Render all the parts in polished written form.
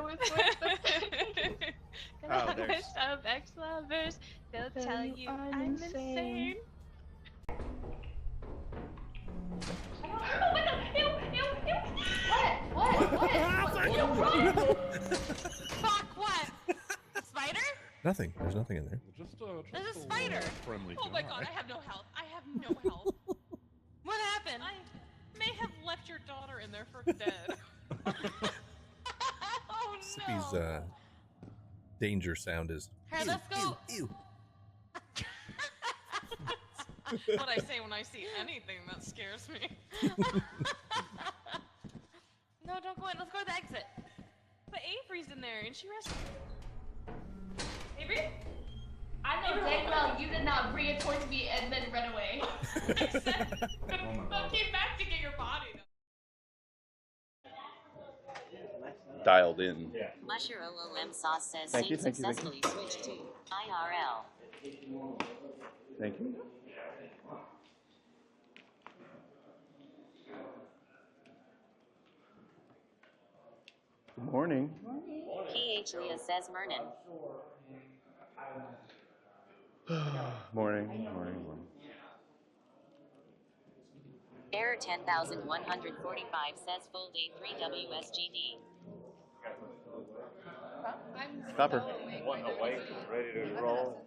was like the Oh, there's... of ex-lovers. They'll tell you I'm insane. Fuck, what? Spider? Nothing. There's nothing in there. There's a spider. Friendly Oh my god, I have no health. I have no health. What happened? I may have left your daughter in there for dead. Oh no. Sippy's danger sound is. Here, let's go. Ew. What I say when I see anything that scares me. No, don't go in. Let's go to the exit. But Avery's in there, and she rescued. Avery? I know dang well you did not bring it towards me and then run away. I said, I came back to get your body. Dialed in. Musher OOM sauce says Thank you, Saint thank you, thank you. successfully switched to IRL. Thank you. Good morning. PH Leah says Mernon. Morning. Error 10,145 says full day 3 WSGD. Copper. One awake, ready to roll.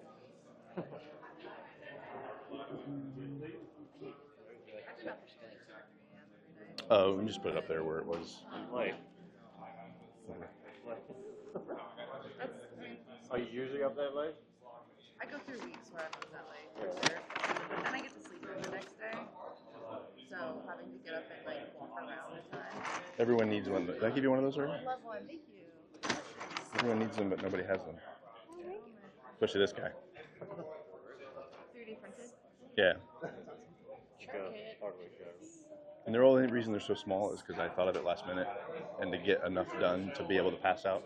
Oh, we can just put it up there where it was. Late. Are you usually up that late? I go through weeks where I'm up that late, for sure. And I get to sleep in the next day. So having to get up and like walk around the time. Everyone needs one. Did I give you one of those already? I love one, thank you. Everyone needs them, but nobody has them. Especially this guy. 3D printed? Yeah. Hardly go. And the only reason they're so small is because I thought of it last minute, and to get enough done to be able to pass out,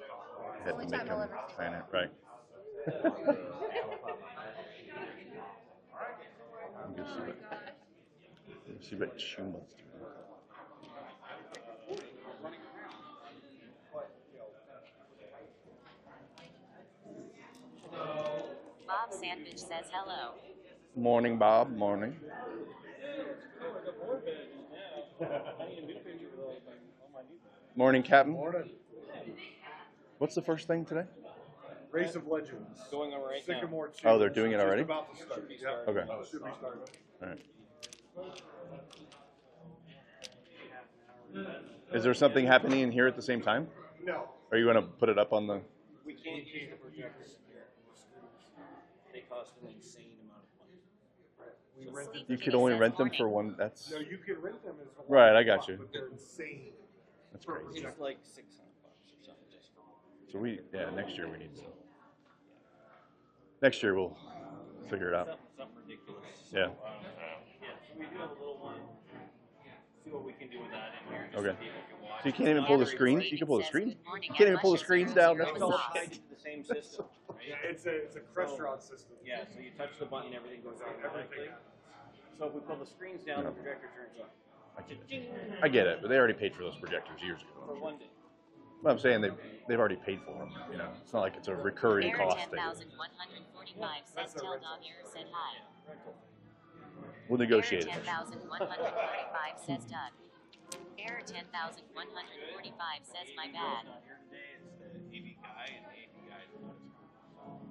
I had to make them plan it right. I'm gonna see what Schuma's doing. Bob Sandwich says hello. Morning, Bob. Morning. Morning, Captain. Morning. What's the first thing today? Race of Legends. Going on right Sycamore 2. Oh, they're doing it already? Just about to start. Yep. Okay. Should be started. All right. Is there something happening in here at the same time? No. Are you going to put it up on the... We can't use the projectors here. They cost an insane amount of money. You could only rent them for one. That's... No, you can rent them as one. Right, I got you. But they're insane. That's crazy. It's like $600 or something just for So next year we need some. Next year we'll figure it out. something ridiculous. Yeah. So we do have a little one. See what we can do with that in here. Just Okay. so people can watch. So you can't even pull the screens? You can pull the screens? You can't even pull the screens down? That's It's all bullshit. tied to the same system, right? Yeah, it's a Crestron system. Yeah, so you touch the button, everything goes automatically. So if we pull the screens down, the projector turns on. I get it, but they already paid for those projectors years ago. For one day. Well, I'm saying they've already paid for them. You know, it's not like it's a recurring Error cost. 10,145 says Tell Dog Error said hi. We'll negotiate Error it. 10,145 says Doug. Error 10,145 says my bad. Here today is the AV guy, and the AV guy is not as cool.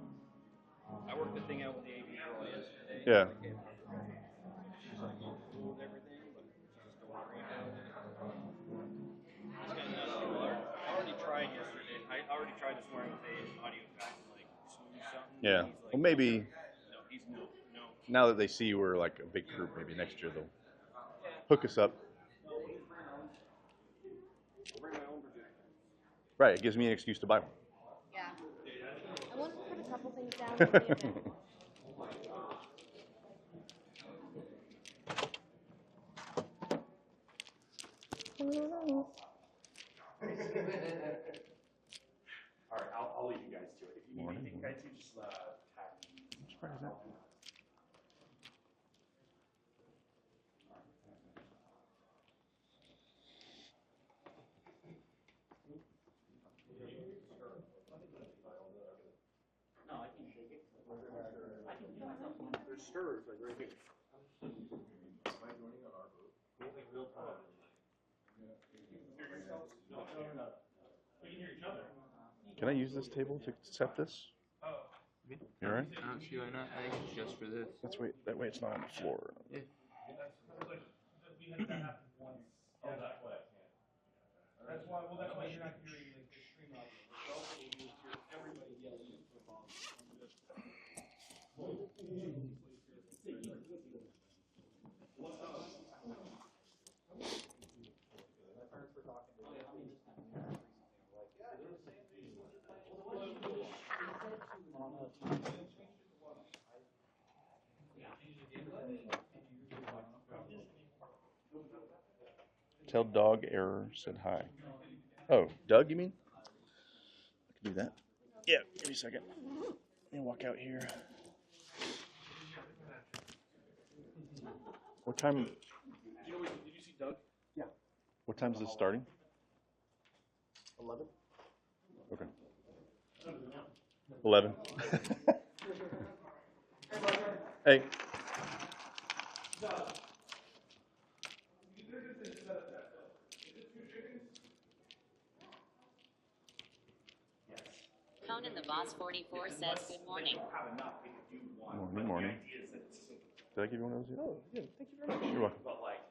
I worked the thing out with the AV girl yesterday. Yeah. She's like, cool with everything, but just don't worry about it. It's kind of nuts. I already tried yesterday. I already tried this morning with the audio guy to like smooth something. Yeah. He's like, Well, maybe no, he's no. now that they see we're like a big group, maybe next year they'll hook us up. Bring my own projector. Right. It gives me an excuse to buy one. Yeah. I wanted to put a couple things down. At the event. All right, I'll leave you guys to it. If you need anything, guys, you just tag me. Which part is that? stirs like right here. Can I use this table to set this? You all right? I don't see why not. I think it's just for this. That's way, that way it's not on the floor. Yeah. That's why, well, that's why you're not hearing like the stream out. Also, you hear everybody yelling for a bomb. Tell dog error said hi. Oh, Doug, you mean? I can do that. Yeah, give me a second. Let me walk out here. What time? Did you see Doug? Yeah. What time is this starting? 11. Okay. 11. Hey. Conan the Boss 44 says good morning. Morning, morning. Did I give you one of those yet? Oh, yeah. Thank you very much. You're welcome. But like,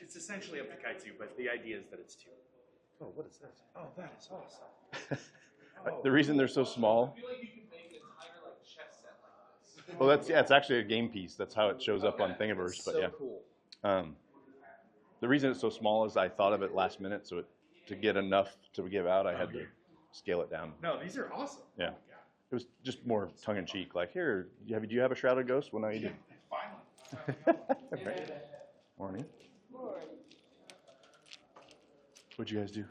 it's essentially up to Kaitsu, but the idea is that it's 2. Oh, what is this? Oh, that is awesome. The reason they're so small. I feel like you can make an entire like chess set like this. Well, that's, yeah, it's actually a game piece. That's how it shows up on Thingiverse. But so yeah. Cool. The reason it's so small is I thought of it last minute, so to get enough to give out, I had to scale it down. No, these are awesome. Yeah. It was just more tongue in cheek. Like, here, do you have a Shrouded Ghost? Well, now you do. Finally. Right. Morning. What'd you guys do?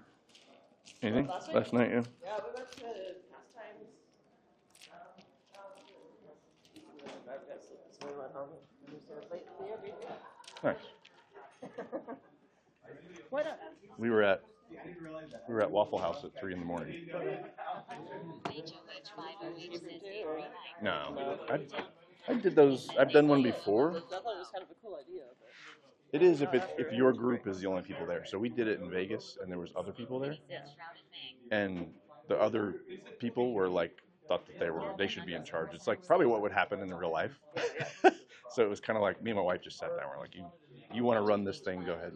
Anything? Last night, yeah. Yeah, we went to Pastimes. So we went home and we were late to the every day. Nice. Why not? We were at Waffle House at 3 in the morning. No, I did those. I've done one before. I thought it was kind of a cool idea. It is if your group is the only people there. So we did it in Vegas, and there was other people there, and the other people were like thought that they should be in charge. It's like probably what would happen in the real life. So it was kind of like me and my wife just sat down. We're like, you want to run this thing? Go ahead.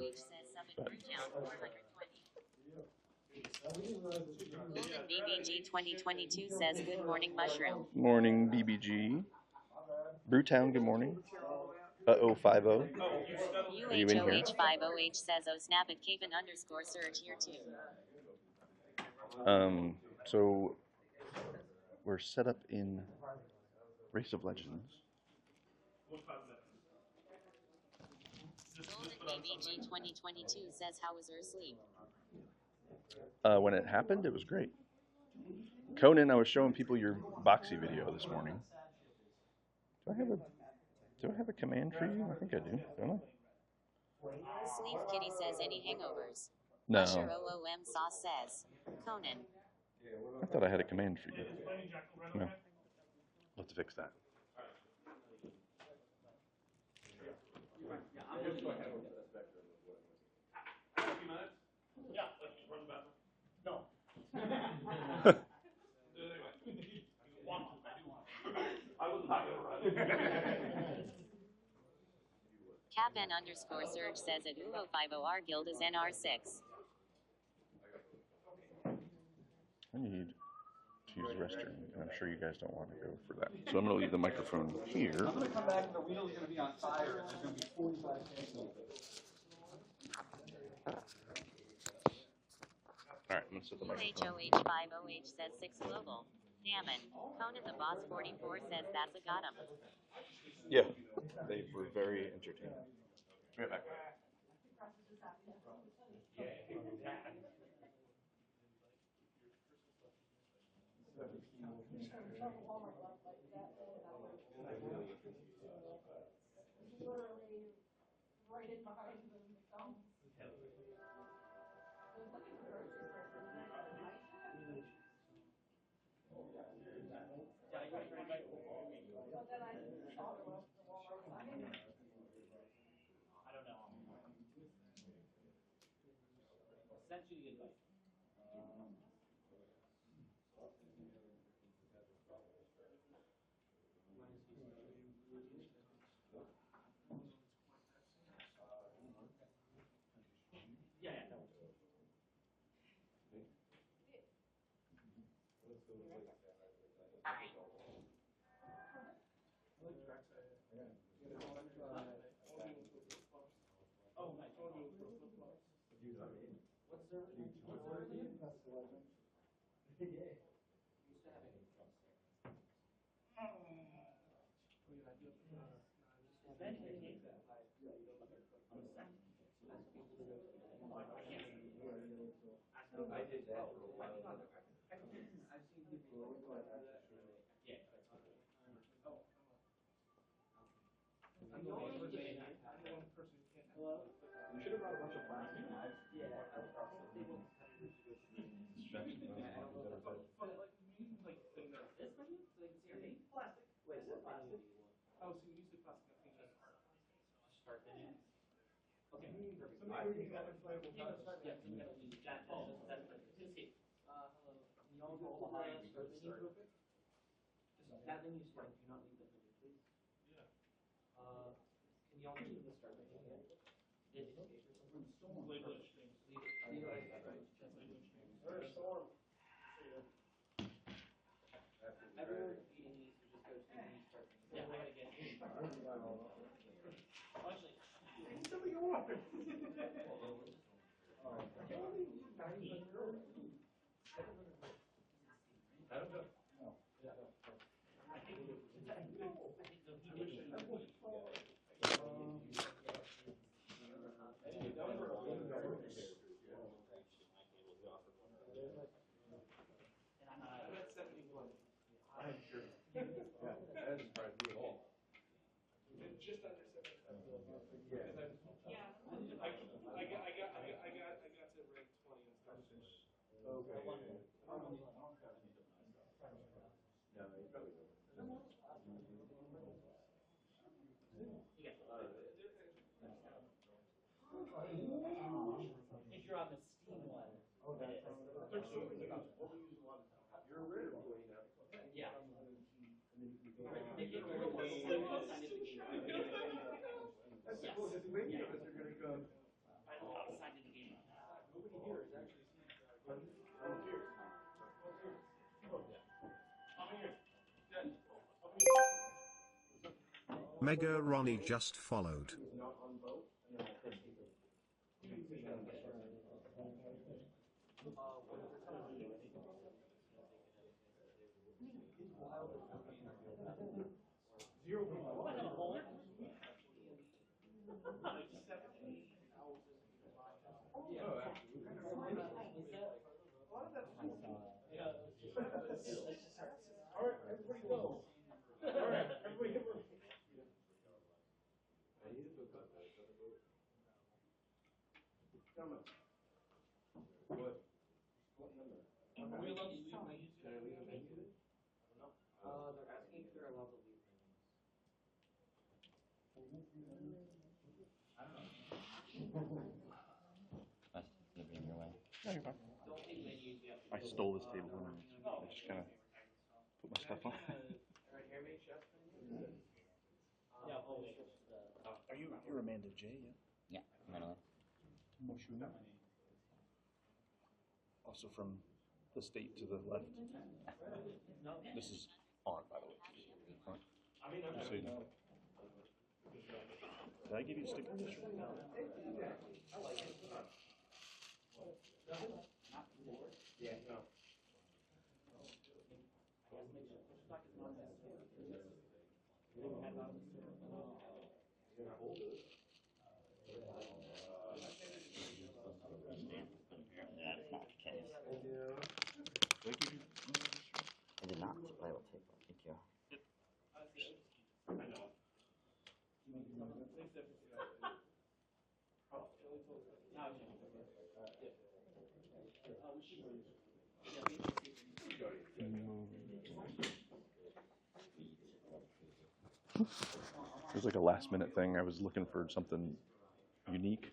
But, Golden BBG 2022 says good morning mushroom. morning, BBG. Brewtown, good morning. 50. Are you in here? UHOH5OH says oh snap it Caven _ surge here too. So we're set up in Race of Legends. Golden BBG 2022 says how was her sleep? When it happened, it was great. Conan, I was showing people your Boxy video this morning. Do I have a command for you? I think I do, don't I? Sleep Kitty says any hangovers? No. Usher OOM Sauce says Conan. I thought I had a command for you. No. We'll have to fix that. Capn _ surge says at UO50 our guild is NR6. I need to use the restroom, and I'm sure you guys don't want to go for that. So I'm going to leave the microphone here. I'm going to come back and the wheel's going to be on fire and there's going to be 45 people. Alright, I'm going to set the microphone. UHOH5OH says 6 global. Damon. Conan the Boss 44 says that's a got him. Yeah, they were very entertaining. Right back. don't know. Sent you the invite. Yeah, yeah, that works. Oh, nice. What's their I did that for a while. I've seen people yeah. I'm the only person who can't. Hello? We should have brought a bunch of plastic knives. Yeah. They will this menu? So they can see our name? Plastic. Wait, what plastic? Oh, so you use the plastic just start menu. Okay, perfect. Yeah, so we gotta use that. That's perfect. Just hit. Hello. Can y'all go behind the start menu? Just that menu start. Do not leave that menu, please. Yeah. Can y'all leave the start menu again? Hit escape or something. Storm. Label it streams. Leave it. Label it streams. There's storm. Everyone repeating these, you just go to the start menu. Yeah, I gotta get it. Actually, some of your water. I don't know. I think so. He did. I'm at 71. I'm sure. Yeah, that doesn't surprise me at all. Just under 75. Yeah. I got to rank 20 and stuff. Okay. No, you probably don't. If you're on the Steam one, it is. You're a rare employee now. Yeah. They get very that's the closest thing you guys are gonna come. I don't know how to sign in the game. Nobody here is actually volunteers. Mega Ronnie just followed. Zero people. I have a holder. Yeah, absolutely. A lot of that's yeah. All right, everybody go. All right, everybody get ready. I need to put that back. Come on. What? What number? We allowed to leave menus. Can I leave a menu? I don't know. They're asking if they're allowed to leave menus. I don't know. That's gonna be in your way. No, you're fine. Don't leave menus. I stole this table and I just kind of put my stuff on. Are you're Amanda J, yeah? Yeah, mentally. Moshuna. Also from the state to the left. This is on, by the way. Just so you know. Did I give you a sticker? I like it. Yeah, no. Apparently that is not the case. I did not. I will take that. Thank you. It was like a last minute thing. I was looking for something unique,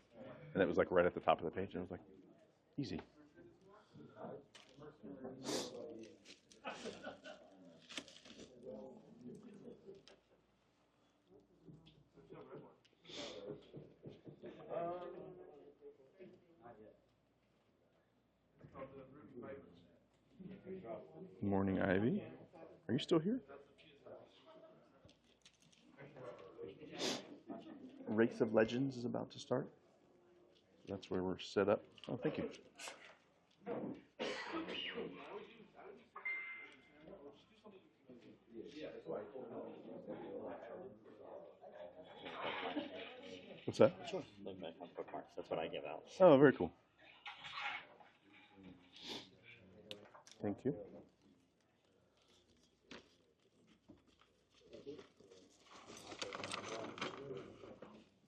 and it was like right at the top of the page, and I was like, easy. Morning, Ivy. Are you still here? Race of Legends is about to start. That's where we're set up. Oh, thank you. What's that? Sure. Those are my bookmarks. That's what I give out. Oh, very cool. Thank you.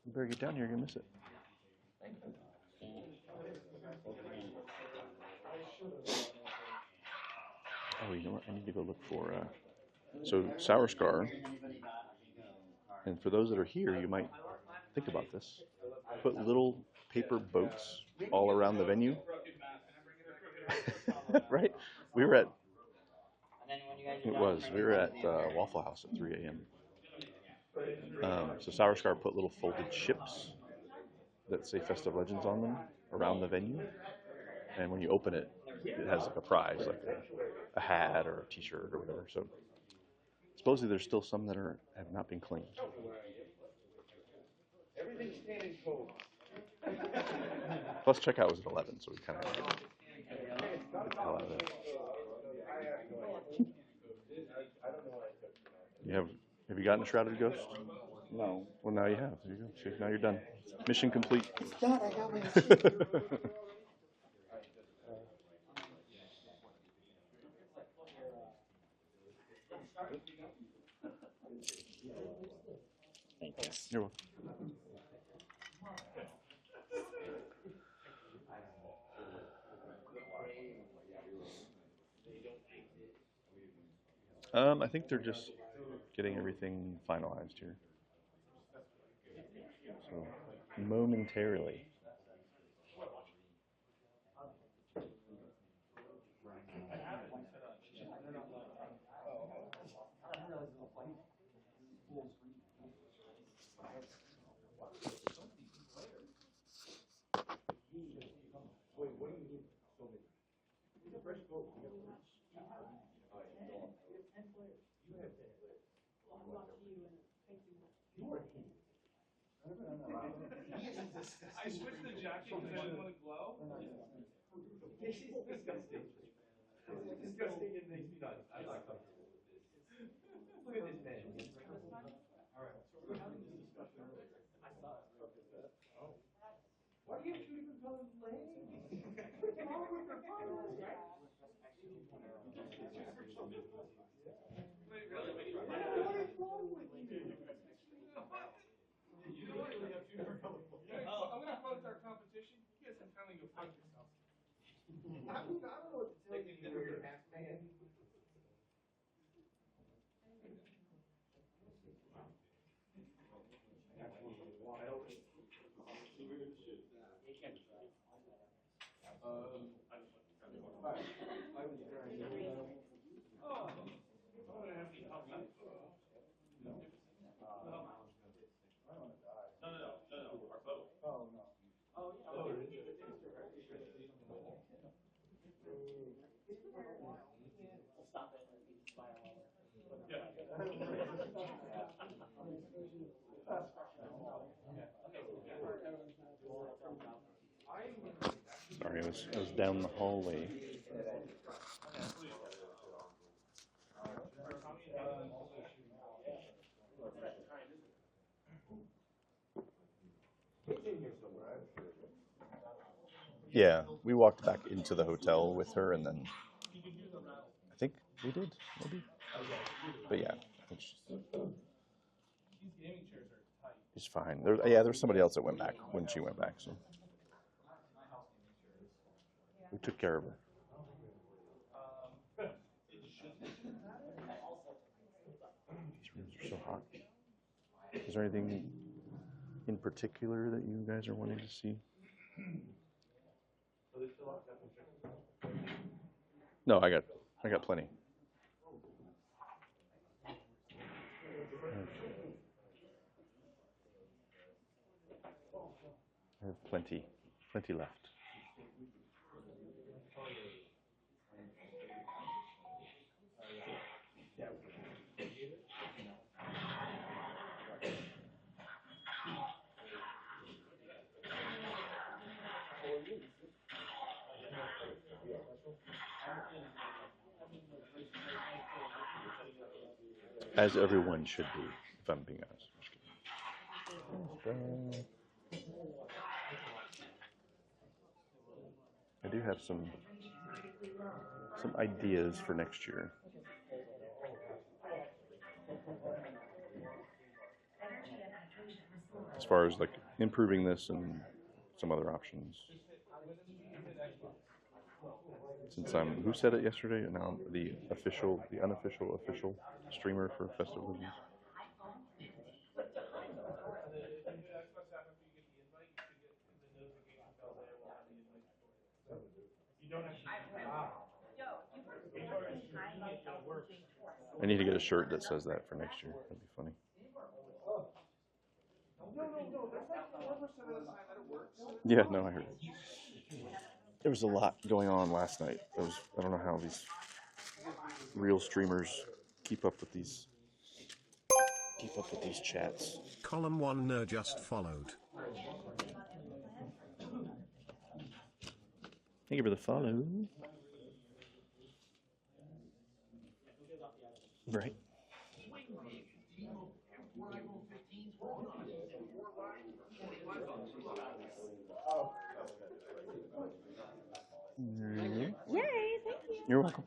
You better get down here, you're gonna miss it. Oh, you know what? I need to go look for. So Sour Scar, and for those that are here, you might think about this. Put little paper boats all around the venue. Right? We were at. It was. We were at Waffle House at 3 a.m. So Sour Scar put little folded ships that say Festive Legends on them around the venue, and when you open it, it has like a prize, like a hat or a T-shirt or whatever. So supposedly there's still some that have not been claimed. Plus checkout was at 11, so we kind of get the hell out of there. Have you gotten a Shrouded Ghost? No. Well, now you have. There you go. See, now you're done. Mission complete. It's done. I got my achievement. Thank you. You're welcome. I think they're just getting everything finalized here. So, momentarily. I switched the jacket because I didn't want to glow. This is disgusting. This is disgusting and makes me nuts. I'm not comfortable with this. Look at this man. All right. So we're having this discussion earlier. I saw it. Oh. Why do you have two different colored legs? What's wrong with your colors? Wait, really? What is wrong with you? You know what? We have two different colors. Oh, I'm gonna post our competition. You guys can finally go fuck yourself. I don't know what to tell you. You're half man. Sorry, I was down the hallway. Yeah, we walked back into the hotel with her, and then I think we did, maybe. But yeah, it's fine. There's somebody else that went back when she went back, so we took care of her. These rooms are so hot. Is there anything in particular that you guys are wanting to see? No, I got plenty. I have plenty left. As everyone should be, if I'm being honest. I do have some ideas for next year. As far as like improving this and some other options. Since I'm, who said it yesterday? And now I'm the unofficial streamer for Festival of News. I need to get a shirt that says that for next year. That'd be funny. Yeah, no, I heard it. There was a lot going on last night. I don't know how these real streamers keep up with these chats. Column 1 Ner just followed. Thank you for the follow. Right. Yay, thank you. You're welcome.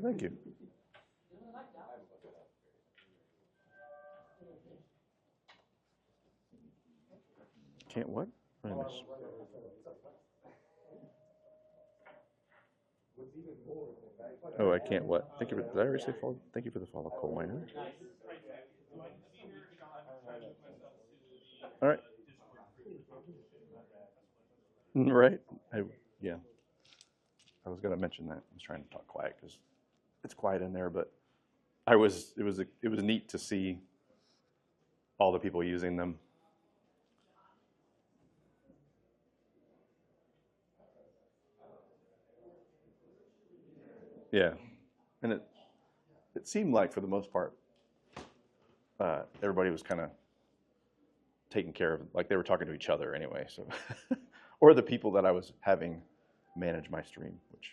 Thank you. Can't what? What did I miss? Oh, I can't what? Thank you for, did I already say follow? Thank you for the follow, coal miner. All right. Right? Yeah. I was going to mention that. I was trying to talk quiet because it's quiet in there, but it was neat to see all the people using them. Yeah, and it seemed like for the most part, everybody was kind of taken care of, like they were talking to each other anyway. So, or the people that I was having manage my stream, which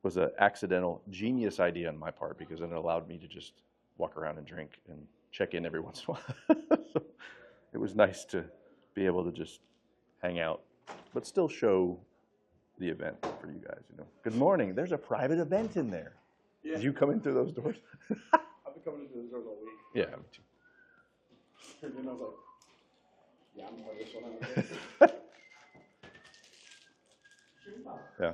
was an accidental genius idea on my part because it allowed me to just walk around and drink and check in every once in a while. So it was nice to be able to just hang out, but still show the event for you guys. You know, good morning. There's a private event in there. Yeah. Did you come in through those doors? I've been coming into those doors all week. Yeah, me too. And then I was like, yeah, I'm part of this one. Yeah.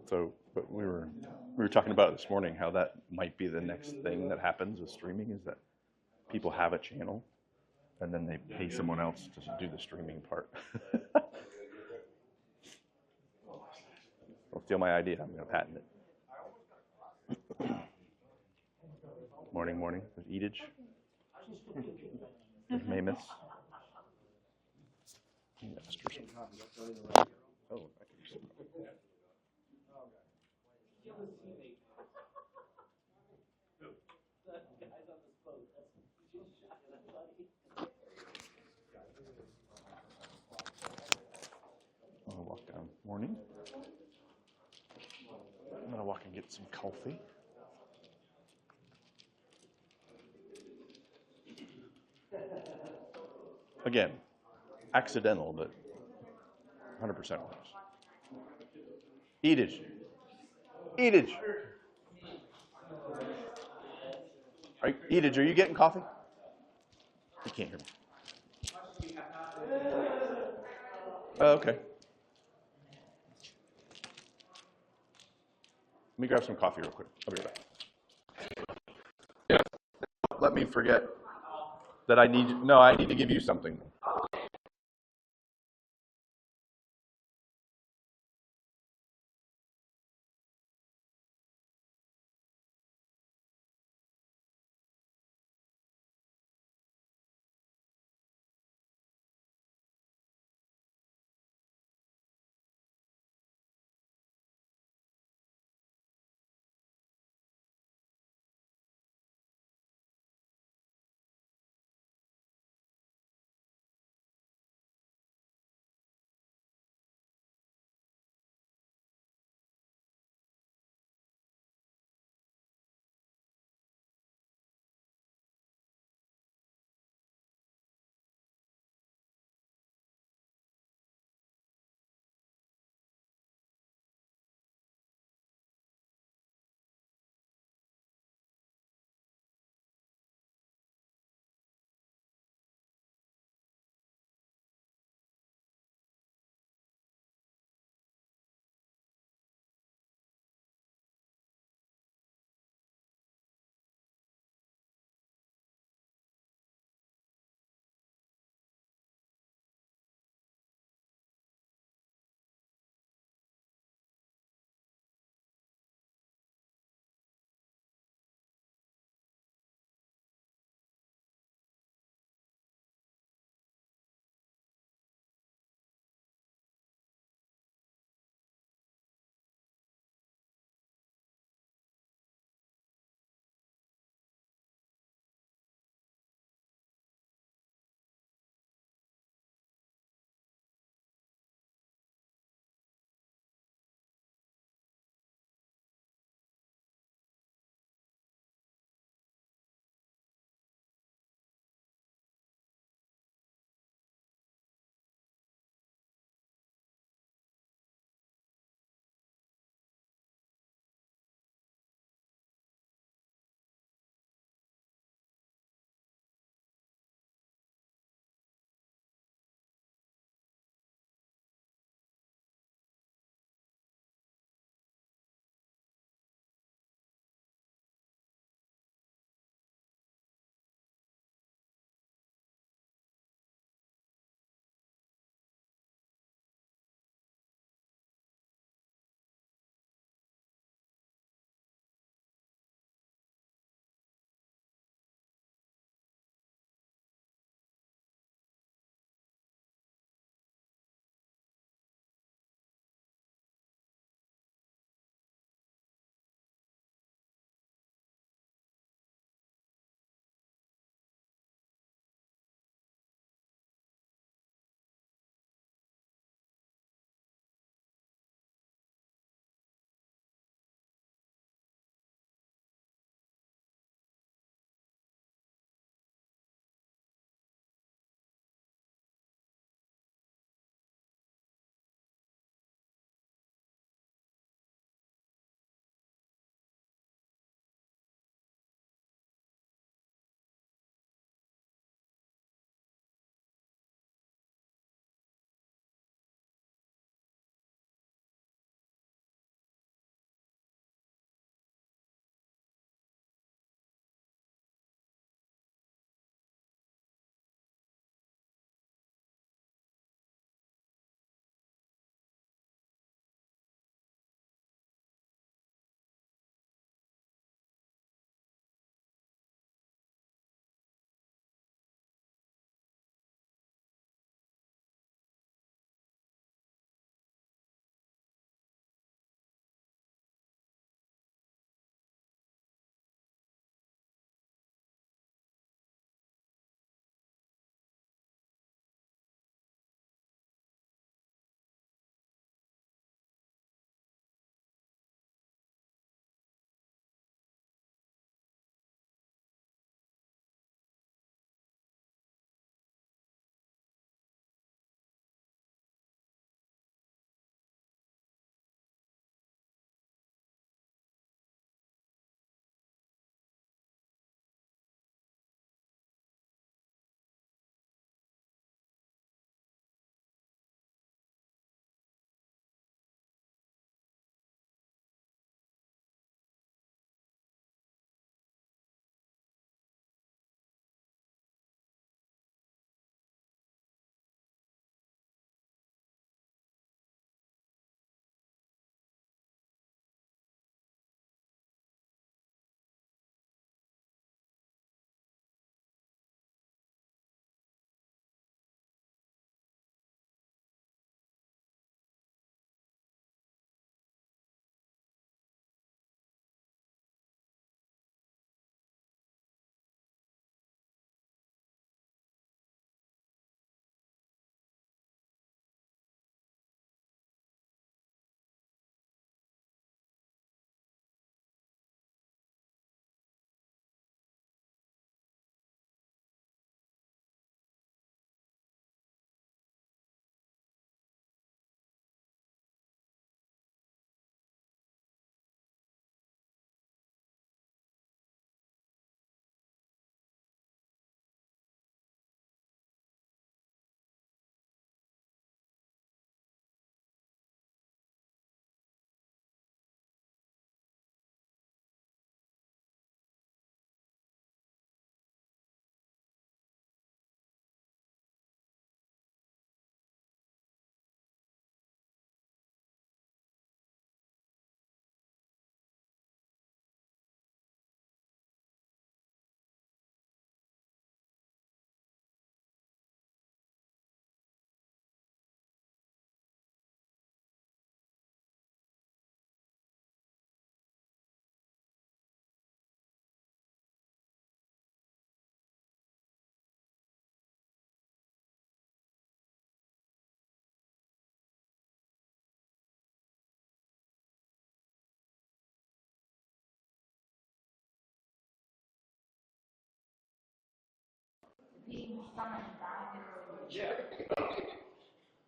So, but we were talking about it this morning, how that might be the next thing that happens with streaming is that people have a channel and then they pay someone else to do the streaming part. Don't steal my idea. I'm going to patent it. Morning. There's Edage. There's Mamus. Oh, I can use some. I'll walk down. Morning. I'm going to walk and get some coffee. Again, accidental, but 100% works. Edage. Edith, are you getting coffee? You can't hear me. Oh, okay. Let me grab some coffee real quick. I'll be right back. Yeah. Let me forget that I need to give you something.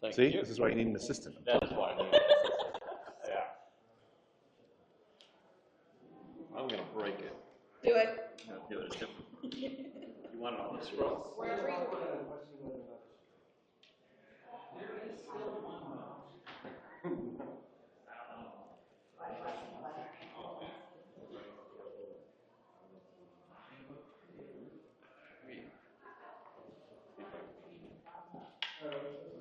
Thank See, you. this is why you need an assistant. That's why I need an assistant. Yeah. I'm gonna break it. Do it. I'm gonna do it. You want it on the scroll? Wherever you want.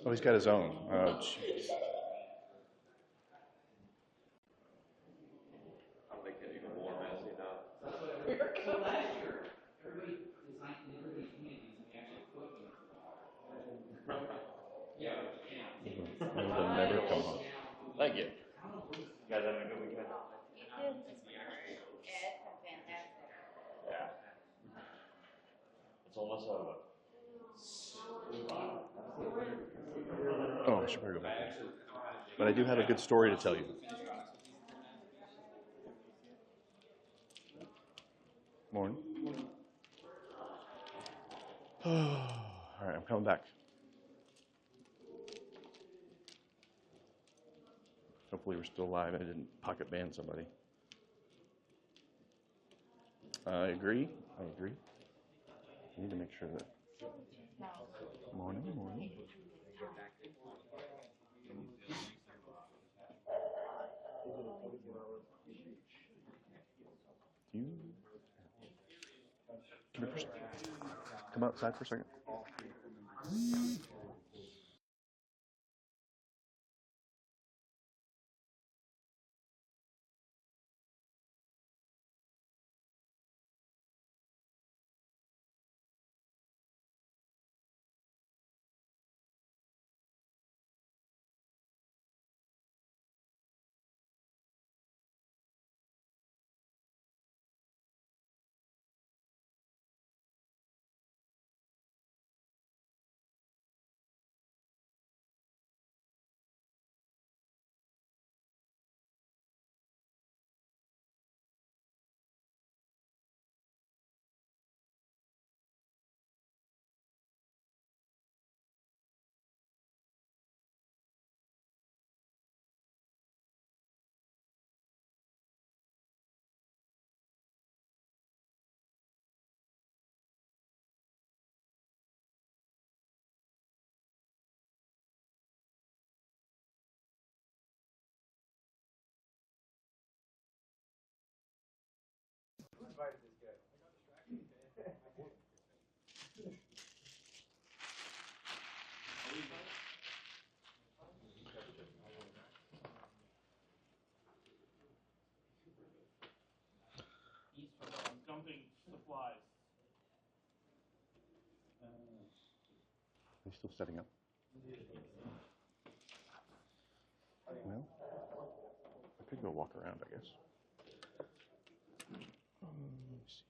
Oh, he's got his own. Oh, jeez. I'll make it even more messy now. It'll never come home. Thank you. You guys having a good weekend? Yeah. It's almost over. Oh, I should probably go back. But I do have a good story to tell you. Morning. All right, I'm coming back. Hopefully we're still live. I didn't pocket ban somebody. I agree. I agree. I need to make sure that. Morning, morning. You. Come here for a second. Come outside for a second. Dumping supplies. Are you still setting up? Well, I could go walk around, I guess. Let me see.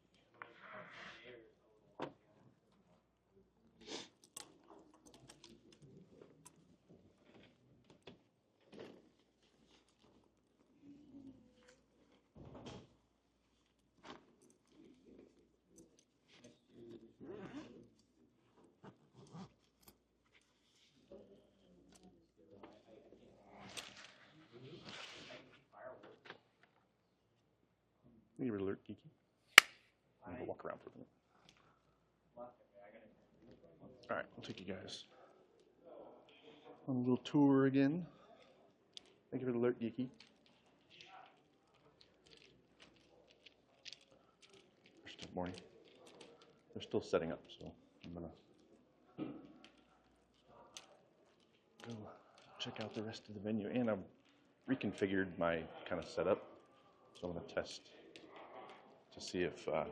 You alert, Kiki. I'm gonna go walk around for a minute. All right, I'll take you guys on a little tour again. Thank you for the alert, Geeky. Still morning. They're still setting up, so I'm gonna go check out the rest of the venue. And I've reconfigured my kind of setup, so I'm gonna test to see if the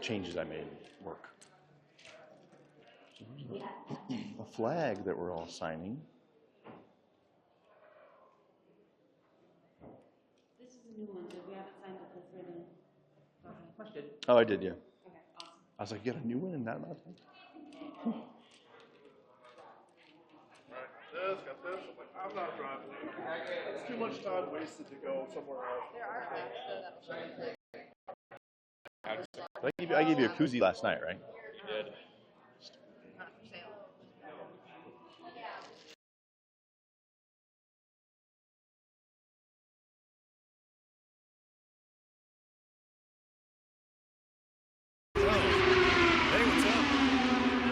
changes I made work. So there's a flag that we're all signing. This is a new one, so we haven't signed up this ribbon. Oh, I did, yeah. Okay, awesome. I was like, you got a new one and that amount of time? This, got this. I'm like, I'm not driving it. It's too much time wasted to go somewhere else. There are apps though that'll show you like I gave you a koozie last night, right? You did. Not for sale. Hey, what's up?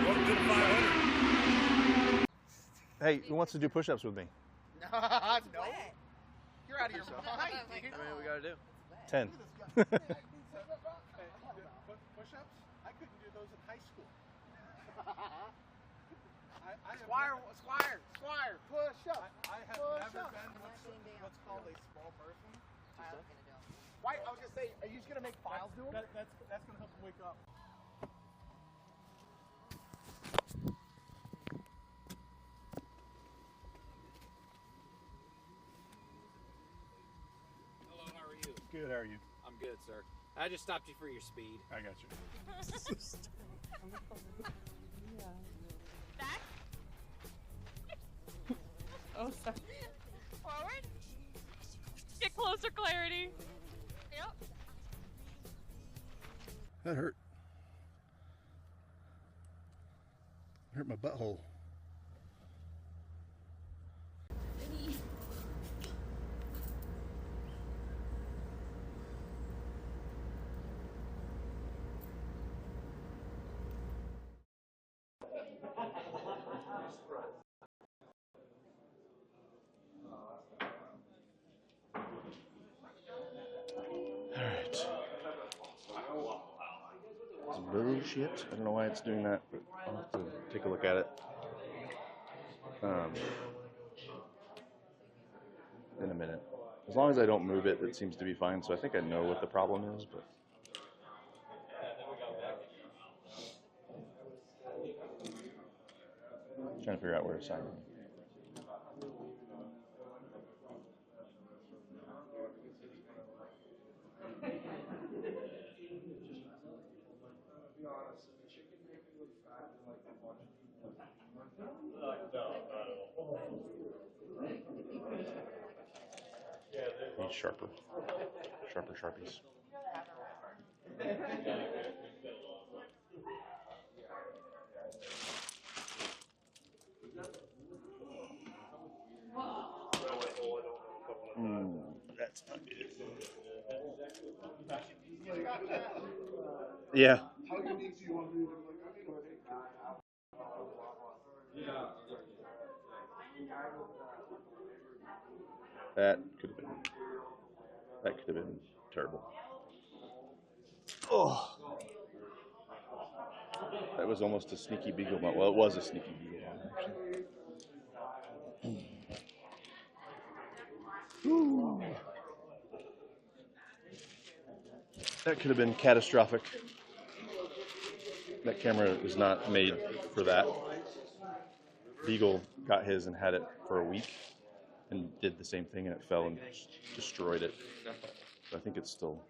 Welcome to the 500. Hey, who wants to do push-ups with me? No. You're out of your mind, dude. What do we gotta do? 10. Push-ups? I couldn't do those in high school. Squire, push up. I have never been what's called a small person. Why? I was gonna say, are you just gonna make files do them? That's gonna help them wake up. Hello, how are you? Good, how are you? I'm good, sir. I just stopped you for your speed. I got you. Back. Oh, sorry. Forward. Get closer, Clarity. Yep. That hurt. Hurt my butthole. Alright. It's bullshit. I don't know why it's doing that, but I'll have to take a look at it. In a minute. As long as I don't move it, it seems to be fine, so I think I know what the problem is, but... trying to figure out where to sign in. Need sharper Sharpies. That's not good. Yeah. How unique do you want to do That could have been terrible. Oh, that was almost a sneaky beagle moment. Well, it was a sneaky beagle moment, actually. That could have been catastrophic. That camera was not made for that. Beagle got his and had it for a week and did the same thing, and it fell and destroyed it. So I think it's still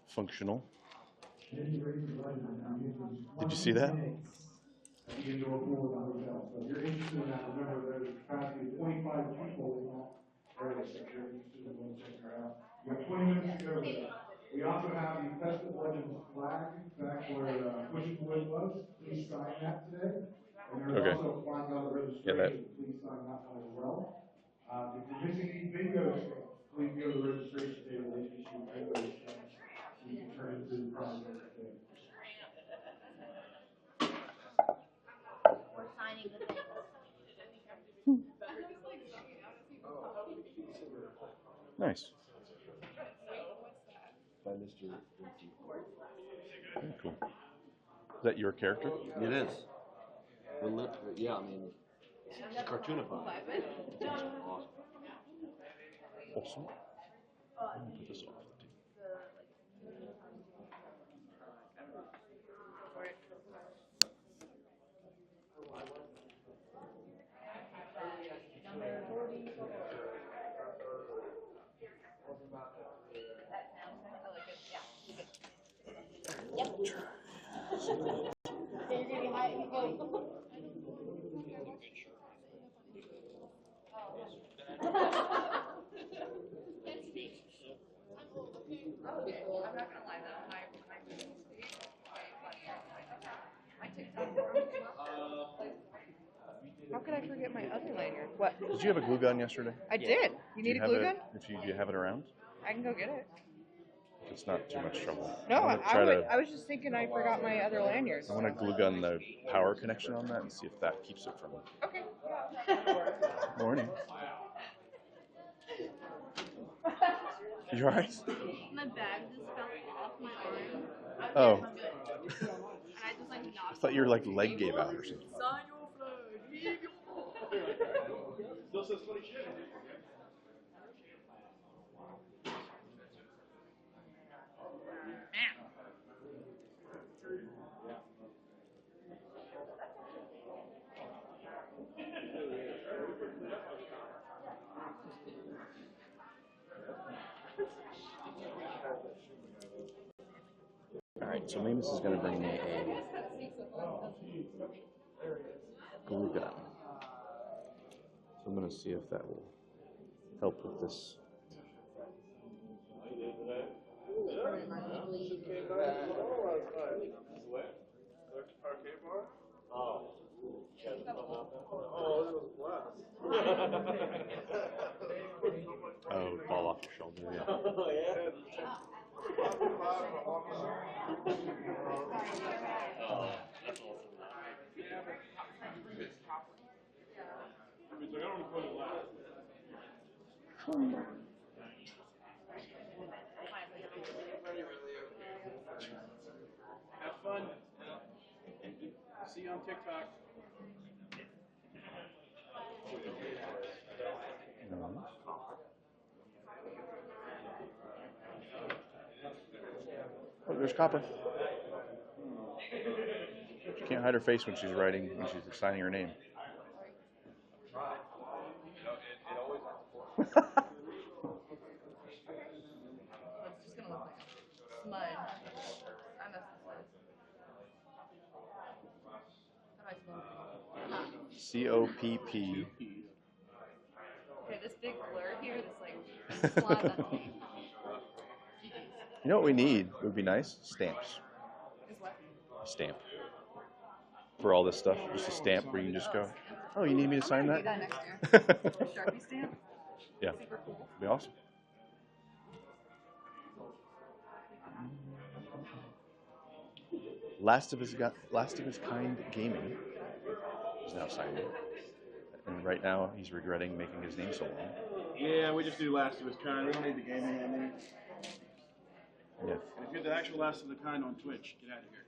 functional. Did you see that? You're interested in that, remember there's a capacity of 25 people in that area, so if you're interested in going to check her out. You have 20 minutes to go there. We also have the Festive Legends flag back where Pushing Wood was. Please sign that today. And there's also a $5 registration. Please sign that one as well. If you're missing any bingo stamps, please go to the registration table and issue bingo stamps so you can turn it into the project today. We're signing the things. Nice. By Mr. Very cool. Is that your character? It is. Yeah, I mean, it's cartoonified. Awesome. Awesome. I'm gonna put this off. Okay, I'm not gonna lie though, How could I forget my other lanyard? What? Did you have a glue gun yesterday? I did. You need a glue gun? Do you have it around? I can go get it. It's not too much trouble. No, I was just thinking I forgot my other lanyards. I want to glue gun the power connection on that and see if that keeps it from. Okay. Morning. You alright? My bag just fell off my arm. Oh. And I just like I knocked. thought your like leg gave out or something. Sign your flag. Still says funny shit. Alright, so Lemus is going to bring me a glue gun. So I'm going to see if that will help with this. Oh, fall off your shoulder, yeah. Have fun. See you on TikTok. Oh, there's Copper. She can't hide her face when she's writing, when she's signing her name. It's just gonna look like a smudge. I messed this up. How do I spell it? COPP. Okay, this big blur here, this like slide on me. You know what we need? Would be nice? Stamps. Is what? A stamp. For all this stuff. Just a stamp where you can just go, oh, you need me to sign that? I'm gonna do that next year. A Sharpie stamp? Yeah. Super cool. Be awesome. Last of His Kind Gaming is now signed in. And right now he's regretting making his name so long. Yeah, we just do Last of His Kind. We don't need the gaming in there. Yeah. And if you're the actual Last of the Kind on Twitch, get out of here.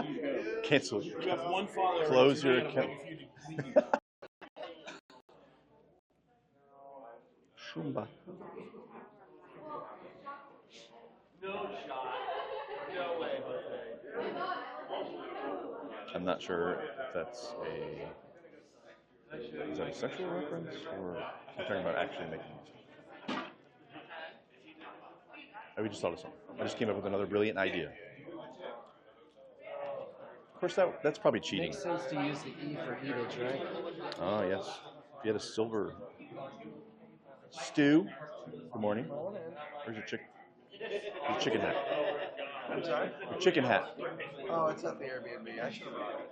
You go. Cancel. You have one follower. Close your I'm account. waiting for you to leave. Shumba. No shot. No way, Jose. I'm not sure if that's is that a sexual reference or I'm talking about actually making music. Oh, we just thought of something. I just came up with another brilliant idea. Of course, that's probably cheating. Makes sense to use the E for heatage, right? Oh, yes. If you had a silver stew. Good morning. Where's your chicken hat? I'm sorry? Your chicken hat. Oh, it's at the Airbnb. I should have brought it.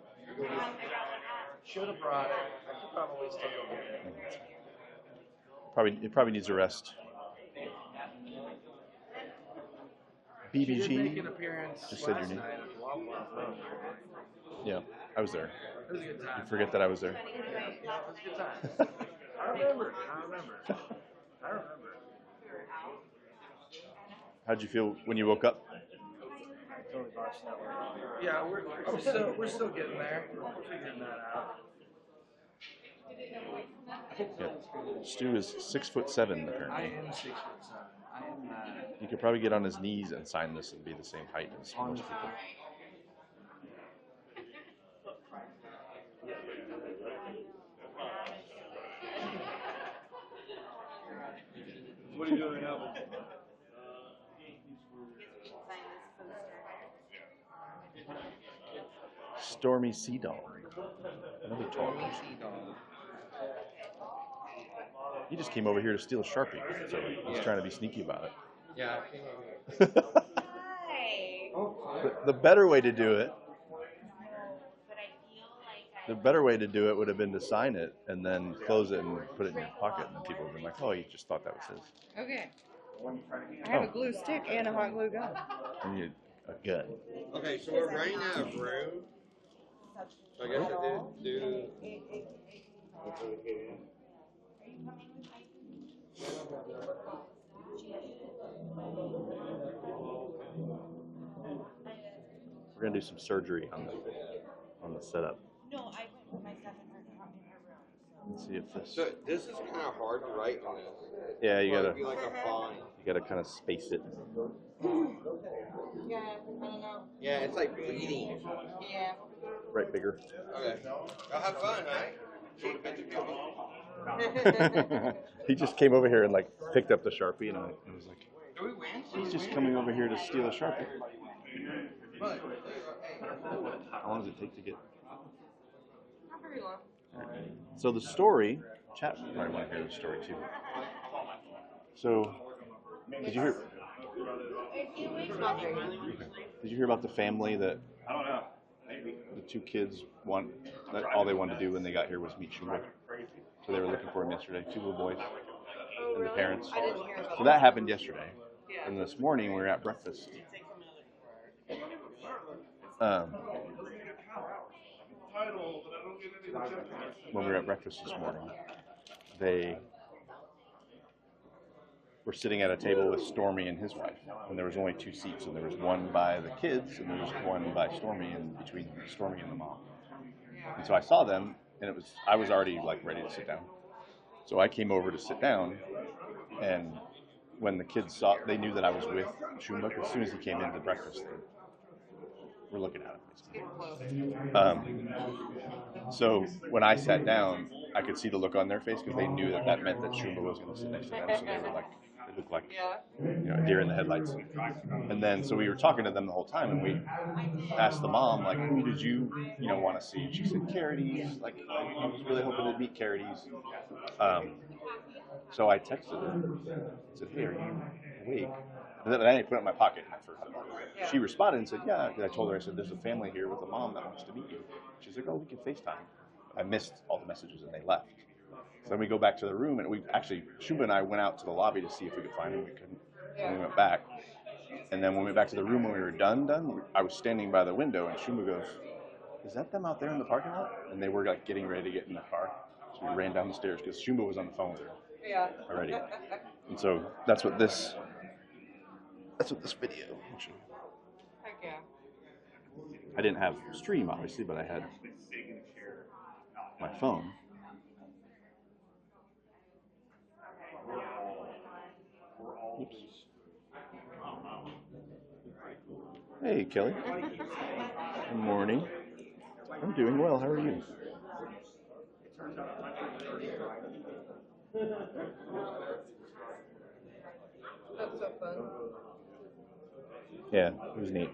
Should have brought it. I could probably still go get it. It probably needs a rest. She did make BBG. an appearance Just said your last name. night at the Waffle House. Yeah, I was there. It was a good time. You forget that I was there. Yeah, it was a good time. I remember. How'd you feel when you woke up? Totally botched that one. Yeah, we're still getting there. We're figuring that out. Yeah. Stu is 6'7" I apparently. am 6'7". I am You could probably get on his knees and sign this and be the same height as most people. What are you doing now? Stormy Sea Dog. Another tall person. He just came over here to steal a Sharpie, so he's trying to be sneaky about it. Yeah, I came over here. The better way to do it The better way to do it would have been to sign it and then close it and put it in your pocket, and then people would have been like, "Oh, you just thought that was his." Okay. I have a glue stick and a hot glue gun. And you a gun. Okay, so we're running out of room. So I guess I did do. We're gonna do some surgery on the setup. No, I went with my stuff in her room. Let's see if this. So this is kind of hard to write on this. Yeah, you gotta. It'd be like a font. You gotta kind of space it. Yeah, I don't know. Yeah, it's like bleeding. Yeah. Right, bigger. Okay. Y'all have fun, right? He just came over here and like picked up the Sharpie, and I was like, Do we win? he's just coming over here to steal a Sharpie. How long does it take to get? Not very long. So the story, chat might want to hear the story too. So, did you hear? Did you hear about the family that? I don't know. The two kids all they wanted to do when they got here was meet Shumba. So they were looking for him yesterday. Two little boys and the parents. So that happened yesterday. And this morning we were at breakfast. When we were at breakfast this morning, they were sitting at a table with Stormy and his wife, and there was only 2 seats, and there was one by the kids, and there was one by Stormy, and between Stormy and the mom. And so I saw them, and I was already like ready to sit down. So I came over to sit down, and when the kids saw, they knew that I was with Shumba. As soon as he came into breakfast, they were looking at him. So when I sat down, I could see the look on their face because they knew that meant that Shumba was going to sit next to them. So they were like, it looked like a deer in the headlights. And then so we were talking to them the whole time, and we asked the mom, like, who did you want to see? And she said Carides. Like, I was really hoping to meet Carides. So I texted her and said, hey, are you awake? And then I didn't put it in my pocket at first. She responded and said, yeah. I told her, I said, there's a family here with a mom that wants to meet you. She's like, oh, we can FaceTime. I missed all the messages and they left. So then we go back to the room, and Shumba and I went out to the lobby to see if we could find him. We couldn't. And we went back. And then when we went back to the room when we were done, I was standing by the window, and Shumba goes, is that them out there in the parking lot? And they were like getting ready to get in the car. So we ran down the stairs because Shumba was on the phone with her already. And so that's what this video. Heck yeah. I didn't have stream, obviously, but I had my phone. Oops. Hey, Kelly. Good morning. I'm doing well. How are you? That's so fun. Yeah, it was neat.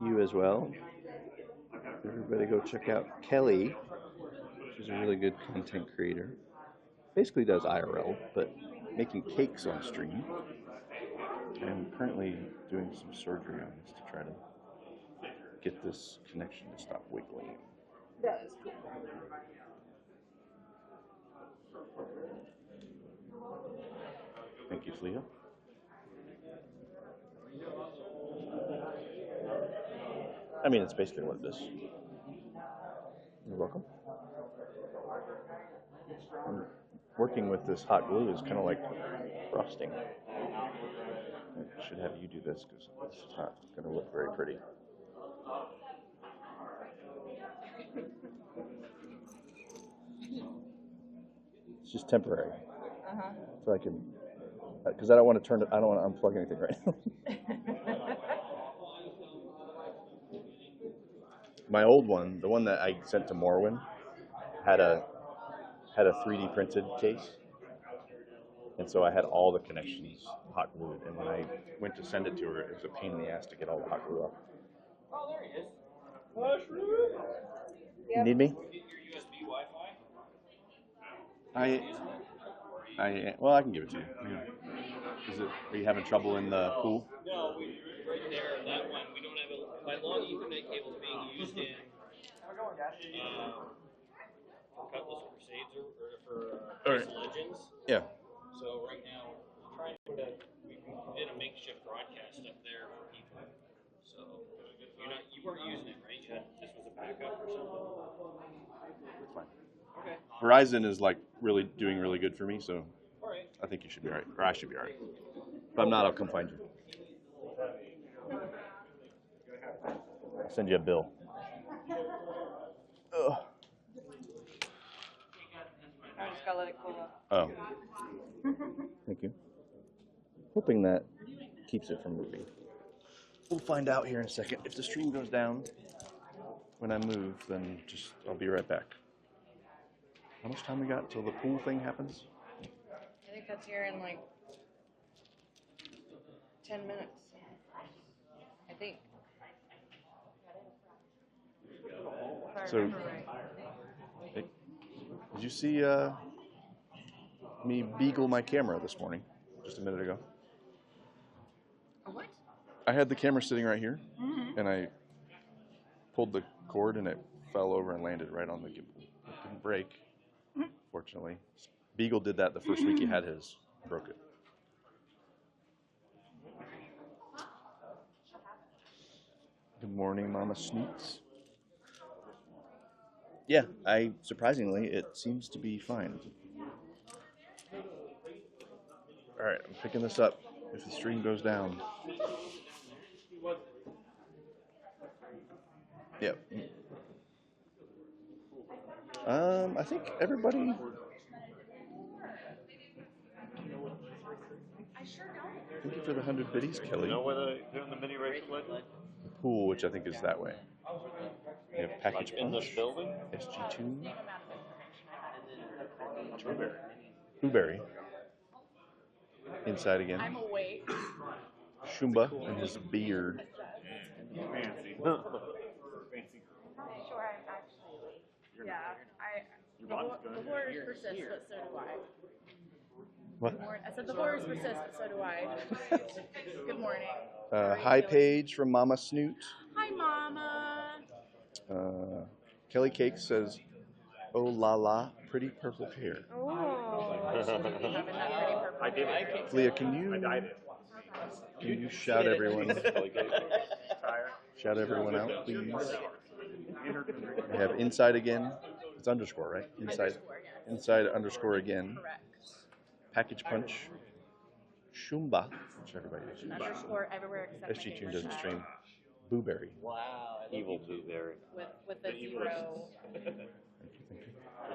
You as well. Everybody go check out Kelly. She's a really good content creator. Basically does IRL, but making cakes on stream. I'm currently doing some surgery on this to try to get this connection to stop wiggling. That is cool. Thank you, Flea. I mean, it's basically what it is. You're welcome. Working with this hot glue is kind of like frosting. I should have you do this because it's not going to look very pretty. It's just temporary. So I can, because I don't want to turn it, I don't want to unplug anything right now. My old one, the one that I sent to Morwin, had a 3D printed case, and so I had all the connections hot glued. And when I went to send it to her, it was a pain in the ass to get all the hot glue off. Oh, there he is. Mushroom. You need me? Get your USB Wi-Fi. Well, I can give it to you. Yeah. Is it? Are you having trouble in the pool? No, right there, that one, we don't have my long Ethernet cable is being used in Cutlass Crusades or for Legends. Yeah. So right now, we're trying to we did a makeshift broadcast up there for people. So you weren't using it, right? This was a backup or something. Fine. Okay. Verizon is like doing really good for me, so All right. I think you should be all right, or I should be all right. If I'm not, I'll come find you. I'll send you a bill. Ugh. I just gotta let it cool up. Oh. Thank you. Hoping that keeps it from moving. We'll find out here in a second. If the stream goes down when I move, then I'll be right back. How much time we got till the pool thing happens? I think that's here in like 10 minutes. I think. So, did you see me beagle my camera this morning, just a minute ago? A what? I had the camera sitting right here, Mm-hmm. and I pulled the cord, and it fell over and landed right on the gimbal. It didn't break, fortunately. Beagle did that the first week he had his, broke it. Good morning, Mama Sneaks. Yeah, surprisingly, it seems to be fine. All right, I'm picking this up if the stream goes down. Yep. I think everybody. Thank you for the 100 biddies, Kelly. You know where they're doing the mini race with? The pool, which I think is that way. We have package Like in punch. this building? SG Tune. Blueberry. Inside again. I'm awake. Shumba and his beard. Fancy. Sure, I'm actually. Yeah, the horrors persist, but so do I. What? I said the horrors persist, but so do I. Good morning. Hi, Paige from Mama Snoot. Hi, Mama. Kelly Cake says, "Oh la la, pretty purple hair." Oh, I should be having that pretty purple. I did like it. Leah, can you shout everyone? Shout everyone out, please. We have inside again. It's underscore, right? Inside underscore again. Correct. Package punch. Shumba, which everybody uses. Underscore everywhere except SG Tune doesn't stream. Blueberry. Wow. Evil blueberry. With the zero. Thank you.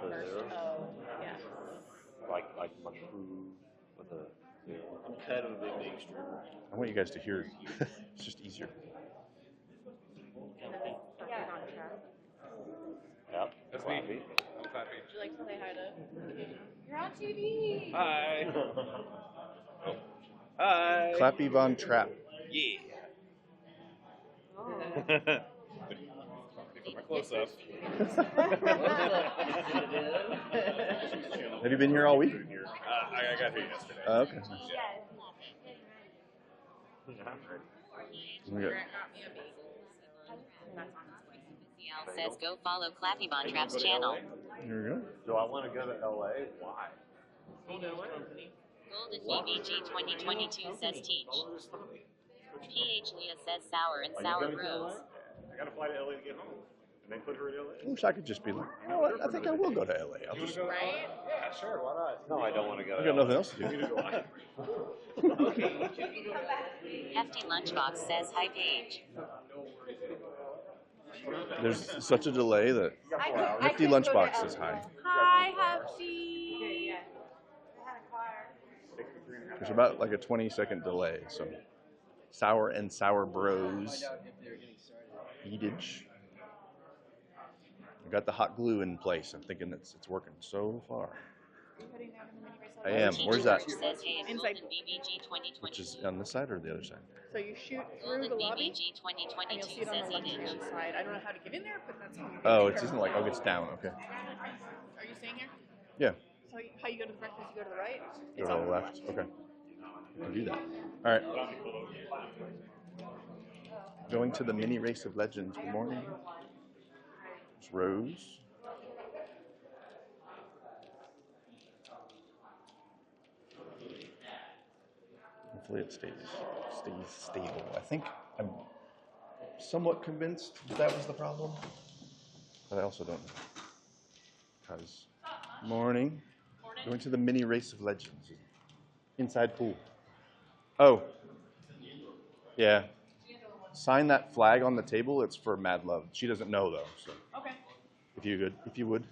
First O. Yeah. Like mushroom with a zero. I'm kind of a big streamer. I want you guys to hear. It's just easier. Yep. That's me. Clappy. I'm Clappy. Would you like to say hi to? You're on TV. Hi. Hi. Clappy Von Trapp. Yeah. For my close up. Have you been here all week? I got here yesterday. Okay. We got- Says go follow Clappy Von Trapp's channel. Here we go. Do I want to go to LA? Why? Golden BBG 2022 says teach. PH Leah says sour and sour bros. I got to fly to LA to get home. And then put her in LA. I wish I could just be like, you know what? I think I will go to LA. I'll just. Right? Yeah, sure. Why not? No, I don't want to go I to got LA. nothing else to do. Hefty Lunchbox says hi Paige. There's such a delay that Nifty Lunchbox says hi. Hi, Hefty. There's about like a 20-second delay. So, sour and sour bros. Eatage. I got the hot glue in place. I'm thinking it's working so far. I am. Where's that? Says hey Inside. Golden BBG 2022. Which is on this side or the other side? So you shoot through Golden the lobby, BBG and you'll 2022 see it on says the left-hand Eatage. side. I don't know how to get in there, but that's how you get Oh, in it there. isn't like, oh, it's down. Okay. Are you staying here? Yeah. So how you go to the breakfast, you go to the right? Go to the left. Okay. I'll do that. All right. Going to the mini race of legends. Good morning. There's Rose. Hopefully it stays stable. I think I'm somewhat convinced that was the problem, but I also don't know. Because morning, going to the mini race of legends. Inside pool. Oh, yeah. Sign that flag on the table. It's for Mad Love. She doesn't know though. So Okay. if you would.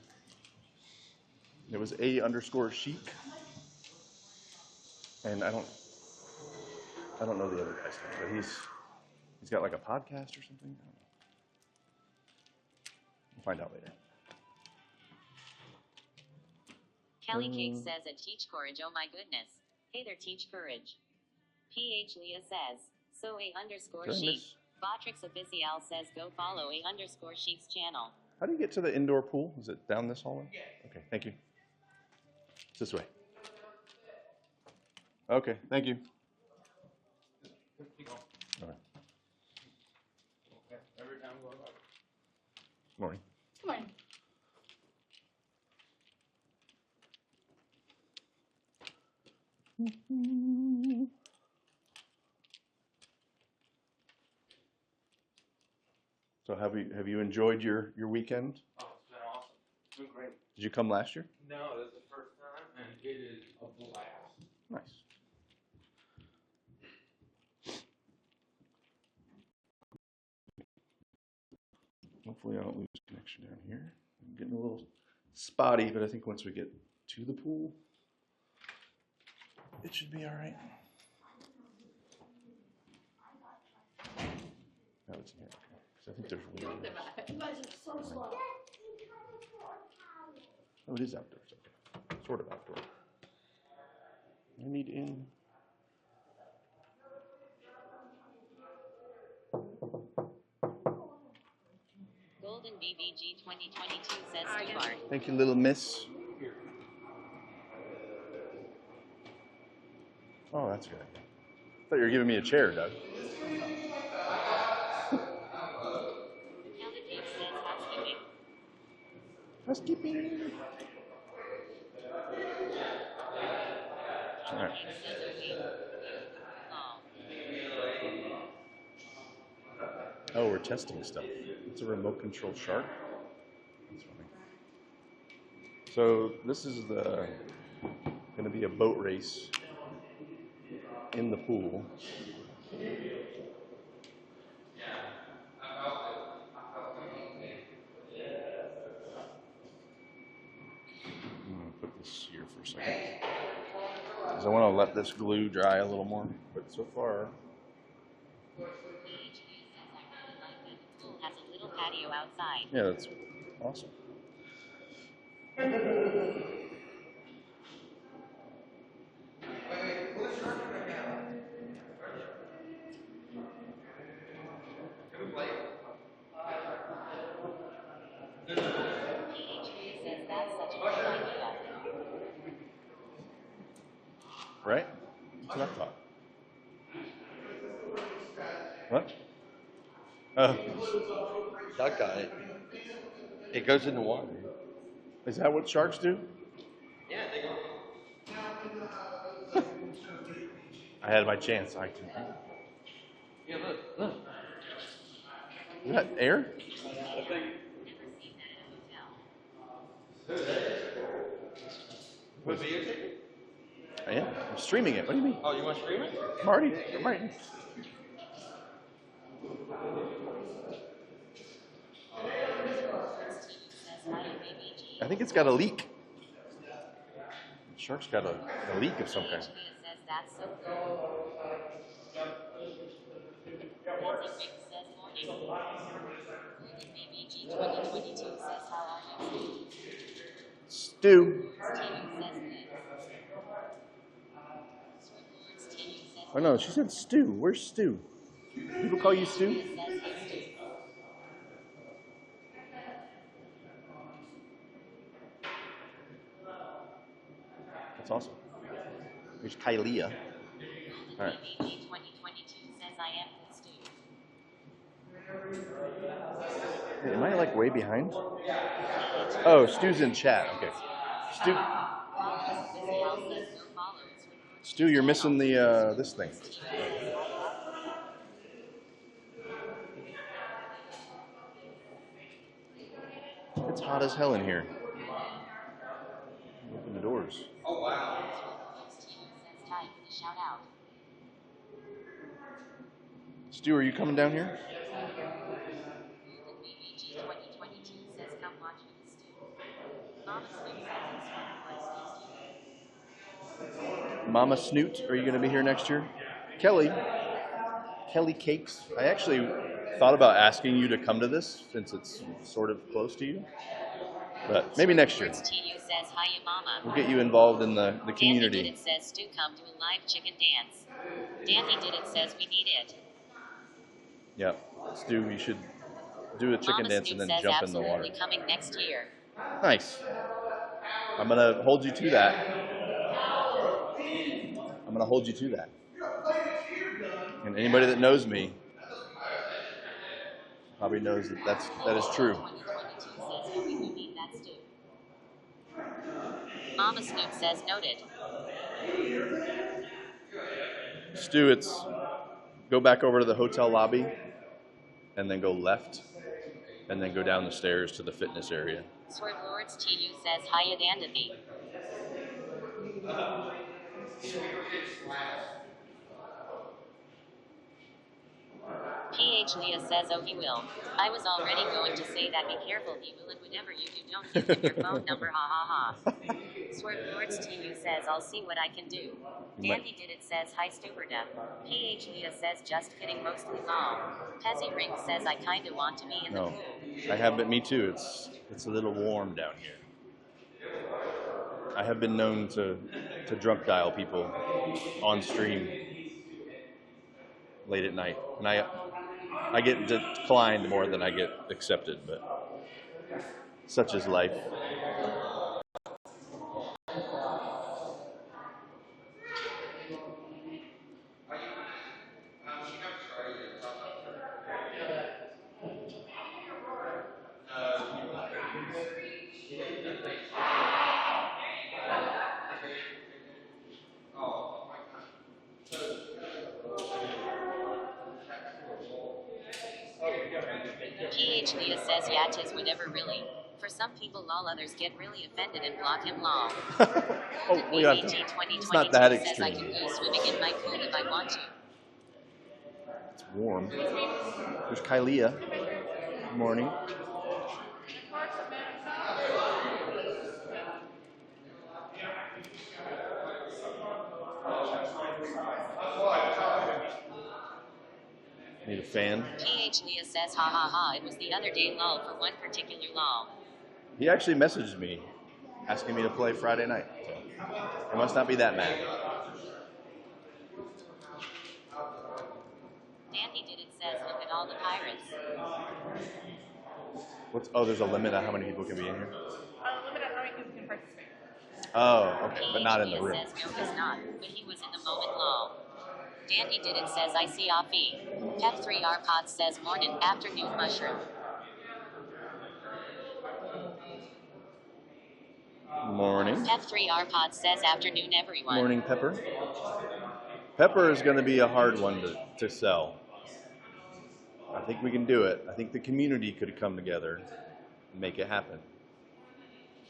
It was A_chic, and I don't know the other guy's name, but he's got like a podcast or something. I don't know. We'll find out later. Kelly Cake says at Teach Courage, oh my goodness. Hey there, Teach Courage. PH Leah says, so A_chic. Botrix Official says go follow A_chic's channel. How do you get to the indoor pool? Is it down this hallway? Yeah. Okay, thank you. It's this way. Okay, thank you. All right. Morning. Good morning. So have you enjoyed your weekend? Oh, it's been awesome. It's been great. Did you come last year? No, this is the first time, and it is a blast. Nice. Hopefully I don't lose connection down here. I'm getting a little spotty, but I think once we get to the pool, it should be all right. No, it's in here. Because I think there's one. You guys are so slow. Oh, it is outdoors. Okay. Sort of outdoor. I need in. Golden BBG 2022 says Stuart. Thank you, little miss. Oh, that's good. I thought you were giving me a chair, Doug. Kelly Cake says housekeeping. Housekeeping. All right. Oh, we're testing stuff. It's a remote control shark. That's funny. So this is going to be a boat race in the pool. I'm going to put this here for a second. Because I want to let this glue dry a little more. But so far, Has a little patio outside. yeah, that's awesome. Says that's such a good idea. Right? That's what I thought. What? Duck got it. It goes in the water. Is that what sharks do? Yeah, they go. I had my chance. I can. Yeah, look. Is that air? What videotape? I am. I'm streaming it. What do you mean? Oh, you want to stream it? I'm already. I think it's got a leak. The shark's got a leak of some kind. Says that's so cool. Says morning. Golden BBG 2022 says how are you? Stew. Steven says good. Oh no, she said stew. Where's stew? People call you stew? That's awesome. There's Kylia. All right. BBG 2022 says I am Stu. Hey, am I like way behind? Oh, Stu's in chat. Okay. Stu, you're missing the this thing. It's hot as hell in here. Open the doors. Oh, wow. Stu, are you coming down here? Mama Snoot, are you going to be here next year? Kelly Cakes. I actually thought about asking you to come to this since it's sort of close to you. But maybe next year. We'll get you involved in the community. Danny Did It says Stu come to a live chicken dance. Danny Did It says we need it. Yeah, Stu, you should do a chicken Mama dance and Snoop then says jump in the water. absolutely coming next year. Nice. I'm going to hold you to that. I'm going to hold you to that. And anybody that knows me probably knows that that is true. Mama Snoop says noted. Stu, it's go back over to the hotel lobby and then go left and then go down the stairs to the fitness area. Swerve Lords TU says hi at Andathy. PH Leah says, oh, he will. I was already going to say that. Be careful, he will, and whatever you do, don't give him your phone number. Ha ha ha. Swerve Lords TU says, I'll see what I can do. Dandy Did It says, hi, Stuberda. PH Leah says, just kidding, mostly lol. Pezzy Ring says, I kinda want to be in the pool. I have, but me too. It's a little warm down here. I have been known to drunk dial people on stream late at night, and I get declined more than I get accepted, but such is life. PH Leah says, yeah, tis whatever really. For some people, lol, others get really offended and block him, lol. Oh, we have to, it's not that says extreme. I can go swimming in my pool if I want to. It's warm. There's Kylia. Good morning. Need a fan. PH Leah says, ha ha ha, it was the other day, lol, for one particular lol. He actually messaged me asking me to play Friday night. So it must not be that mad. Dandy Did It says, look at all the pirates. Oh, there's a limit on how many people can be in here? Limit on how many people can participate. Oh, okay, but not in the room. Says, no, he's not, but he was in the moment, lol. Dandy Did It says, I see Offie. Pep3R Pod says, morning, afternoon, mushroom. Morning. Pep3R Pod says, afternoon, everyone. Morning, Pepper. Pepper is going to be a hard one to sell. I think we can do it. I think the community could come together and make it happen.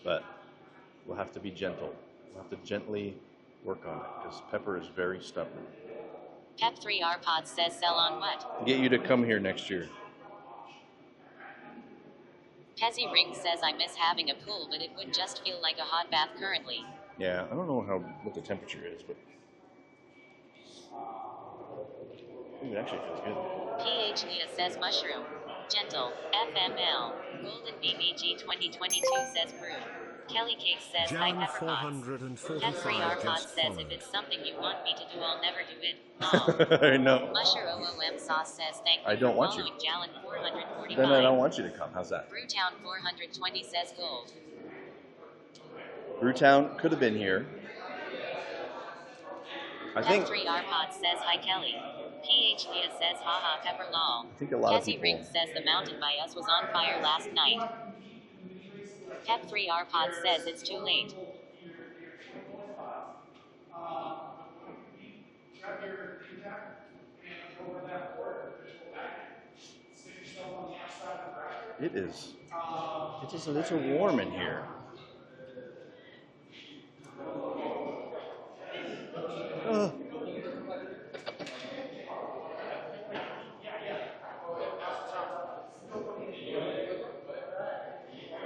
But we'll have to be gentle. We'll have to gently work on it because Pepper is very stubborn. Pep3R Pod says, sell on what? Get you to come here next year. Pezzy Ring says, I miss having a pool, but it would just feel like a hot bath currently. Yeah, I don't know what the temperature is, but ooh, it actually feels good. PH Leah says, mushroom. Gentle. FML. Golden BBG 2022 says, brew. Kelly Cake says, hi, Pepper Pots. Pep3R Pod says, if it's something you want me to do, I'll never do it. I know. Musher OOM Sauce says, thank you I don't for want you. following Jalen 445. Then I don't want you to come. How's that? Brewtown 420 says, gold. Brewtown could have been here. I think F3R Pod says hi Kelly. PH Leah says haha pepper lol. I think a lot of Jesse people. Riggs says the mountain by us was on fire last night. F3R Pod says it's too late. It is. It's a little warm in here.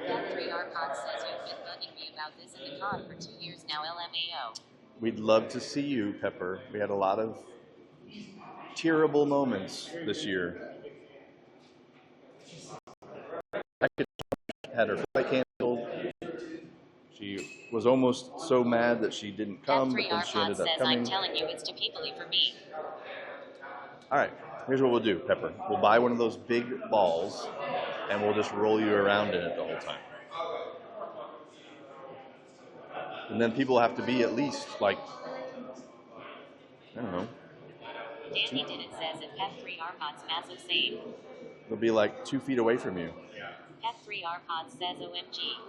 F3R Pod says you've been bugging me about this in the con for 2 years now LMAO. We'd love to see you, Pepper. We had a lot of tearable moments this year. Had her flight canceled. She was almost so mad that she didn't come, but then F3R she Pod ended up says coming. I'm telling you it's too peoply for me. All right, here's what we'll do, Pepper. We'll buy one of those big balls, and we'll just roll you around in it the whole time. And then people have to be at least, like, I don't know. Danny did it says if F3R Pod's massive same. They'll be like 2 feet away from you. F3R Pod says OMG.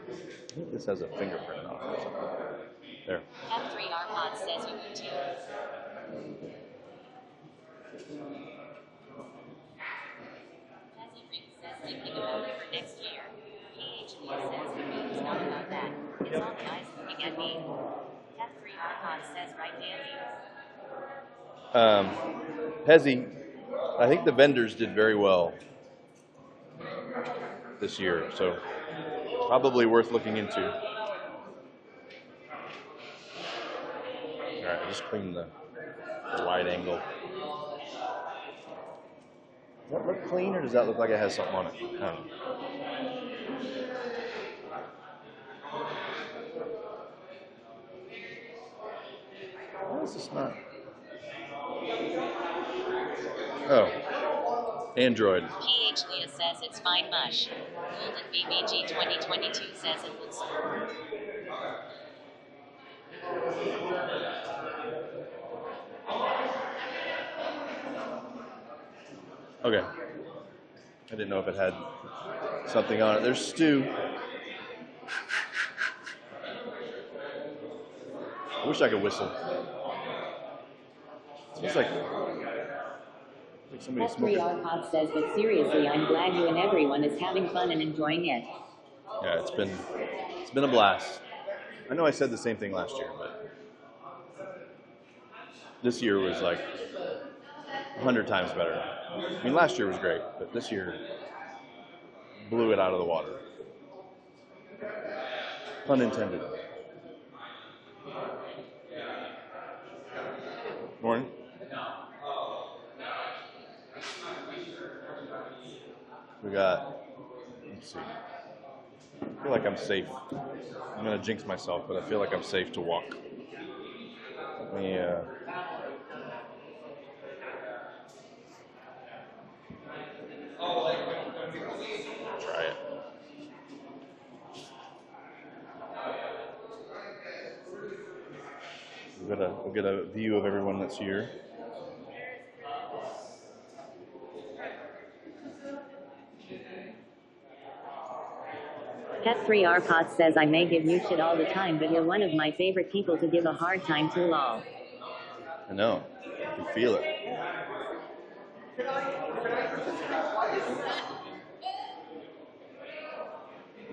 I think this has a fingerprint on it or something. There. F3R Pod says you would too. Jesse Riggs says thinking about it for next year. PhD says the movie's not about that. It's all the eyes looking at me. F3R Pod says right Danny. Pezzy, I think the vendors did very well this year, so probably worth looking into. All right, just clean the wide angle. Does that look clean, or does that look like it has something on it? I don't know. Why is this not? Oh, Android. PH Leah says it's fine mush. Golden BBG 2022 says it looks. Okay. I didn't know if it had something on it. There's Stu. I wish I could whistle. It's like somebody smoking. F3R Pod says, but seriously, I'm glad you and everyone is having fun and enjoying it. Yeah, it's been a blast. I know I said the same thing last year, but this year was like 100 times better. I mean, last year was great, but this year blew it out of the water. Pun intended. Morning. We got, let's see. I feel like I'm safe. I'm going to jinx myself, but I feel like I'm safe to walk. Let me, try it. We'll get a view of everyone that's here. F3R Pod says I may give you shit all the time, but you're one of my favorite people to give a hard time to lol. I know. I can feel it.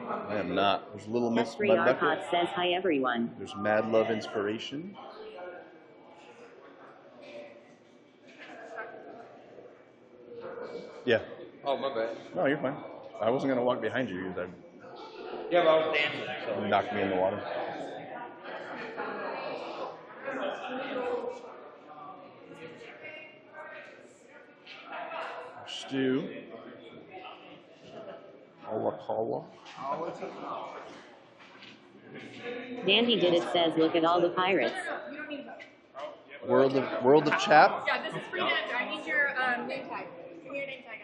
I am not. There's Little Miss F3R Mudbucket. Pod says hi everyone. There's Mad Love Inspiration. Yeah. Oh, my bad. No, you're fine. I wasn't gonna walk behind you because Yeah, but I was dancing. So. you knocked me in the water. Stu. Holla. Dandy did it says look at all the pirates. World of Chap. Yeah, this is free answer. I need your name tag. Give me your name tag.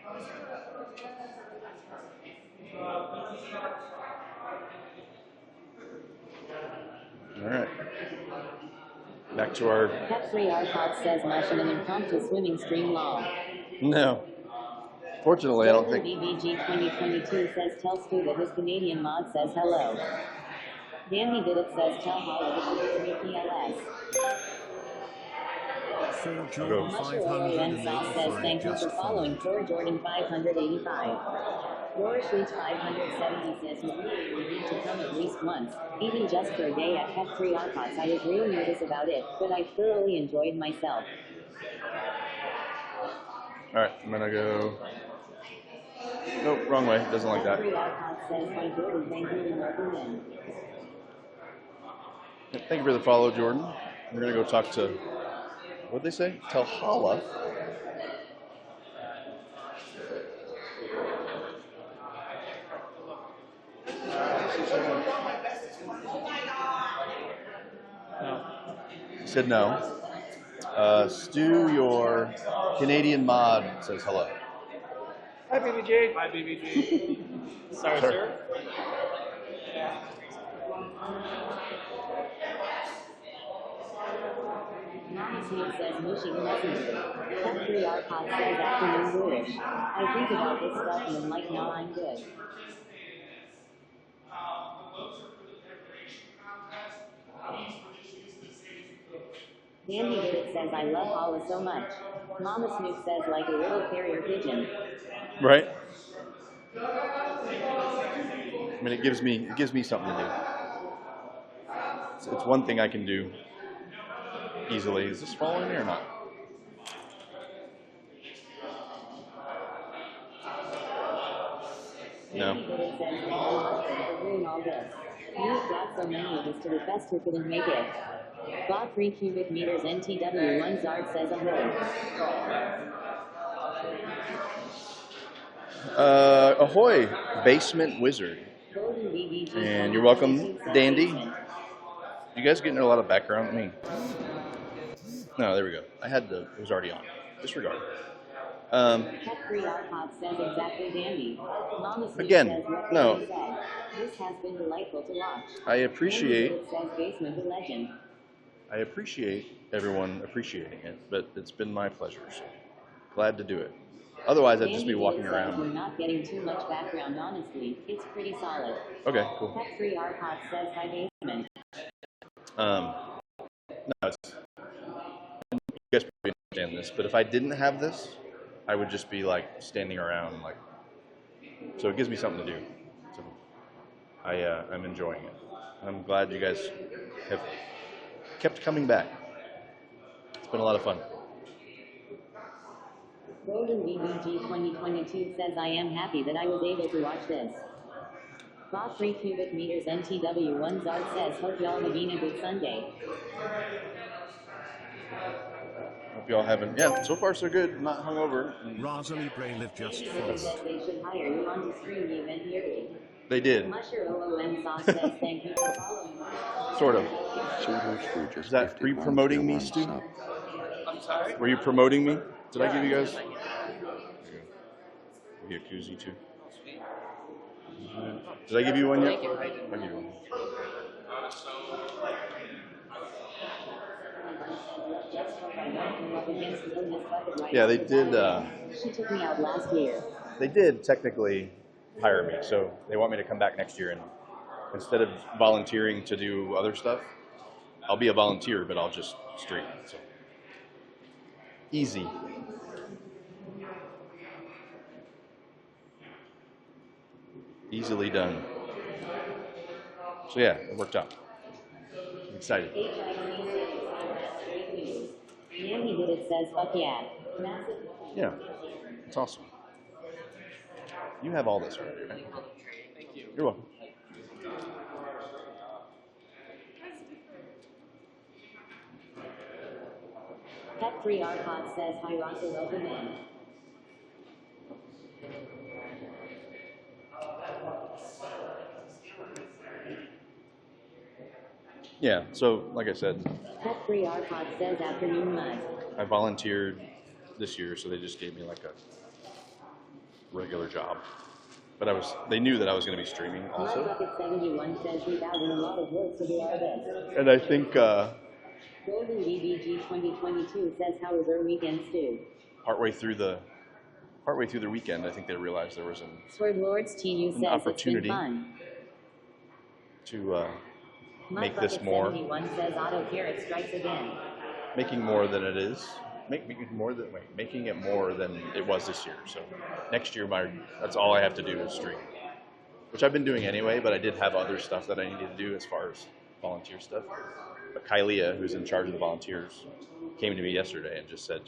All right. Back to our... Pet-free Arcot says mush in an impromptu swimming stream lol. No. Fortunately, I don't think... BBG 2022 says tell Stu that his Canadian mod says hello. Dandy Did It says tell Holly that you PLS. Musher Sauce says thank you for following Tor Jordan 585. Laura Schleach 570 says you really need to come at least once, even just for a day at Pet-free Arcots. I was real nervous about it, but I thoroughly enjoyed myself. Alright, I'm gonna go... Nope, wrong way. Doesn't like that. Pet-free Arcots says hi Jordan, thank you and welcome in. Thank you for the follow, Jordan. We're gonna go talk to... What'd they say? Telhala. He said no. Stu, your Canadian mod says hello. Hi, BBG. Hi, BBG. Sorry, sir. Mama Snoop says Mushing Messenger. Pet-free Arcot says afternoon bluish. I think about this stuff and I'm like, no, I'm good. Dandy Did It says I love Holla so much. Mama Snoop says like a little carrier pigeon. Right? I mean, it gives me something to do. It's one thing I can do easily. Is this following me or not? No. Dandy Did It says thank you for doing all this. You've got so many of us to the best who couldn't make it. Bought 3 cubic meters NTW1 Zard says ahoy. Ahoy, Basement Wizard. And you're welcome, Dandy. You guys getting a lot of background? I mean, no, there we go. I had the, it was already on. Disregard. Pet-free Arcot says exactly Dandy. Mama Snoop Again, says what no. Dandy said. This has been delightful to watch. I appreciate. Dandy Did It says Basement the Legend. I appreciate everyone appreciating it, but it's been my pleasure. So glad to do it. Otherwise, I'd just be walking around. We're not getting too much background, honestly. It's pretty solid. Okay, cool. Pet-free Arcot says hi Basement. No, it's, you guys probably understand this, but if I didn't have this, I would just be like standing around, like. So it gives me something to do. So I'm enjoying it. I'm glad you guys have kept coming back. It's been a lot of fun. Golden BBG 2022 says I am happy that I was able to watch this. Bought 3 cubic meters NTW1 Zard says hope y'all having a good Sunday. Hope y'all having, yeah, so far so good. Not hungover. Rosalie Brayliffe just They followed. said they should hire you on to stream the event yearly. They did. Musher OOM Sauce says thank you for following. Sort of. Is that re-promoting me, Stu? I'm sorry? Were you promoting me? Did I give you guys? Give you a koozie too. Did I give you one yet? I give you one. Yeah, they did. She took me out last year. They did technically hire me, so they want me to come back next year, and instead of volunteering to do other stuff, I'll be a volunteer, but I'll just stream. So easy. Easily done. So yeah, it worked out. I'm excited. Dandy Did It says fuck yeah. Massive. Yeah, it's awesome. You have all this already, right? Thank you. You're welcome. Pet-free Arcot says hi Rosa, welcome in. Yeah, so like I said, Pet-free Arcot says afternoon mud. I volunteered this year, so they just gave me like a regular job. But they knew that I was going to be streaming also. Bucket 71 says we've had a lot of work to do all this. And I think Golden BBG 2022 says, how was your weekend, Stu? Partway through the weekend, I think they realized there was Sword Lords TU an says opportunity it's been fun. to make this more, 71 says Otto Carrot strikes again. making more than it is, making it more than it was this year. So next year, that's all I have to do is stream, which I've been doing anyway. But I did have other stuff that I needed to do as far as volunteer stuff. But Kylia, who's in charge of the volunteers, came to me yesterday and just said,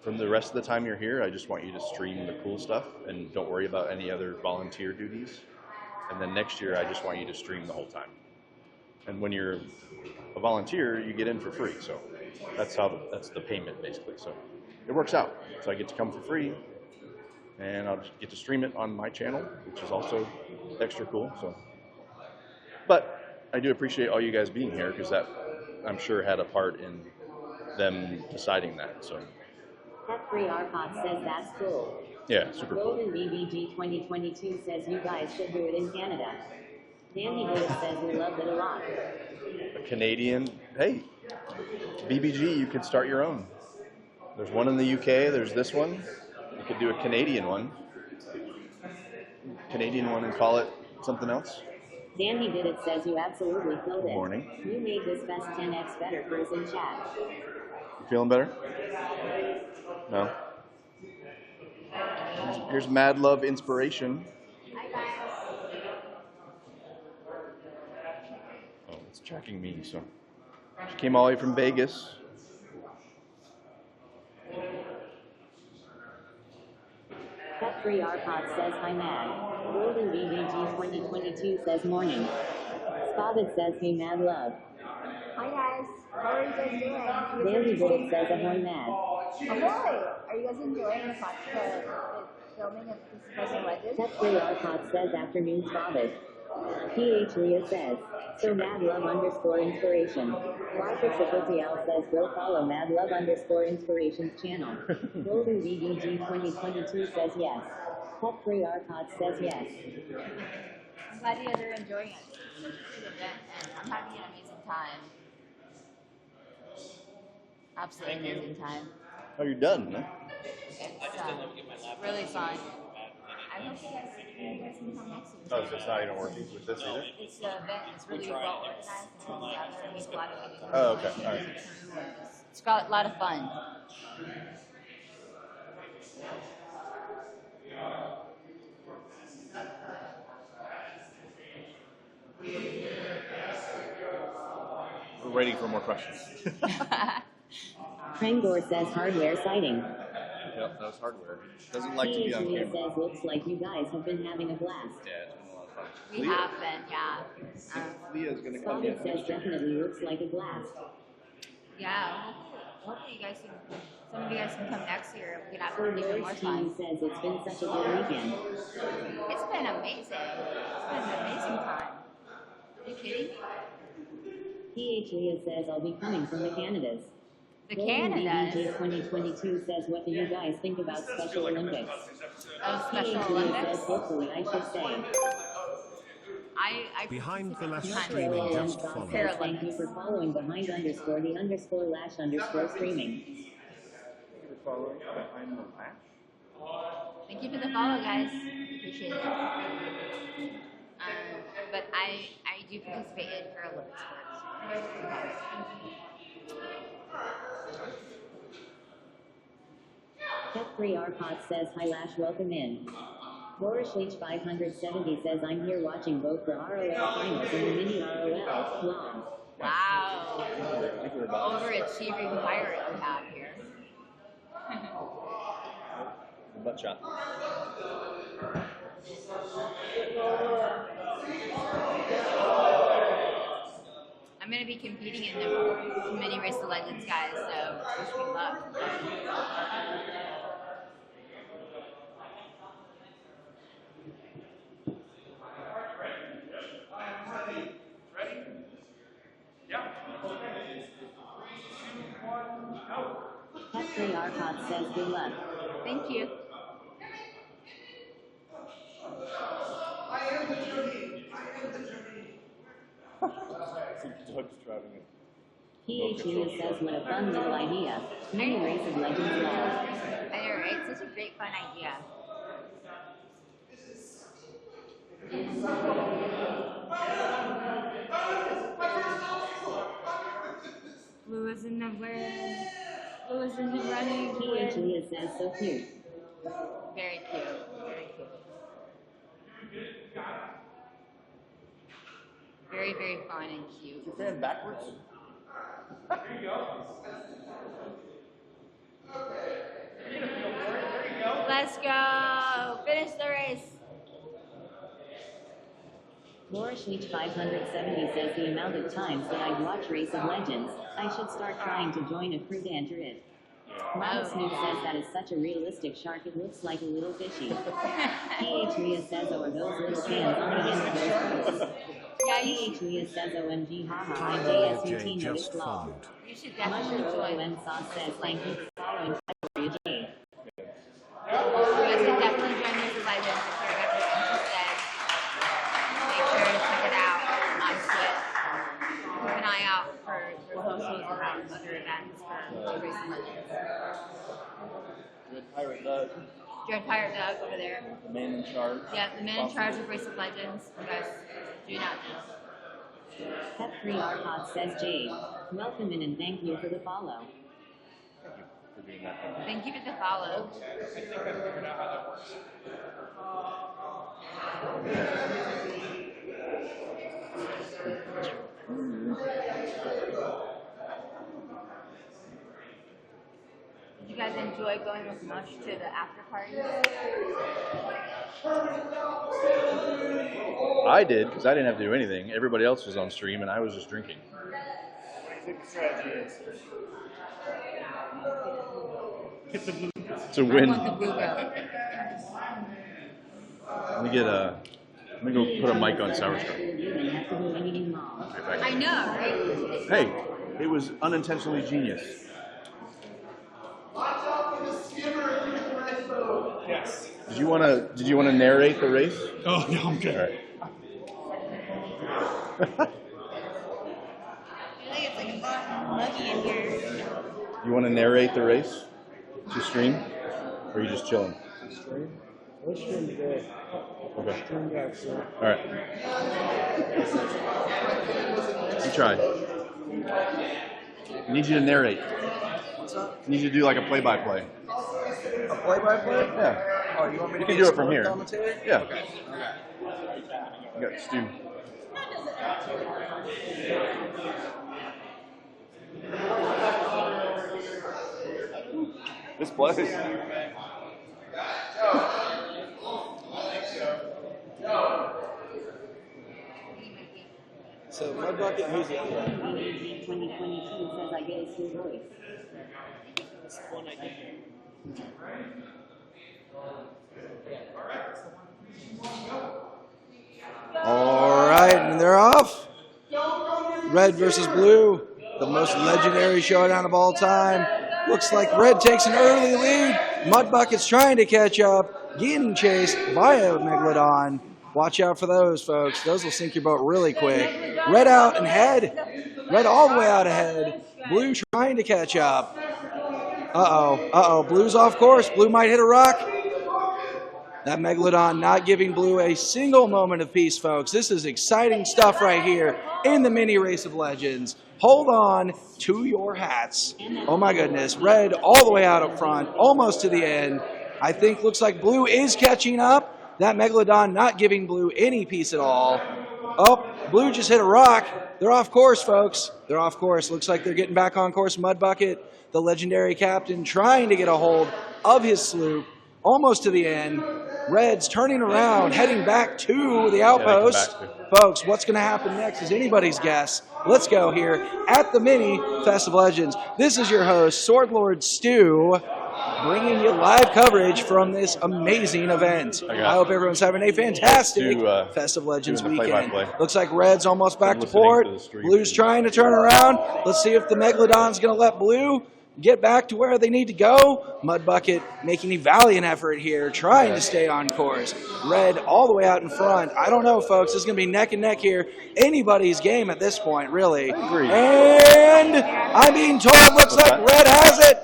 from the rest of the time you're here, I just want you to stream the cool stuff and don't worry about any other volunteer duties. And then next year, I just want you to stream the whole time. And when you're a volunteer, you get in for free. So that's the payment basically. So it works out. So I get to come for free, and I'll just get to stream it on my channel, which is also extra cool. So, but I do appreciate all you guys being here, because that, I'm sure, had a part in them deciding that. So. F3 Arpod says that's cool. Yeah, super cool. Golden BBG 2022 says you guys should do it in Canada. Danny Wood says we loved it a lot. A Canadian, hey, BBG, you could start your own. There's one in the UK, there's this one. You could do a Canadian one. And call it something else. Dandy Did It says you absolutely killed it. Good morning. You made this best 10x better for us in chat. You feeling better? No? Here's Mad Love Inspiration. Oh, it's tracking me, so. She came all the way from Vegas. Cut3 Arpod says hi Mad. Golden BBG 2022 says morning. Spotted says hey Mad Love. Hi guys, how are you guys doing? Dandy Did It says ahoy Mad. Ahoy! Are you guys enjoying the filming of this Frozen Legends? Cut3 Arpod says afternoon Spotted. PH Leah says, so Mad Love _ inspiration. Marcus Official says go follow Mad Love _ inspiration's channel. Golden BBG 2022 says yes. Cut3 Arpod says yes. I'm glad you guys are enjoying it. It's such a good event, and I'm having an amazing time. Absolutely amazing time. Oh, you're done, huh? It's really fun. I hope you guys can come next year. Oh, so it's not even working with this either? It's an event. It's really well organized and put together. And there's a lot of meetings. Oh, okay. All right. It's got a lot of fun. We're waiting for more questions. Krangor says hardware sighting. Yep, that was hardware. Doesn't like to be on Leah camera. says looks like you guys have been having a blast. Yeah, it's been a lot of fun. We have been, yeah. Leah's gonna come Spotted in. says definitely looks like a blast. Yeah. Hopefully you guys can, some of you guys can come next year. We can have Sword even more Lords fun. team says it's been such a good weekend. It's been amazing. It's been an amazing time. Are you kidding me? PH Leah says I'll be coming from the Canadas. The Golden Canadas? BBG 2022 says what do you guys think about Special Olympics? Oh, Special PH Leah Olympics? says hopefully I should say. I Behind the last Not streaming really, just and followed. Sarah, thank you for following behind _ the _ streaming. Thank you for following Behind the Lash. Thank you for the follow, guys. Appreciate it. But I do participate in Paralympic sports. Cut3 Arpod says hi Lash, welcome in. Boris H570 says I'm here watching both the ROL finals and the mini ROL. Long. Wow. Overachieving pirate we have here. Butt shot. I'm going to be competing in the mini Race of Legends, guys, so wish me luck. Cut3 Arpod says good luck. Thank you. Doug's driving it. PH Lewis says, what a fun little idea. Mini Race of Legends lol. I know, right? Such a great, fun idea. Blue is in the win. Blue is in the running. PH Lewis says, so cute. Very cute. Very cute. Very, very fun and cute. Your fan backwards? There you go. Let's go. Finish the race. Flourish Leech 570 says the amount of times that I'd watch Race of Legends, I should start trying to join a crew to enter it. Mama Snoop says that is such a realistic shark, it looks like a little fishy. PH Leah says, oh, are those little cans on the end of those boats? PH Leah says, OMG, haha, my JSUT noticed lol. You should definitely Mushroom OM Sauce says, thank you for following J. You guys can definitely join Race of Legends if you're ever interested. Make sure to check it out on Twitch. Keep an eye out for socials and other events for Race of Legends. Dread Pirate Doug. Dread Pirate Doug over there. The man in charge. Yeah, the man in charge of Race of Legends. You guys do not know. Step 3 Arpod says Jade. Welcome in and thank you for the follow. Thank you for the follow. I think I figured out how that works. Did you guys enjoy going with Mush to the after party? I did, because I didn't have to do anything. Everybody else was on stream, and I was just drinking. What do you think the strategy is? Get the blue. To win. I want the blue girl. Let me go put a mic on Sauerkraut. I know, right? Hey, it was unintentionally genius. Yes. Did you want to narrate the race? Oh, no, I'm good. All right. I think it's like a lot muggy in here. You want to narrate the race to stream, or are you just chilling? Stream? We'll stream today. Okay. Stream back, so. All right. You try. I need you to narrate. What's up? I need you to do like a play-by-play. A play-by-play? Yeah. Oh, you want me to You can be do a it from here. commentary? Yeah. Okay. You got Stu. This place. So, Mud Bucket, who's the other one? 2022 says I get a Stu voice. That's the one I did. All right, and they're off. Red versus blue, the most legendary showdown of all time. Looks like Red takes an early lead. Mudbucket's trying to catch up, getting chased by a Megalodon. Watch out for those, folks. Those will sink your boat really quick. Red out and head. Red all the way out ahead. Blue trying to catch up. Uh-oh. Blue's off course. Blue might hit a rock. That Megalodon not giving Blue a single moment of peace, folks. This is exciting stuff right here in the mini Race of Legends. Hold on to your hats. Oh my goodness. Red all the way out up front, almost to the end. I think looks like Blue is catching up. That Megalodon not giving Blue any peace at all. Oh, Blue just hit a rock. They're off course, folks. They're off course. Looks like they're getting back on course. Mudbucket, the legendary captain, trying to get a hold of his sloop. Almost to the end. Red's turning around, heading back to the outpost. Folks, what's going to happen next is anybody's guess. Let's go here at the mini Fest of Legends. This is your host, Sword Lord Stu, bringing you live coverage from this amazing event. I hope everyone's having a fantastic Fest of Legends weekend. Looks like Red's almost back to port. Blue's trying to turn around. Let's see if the Megalodon's going to let Blue get back to where they need to go. Mudbucket making a valiant effort here, trying to stay on course. Red all the way out in front. I don't know, folks. This is going to be neck and neck here. Anybody's game at this point, really. I agree. And I'm being told, looks like Red has it.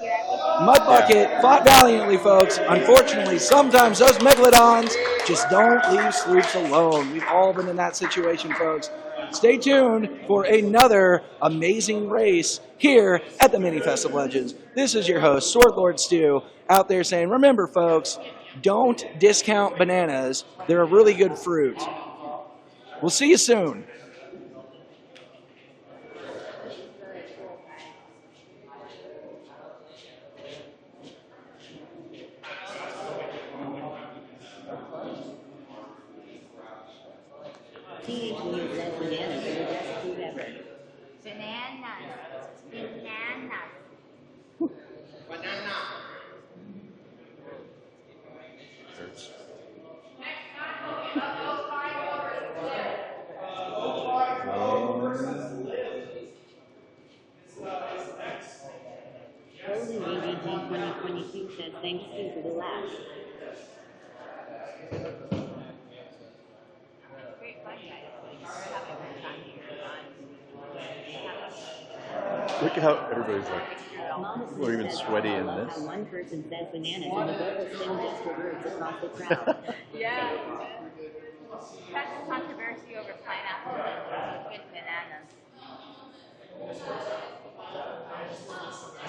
Mudbucket fought valiantly, folks. Unfortunately, sometimes those Megalodons just don't leave sloops alone. We've all been in that situation, folks. Stay tuned for another amazing race here at the Mini Fest of Legends. This is your host, Sword Lord Stu, out there saying, remember, folks, don't discount bananas. They're a really good fruit. We'll see you soon. Bananas are the best food ever. Golden ADG 2022 says thanks Stu for the laugh. Look at how everybody's like, we're even sweaty in this. One person says bananas and the vocal sing just for words across the crowd. Yeah. That's the controversy over pineapple and good bananas. I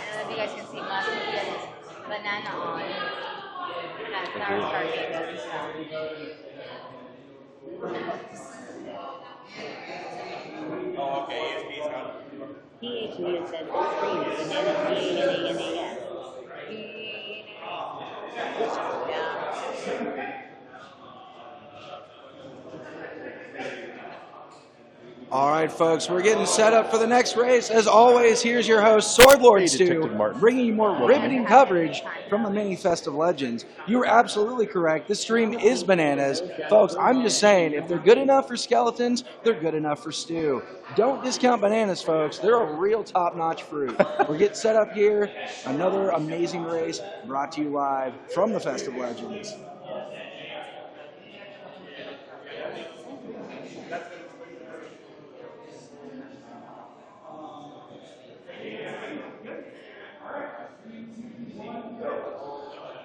don't know if you guys can see Muscle, he has his banana on. And that's our starting stuff. Oh, okay, ESP's got it. PH Leah says this screen is banana BANANAS. All right, folks, we're getting set up for the next race. As always, here's your host, Sword Lord Stu, bringing you more riveting coverage from the Mini Fest of Legends. You were absolutely correct. This stream is bananas. Folks, I'm just saying, if they're good enough for skeletons, they're good enough for Stu. Don't discount bananas, folks. They're a real top-notch fruit. We're getting set up here. Another amazing race brought to you live from the Fest of Legends.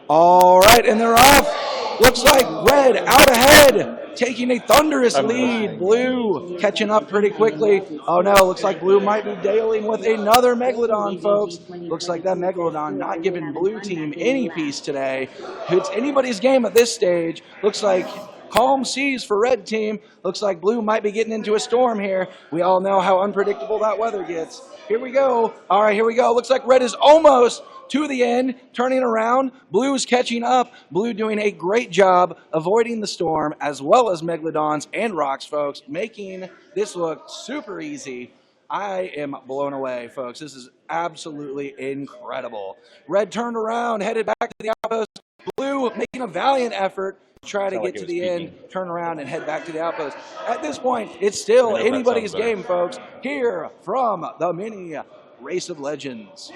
All right, and they're off. Looks like Red out ahead, taking a thunderous lead. Blue catching up pretty quickly. Oh no, looks like Blue might be dealing with another Megalodon, folks. Looks like that Megalodon not giving Blue team any peace today. It's anybody's game at this stage. Looks like calm seas for Red team. Looks like Blue might be getting into a storm here. We all know how unpredictable that weather gets. Here we go. All right, here we go. Looks like Red is almost to the end, turning around. Blue is catching up. Blue doing a great job avoiding the storm as well as Megalodons and rocks, folks, making this look super easy. I am blown away, folks. This is absolutely incredible. Red turned around, headed back to the outpost. Blue making a valiant effort to try to get to the end, turn around, and head back to the outpost. At this point, it's still anybody's game, folks, here from the Mini Race of Legends.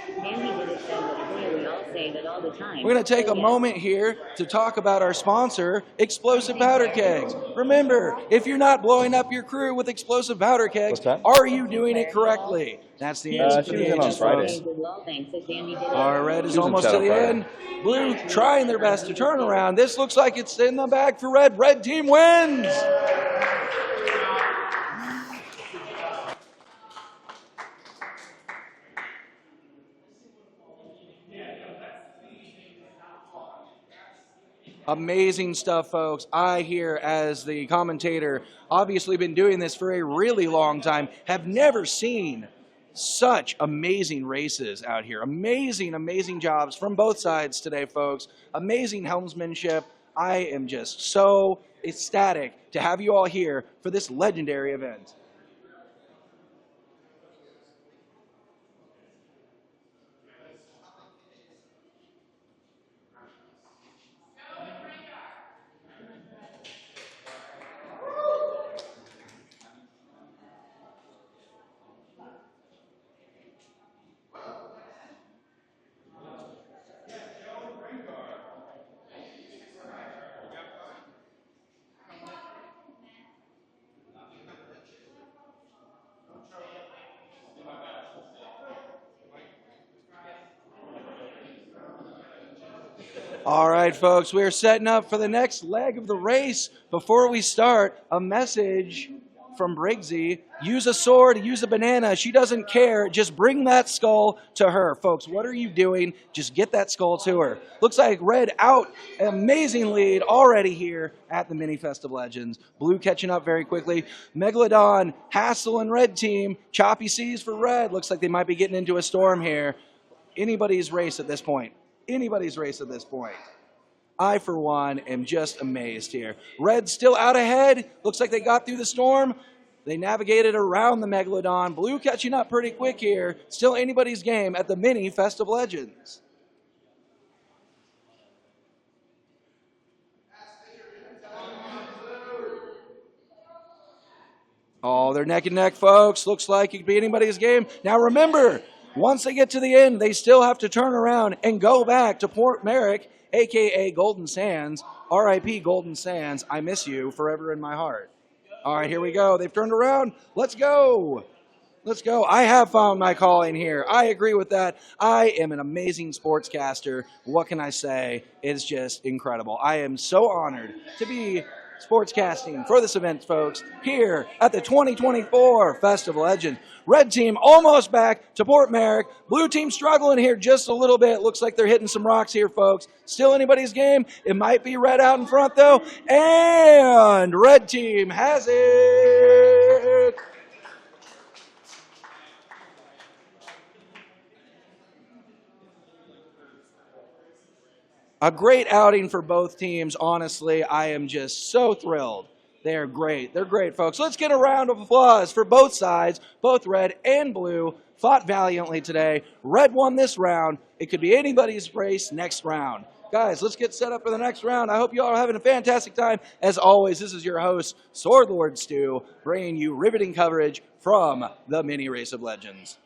We're going to take a moment here to talk about our sponsor, Explosive Powder Kegs. Remember, if you're not blowing up your crew with explosive powder kegs, are you doing it correctly? That's the answer for the ages, folks. Our Red is almost to the end. Blue trying their best to turn around. This looks like it's in the bag for Red. Red team wins! Amazing stuff, folks. I here, as the commentator, obviously been doing this for a really long time, have never seen such amazing races out here. Amazing, amazing jobs from both sides today, folks. Amazing helmsmanship. I am just so ecstatic to have you all here for this legendary event. All right, folks, we are setting up for the next leg of the race. Before we start, a message from Briggsy. Use a sword, use a banana. She doesn't care. Just bring that skull to her. Folks, what are you doing? Just get that skull to her. Looks like Red out. Amazing lead already here at the Mini Fest of Legends. Blue catching up very quickly. Megalodon, Hassel, and Red team. Choppy seas for Red. Looks like they might be getting into a storm here. Anybody's race at this point. Anybody's race at this point. I, for one, am just amazed here. Red still out ahead. Looks like they got through the storm. They navigated around the Megalodon. Blue catching up pretty quick here. Still anybody's game at the Mini Fest of Legends. Oh, they're neck and neck, folks. Looks like it could be anybody's game. Now remember, once they get to the end, they still have to turn around and go back to Port Merrick, a.k.a. Golden Sands. R.I.P. Golden Sands. I miss you forever in my heart. All right, here we go. They've turned around. Let's go. Let's go. I have found my calling here. I agree with that. I am an amazing sportscaster. What can I say? It's just incredible. I am so honored to be sportscasting for this event, folks, here at the 2024 Fest of Legends. Red team almost back to Port Merrick. Blue team struggling here just a little bit. Looks like they're hitting some rocks here, folks. Still anybody's game. It might be Red out in front, though. And Red team has it. A great outing for both teams. Honestly, I am just so thrilled. They're great. They're great, folks. Let's get a round of applause for both sides. Both Red and Blue fought valiantly today. Red won this round. It could be anybody's race next round. Guys, let's get set up for the next round. I hope you all are having a fantastic time. As always, this is your host, Sword Lord Stu, bringing you riveting coverage from the Mini Race of Legends.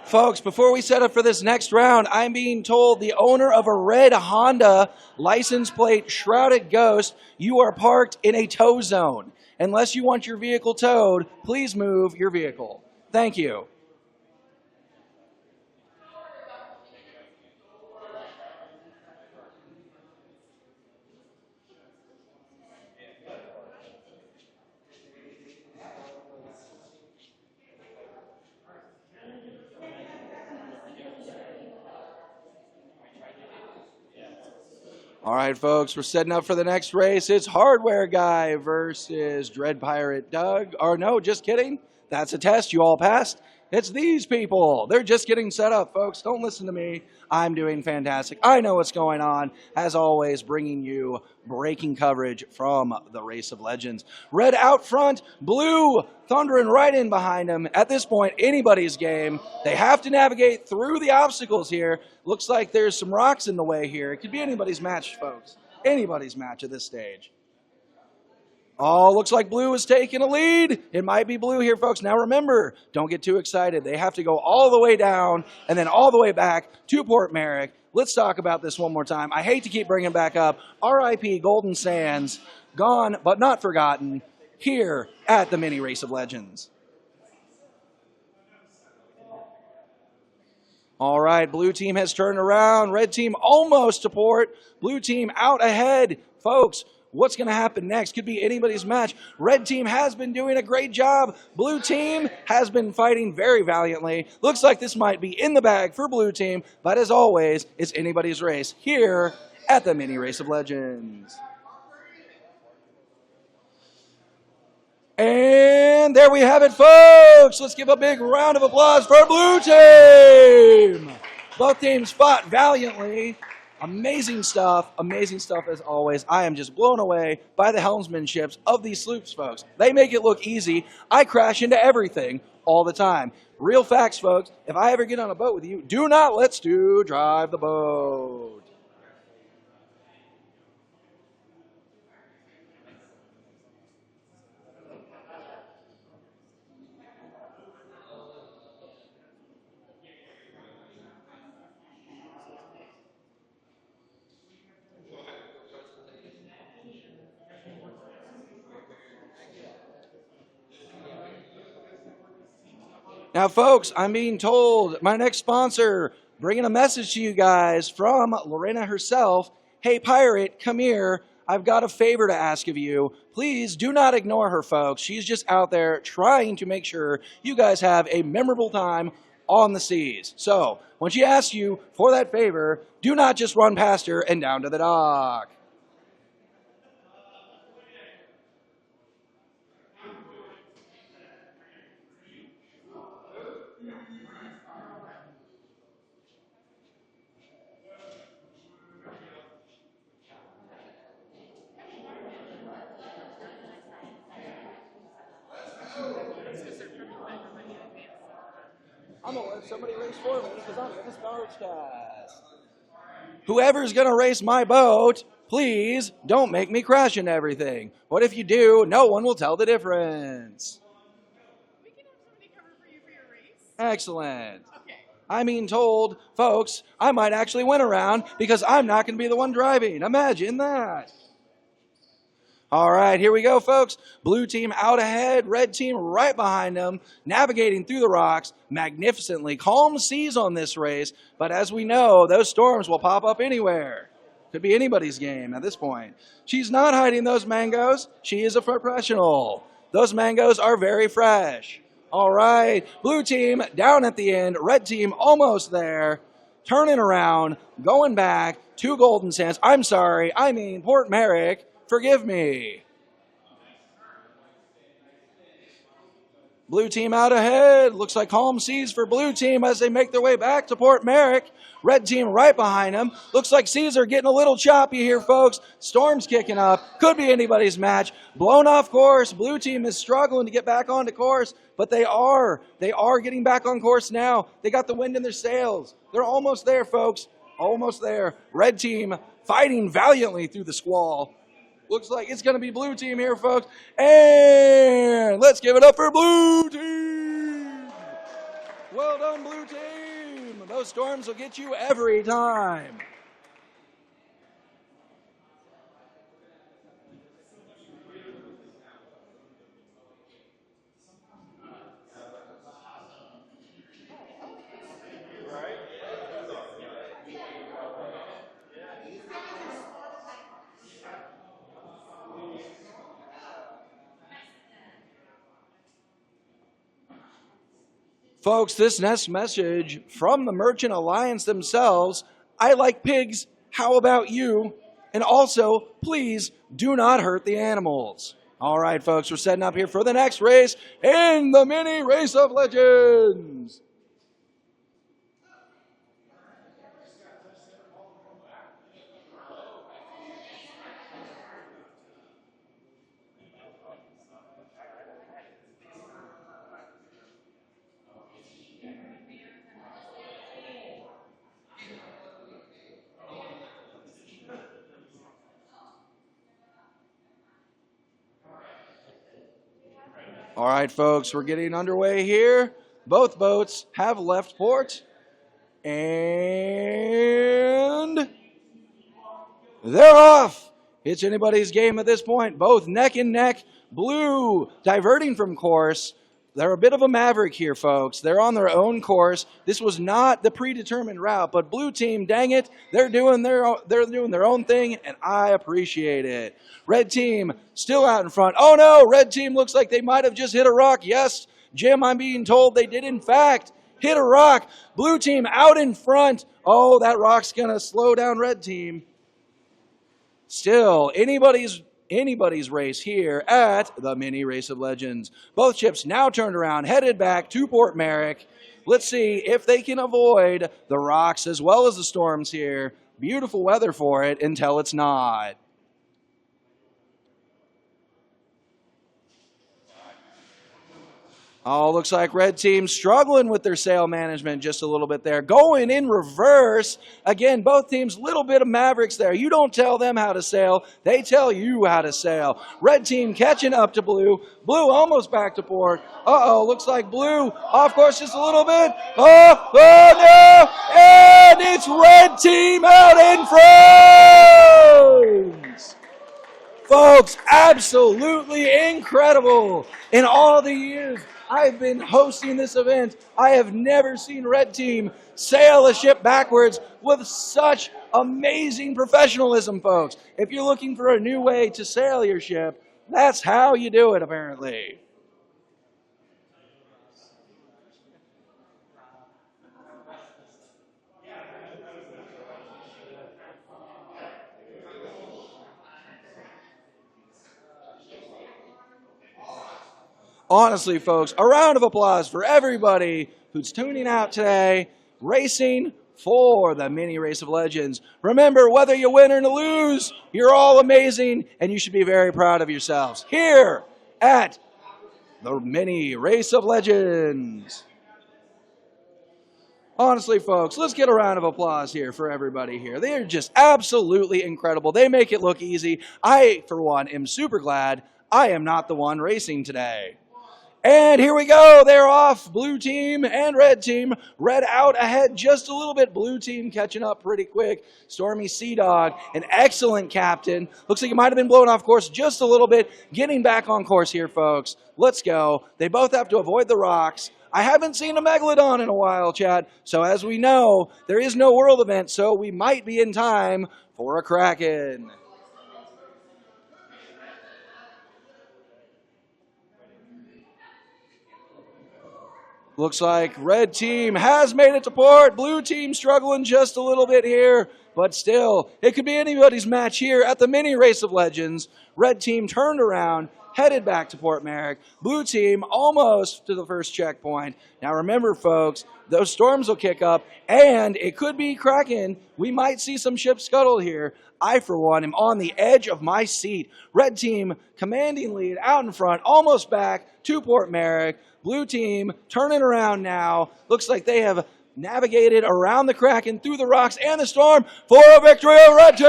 Folks, before we set up for this next round, I'm being told the owner of a red Honda license plate shrouded Ghost, you are parked in a tow zone. Unless you want your vehicle towed, please move your vehicle. Thank you. All right, folks, we're setting up for the next race. It's Hardware Guy versus Dread Pirate Doug. Or no, just kidding. That's a test. You all passed. It's these people. They're just getting set up, folks. Don't listen to me. I'm doing fantastic. I know what's going on. As always, bringing you breaking coverage from the Race of Legends. Red out front, Blue thundering right in behind him. At this point, anybody's game. They have to navigate through the obstacles here. Looks like there's some rocks in the way here. It could be anybody's match, folks. Anybody's match at this stage. Oh, looks like Blue is taking a lead. It might be Blue here, folks. Now remember, don't get too excited. They have to go all the way down and then all the way back to Port Merrick. Let's talk about this one more time. I hate to keep bringing it back up. R.I.P. Golden Sands, gone but not forgotten, here at the Mini Race of Legends. All right, Blue team has turned around. Red team almost to port. Blue team out ahead. Folks, what's going to happen next? Could be anybody's match. Red team has been doing a great job. Blue team has been fighting very valiantly. Looks like this might be in the bag for Blue team, but as always, it's anybody's race here at the Mini Race of Legends. And there we have it, folks. Let's give a big round of applause for Blue team. Both teams fought valiantly. Amazing stuff as always. I am just blown away by the helmsmanships of these sloops, folks. They make it look easy. I crash into everything all the time. Real facts, folks. If I ever get on a boat with you, do not let Stu drive the boat. Now, folks, I'm being told my next sponsor bringing a message to you guys from Lorena herself. Hey, Pirate, come here. I've got a favor to ask of you. Please do not ignore her, folks. She's just out there trying to make sure you guys have a memorable time on the seas. So, when she asks you for that favor, do not just run past her and down to the dock. I'm going to let somebody race for me because I'm in the Sportscast. Whoever's going to race my boat, please don't make me crash into everything. What if you do? No one will tell the difference. We can have somebody cover for you for your race. Excellent. Okay. I mean told, folks, I might actually win a round because I'm not going to be the one driving. Imagine that. All right, here we go, folks. Blue team out ahead, red team right behind them, navigating through the rocks magnificently. Calm seas on this race, but as we know, those storms will pop up anywhere. Could be anybody's game at this point. She's not hiding those mangoes. She is a professional. Those mangoes are very fresh. All right, blue team down at the end, red team almost there. Turning around, going back to Golden Sands. I'm sorry, I mean Port Merrick. Forgive me. Blue team out ahead. Looks like calm seas for blue team as they make their way back to Port Merrick. Red team right behind them. Looks like seas are getting a little choppy here, folks. Storm's kicking up. Could be anybody's match. Blown off course. Blue team is struggling to get back onto course, but they are getting back on course now. They got the wind in their sails. They're almost there, folks. Almost there. Red team fighting valiantly through the squall. Looks like it's going to be blue team here, folks. And let's give it up for blue team. Well done, blue team. Those storms will get you every time. Folks, this next message from the Merchant Alliance themselves. I like pigs. How about you? And also, please do not hurt the animals. All right, folks, we're setting up here for the next race in the Mini Race of Legends. All right, folks, we're getting underway here. Both boats have left port. And they're off. It's anybody's game at this point. Both neck and neck. Blue diverting from course. They're a bit of a maverick here, folks. They're on their own course. This was not the predetermined route, but blue team, dang it, they're doing their own thing, and I appreciate it. Red team still out in front. Oh no, red team looks like they might have just hit a rock. Yes, Jim, I'm being told they did in fact hit a rock. Blue team out in front. Oh, that rock's gonna slow down red team. Still, anybody's race here at the Mini Race of Legends. Both ships now turned around, headed back to Port Merrick. Let's see if they can avoid the rocks as well as the storms here. Beautiful weather for it until it's not. Oh, looks like red team struggling with their sail management just a little bit there. Going in reverse. Again, both teams, little bit of mavericks there. You don't tell them how to sail. They tell you how to sail. Red team catching up to blue. Blue almost back to port. Uh-oh, looks like blue off course just a little bit. Oh no! And it's red team out in front! Folks, absolutely incredible. In all the years I've been hosting this event, I have never seen Red Team sail a ship backwards with such amazing professionalism, folks. If you're looking for a new way to sail your ship, that's how you do it, apparently. Honestly, folks, a round of applause for everybody who's tuning out today, racing for the Mini Race of Legends. Remember, whether you win or lose, you're all amazing, and you should be very proud of yourselves here at the Mini Race of Legends. Honestly, folks, let's get a round of applause here for everybody here. They're just absolutely incredible. They make it look easy. I, for one, am super glad I am not the one racing today. And here we go. They're off. Blue team and red team. Red out ahead just a little bit. Blue team catching up pretty quick. Stormy Sea Dog, an excellent captain. Looks like he might have been blown off course just a little bit. Getting back on course here, folks. Let's go. They both have to avoid the rocks. I haven't seen a Megalodon in a while, Chad. So as we know, there is no world event, so we might be in time for a Kraken. Looks like red team has made it to port. Blue team struggling just a little bit here, but still, it could be anybody's match here at the Mini Race of Legends. Red team turned around, headed back to Port Merrick. Blue team almost to the first checkpoint. Now remember, folks, those storms will kick up, and it could be Kraken. We might see some ships scuttle here. I, for one, am on the edge of my seat. Red team commanding lead out in front, almost back to Port Merrick. Blue team turning around now. Looks like they have navigated around the Kraken, through the rocks and the storm for a victory of Red Team!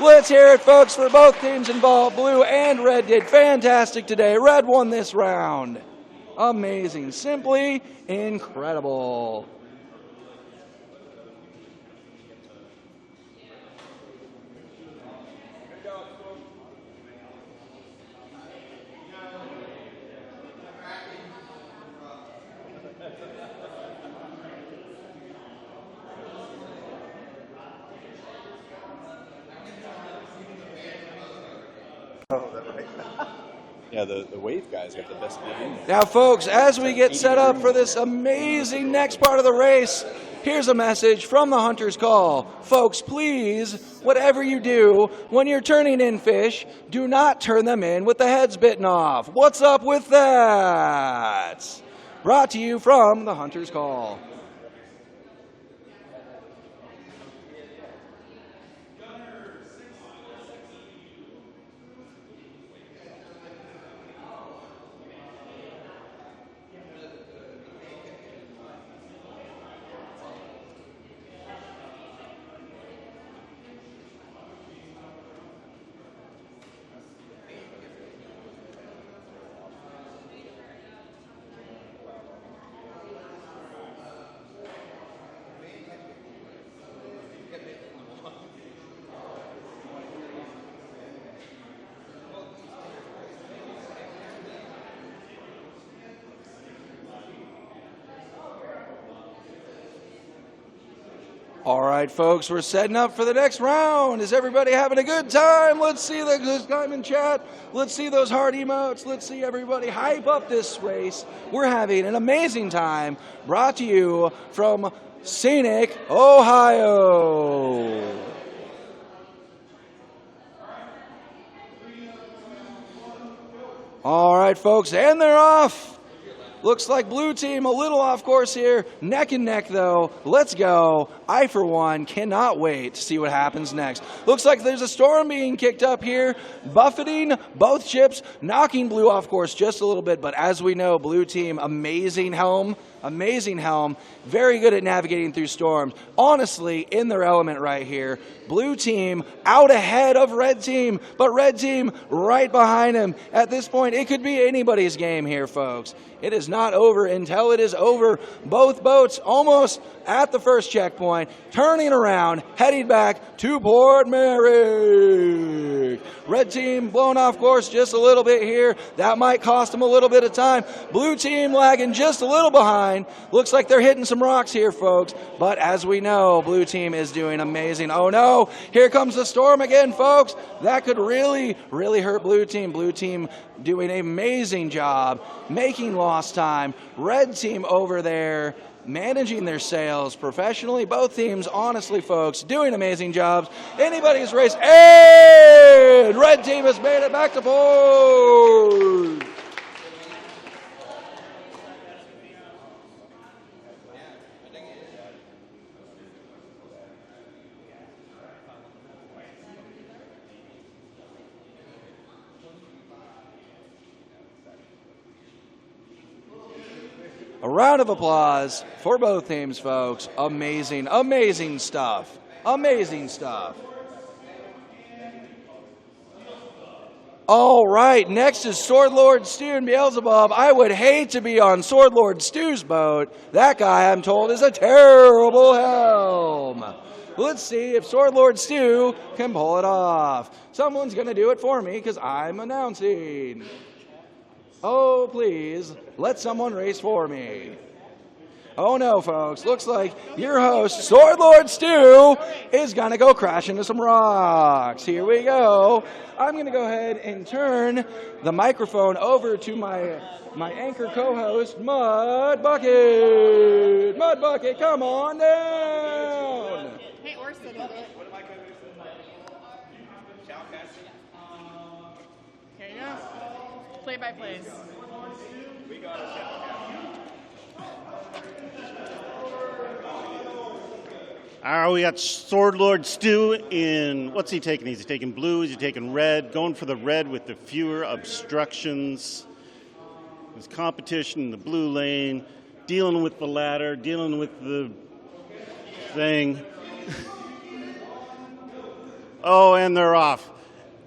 Let's hear it, folks, for both teams involved. Blue and Red did fantastic today. Red won this round. Amazing. Simply incredible. Yeah, the wave guys got the best beginning. Now, folks, as we get set up for this amazing next part of the race, here's a message from the Hunter's Call. Folks, please, whatever you do, when you're turning in fish, do not turn them in with the heads bitten off. What's up with that? Brought to you from the Hunter's Call. All right, folks, we're setting up for the next round. Is everybody having a good time? Let's see the good time in chat. Let's see those heart emotes. Let's see everybody hype up this race. We're having an amazing time. Brought to you from scenic Ohio. All right, folks, and they're off. Looks like blue team a little off course here. Neck and neck, though. Let's go. I, for one, cannot wait to see what happens next. Looks like there's a storm being kicked up here, buffeting both ships, knocking blue off course just a little bit. But as we know, blue team, amazing helm, very good at navigating through storms. Honestly, in their element right here. Blue team out ahead of red team, but red team right behind him. At this point, it could be anybody's game here, folks. It is not not over until it is over. Both boats almost at the first checkpoint, turning around, heading back to Port Merrick. Red team blown off course just a little bit here. That might cost them a little bit of time. Blue team lagging just a little behind. Looks like they're hitting some rocks here, folks. But as we know, blue team is doing amazing. Oh no, here comes the storm again, folks. That could really, really hurt blue team. Blue team doing an amazing job, making lost time. Red team over there managing their sails professionally. Both teams, honestly, folks, doing amazing jobs. Anybody's race, and red team has made it back to port. A round of applause for both teams, folks. Amazing, amazing stuff. Amazing stuff. All right, next is Sword Lord Stu and Beelzebub. I would hate to be on Sword Lord Stu's boat. That guy, I'm told, is a terrible helm. Let's see if Sword Lord Stu can pull it off. Someone's going to do it for me because I'm announcing. Oh, please, let someone race for me. Oh no, folks, looks like your host, Sword Lord Stu, is going to go crash into some rocks. Here we go. I'm going to go ahead and turn the microphone over to my anchor co-host, Mud Bucket. Mud Bucket, come on down. Hey, Orson, did it. Here you go. Play-by-plays. We got Sword Lord Stu in, what's he taking? He's taking blue, is he taking red? Going for the red with the fewer obstructions. There's competition in the blue lane, dealing with the ladder, dealing with the thing. Oh, and they're off.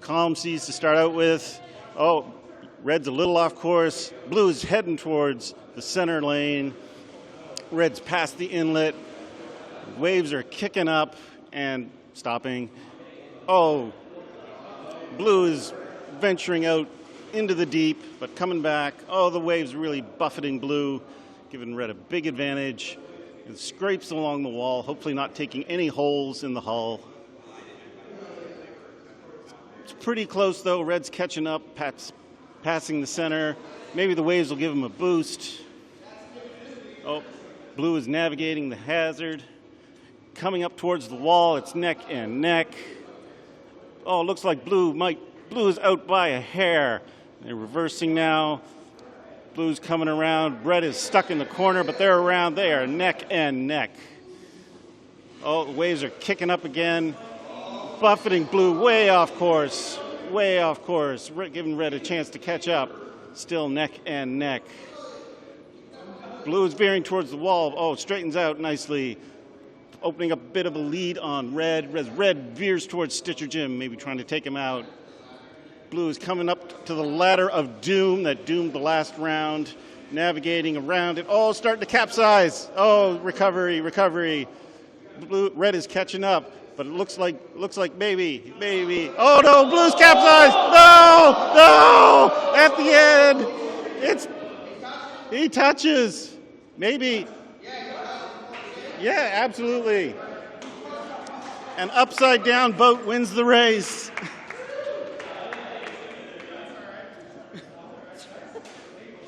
Calm seas to start out with. Oh, red's a little off course. Blue's heading towards the center lane. Red's past the inlet. Waves are kicking up and stopping. Oh, blue is venturing out into the deep, but coming back. Oh, the waves really buffeting blue, giving red a big advantage. It scrapes along the wall, hopefully not taking any holes in the hull. It's pretty close, though. Red's catching up, passing the center. Maybe the waves will give him a boost. Oh, blue is navigating the hazard. Coming up towards the wall, it's neck and neck. Oh, it looks like blue is out by a hair. They're reversing now. Blue's coming around. Red is stuck in the corner, but they're around there, neck and neck. Oh, the waves are kicking up again. Buffeting blue way off course, giving red a chance to catch up. Still neck and neck. Blue is veering towards the wall. Oh, straightens out nicely. Opening up a bit of a lead on red. Red veers towards Stitcher Jim, maybe trying to take him out. Blue is coming up to the ladder of doom that doomed the last round, navigating around it. Oh, starting to capsize. Oh, recovery. Red is catching up, but it looks like maybe. Oh no, blue's capsized. No! At the end, he touches. Maybe. Yeah, absolutely. An upside down boat wins the race.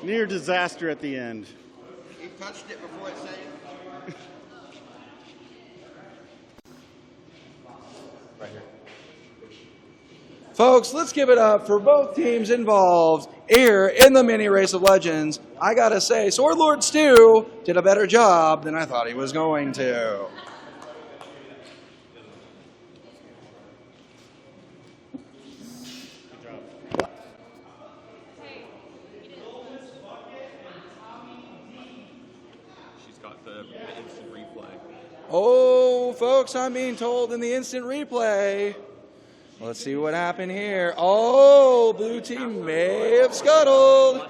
Near disaster at the end. He touched it before it sank. Right here. Folks, let's give it up for both teams involved here in the mini race of legends. I gotta say, Sword Lord Stu did a better job than I thought he was going to. She's got the instant replay. Oh, folks, I'm being told in the instant replay. Let's see what happened here. Oh, blue team may have scuttled.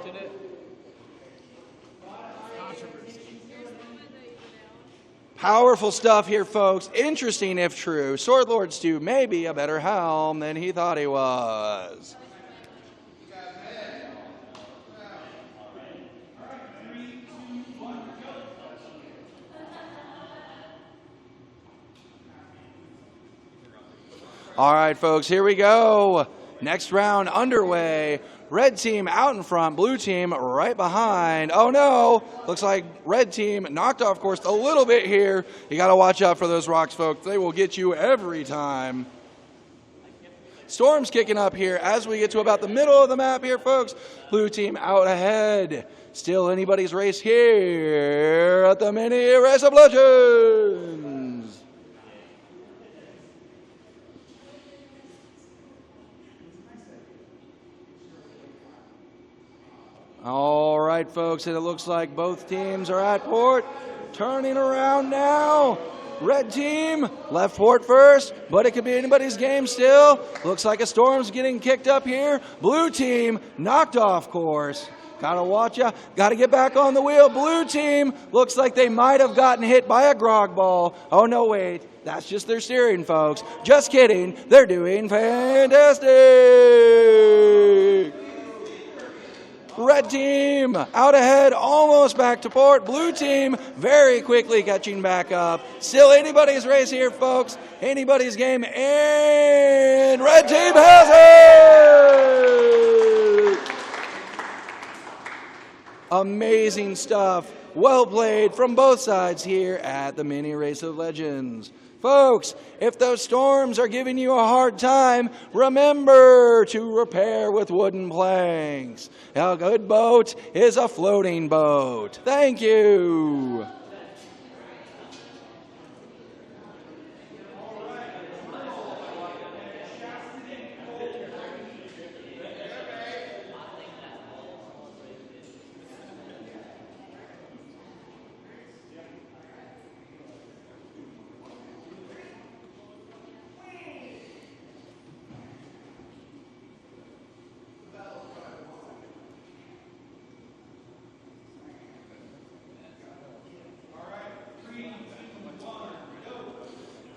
Powerful stuff here, folks. Interesting if true. Swordlord Stu may be a better helm than he thought he was. All right, folks, here we go. Next round underway. Red team out in front, blue team right behind. Oh no, looks like red team knocked off course a little bit here. You got to watch out for those rocks, folks. They will get you every time. Storm's kicking up here as we get to about the middle of the map here, folks. Blue team out ahead. Still anybody's race here at the Mini Race of Legends. All right, folks, and it looks like both teams are at port. Turning around now. Red team, left port first, but it could be anybody's game still. Looks like a storm's getting kicked up here. Blue team knocked off course. Gotta watch out. Gotta get back on the wheel. Blue team looks like they might have gotten hit by a grog ball. Oh, no, wait. That's just their steering, folks. Just kidding. They're doing fantastic. Red team out ahead, almost back to port. Blue team very quickly catching back up. Still anybody's race here, folks. Anybody's game, and red team has it! Amazing stuff. Well played from both sides here at the Mini Race of Legends. Folks, if those storms are giving you a hard time, remember to repair with wooden planks. A good boat is a floating boat. Thank you.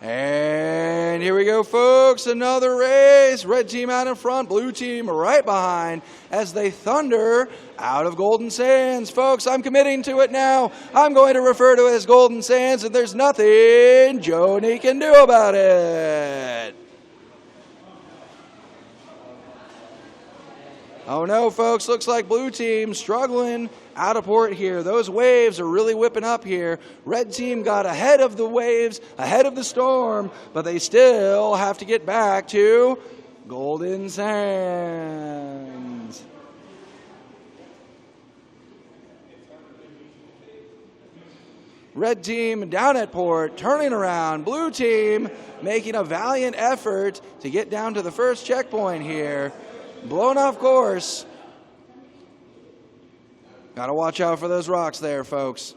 And here we go, folks. Another race. Red team out in front, blue team right behind as they thunder out of Golden Sands. Folks, I'm committing to it now. I'm going to refer to it as Golden Sands, and there's nothing Joni can do about it. Oh no, folks, looks like blue team struggling out of port here. Those waves are really whipping up here. Red team got ahead of the waves, ahead of the storm, but they still have to get back to Golden Sands. Red team down at port, turning around. Blue team making a valiant effort to get down to the first checkpoint here. Blown off course. Got to watch out for those rocks there, folks.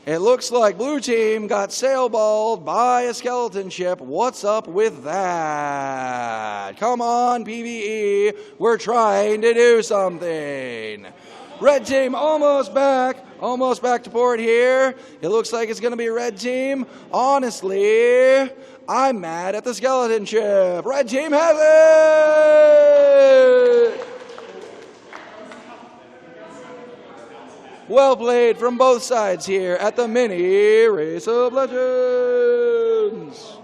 It looks like blue team got sailballed by a skeleton ship. What's up with that? Come on, PvE. We're trying to do something. Red team almost back to port here. It looks like it's going to be red team. Honestly, I'm mad at the skeleton ship. Red team has it! Well played from both sides here at the Mini Race of Legends.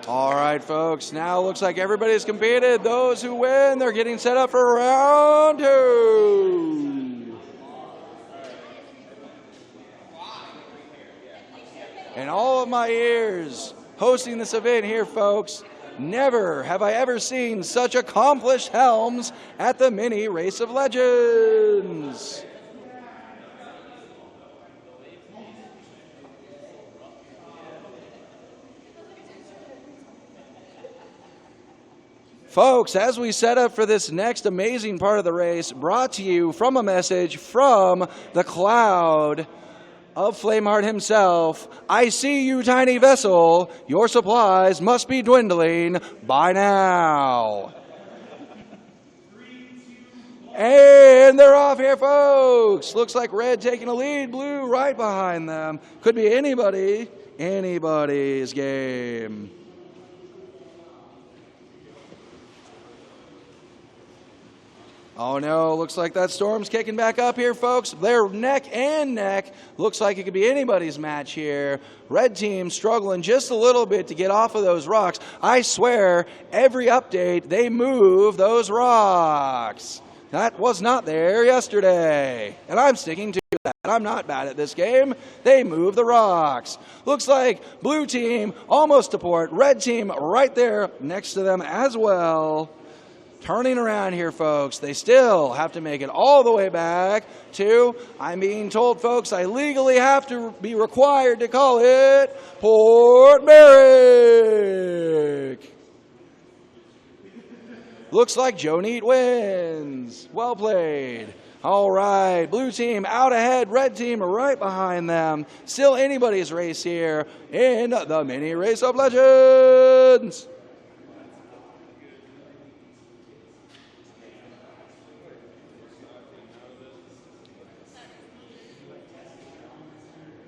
All right, folks, now it looks like everybody's competed. Those who win, they're getting set up for round two. In all of my years hosting this event here, folks, never have I ever seen such accomplished helms at the Mini Race of Legends. Folks, as we set up for this next amazing part of the race, brought to you from a message from the cloud of Flameheart himself, I see you, tiny vessel. Your supplies must be dwindling by now. And they're off here, folks. Looks like red taking a lead, blue right behind them. Could be anybody's game. Oh no, looks like that storm's kicking back up here, folks. They're neck and neck. Looks like it could be anybody's match here. Red team struggling just a little bit to get off of those rocks. I swear, every update, they move those rocks. That was not there yesterday. And I'm sticking to that. I'm not bad at this game. They move the rocks. Looks like blue team almost to port. Red team right there next to them as well. Turning around here, folks. They still have to make it all the way back to, I'm being told, folks, I legally have to be required to call it Port Merrick. Looks like Joe Neat wins. Well played. All right, blue team out ahead, red team right behind them. Still anybody's race here in the Mini Race of Legends.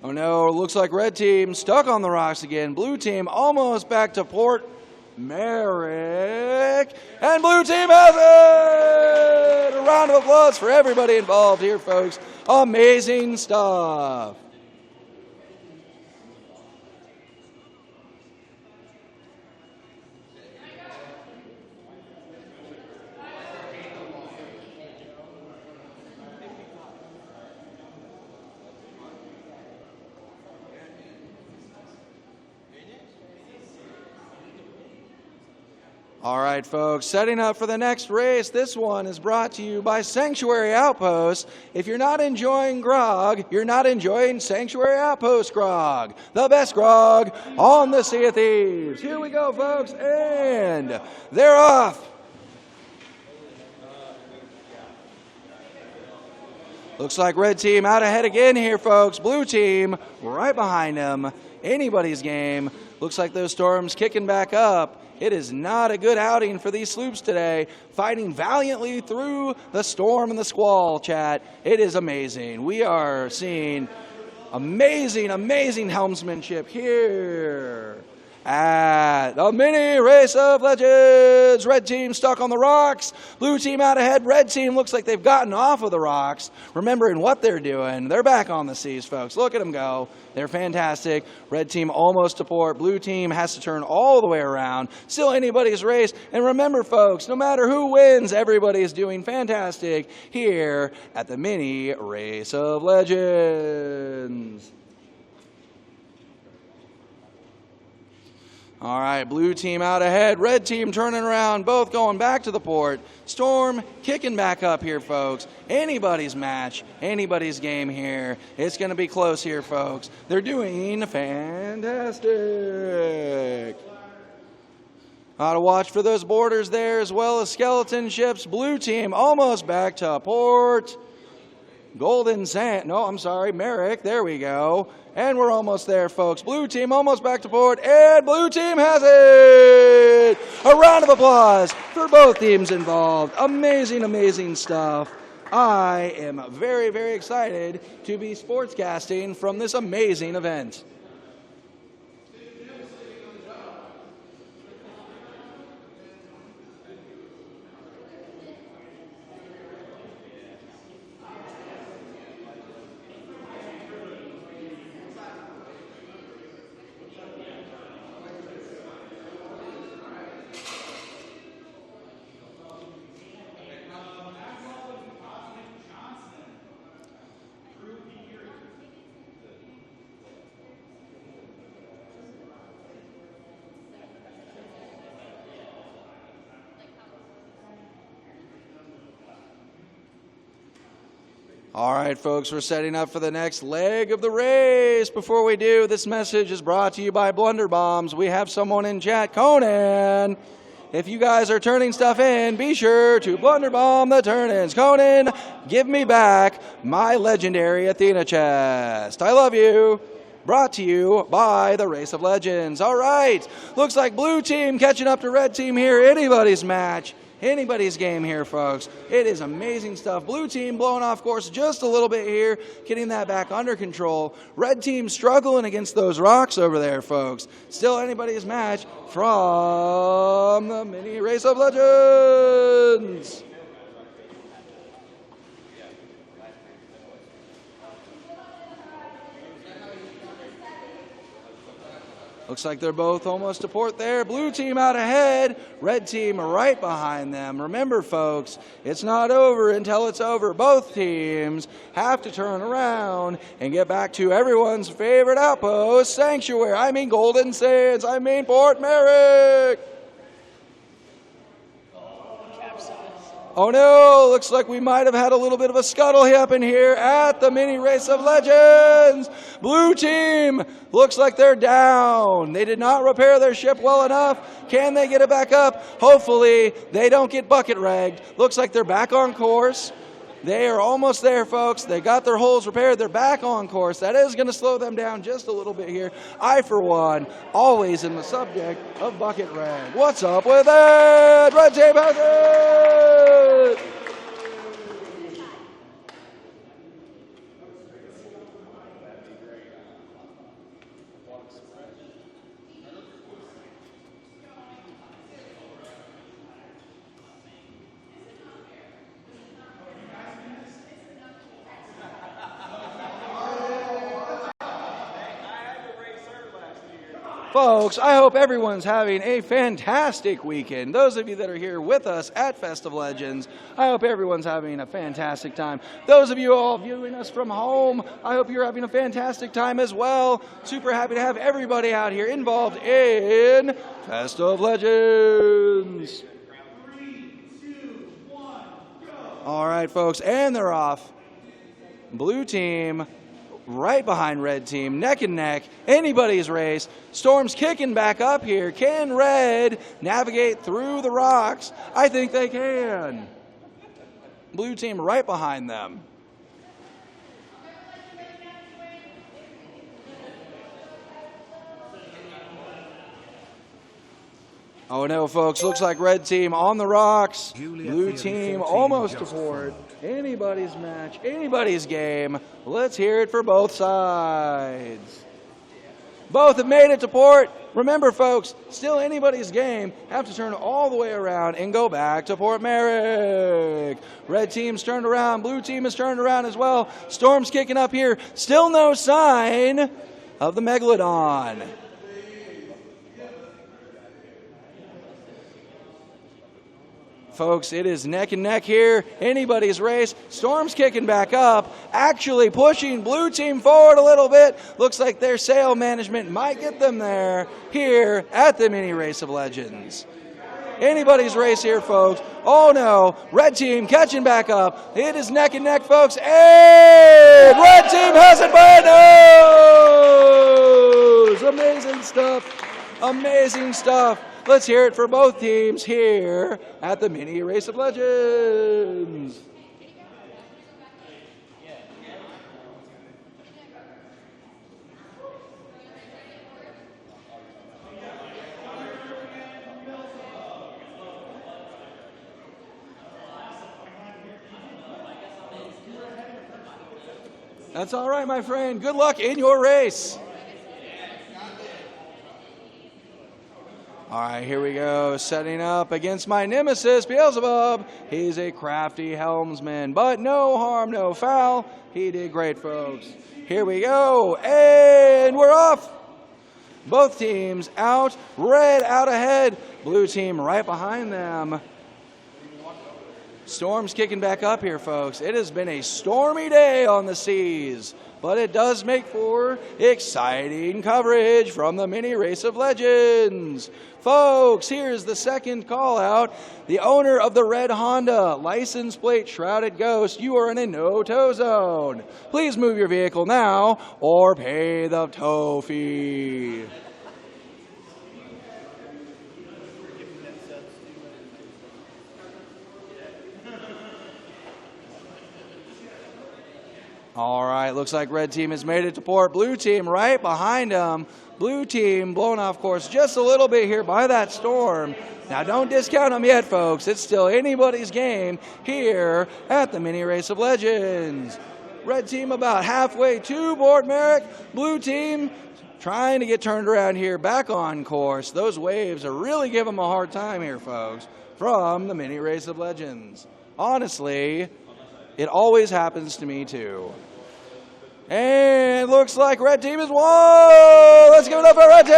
Oh no, looks like red team stuck on the rocks again. Blue team almost back to Port Merrick. And blue team has it! A round of applause for everybody involved here, folks. Amazing stuff. All right, folks, setting up for the next race. This one is brought to you by Sanctuary Outpost. If you're not enjoying grog, you're not enjoying Sanctuary Outpost grog. The best grog on the Sea of Thieves. Here we go, folks, and they're off. Looks like red team out ahead again here, folks. Blue team right behind them. Anybody's game. Looks like those storms kicking back up. It is not a good outing for these sloops today, fighting valiantly through the storm and the squall, chat. It is amazing. We are seeing amazing helmsmanship here at the Mini Race of Legends. Red team stuck on the rocks. Blue team out ahead. Red team looks like they've gotten off of the rocks, remembering what they're doing. They're back on the seas, folks. Look at them go. They're fantastic. Red team almost to port. Blue team has to turn all the way around. Still anybody's race. And remember, folks, no matter who wins, everybody is doing fantastic here at the Mini Race of Legends. All right, blue team out ahead, red team turning around, both going back to the port. Storm kicking back up here, folks. Anybody's match, anybody's game here. It's going to be close here, folks. They're doing fantastic. Ought to watch for those borders there, as well as skeleton ships. Blue team almost back to port. Golden Sand, no, I'm sorry, Merrick, there we go. And we're almost there, folks. Blue team almost back to port, and blue team has it! A round of applause for both teams involved. Amazing stuff. I am very excited to be sportscasting from this amazing event. All right, folks, we're setting up for the next leg of the race. Before we do, this message is brought to you by Blunderbombs. We have someone in chat. Conan, if you guys are turning stuff in, be sure to blunder bomb the turn-ins. Conan, give me back my legendary Athena chest. I love you. Brought to you by the Race of Legends. All right, looks like blue team catching up to red team here. Anybody's match. Anybody's game here, folks. It is amazing stuff. Blue team blowing off course just a little bit here, getting that back under control. Red team struggling against those rocks over there, folks. Still anybody's match from the Mini Race of Legends. Looks like they're both almost to port there. Blue team out ahead, red team right behind them. Remember, folks, it's not over until it's over. Both teams have to turn around and get back to everyone's favorite outpost, Sanctuary. I mean Golden Sands. I mean Port Merrick. Oh no, looks like we might have had a little bit of a scuttle happen here at the Mini Race of Legends. Blue team looks like they're down. They did not repair their ship well enough. Can they get it back up? Hopefully they don't get bucket ragged. Looks like they're back on course. They are almost there, folks. They got their holes repaired. They're back on course. That is going to slow them down just a little bit here. I, for one, always in the subject of bucket rag. What's up with it? Red team has it! Folks, I hope everyone's having a fantastic weekend. Those of you that are here with us at Fest of Legends, I hope everyone's having a fantastic time. Those of you all viewing us from home, I hope you're having a fantastic time as well. Super happy to have everybody out here involved in Fest of Legends. 3, 2, 1, go. All right, folks, and they're off. Blue team right behind red team, neck and neck, anybody's race. Storm's kicking back up here. Can red navigate through the rocks? I think they can. Blue team right behind them. Oh no, folks, looks like red team on the rocks. Blue team almost to port. Anybody's match, anybody's game. Let's hear it for both sides. Both have made it to port. Remember, folks, still anybody's game. Have to turn all the way around and go back to Port Merrick. Red team's turned around. Blue team is turned around as well. Storm's kicking up here. Still no sign of the Megalodon. Folks, it is neck and neck here. Anybody's race. Storm's kicking back up, actually pushing blue team forward a little bit. Looks like their sail management might get them there here at the Mini Race of Legends. Anybody's race here, folks. Oh no, red team catching back up. It is neck and neck, folks. And red team has it by a nose. Amazing stuff. Amazing stuff. Let's hear it for both teams here at the Mini Race of Legends. That's all right, my friend. Good luck in your race. All right, here we go. Setting up against my nemesis, Beelzebub. He's a crafty helmsman, but no harm, no foul. He did great, folks. Here we go, and we're off. Both teams out. Red out ahead. Blue team right behind them. Storm's kicking back up here, folks. It has been a stormy day on the seas, but it does make for exciting coverage from the Mini Race of Legends. Folks, here's the second call out. The owner of the red Honda license plate Shrouded Ghost, you are in a no-tow zone. Please move your vehicle now or pay the tow fee. All right, looks like red team has made it to port. Blue team right behind them. Blue team blown off course just a little bit here by that storm. Now don't discount them yet, folks. It's still anybody's game here at the Mini Race of Legends. Red team about halfway to Port Merrick. Blue team trying to get turned around here back on course. Those waves are really giving them a hard time here, folks, from the Mini Race of Legends. Honestly, it always happens to me too. And looks like red team has won. Let's give it up for red team.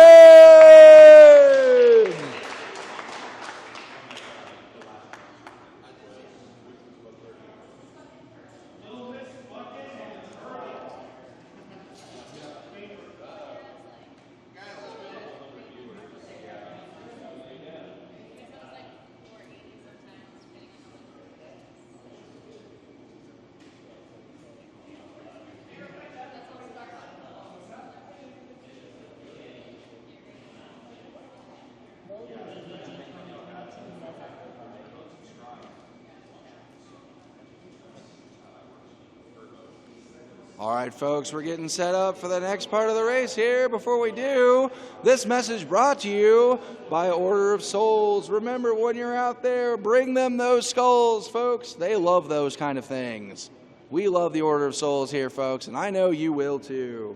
All right, folks, we're getting set up for the next part of the race here. Before we do, this message brought to you by Order of Souls. Remember, when you're out there, bring them those skulls, folks. They love those kind of things. We love the Order of Souls here, folks, and I know you will too.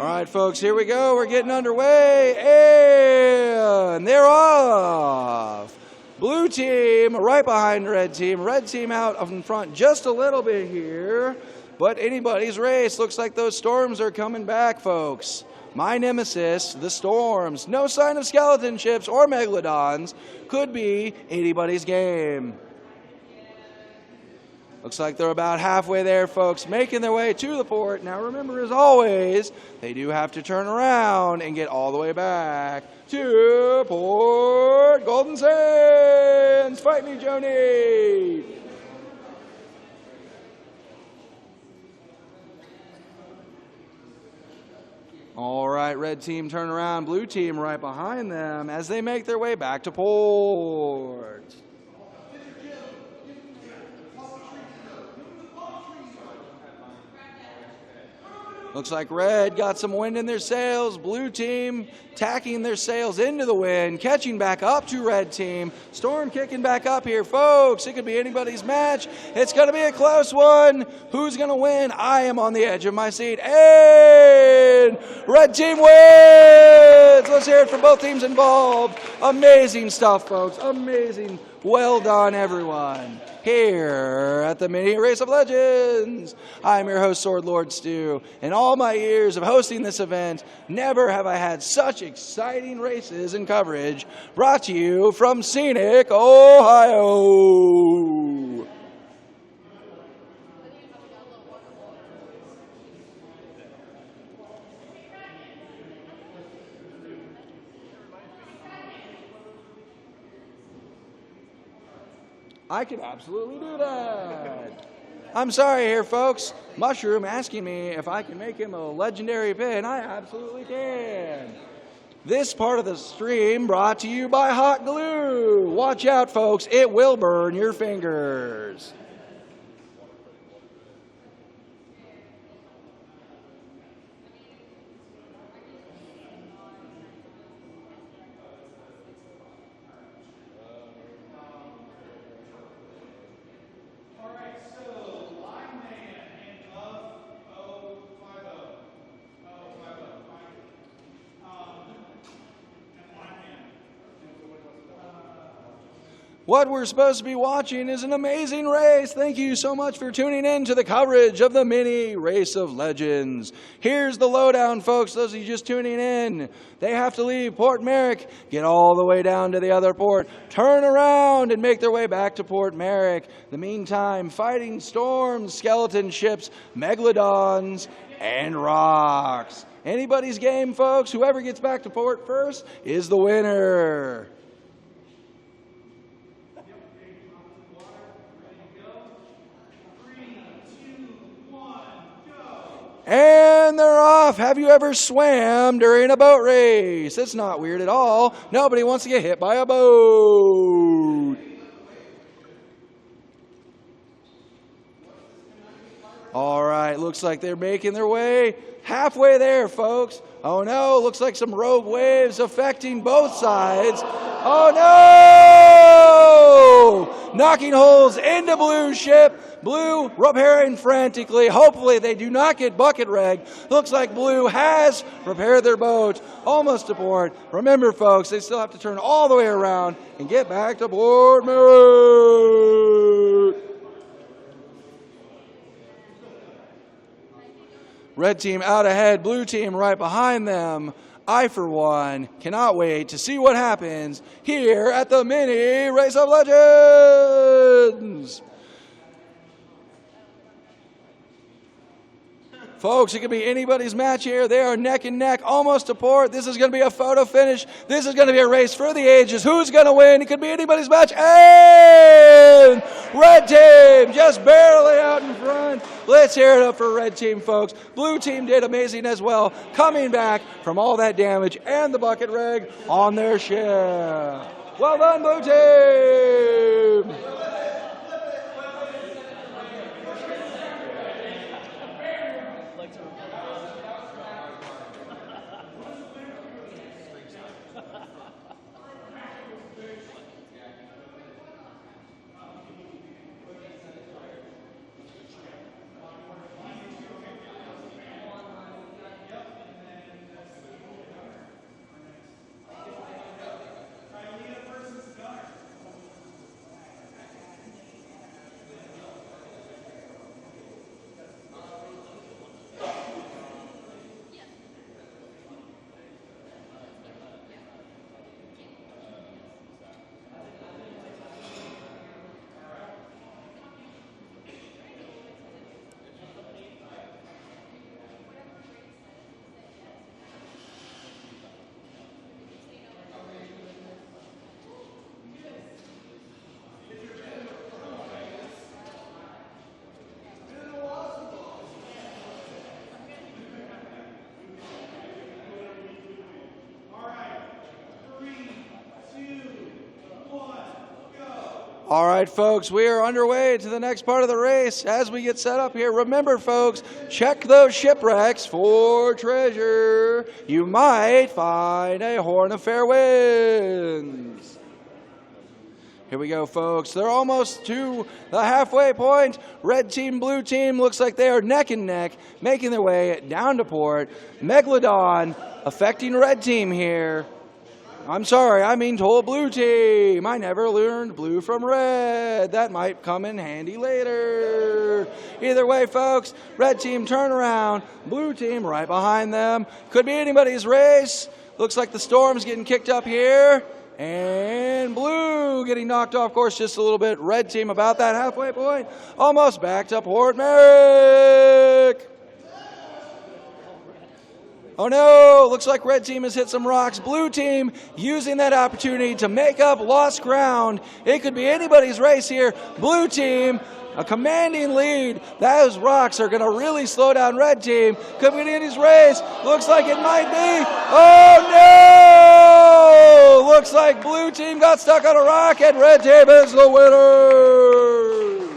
All right, folks, here we go. We're getting underway, and they're off. Blue team right behind red team. Red team out in front just a little bit here, but anybody's race. Looks like those storms are coming back, folks. My nemesis, the storms. No sign of skeleton ships or megalodons. Could be anybody's game. Looks like they're about halfway there, folks, making their way to the port. Now, remember, as always, they do have to turn around and get all the way back to Port Golden Sands. Fight me, Joni. All right, red team turn around, blue team right behind them as they make their way back to port. Looks like red got some wind in their sails. Blue team tacking their sails into the wind, catching back up to red team. Storm kicking back up here, folks. It could be anybody's match. It's going to be a close one. Who's going to win? I am on the edge of my seat. And red team wins. Let's hear it for both teams involved. Amazing stuff, folks. Amazing. Well done, everyone. Here at the Mini Race of Legends. I'm your host, Sword Lord Stu. In all my years of hosting this event, never have I had such exciting races and coverage brought to you from scenic Ohio. I can absolutely do that. I'm sorry here, folks. Mushroom asking me if I can make him a legendary pin. I absolutely can. This part of the stream brought to you by Hot Glue. Watch out, folks. It will burn your fingers. What we're supposed to be watching is an amazing race. Thank you so much for tuning in to the coverage of the Mini Race of Legends. Here's the lowdown, folks. Those of you just tuning in, they have to leave Port Merrick, get all the way down to the other port, turn around and make their way back to Port Merrick. In the meantime, fighting storms, skeleton ships, megalodons, and rocks. Anybody's game, folks. Whoever gets back to port first is the winner. And they're off. Have you ever swam during a boat race? It's not weird at all. Nobody wants to get hit by a boat. All right, looks like they're making their way halfway there, folks. Oh no, looks like some rogue waves affecting both sides. Oh no! Knocking holes into Blue's ship. Blue repairing frantically. Hopefully they do not get bucket wrecked. Looks like Blue has repaired their boat almost to port. Remember, folks, they still have to turn all the way around and get back to Port Merritt. Red team out ahead, blue team right behind them. I, for one, cannot wait to see what happens here at the Mini Race of Legends. Folks, it could be anybody's match here. They are neck and neck, almost to port. This is going to be a photo finish. This is going to be a race for the ages. Who's going to win? It could be anybody's match. And red team just barely out in front. Let's hear it up for red team, folks. Blue team did amazing as well, coming back from all that damage and the bucket reg on their ship. Well done, blue team. All right, folks, we are underway to the next part of the race as we get set up here. Remember, folks, check those shipwrecks for treasure. You might find a Horn of Fair Winds. Here we go, folks. They're almost to the halfway point. Red team, blue team, looks like they are neck and neck, making their way down to port. Megalodon affecting red team here. I'm sorry, I mean told blue team. I never learned blue from red. That might come in handy later. Either way, folks, red team turn around, blue team right behind them. Could be anybody's race. Looks like the storm's getting kicked up here. And blue getting knocked off course just a little bit. Red team about that halfway point. Almost back to Port Merrick. Oh no, looks like red team has hit some rocks. Blue team using that opportunity to make up lost ground. It could be anybody's race here. Blue team, a commanding lead. Those rocks are going to really slow down red team. Could be anybody's race. Looks like it might be. Oh no! Looks like blue team got stuck on a rock and red team is the winner.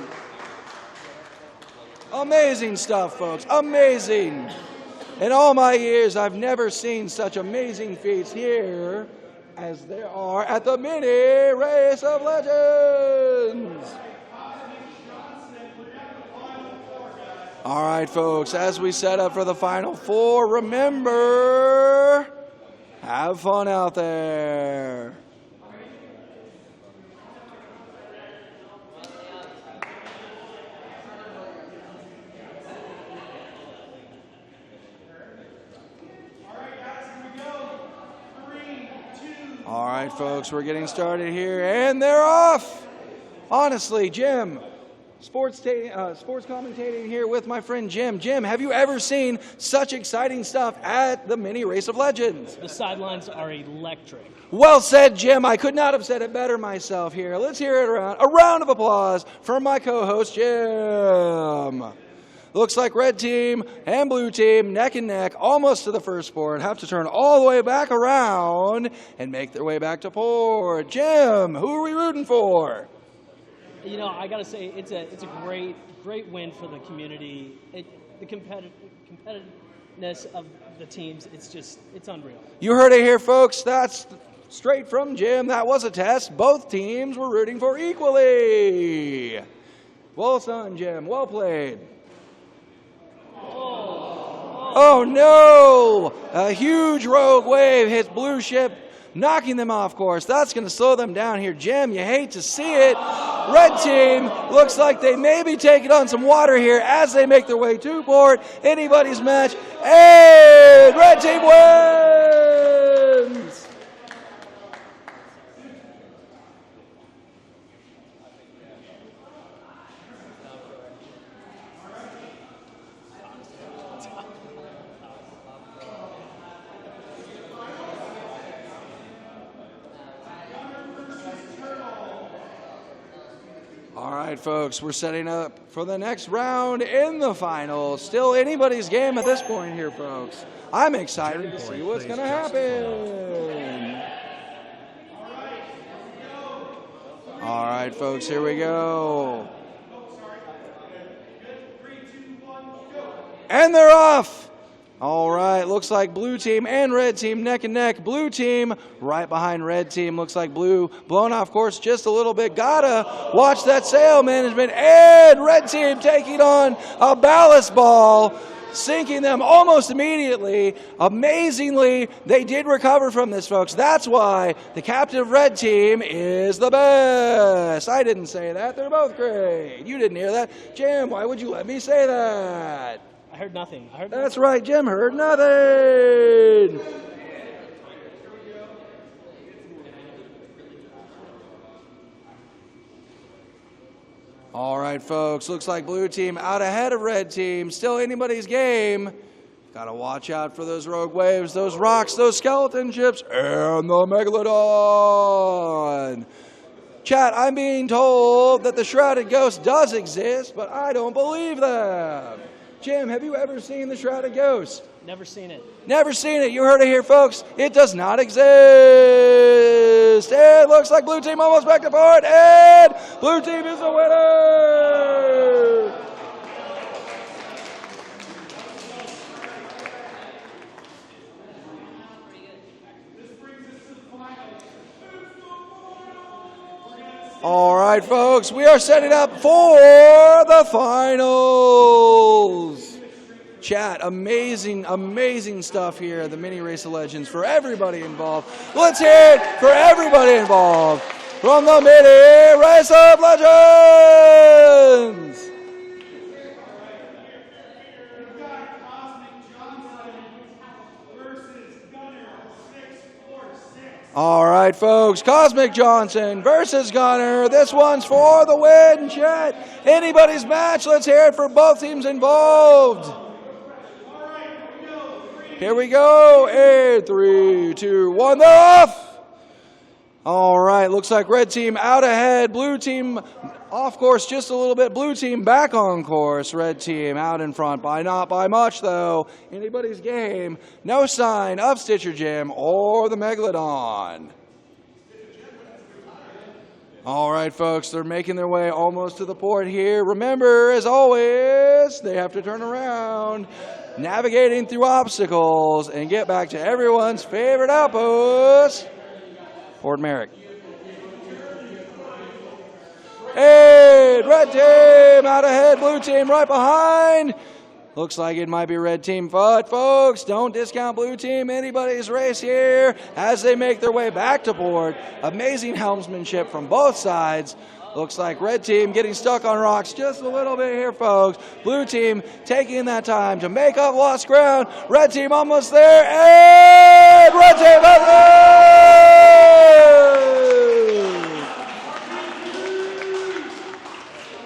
Amazing stuff, folks. Amazing. In all my years, I've never seen such amazing feats here as there are at the Mini Race of Legends. All right, folks, as we set up for the Final Four, remember, have fun out there. All right, folks, we're getting started here, and they're off. Honestly, Jim, sports commentating here with my friend Jim. Jim, have you ever seen such exciting stuff at the Mini Race of Legends? The sidelines are electric. Well said, Jim. I could not have said it better myself here. Let's hear it around. A round of applause for my co-host, Jim. Looks like red team and blue team neck and neck, almost to the first board, have to turn all the way back around and make their way back to port. Jim, who are we rooting for? You know, I got to say, it's a great win for the community. The competitiveness of the teams, it's unreal. You heard it here, folks. That's straight from Jim. That was a test. Both teams were rooting for equally. Well done, Jim. Well played. Oh no! A huge rogue wave hits blue ship, knocking them off course. That's going to slow them down here. Jim, you hate to see it. Red team looks like they may be taking on some water here as they make their way to port. Anybody's match. And red team wins! All right, folks, we're setting up for the next round in the finals. Still anybody's game at this point here, folks. I'm excited to see what's going to happen. All right, folks, here we go. And they're off. All right, looks like blue team and red team neck and neck. Blue team right behind red team. Looks like blue blown off course just a little bit. Gotta watch that sail management. And red team taking on a ballast ball, sinking them almost immediately. Amazingly, they did recover from this, folks. That's why the captive red team is the best. I didn't say that. They're both great. You didn't hear that. Jim, why would you let me say that? I heard nothing. That's right, Jim heard nothing. All right, folks, looks like blue team out ahead of red team. Still anybody's game. Got to watch out for those rogue waves, those rocks, those skeleton ships, and the Megalodon. Chat, I'm being told that the Shrouded Ghost does exist, but I don't believe them. Jim, have you ever seen the Shrouded Ghost? Never seen it. Never seen it. You heard it here, folks. It does not exist. It looks like blue team almost back to port, and blue team is the winner. All right, folks, we are setting up for the finals. Chat, amazing, amazing stuff here. The mini race of legends for everybody involved. Let's hear it for everybody involved from the mini race of legends. All right, folks, Cosmic Johnson versus Gunner. This one's for the win, chat. Anybody's match. Let's hear it for both teams involved. Here we go. And 3, 2, 1, they're off. All right, looks like red team out ahead. Blue team off course just a little bit. Blue team back on course. Red team out in front by not by much, though. Anybody's game. No sign of Stitcher Jim or the Megalodon. All right, folks, they're making their way almost to the port here. Remember, as always, they have to turn around, navigating through obstacles, and get back to everyone's favorite outpost, Port Merrick. And red team out ahead, blue team right behind. Looks like it might be red team, but folks, don't discount blue team. Anybody's race here as they make their way back to port. Amazing helmsmanship from both sides. Looks like red team getting stuck on rocks just a little bit here, folks. Blue team taking that time to make up lost ground. Red team almost there, and red team has it!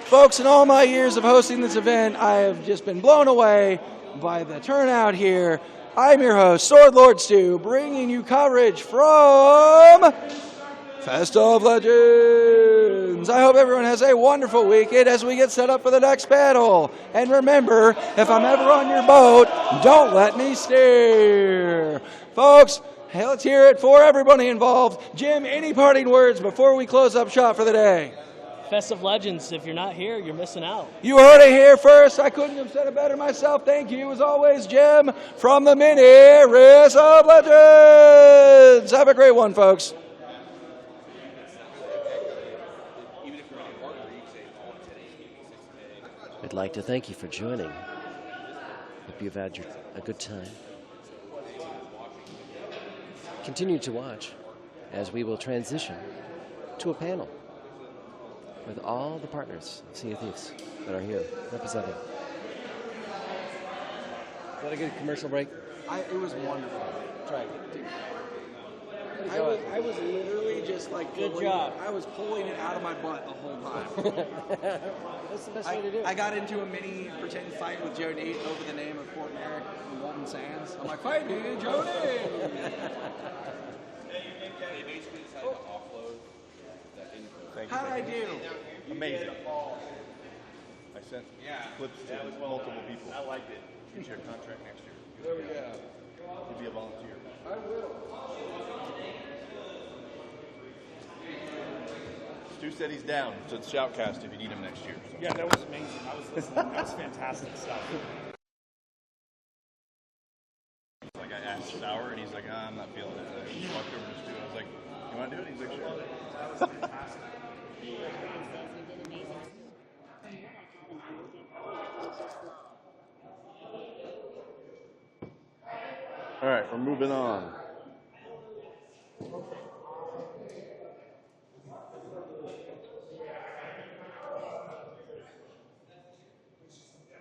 Folks, in all my years of hosting this event, I have just been blown away by the turnout here. I'm your host, Sword Lord Stu, bringing you coverage from Fest of Legends. I hope everyone has a wonderful weekend as we get set up for the next battle. And remember, if I'm ever on your boat, don't let me steer. Folks, hey, let's hear it for everybody involved. Jim, any parting words before we close up shop for the day? Fest of Legends. If you're not here, you're missing out. You heard it here first. I couldn't have said it better myself. Thank you, as always, Jim, from the mini Race of Legends. Have a great one, folks. I'd like to thank you for joining. Hope you've had a good time. Continue to watch as we will transition to a panel with all the partners of Sea of Thieves that are here representing. Is that a good commercial break? It was wonderful. Try it. I was literally just like Good job. I was pulling it out of my butt the whole time. That's the best way to do it. I got into a mini pretend fight with Joe Neat over the name of Fort Merrick and Walton Sands. I'm like, fight me, Joe Neat! They basically decided to offload that info. How'd I do? Amazing. I sent clips to multiple people. I liked it. Get your contract next year. There we go. You'll be a volunteer. I will. Stu said he's down to Shoutcast if you need him next year. Yeah, that was amazing. I was listening. That was fantastic stuff. Like I asked Sour and he's like, I'm not feeling it. I just walked over to Stu and I was like, you want to do it? He's like, sure. That was fantastic. All right, we're moving on.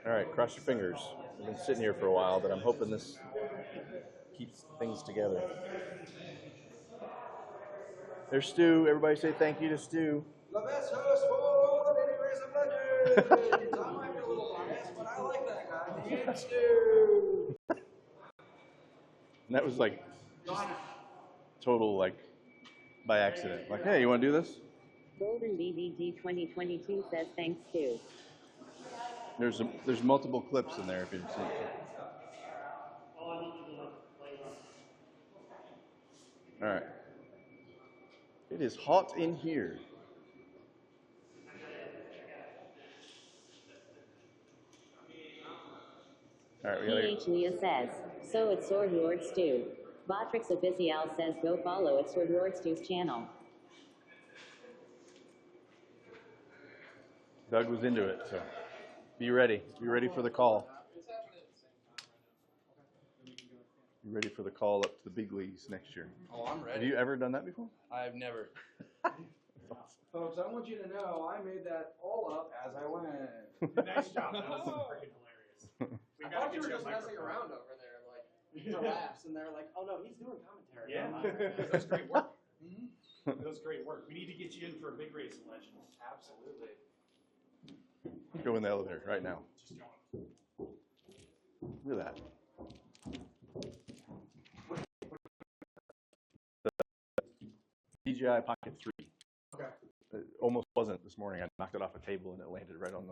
All right, cross your fingers. I've been sitting here for a while, but I'm hoping this keeps things together. There's Stu. Everybody say thank you to Stu. The best host for the mini Race of Legends. I might be a little biased, but I like that guy. Ian Stu. And that was like just total like by accident. Like, hey, you want to do this? Golden DVD 2022 says thanks to. There's multiple clips in there if you see. All right. It is hot in here. All right, we gotta. PH Leah says, so it's Sword Lord Stu. Botrix Official says go follow at Sword Lord Stu's channel. Doug was into it, so be ready. Be ready for the call. Be ready for the call up to the big leagues next year. Oh, I'm ready. Have you ever done that before? I've never. Folks, I want you to know I made that all up as I went. Nice job. That was freaking hilarious. I thought you were just messing around over there, like, to laughs, and they're like, oh no, he's doing commentary. Yeah, that was great work. That was great work. We need to get you in for a big race in Legends. Absolutely. Go in the elevator right now. Look at that. DJI Pocket 3. Okay. It almost wasn't this morning. I knocked it off a table and it landed right on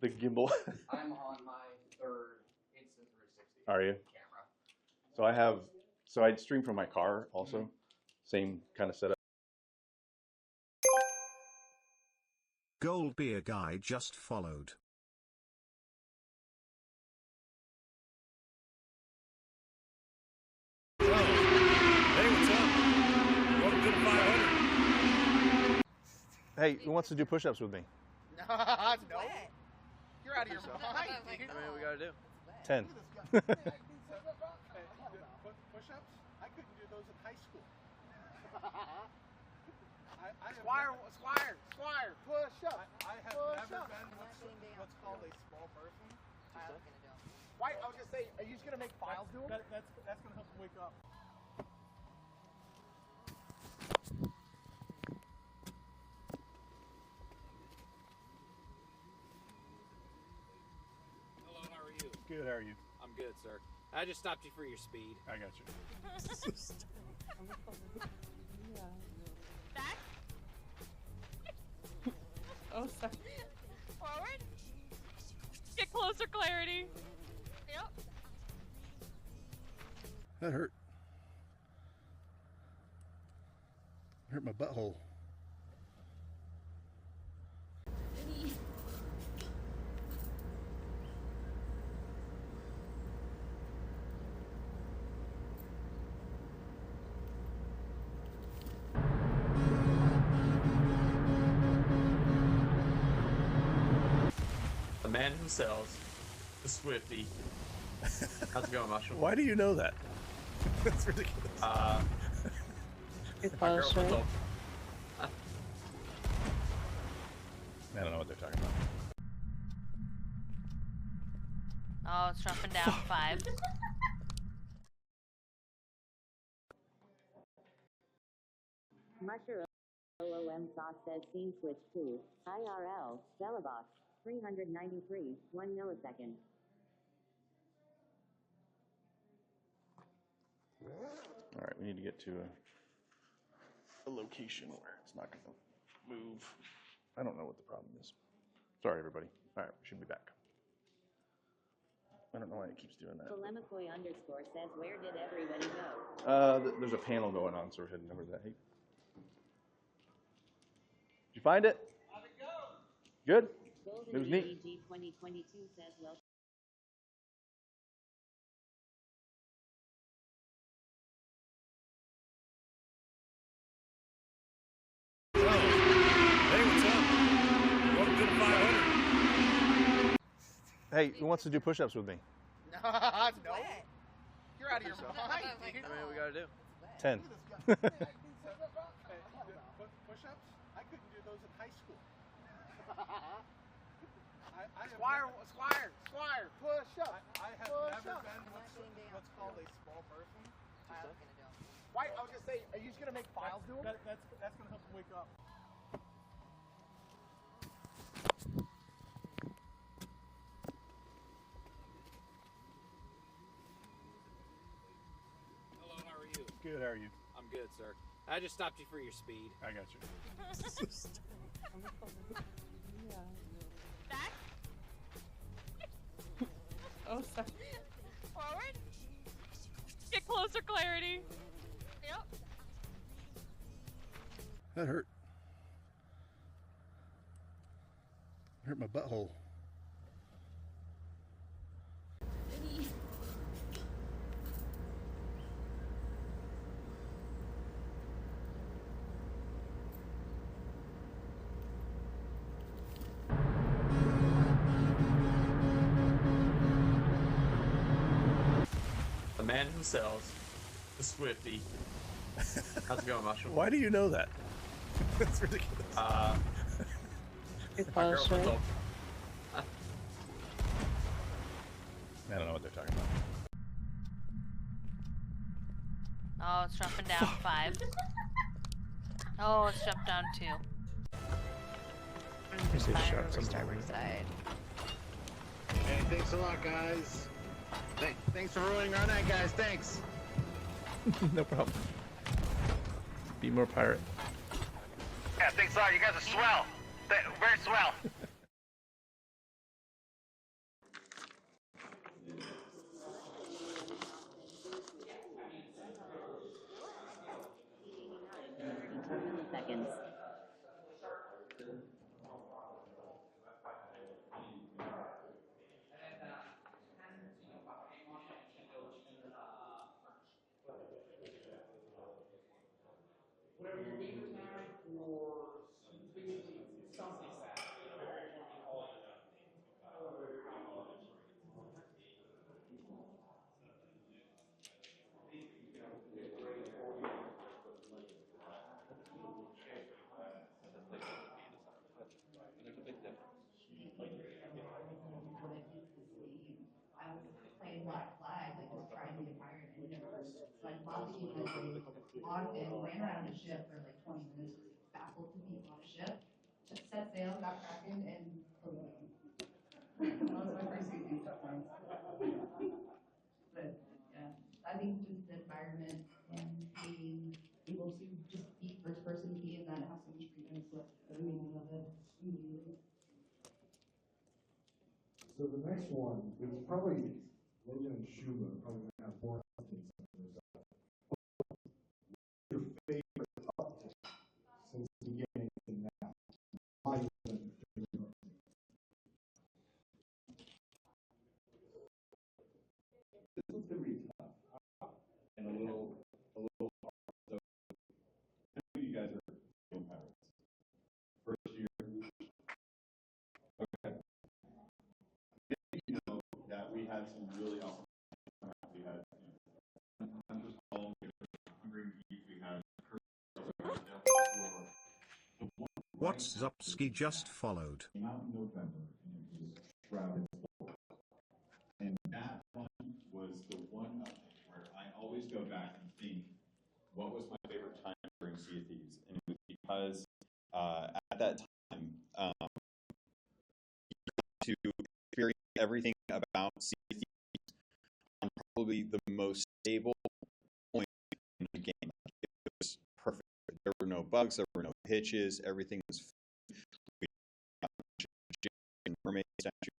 the gimbal. I'm on my third Insta360 Are you? camera. So I stream from my car also. Same kind of setup. Gold Beer Guy just followed. Hey, what's up? Welcome to the 500. Hey, who wants to do push-ups with me? No. You're out of your mind, dude. I mean, we gotta do 10. Push-ups? I couldn't do those in high school. Squire, push up. I have never been what's called a small person. Why? I was gonna say, are you just gonna make files do them? That's gonna help them wake up. Hello, how are you? Good, how are you? I'm good, sir. I just stopped you for your speed. I got you. Back. Oh, sorry. Forward. Get closer, Clarity. Yep. That hurt. Hurt my butthole. The man who sells the Swifty. How's it going, Marshall? Why do you know that? That's ridiculous. My girlfriend told I don't know what they're talking about. Oh, it's dropping down 5. Mushroom OOM sauce says scene switch to IRL, Stellabox, 393, 1 millisecond. All right, we need to get to a location where it's not going to move. I don't know what the problem is. Sorry, everybody. All right, we should be back. I don't know why it keeps doing that. Polemicoy underscore says, where did everybody go? There's a panel going on, so we're heading over to that. Hey. Did you find it? How'd it go? Good? It was neat. Golden 2022 says, well. Hey, what's up? Welcome to the 500. Hey, who wants to do push-ups with me? No. You're out of your mind. How many we gotta do? 10. Push-ups? I couldn't do those in high school. Squire, push up. I have never been what's called a small person. Why? I was gonna say, are you just gonna make files do them? That's gonna help them wake up. Hello, how are you? Good, how are you? I'm good, sir. I just stopped you for your speed. I got you. Back. Oh, sorry. Forward. Get closer, Clarity. Yep. That hurt. Hurt my butthole. the man who sells the Swifty. How's it going, Marshall? Why do you know that? That's ridiculous. My girlfriend told I don't know what they're talking about. Oh, it's dropping down 5. Oh, it's jumped down 2. Starboard side. Hey, thanks a lot, guys. Thanks for ruining our night, guys. Thanks. No problem. Be more pirate. Yeah, thanks a lot. You guys are swell. Very swell. Seconds. Playing Black Flag, like just trying the environment. So I bought the equipment, logged in, ran around a ship for like 20 minutes, was baffled to be on a ship. Just set sail, got cracking, and closed it. That was my first season so far. But yeah, I think just the environment and being able to just be first person key in that next one, it's probably Logan and Shula are probably going to have more updates on those. What's your favorite update since the beginning to now? Why is that your favorite update? This one's going to be tough and a little hard. So, how many of you guys are Steel Pirates? First year. Okay. You know that we had some really awesome. We had, I'm just calling it Hungry Geek. We had What's Zupski just followed? Came out in November and it was Shrouded. And that one was the one where I always go back and think, what was my favorite time during Sea of Thieves? And it was because at that time, to experience everything about Sea of Thieves on probably the most stable point in the game. It was perfect. There were no bugs, there were no hitches, everything was mermaid statues,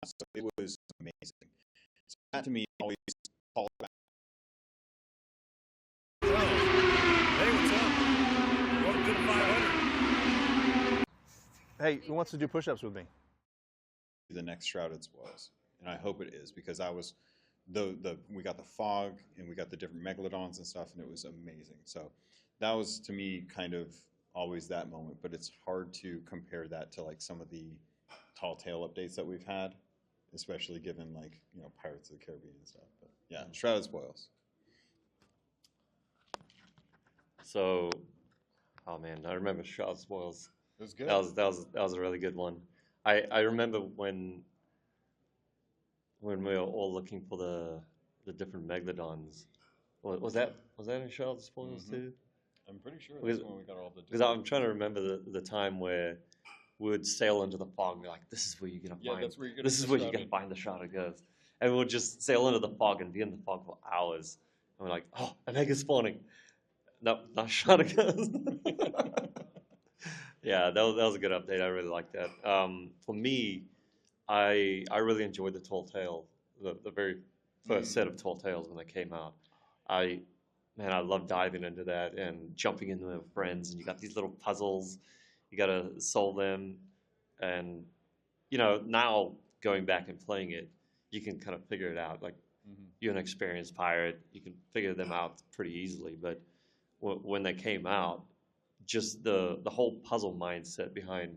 so it was amazing. So that to me always called back. Hey, what's up? Welcome to the 500. Hey, who wants to do push-ups with me? The next Shrouded Spoils, and I hope it is, because I was we got the fog and we got the different megalodons and stuff, and it was amazing. So that was to me kind of always that moment, but it's hard to compare that to like some of the Tall Tale updates that we've had, especially given like, you know, Pirates of the Caribbean and stuff. But yeah, Shrouded Spoils. So, oh man, I remember Shrouded Spoils. It was good. That was a really good one. I remember when we were all looking for the different megalodons. Was that in Shrouded Spoils too? I'm pretty sure that's when we got all the. Because I'm trying to remember the time where we would sail into the fog and be like, this is where you're gonna find. That's where you're gonna. This is where you're gonna find the Shrouded Ghost. And we'll just sail into the fog and be in the fog for hours. And we're like, oh, a mega spawning. No, not Shrouded Ghost. Yeah, that was a good update. I really liked that. For me, I really enjoyed the Tall Tale, the very first set of Tall Tales when they came out. I love diving into that and jumping into them with friends. And you got these little puzzles, you got to solve them. And you know, now going back and playing it, you can kind of figure it out. Like you're an experienced pirate, you can figure them out pretty easily. But when they came out, just the whole puzzle mindset behind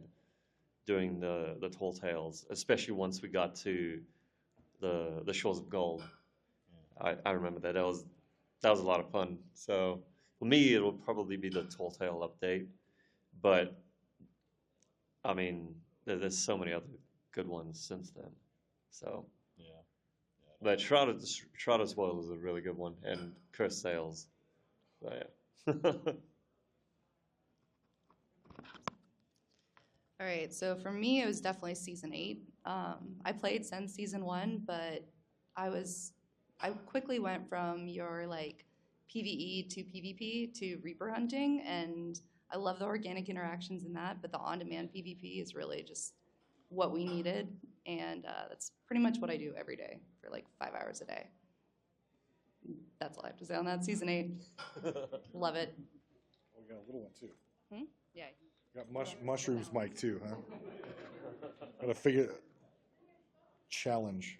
doing the Tall Tales, especially once we got to the Shores of Gold. I remember that. That was a lot of fun. So for me, it will probably be the Tall Tale update. But I mean, there's so many other good ones since then. So yeah. But Shrouded Spoils was a really good one, and Cursed Sails. So yeah. All right, so for me, it was definitely season 8. I played since season 1, but I quickly went from your like PvE to PvP to Reaper hunting, and I love the organic interactions in that, but the on-demand PvP is really just what we needed, and that's pretty much what I do every day for like 5 hours a day. That's all I have to say on that. Season 8. Love it. Oh, we got a little one too. Yeah. Got mushrooms, Mike, too, huh? Got to figure challenge.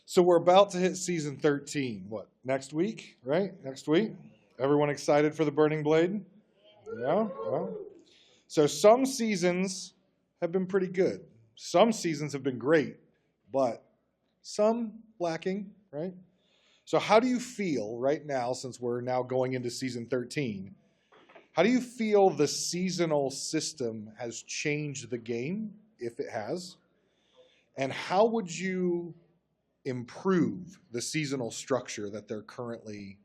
So we're about to hit season 13. What, next week, right? Next week? Everyone excited for the Burning Blade? Yeah? Well, so some seasons have been pretty good. Some seasons have been great, but some lacking, right? So how do you feel right now, since we're now going into season 13, how do you feel the seasonal system has changed the game, if it has? And how would you improve the seasonal structure that they're currently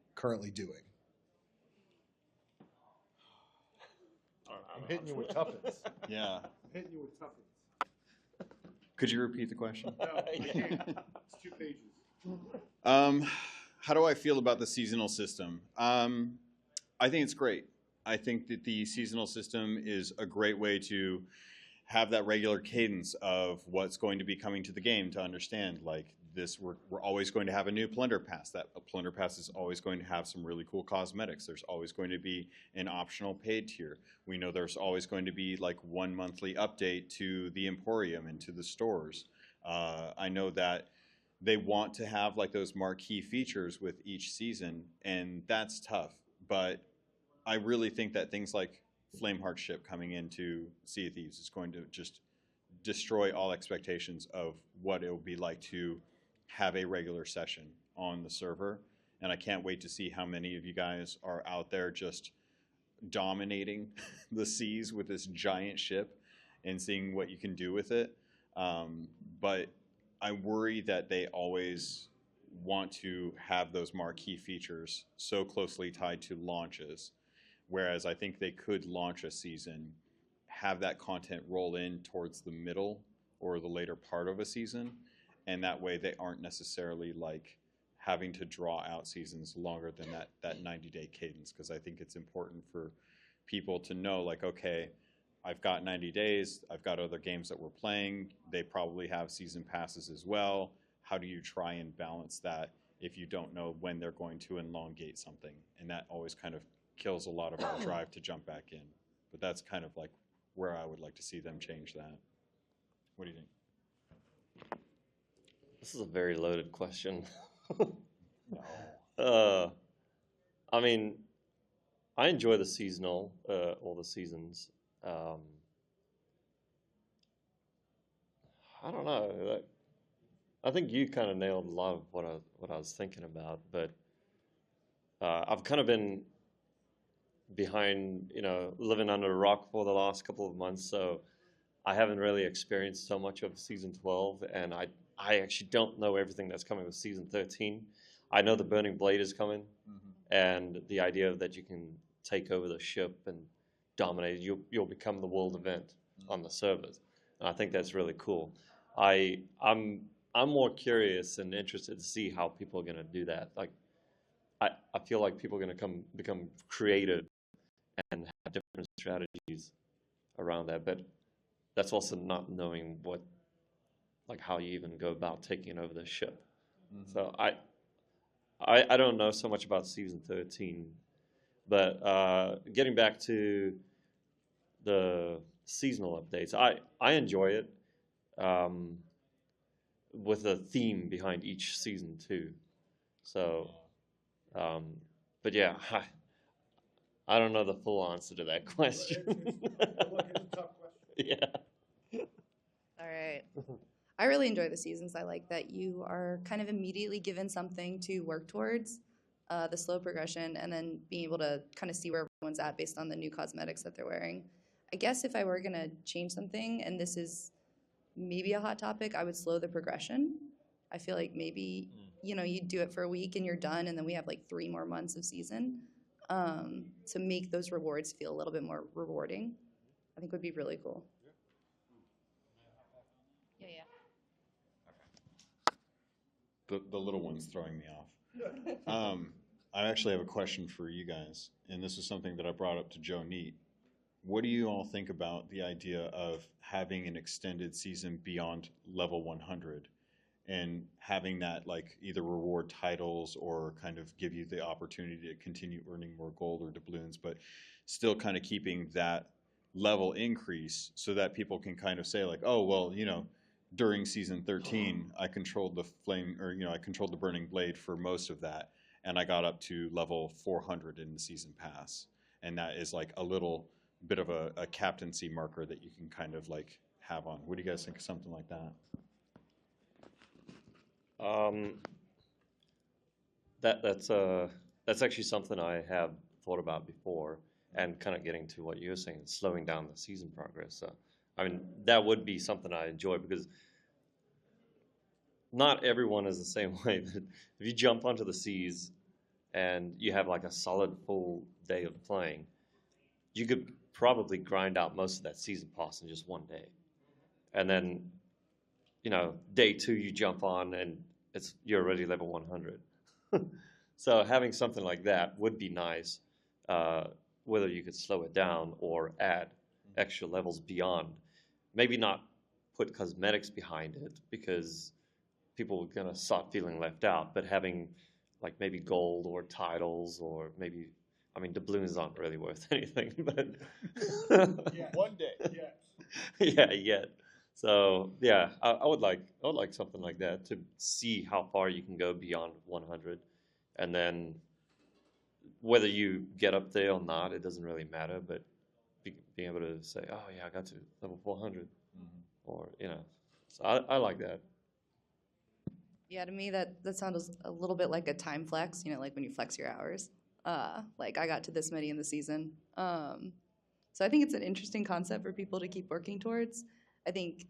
doing? I'm hitting you with tuppence. Yeah. I'm hitting you with tuppence. Could you repeat the question? No, I can't. It's 2 pages. How do I feel about the seasonal system? I think it's great. I think that the seasonal system is a great way to have that regular cadence of what's going to be coming to the game to understand like this. We're always going to have a new Plunder Pass. That a Plunder Pass is always going to have some really cool cosmetics. There's always going to be an optional paid tier. We know there's always going to be like one monthly update to the Emporium and to the stores. I know that they want to have like those marquee features with each season, and that's tough. But I really think that things like Flameheart ship coming into Sea of Thieves is going to just destroy all expectations of what it will be like to have a regular session on the server. And I can't wait to see how many of you guys are out there just dominating the seas with this giant ship and seeing what you can do with it. But I worry that they always want to have those marquee features so closely tied to launches, whereas I think they could launch a season, have that content roll in towards the middle or the later part of a season, and that way they aren't necessarily like having to draw out seasons longer than that 90-day cadence, because I think it's important for people to know like, okay, I've got 90 days, I've got other games that we're playing, they probably have season passes as well. How do you try and balance that if you don't know when they're going to elongate something? And that always kind of kills a lot of our drive to jump back in. But that's kind of like where I would like to see them change that. What do you think? This is a very loaded question. No. I mean, I enjoy the seasonal, all the seasons. I don't know. I think you kind of nailed a lot of what I was thinking about, but I've kind of been behind, living under a rock for the last couple of months, so I haven't really experienced so much of season 12, and I actually don't know everything that's coming with season 13. I know the Burning Blade is coming, and the idea that you can take over the ship and dominate, you'll become the world event on the servers. And I think that's really cool. I'm more curious and interested to see how people are going to do that. Like, I feel like people are going to become creative and have different strategies around that. But that's also not knowing how you even go about taking over the ship. So I don't know so much about season 13, but getting back to the seasonal updates, I enjoy it. With a theme behind each season too. So, but yeah, I don't know the full answer to that question. Yeah. All right. I really enjoy the seasons. I like that you are kind of immediately given something to work towards, the slow progression, and then being able to kind of see where everyone's at based on the new cosmetics that they're wearing. I guess if I were going to change something, and this is maybe a hot topic, I would slow the progression. I feel like maybe, you do it for a week and you're done, and then we have like 3 more months of season, to make those rewards feel a little bit more rewarding. I think would be really cool. Yeah. The little one's throwing me off. I actually have a question for you guys, and this is something that I brought up to Joe Neat. What do you all think about the idea of having an extended season beyond level 100 and having that like either reward titles or kind of give you the opportunity to continue earning more gold or doubloons, but still kind of keeping that level increase so that people can kind of say like, oh, well, during season 13, I controlled the flame, or, I controlled the Burning Blade for most of that, and I got up to level 400 in the season pass. And that is like a little bit of a captaincy marker that you can kind of like have on. What do you guys think of something like that? That's actually something I have thought about before, and kind of getting to what you were saying, slowing down the season progress. So, I mean, that would be something I enjoy, because not everyone is the same way. But if you jump onto the seas and you have like a solid full day of playing, you could probably grind out most of that season pass in just one day. And then, day 2 you jump on and you're already level 100. So having something like that would be nice, whether you could slow it down or add extra levels beyond. maybe not put cosmetics behind it because people are gonna start feeling left out, but having like maybe gold or titles or maybe, I mean, doubloons aren't really worth anything, but Yeah, one day, yes. yeah, yet. So yeah, I would like something like that to see how far you can go beyond 100, and then whether you get up there or not, it doesn't really matter. But being able to say, oh yeah, I got to level 400, or so I like that. Yeah, to me that sounds a little bit like a time flex, like when you flex your hours. Like I got to this many in the season. So I think it's an interesting concept for people to keep working towards. I think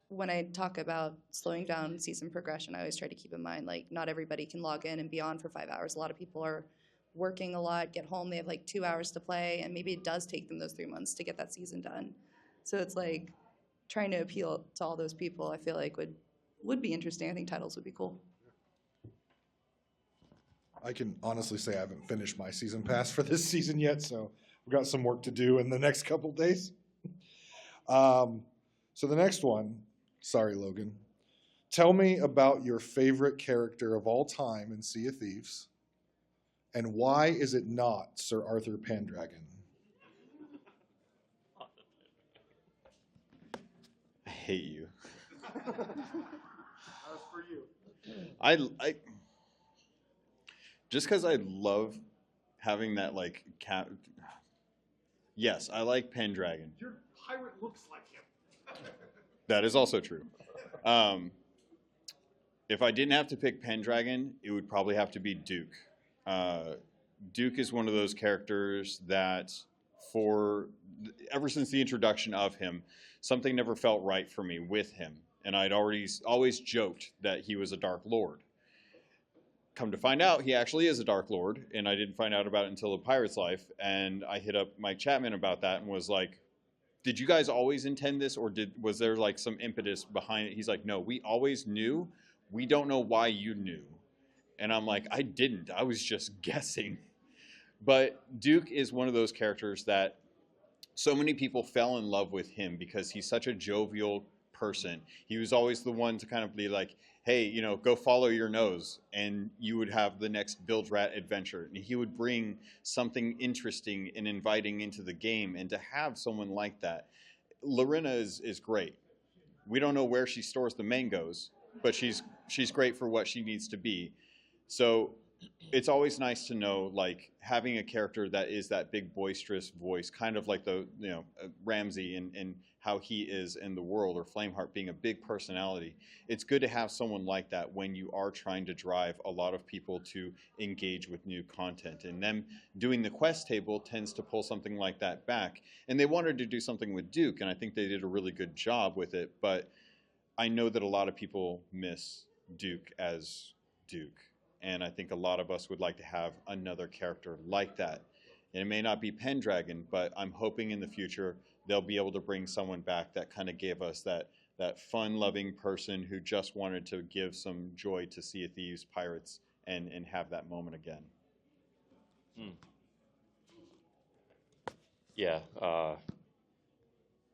when I talk about slowing down season progression, I always try to keep in mind, like, not everybody can log in and be on for 5 hours. A lot of people are working a lot, get home, they have like 2 hours to play, and maybe it does take them those 3 months to get that season done. So it's like trying to appeal to all those people, I feel like would be interesting. I think titles would be cool. I can honestly say I haven't finished my season pass for this season yet, so we've got some work to do in the next couple days. So the next one, sorry, Logan. Tell me about your favorite character of all time in Sea of Thieves, and why is it not Sir Arthur Pendragon? I hate you. That was for you. I just because I love having that like cat. Yes, I like Pendragon. Your pirate looks like him. That is also true. If I didn't have to pick Pendragon, it would probably have to be Duke. Duke is one of those characters that, ever since the introduction of him, something never felt right for me with him, and I'd always joked that he was a Dark Lord. Come to find out, he actually is a Dark Lord, and I didn't find out about it until A Pirate's Life, and I hit up Mike Chapman about that and was like, did you guys always intend this, or was there like some impetus behind it? He's like, no, we always knew. We don't know why you knew. And I'm like, I didn't. I was just guessing. But Duke is one of those characters that so many people fell in love with him because he's such a jovial person. He was always the one to kind of be like, hey, go follow your nose, and you would have the next Bilge Rat adventure. And he would bring something interesting and inviting into the game, and to have someone like that. Lorena is great. We don't know where she stores the mangoes, but she's great for what she needs to be. So it's always nice to know, like, having a character that is that big boisterous voice, kind of like the Ramsey and how he is in the world, or Flameheart being a big personality. It's good to have someone like that when you are trying to drive a lot of people to engage with new content. And them doing the quest table tends to pull something like that back. And they wanted to do something with Duke, and I think they did a really good job with it. But I know that a lot of people miss Duke as Duke. And I think a lot of us would like to have another character like that. And it may not be Pendragon, but I'm hoping in the future they'll be able to bring someone back that kind of gave us that fun-loving person who just wanted to give some joy to Sea of Thieves pirates and have that moment again. Yeah, I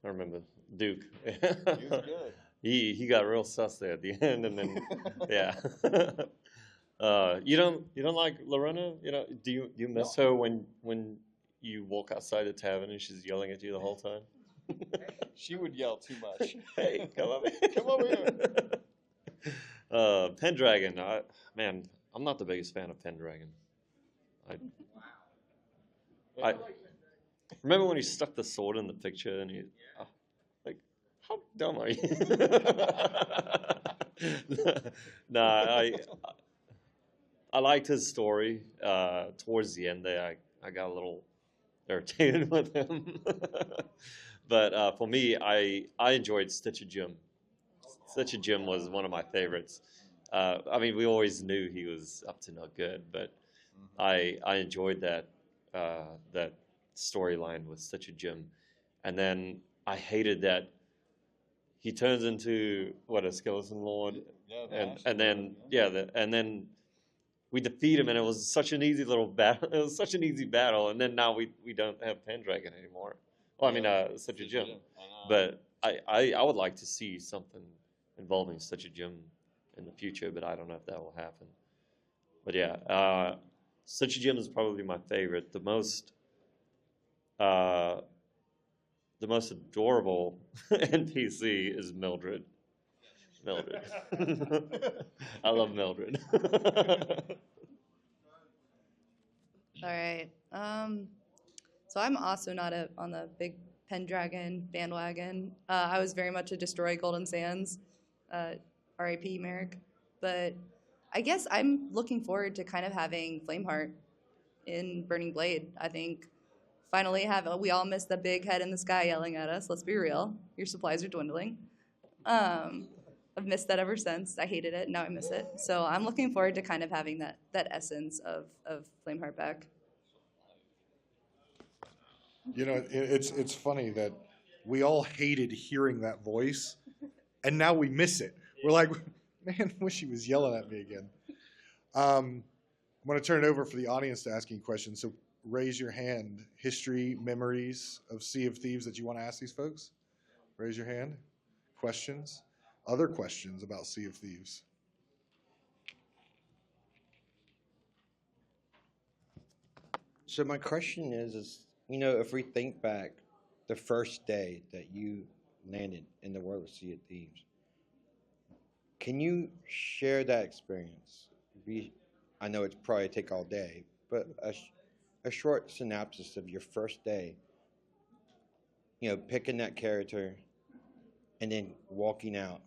remember Duke. Duke's good. He got real sus there at the end, and then yeah. You don't like Lorena? Do you miss her when you walk outside the tavern and she's yelling at you the whole time? She would yell too much. Hey, come over here. Come over here. Pendragon, man, I'm not the biggest fan of Pendragon. I remember when he stuck the sword in the picture and like, how dumb are you? Nah, I liked his story. Towards the end there, I got a little irritated with him. But for me, I enjoyed Stitcher Jim. Stitcher Jim was one of my favorites. I mean, we always knew he was up to no good, but I enjoyed that storyline with Stitcher Jim. And then I hated that he turns into a skeleton lord, and then we defeat him, and it was such an easy little battle. It was such an easy battle, and then now we don't have Pendragon anymore. Well, I mean, Stitcher Jim. But I would like to see something involving such a gym in the future, but I don't know if that will happen. But yeah, such a gym is probably my favorite. The most adorable NPC is Mildred. Mildred. I love Mildred. All right. So I'm also not on the big Pendragon bandwagon. I was very much a Destroy Golden Sands, R.I.P. Merrick. But I guess I'm looking forward to kind of having Flameheart in Burning Blade. I think finally we all miss the big head in the sky yelling at us. Let's be real. Your supplies are dwindling. I've missed that ever since. I hated it. Now I miss it. So I'm looking forward to kind of having that essence of Flameheart back. You know, it's funny that we all hated hearing that voice, and now we miss it. We're like, man, wish he was yelling at me again. I'm going to turn it over for the audience to asking questions. So raise your hand. History, memories of Sea of Thieves that you want to ask these folks? Raise your hand. Questions? Other questions about Sea of Thieves? So my question is, you know, if we think back the first day that you landed in the world of Sea of Thieves, can you share that experience? I know it's probably take all day, but a short synopsis of your first day, you know, picking that character and then walking out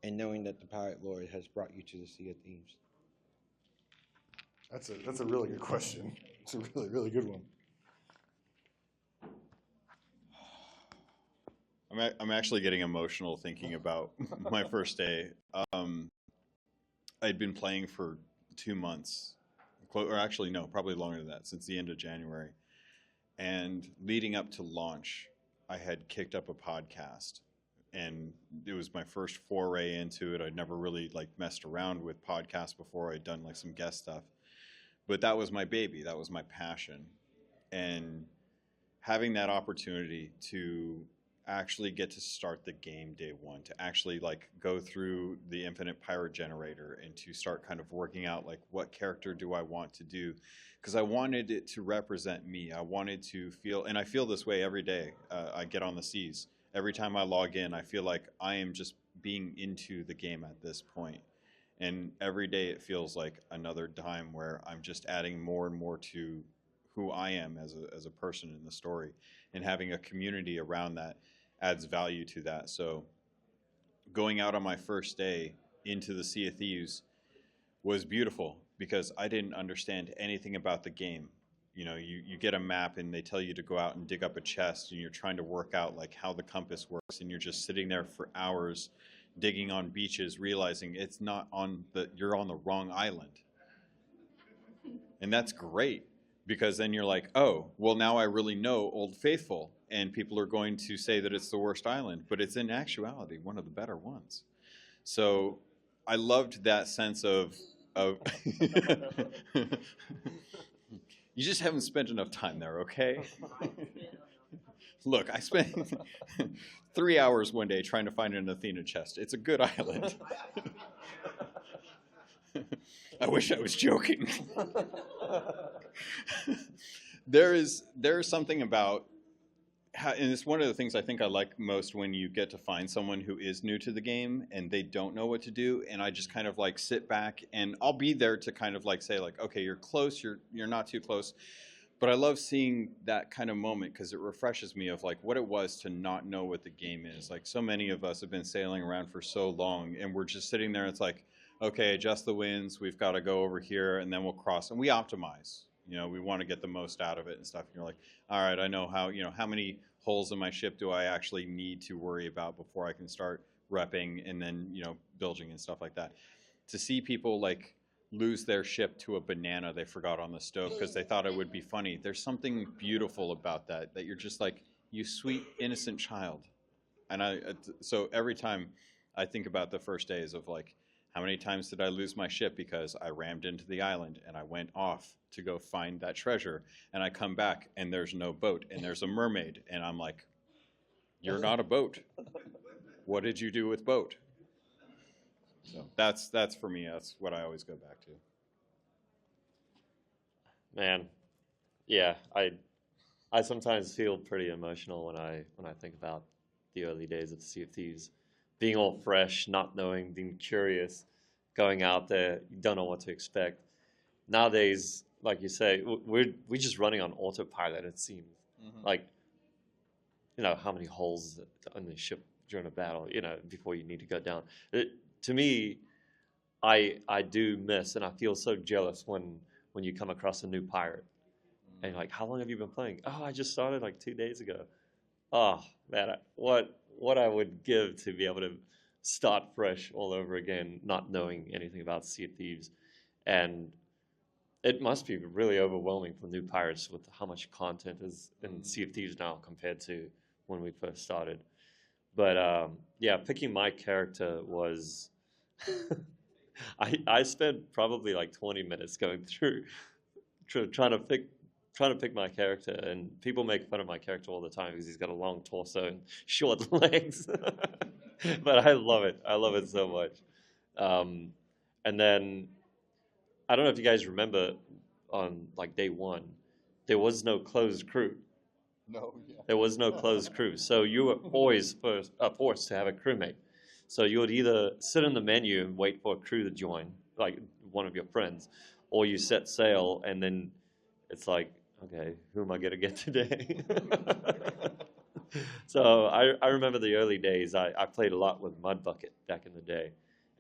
and knowing that the Pirate Lord has brought you to the Sea of Thieves. That's a really good question. It's a really, really good one. I'm actually getting emotional thinking about my first day. I'd been playing for 2 months, or actually no, probably longer than that, since the end of January. And leading up to launch, I had kicked up a podcast, and it was my first foray into it. I'd never really like messed around with podcasts before. I'd done like some guest stuff, but that was my baby. That was my passion. And having that opportunity to actually get to start the game day one, to actually like go through the Infinite Pirate Generator and to start kind of working out like what character do I want to do, because I wanted it to represent me. I wanted to feel, and I feel this way every day I get on the seas. Every time I log in, I feel like I am just being into the game at this point. And every day it feels like another time where I'm just adding more and more to who I am as a person in the story, and having a community around that adds value to that. So going out on my first day into the Sea of Thieves was beautiful because I didn't understand anything about the game. You know, you get a map and they tell you to go out and dig up a chest, and you're trying to work out like how the compass works, and you're just sitting there for hours digging on beaches, realizing it's not on you're on the wrong island. And that's great, because then you're like, oh, well, now I really know Old Faithful, and people are going to say that it's the worst island, but it's in actuality one of the better ones. So I loved that sense of you just haven't spent enough time there, okay? Look, I spent 3 hours one day trying to find an Athena chest. It's a good island. I wish I was joking. There is something about how, and it's one of the things I think I like most when you get to find someone who is new to the game and they don't know what to do, and I just kind of like sit back, and I'll be there to kind of like say like, okay, you're close, you're not too close. But I love seeing that kind of moment because it refreshes me of like what it was to not know what the game is. Like so many of us have been sailing around for so long, and we're just sitting there. It's like, okay, adjust the winds. We've got to go over here, and then we'll cross. And we optimize. You know, we want to get the most out of it and stuff. And you're like, all right, I know how many holes in my ship do I actually need to worry about before I can start repping and then, bilging and stuff like that. To see people like lose their ship to a banana they forgot on the stove because they thought it would be funny. There's something beautiful about that you're just like, you sweet, innocent child. And so every time I think about the first days of like, how many times did I lose my ship because I rammed into the island and I went off to go find that treasure, and I come back and there's no boat and there's a mermaid, and I'm like, You're not a boat. What did you do with boat? So that's for me. That's what I always go back to. Man, yeah, I sometimes feel pretty emotional when I think about the early days of Sea of Thieves, being all fresh, not knowing, being curious, going out there, you don't know what to expect. Nowadays, like you say, we're just running on autopilot. It seems like, you know, how many holes on the ship during a battle, you know, before you need to go down. To me, I do miss, and I feel so jealous when you come across a new pirate. And you're like, how long have you been playing? Oh, I just started like 2 days ago. Oh, man, what I would give to be able to start fresh all over again, not knowing anything about Sea of Thieves. And it must be really overwhelming for new pirates with how much content is in Sea of Thieves now compared to when we first started. But yeah, picking my character was... I spent probably like 20 minutes going through trying to pick my character, and people make fun of my character all the time because he's got a long torso and short legs. But I love it. I love it so much. And then I don't know if you guys remember on like day one, there was no closed crew. No, yeah. There was no closed crew, so you were always forced to have a crewmate. So you would either sit in the menu and wait for a crew to join, like one of your friends, or you set sail and then it's like, okay, who am I going to get today? So I remember the early days. I played a lot with Mud Bucket back in the day,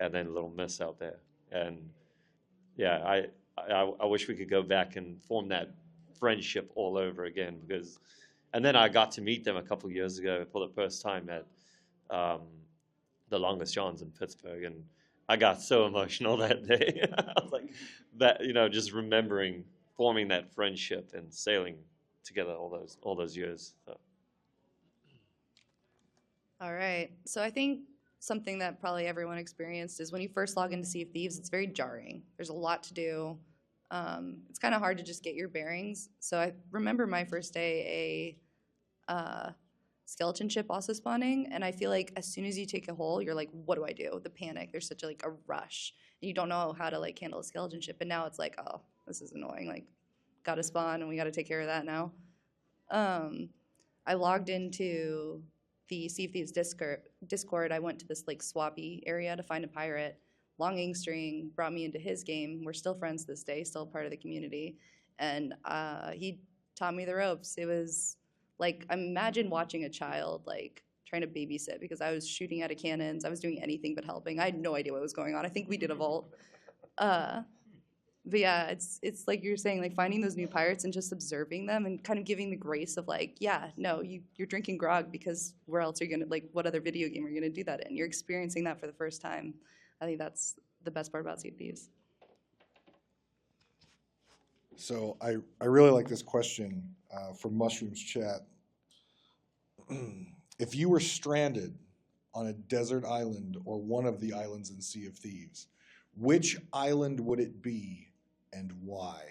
and then Little Miss out there. And yeah, I wish we could go back and form that friendship all over again, because, and then I got to meet them a couple years ago for the first time at the Longest Johns in Pittsburgh, and I got so emotional that day. I was like, that, you know, just remembering forming that friendship and sailing together all those years. So. All right. So I think something that probably everyone experienced is when you first log into Sea of Thieves, it's very jarring. There's a lot to do. It's kind of hard to just get your bearings. So I remember my first day, a skeleton ship also spawning, and I feel like as soon as you take a hole, you're like, what do I do? The panic. There's such a rush, and you don't know how to like handle a skeleton ship. And now it's like, oh, this is annoying. Like, gotta spawn, and we gotta take care of that now. I logged into the Sea of Thieves Discord. I went to this like swappy area to find a pirate. Longing String brought me into his game. We're still friends this day, still part of the community, and he taught me the ropes. It was like, imagine watching a child like trying to babysit, because I was shooting out of cannons. I was doing anything but helping. I had no idea what was going on. I think we did a vault. But yeah, it's like you're saying, like finding those new pirates and just observing them and kind of giving the grace of like, yeah, no, you're drinking grog because where else are you gonna, like, what other video game are you gonna do that in? You're experiencing that for the first time. I think that's the best part about Sea of Thieves. So I really like this question from Mushrooms Chat. If you were stranded on a desert island or one of the islands in Sea of Thieves, which island would it be and why?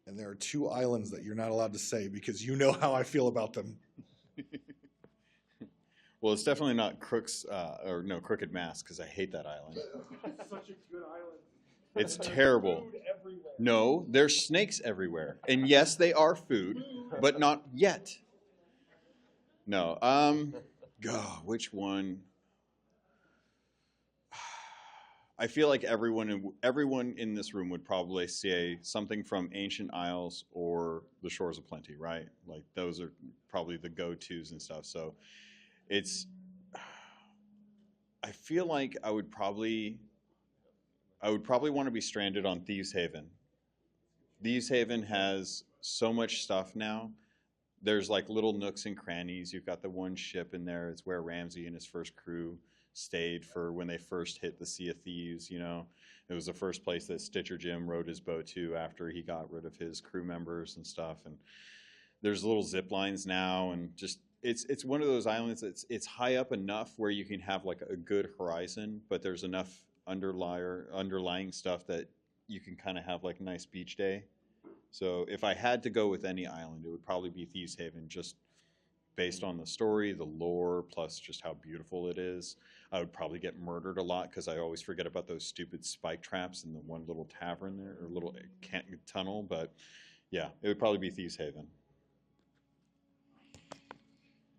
And there are two islands that you're not allowed to say because you know how I feel about them. Well, it's definitely not Crooked Mask, because I hate that island. Such a good island. It's terrible. Food everywhere. No, there's snakes everywhere. And yes, they are food, but not yet. No. God, which one? I feel like everyone in this room would probably say something from Ancient Isles or the Shores of Plenty, right? Like those are probably the go-tos and stuff. So I feel like I would probably want to be stranded on Thieves Haven. Thieves Haven has so much stuff now. There's like little nooks and crannies. You've got the one ship in there. It's where Ramsey and his first crew stayed for when they first hit the Sea of Thieves, you know. It was the first place that Stitcher Jim rode his boat to after he got rid of his crew members and stuff. And there's little zip lines now, and just it's one of those islands that's it's high up enough where you can have like a good horizon, but there's enough underlying stuff that you can kind of have like a nice beach day So if I had to go with any island, it would probably be Thieves Haven, just based on the story, the lore, plus just how beautiful it is. I would probably get murdered a lot because I always forget about those stupid spike traps in the one little tavern there, or little tunnel. But yeah, it would probably be Thieves Haven.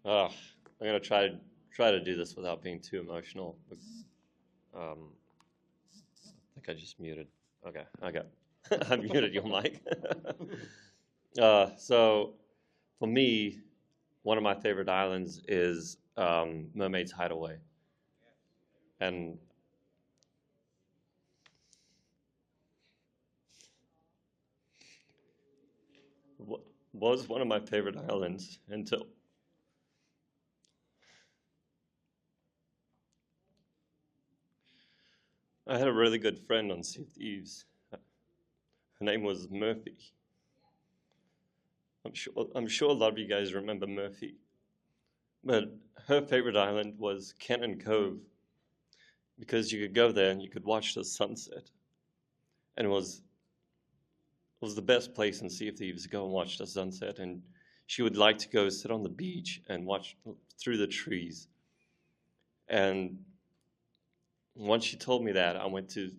I'm gonna try to do this without being too emotional. I think I just muted. Okay, I got I muted your mic. So for me, one of my favorite islands is Mermaid's Hideaway, and was one of my favorite islands until I had a really good friend on Sea of Thieves. Her name was Murphy. I'm sure a lot of you guys remember Murphy. But her favorite island was Cannon Cove, because you could go there and you could watch the sunset. And it was the best place in Sea of Thieves to go and watch the sunset. And she would like to go sit on the beach and watch through the trees. And once she told me that, I went to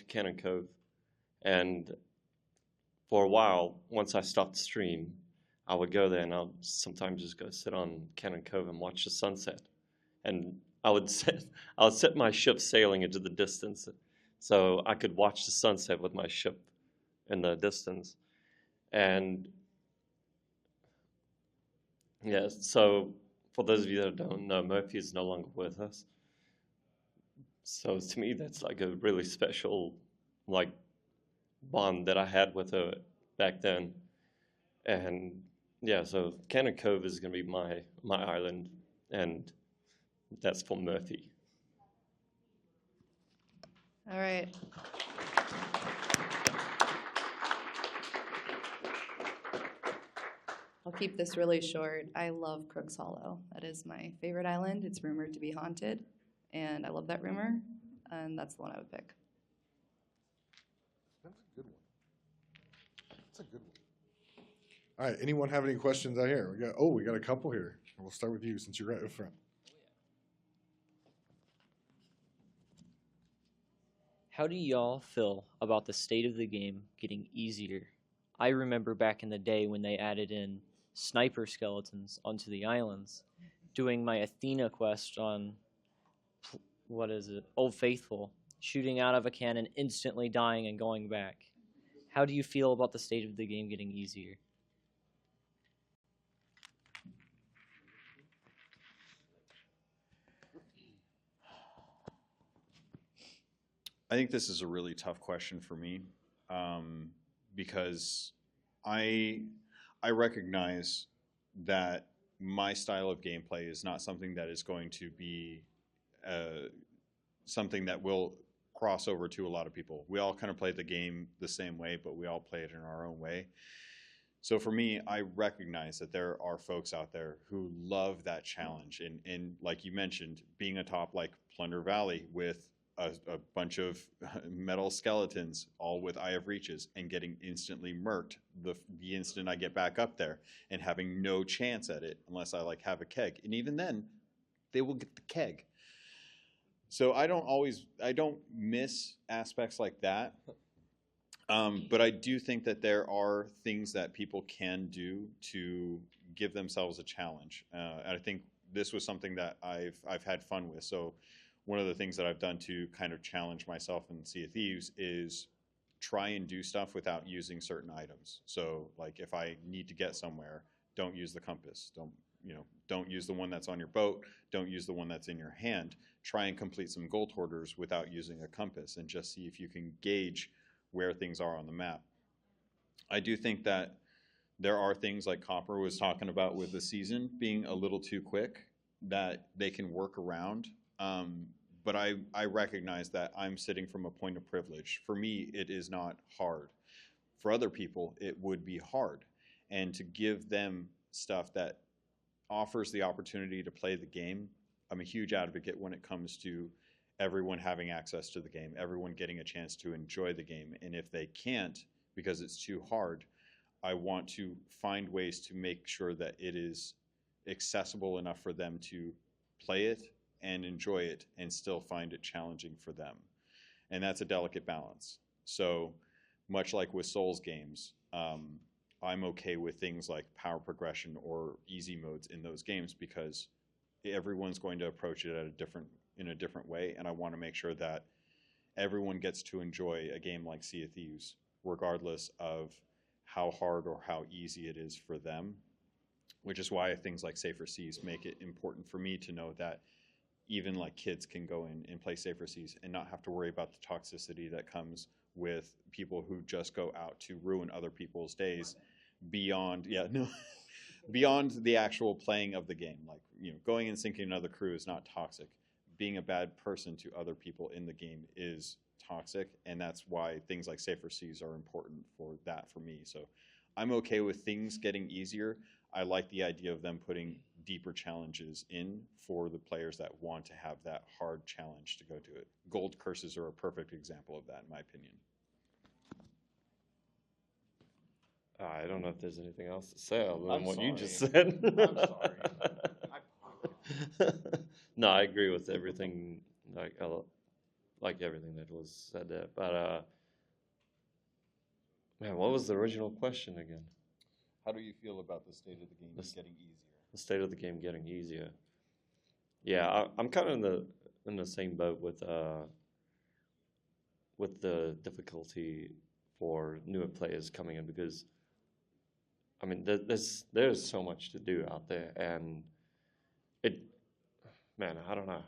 Cannon Cove, and for a while, once I stopped the stream, I would go there and I'll sometimes just go sit on Cannon Cove and watch the sunset. And I would set my ship sailing into the distance so I could watch the sunset with my ship in the distance. And yeah, so for those of you that don't know, Murphy is no longer with us. So to me, that's like a really special, like, bond that I had with her back then. And yeah, so Cannon Cove is going to be my island, and that's for Murphy. All right. I'll keep this really short. I love Crooks Hollow. That is my favorite island. It's rumored to be haunted, and I love that rumor, and that's the one I would pick. That's a good one. That's a good one. All right. Anyone have any questions out here? We got a couple here. We'll start with you since you're right up front. How do y'all feel about the state of the game getting easier? I remember back in the day when they added in sniper skeletons onto the islands, doing my Athena quest on, Old Faithful, shooting out of a cannon, instantly dying and going back. How do you feel about the state of the game getting easier? I think this is a really tough question for me, because I recognize that my style of gameplay is not something that is going to be something that will cross over to a lot of people. We all kind of play the game the same way, but we all play it in our own way. So for me, I recognize that there are folks out there who love that challenge. And like you mentioned, being atop like Plunder Valley with a bunch of metal skeletons, all with Eye of Reaches, and getting instantly murked the instant I get back up there, and having no chance at it unless I like have a keg. And even then, they will get the keg. So I don't miss aspects like that. But I do think that there are things that people can do to give themselves a challenge. And I think this was something that I've had fun with. So one of the things that I've done to kind of challenge myself in Sea of Thieves is try and do stuff without using certain items. So like if I need to get somewhere, don't use the compass. Don't use the one that's on your boat. Don't use the one that's in your hand. Try and complete some gold hoarders without using a compass, and just see if you can gauge where things are on the map. I do think that there are things like Copper was talking about with the season being a little too quick that they can work around. But I recognize that I'm sitting from a point of privilege. For me, it is not hard. For other people, it would be hard. And to give them stuff that offers the opportunity to play the game, I'm a huge advocate when it comes to everyone having access to the game, everyone getting a chance to enjoy the game. And if they can't, because it's too hard, I want to find ways to make sure that it is accessible enough for them to play it and enjoy it and still find it challenging for them. And that's a delicate balance. So much like with Souls games, I'm okay with things like power progression or easy modes in those games because everyone's going to approach it in a different way, and I want to make sure that everyone gets to enjoy a game like Sea of Thieves, regardless of how hard or how easy it is for them, which is why things like Safer Seas make it important for me to know that even like kids can go in and play Safer Seas and not have to worry about the toxicity that comes with people who just go out to ruin other people's days beyond beyond the actual playing of the game. Like, going and sinking another crew is not toxic. Being a bad person to other people in the game is toxic, and that's why things like Safer Seas are important for me. So I'm okay with things getting easier. I like the idea of them putting deeper challenges in for the players that want to have that hard challenge to go to it. Gold curses are a perfect example of that, in my opinion. I don't know if there's anything else to say other than I'm what you just sorry. said. I'm sorry. No, I agree with everything, like everything that was said there. But man, what was the original question again? How do you feel about the state of the game getting easier? The state of the game getting easier. Yeah, I'm kind of in the same boat with the difficulty for newer players coming in, because I mean there's so much to do out there, and I don't know.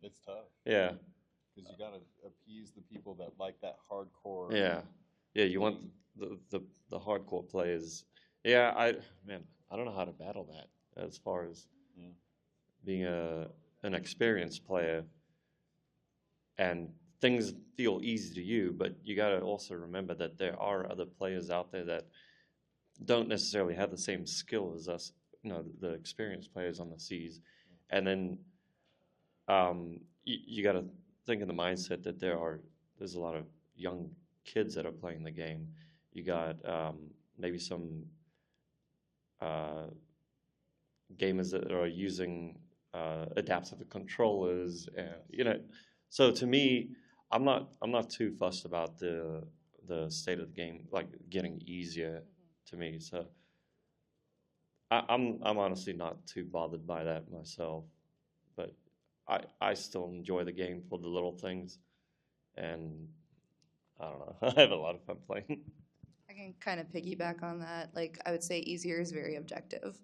It's tough. Yeah. Because you got to appease the people that like that hardcore. Yeah. You want the hardcore players. Yeah, I don't know how to battle that as far as being an experienced player, and things feel easy to you, but you got to also remember that there are other players out there that don't necessarily have the same skill as us, the experienced players on the seas. And then you got to think in the mindset that there's a lot of young kids that are playing the game. You got maybe some gamers that are using adaptive controllers, and so to me, I'm not too fussed about the state of the game like getting easier to me. So I'm honestly not too bothered by that myself, but I still enjoy the game for the little things, and I don't know, I have a lot of fun playing. I can kind of piggyback on that. Like, I would say easier is very objective.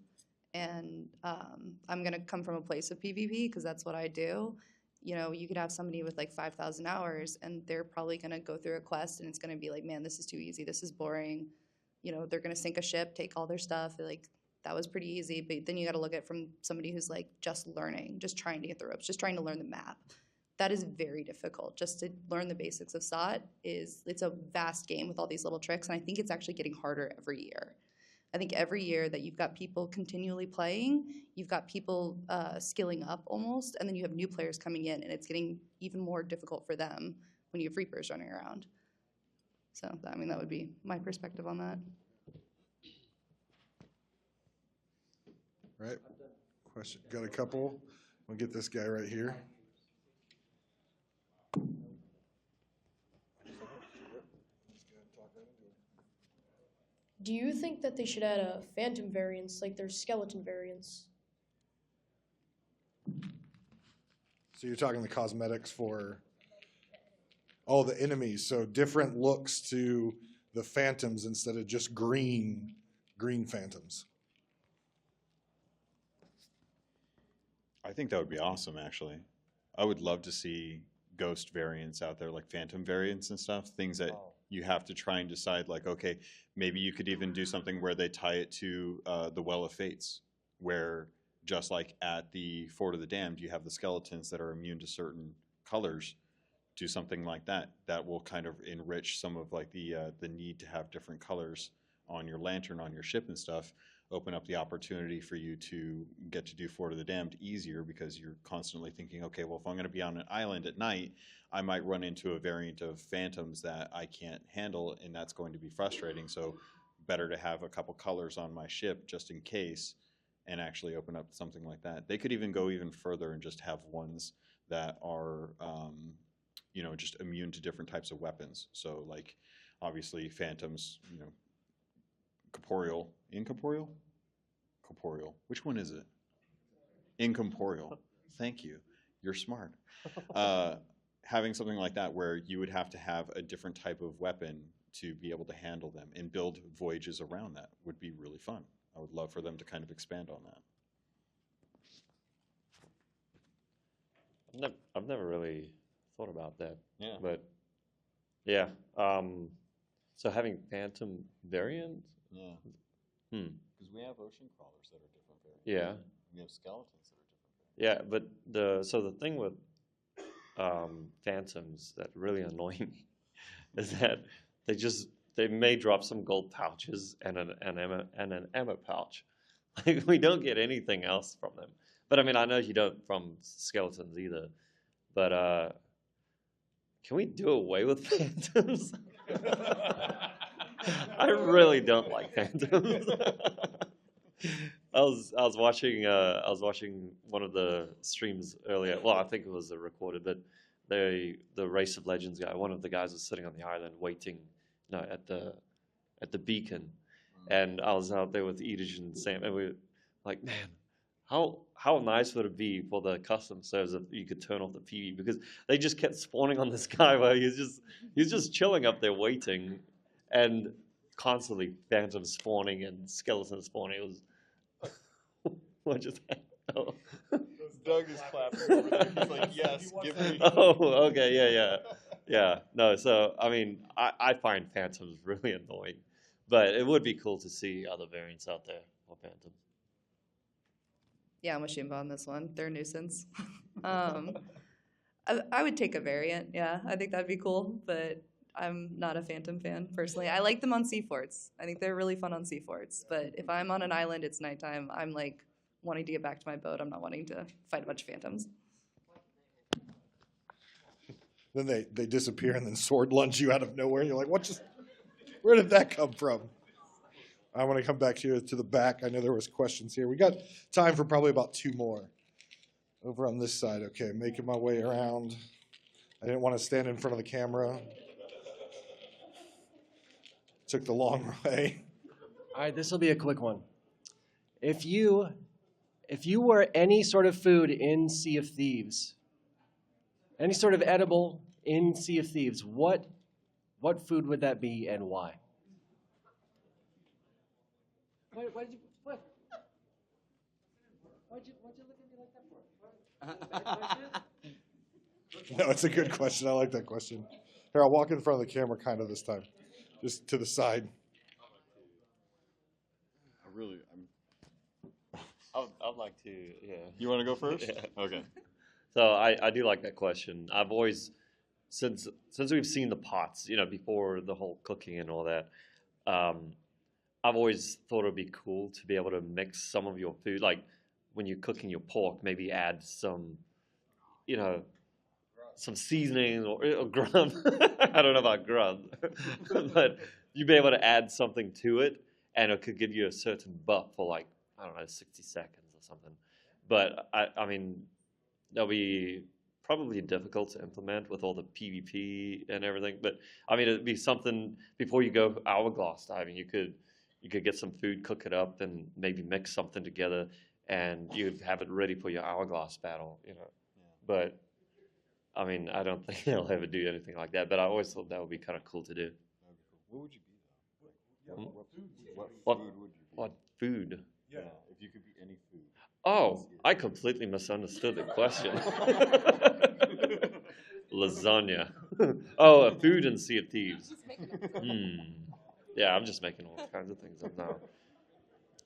And I'm going to come from a place of PvP because that's what I do. You could have somebody with like 5,000 hours and they're probably going to go through a quest and it's going to be like, man, this is too easy. This is boring. They're going to sink a ship, take all their stuff. Like, that was pretty easy. But then you got to look at it from somebody who's like just learning, just trying to get the ropes, just trying to learn the map. That is very difficult. Just to learn the basics of SOT it's a vast game with all these little tricks, and I think it's actually getting harder every year. I think every year that you've got people continually playing, you've got people skilling up almost, and then you have new players coming in, and it's getting even more difficult for them when you have Reapers running around. So, that would be my perspective on that. Right. Question. Got a couple. We'll get this guy right here. Do you think that they should add a phantom variants like their skeleton variants? So you're talking the cosmetics for all the enemies. So different looks to the phantoms instead of just green phantoms. I think that would be awesome, actually. I would love to see ghost variants out there, like phantom variants and stuff, things that you have to try and decide, like, okay, maybe you could even do something where they tie it to the Well of Fates, where just like at the Fort of the Damned, you have the skeletons that are immune to certain colors. Do something like that. That will kind of enrich some of like the need to have different colors on your lantern, on your ship and stuff. Open up the opportunity for you to get to do Fort of the Damned easier, because you're constantly thinking, okay, well, if I'm going to be on an island at night, I might run into a variant of phantoms that I can't handle, and that's going to be frustrating. So better to have a couple colors on my ship just in case, and actually open up something like that. They could even go even further and just have ones that are, you know, just immune to different types of weapons. So like, obviously, phantoms, you know, corporeal, incorporeal? Corporeal. Which one is it? Incorporeal. Thank you. You're smart. Having something like that where you would have to have a different type of weapon to be able to handle them and build voyages around that would be really fun. I would love for them to kind of expand on that. I've never really thought about that. Yeah. But yeah. So having phantom variants. Yeah. Because we have ocean crawlers that are different variants. Yeah. We have skeletons that are different variants. Yeah, but the thing with phantoms that really annoy me is that they may drop some gold pouches and an ammo pouch. Like, we don't get anything else from them. But I mean, I know you don't from skeletons either. But can we do away with phantoms? I really don't like phantoms. I was watching one of the streams earlier. Well, I think it was recorded, but the Race of Legends guy, one of the guys was sitting on the island waiting, at the beacon, and I was out there with Edith and Sam, and we were like, man, how nice would it be for the custom servers if you could turn off the PV, because they just kept spawning on this guy while he's just chilling up there waiting, and constantly phantoms spawning and skeletons spawning. It was what just happened? Oh. Doug is clapping over there. He's like, yes, give me. Oh, okay, yeah. No, so I mean, I find phantoms really annoying, but it would be cool to see other variants out there of phantoms. Yeah, I'm with Shimba on this one. They're a nuisance. I would take a variant. Yeah, I think that'd be cool, but I'm not a phantom fan personally. I like them on sea forts. I think they're really fun on sea forts. But if I'm on an island, it's nighttime, I'm like wanting to get back to my boat. I'm not wanting to fight a bunch of phantoms. Then they disappear and then sword lunge you out of nowhere. You're like, where did that come from? I want to come back here to the back. I know there was questions here. We got time for probably about 2 more. Over on this side. Okay, making my way around. I didn't want to stand in front of the camera. Took the long way. All right, this will be a quick one. If you were any sort of food in Sea of Thieves, any sort of edible in Sea of Thieves, what food would that be and why? Why'd you look at me like that for? No, it's a good question. I like that question. Here, I'll walk in front of the camera kind of this time. Just to the side. I'd like to, yeah. You want to go first? Yeah. Okay. So I do like that question. I've always, since we've seen the pots, before the whole cooking and all that, I've always thought it'd be cool to be able to mix some of your food, like when you're cooking your pork, maybe add some, some seasoning or grub. I don't know about grub, but you'd be able to add something to it, and it could give you a certain buff for like, I don't know, 60 seconds or something. But I mean, that'll be probably difficult to implement with all the PvP and everything. But I mean, it'd be something before you go hourglass diving. You could get some food, cook it up, and maybe mix something together, and you'd have it ready for your hourglass battle. Yeah. But I mean, I don't think they'll ever do anything like that. But I always thought that would be kind of cool to do. What would you be though? What food would you be? What food? Yeah, if you could be any food. Oh, I completely misunderstood the question. Lasagna. Oh, a food in Sea of Thieves. Yeah, I'm just making all kinds of things up now.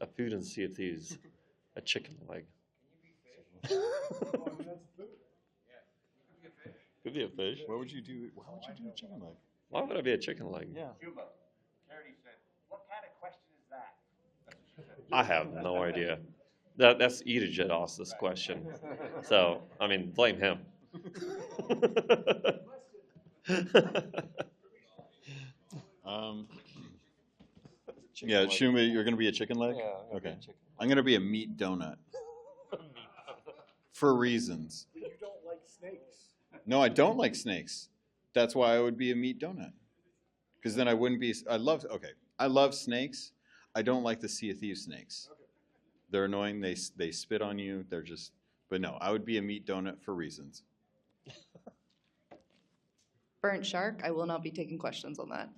A food in Sea of Thieves. A chicken leg. Could be a fish. What would you do? Why would you do a chicken leg? Why would I be a chicken leg? Yeah. Cuba. Charity said, what kind of question is that? I have no idea. That's Edith that asked this question. So, I mean, blame him. chicken Yeah, leg. Shumi, you're gonna be a chicken leg. Yeah, I'm gonna be a Okay. chicken I'm gonna be a meat donut for reasons. But you don't like snakes. No, I don't like snakes. That's why I would be a meat donut. Because then I wouldn't be. I love snakes. I don't like the Sea of Thieves snakes. They're annoying. They spit on you. They're just. But no, I would be a meat donut for reasons. Burnt shark. I will not be taking questions on that.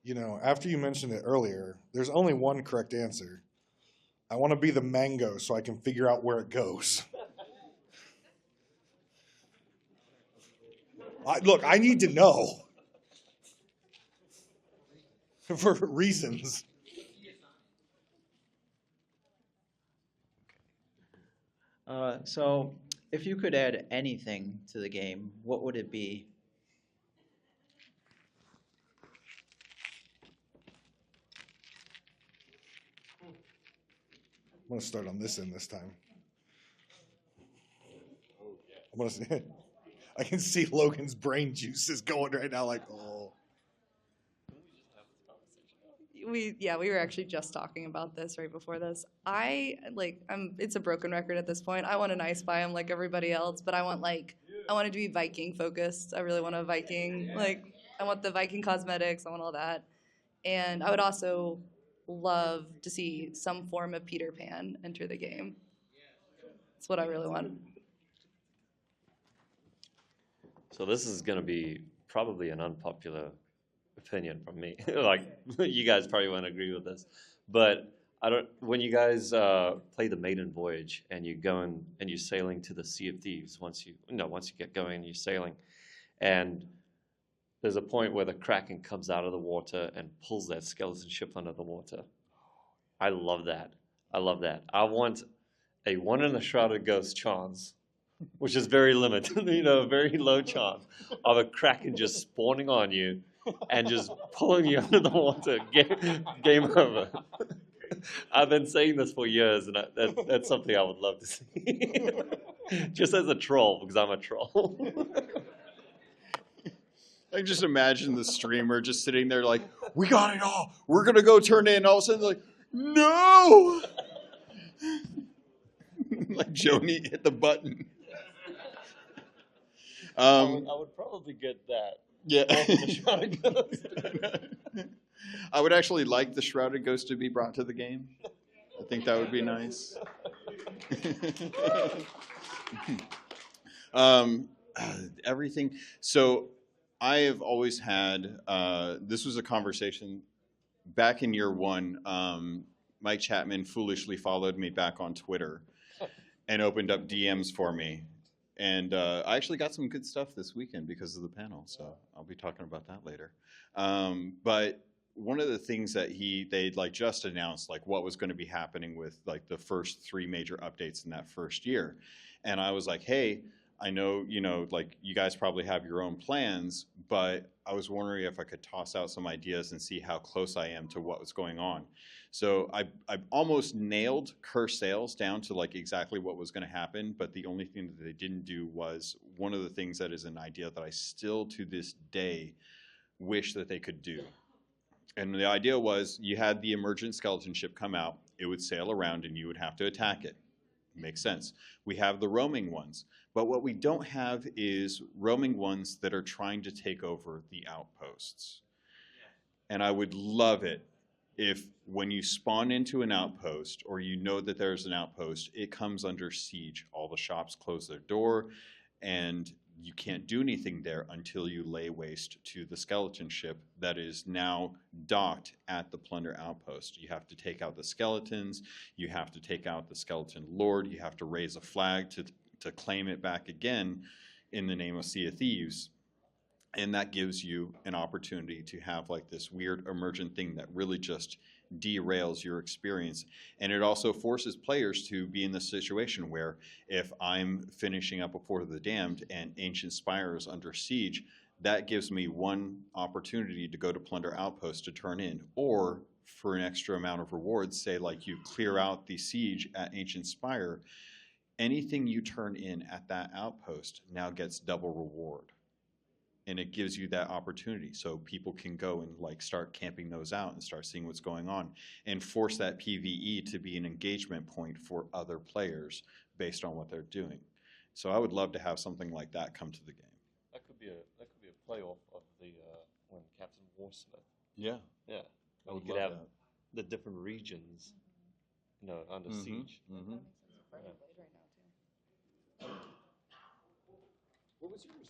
You know, after you mentioned it earlier, there's only one correct answer. I want to be the mango so I can figure out where it goes. Look, I need to know. For reasons. So, if you could add anything to the game, what would it be? I'm going to start on this end this time. I'm gonna see, I can see Logan's brain juices going right now like, oh. We were actually just talking about this right before this. It's a broken record at this point. I want a nice biome like everybody else, but I want it to be Viking focused. I really want a Viking, I want the Viking cosmetics, I want all that. And I would also love to see some form of Peter Pan enter the game. That's what I really want. So this is going to be probably an unpopular opinion from me. Like, you guys probably won't agree with this, but when you guys play the maiden voyage and you go and you're sailing to the Sea of Thieves, once you get going and you're sailing, and there's a point where the Kraken comes out of the water and pulls that skeleton ship under the water. I love that. I want a one in a shrouded ghost chance, which is very limited, very low chance of a Kraken just spawning on you and just pulling you under the water. Game over. I've been saying this for years, and that's something I would love to see. Just as a troll, because I'm a troll. I can just imagine the streamer just sitting there like, we got it all. We're going to go turn in. All of a sudden, like, no! Like Joni hit the button. I would probably get that. Yeah. The Shrouded Ghost. I would actually like the Shrouded Ghost to be brought to the game. I think that would be nice. Everything. So I have always had, this was a conversation back in year one. Mike Chapman foolishly followed me back on Twitter and opened up DMs for me. And I actually got some good stuff this weekend because of the panel, so I'll be talking about that later. But one of the things that they'd just announced what was going to be happening with the first 3 major updates in that first year, and I was like, hey, I know you guys probably have your own plans, but I was wondering if I could toss out some ideas and see how close I am to what was going on. So I almost nailed Curse Sales down to exactly what was going to happen, but the only thing that they didn't do was one of the things that is an idea that I still to this day wish that they could do. And the idea was you had the emergent skeleton ship come out, it would sail around and you would have to attack it. Makes sense. We have the roaming ones, but what we don't have is roaming ones that are trying to take over the outposts. And I would love it if when you spawn into an outpost or you know that there's an outpost, it comes under siege. All the shops close their door and you can't do anything there until you lay waste to the skeleton ship that is now docked at the plunder outpost. You have to take out the skeletons, you have to take out the skeleton lord, you have to raise a flag to claim it back again in the name of Sea of Thieves. And that gives you an opportunity to have this weird emergent thing that really just derails your experience. And it also forces players to be in the situation where if I'm finishing up Before the Damned and Ancient Spire is under siege, that gives me one opportunity to go to Plunder Outpost to turn in. Or for an extra amount of rewards, say you clear out the siege at Ancient Spire, anything you turn in at that outpost now gets double reward. and it gives you that opportunity so people can go and like start camping those out and start seeing what's going on and force that PvE to be an engagement point for other players based on what they're doing. So I would love to have something like that come to the game. That could be a playoff of the when Captain Warsmith. Yeah. Yeah. I You would could love have that. the different regions, under Mhm, siege. mhm. What was yours?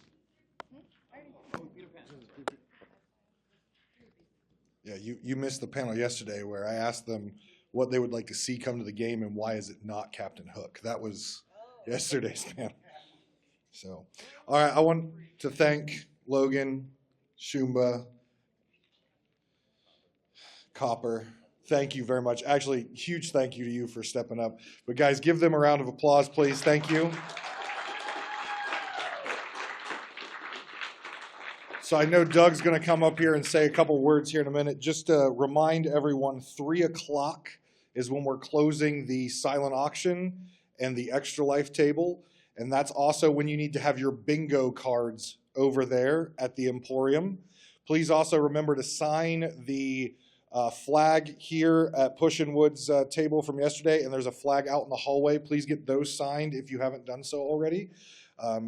Yeah, you missed the panel yesterday where I asked them what they would like to see come to the game and why is it not Captain Hook. That was yesterday's panel. So, all right, I want to thank Logan, Shumba, Copper. Thank you very much. Actually, huge thank you to you for stepping up. But guys, give them a round of applause, please. Thank you. So I know Doug's going to come up here and say a couple words here in a minute. Just to remind everyone, 3 o'clock is when we're closing the silent auction and the extra life table. And that's also when you need to have your bingo cards over there at the Emporium. Please also remember to sign the flag here at Pushin' Wood's table from yesterday. And there's a flag out in the hallway. Please get those signed if you haven't done so already.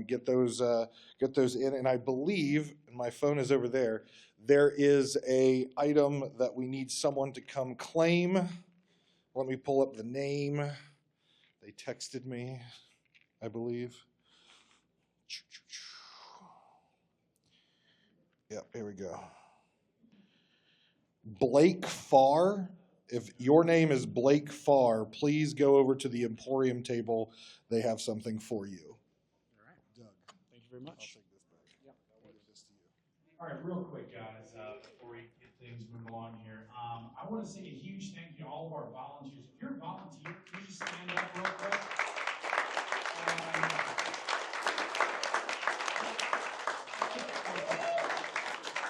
Get those in. And I believe, and my phone is over there, there is a item that we need someone to come claim. Let me pull up the name. They texted me, I believe. Yep, here we go. Blake Farr. If your name is Blake Farr, please go over to the Emporium table. They have something for you. Thank you very much. All right, real quick, guys, before we get things moving along here, I want to say a huge thank you to all of our volunteers. If you're a volunteer, can you just stand up real quick?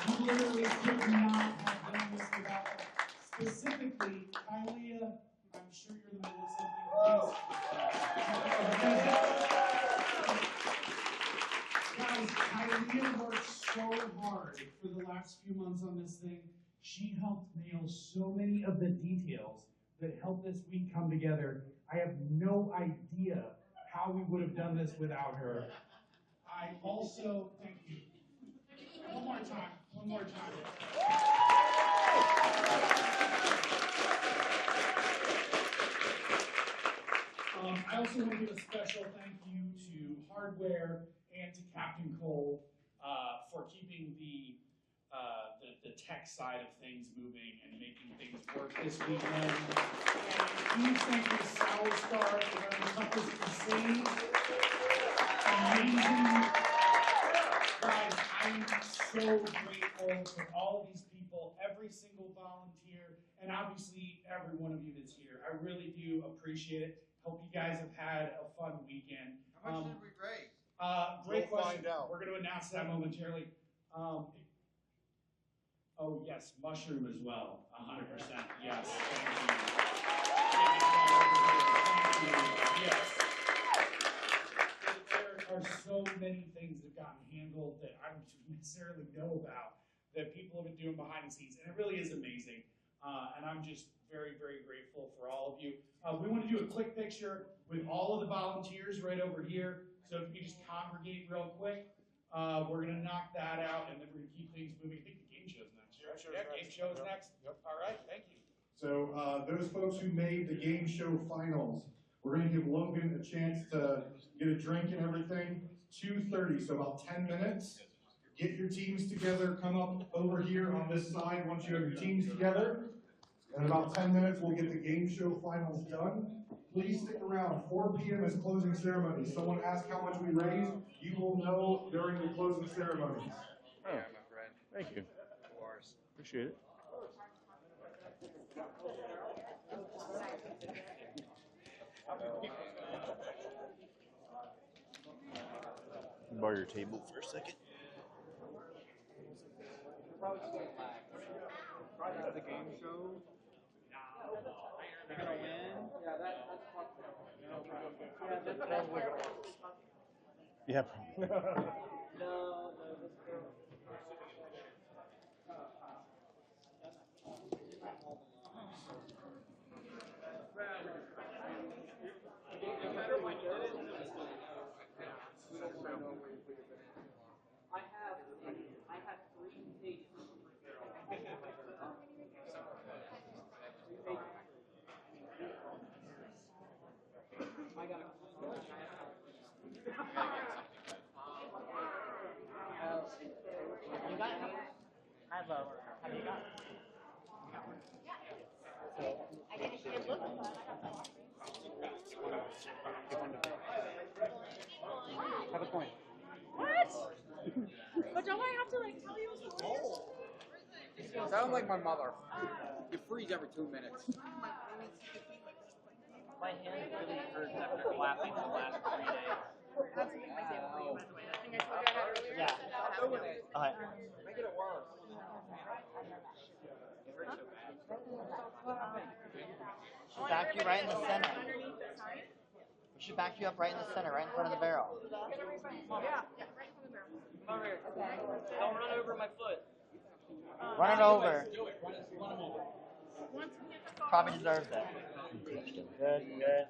You literally could not have done this without, specifically, Kylia, I'm sure you're in the middle of something, Guys, Kylia worked so hard for the last few months on this thing. She helped nail so many of the details that helped this week come together. I have no idea how we would have done this without her. I also, thank you. One more time, one more time. I also want to give a special thank you to Hardware and to Captain Cole for keeping the tech side of things moving and making things work this weekend. And a huge thank you to Sour Star for running Compass Crusade. Amazing. Guys, I'm so grateful for all of these people, every single volunteer, and obviously every one of you that's here. I really do appreciate it. Hope you guys have had a fun weekend. How much did we raise? Great You'll question. find out. We're going to announce that momentarily. Oh yes, mushroom as well. 100%. Yes. Thank you. Yes. There are so many things that have gotten handled that I don't necessarily know about that people have been doing behind the scenes, and it really is amazing. And I'm just very, very grateful for all of you. We want to do a quick picture with all of the volunteers right over here. So if you just congregate real quick, we're going to knock that out, and then we're going to keep things moving. I think the game show's next, right? Yeah, game show is next. Yep. All right, thank you. So those folks who made the game show finals, we're going to give Logan a chance to get a drink and everything. 2:30, so about 10 minutes. Get your teams together. Come up over here on this side once you have your teams together. In about 10 minutes, we'll get the game show finals done. Please stick around. 4 p.m. is closing ceremony. Someone asked how much we raised. You will know during the closing ceremonies. Oh, thank you. Appreciate it. Borrow your table for a second. Probably the game show. They're gonna win. Yeah, that's possible. Yeah. No, this girl. Hello. How do you got? I didn't look. Have a coin. What? But don't I have to like tell you? Sound like my mother. You freeze every 2 minutes. My hand really hurts after clapping the last 3 days. That's something my table for you, by the way. That thing I told you I had earlier. Yeah. That'll have it. Okay. Make it worse. Should back you right in the center. Underneath it, sorry. We should back you up right in the center, right in front of the barrel. Yeah, right in front of the barrel. Come here. Don't run over my foot. Run it over. Once we get the photos, Probably deserves it. Good, good.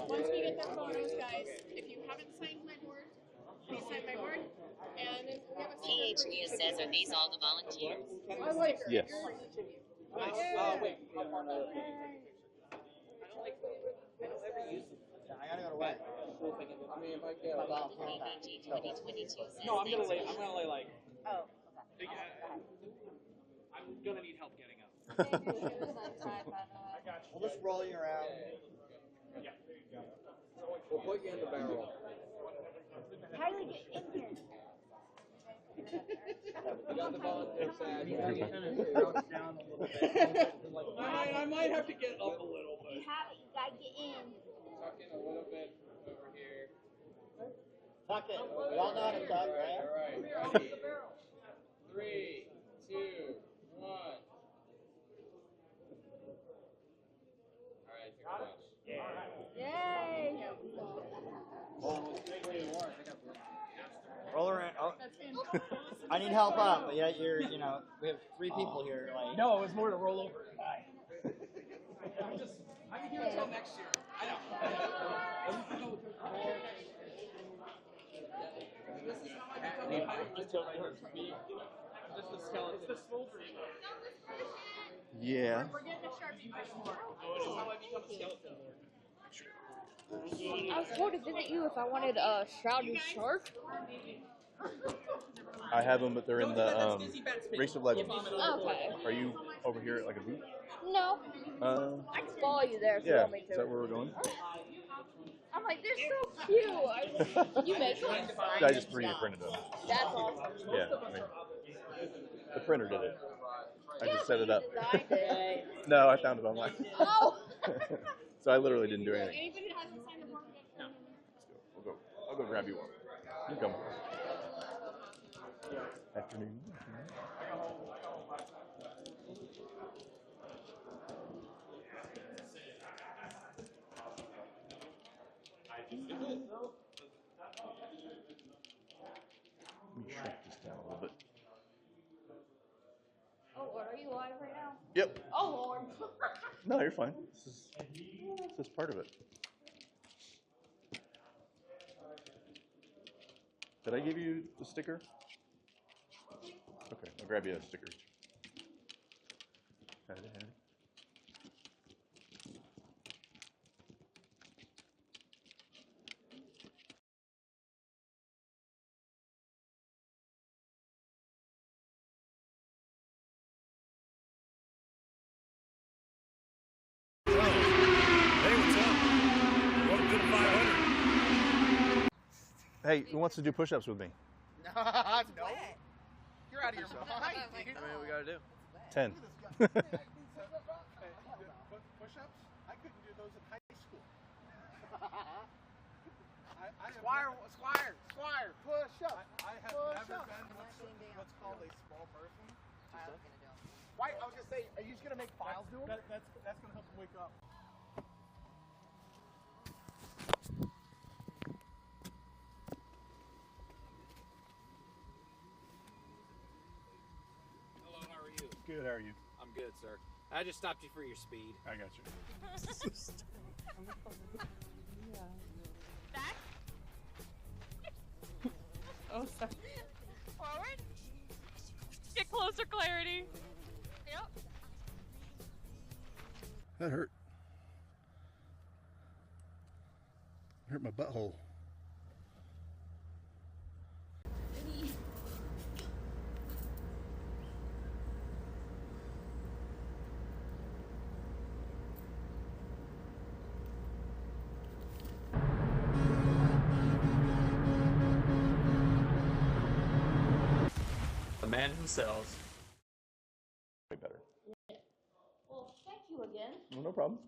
once we get the photos, guys, if you haven't signed my board, please sign my board. And if we have a PH Leah says, are these all the volunteers? I like her. Yes. Wait. How far back? I gotta go to work. I mean, if I get PBG 2022 says, No, I'm gonna thanks, lay like. Oh. I'm gonna need help getting up. We'll just roll you around. Yeah, there you go. We'll put you in the barrel. How do we get in here? You got the volunteer badge. Down a little bit. I might have to get up a little You bit. have it. You gotta get in. Tuck in a little bit over here. Tuck it. We all know how to tuck, right? All right. Ready? 3, 2, 1. All right. Got it? Yay! Roll around. Oh. I need help up, but yet we have 3 people here. Like. No, it was more to roll over. I'm here until next year. I know. This is how I become a pilot. This is the skeleton. It's the smoldering. Yeah. We're getting a Sharpie question mark. This is how I become a skeleton. I was told to visit you if I wanted a shrouded shark. I have them, but they're in the Race of Legends. Okay. Are you over here at like a booth? No. I can follow you there if you Yeah. want me to. Is that where we're going? I'm like, they're so cute. You make them? I just 3D printed them. That's awesome. Yeah. I mean, the printer did it. I just set it up. Designed it. No, I found it online. Oh. So I literally didn't do anything. Anybody that hasn't signed the board yet? No. We'll go. I'll go grab you one. You come. Afternoon. Let me shrink this down a little bit. Oh, what are you live right now? Yep. Oh, Lord. No, you're fine. This is part of it. Did I give you the sticker? Okay, I'll grab you a sticker. Had it. Hey, what's up? Welcome to the 500. Hey, who wants to do push-ups with me? No. You're out of your mind, dude. What we gotta do? 10. Push-ups? I couldn't do those in high school. Squire, push up. I have never been what's called a small person. Why? I was gonna say, are you just gonna make files do them? That's gonna help them wake up. Hello, how are you? Good, how are you? I'm good, sir. I just stopped you for your speed. I got you. Back. Oh, sorry. Forward. Get closer, clarity. Yep. That hurt. Hurt my butthole. man who sells. Way better. Well, thank you again. Well, no problem.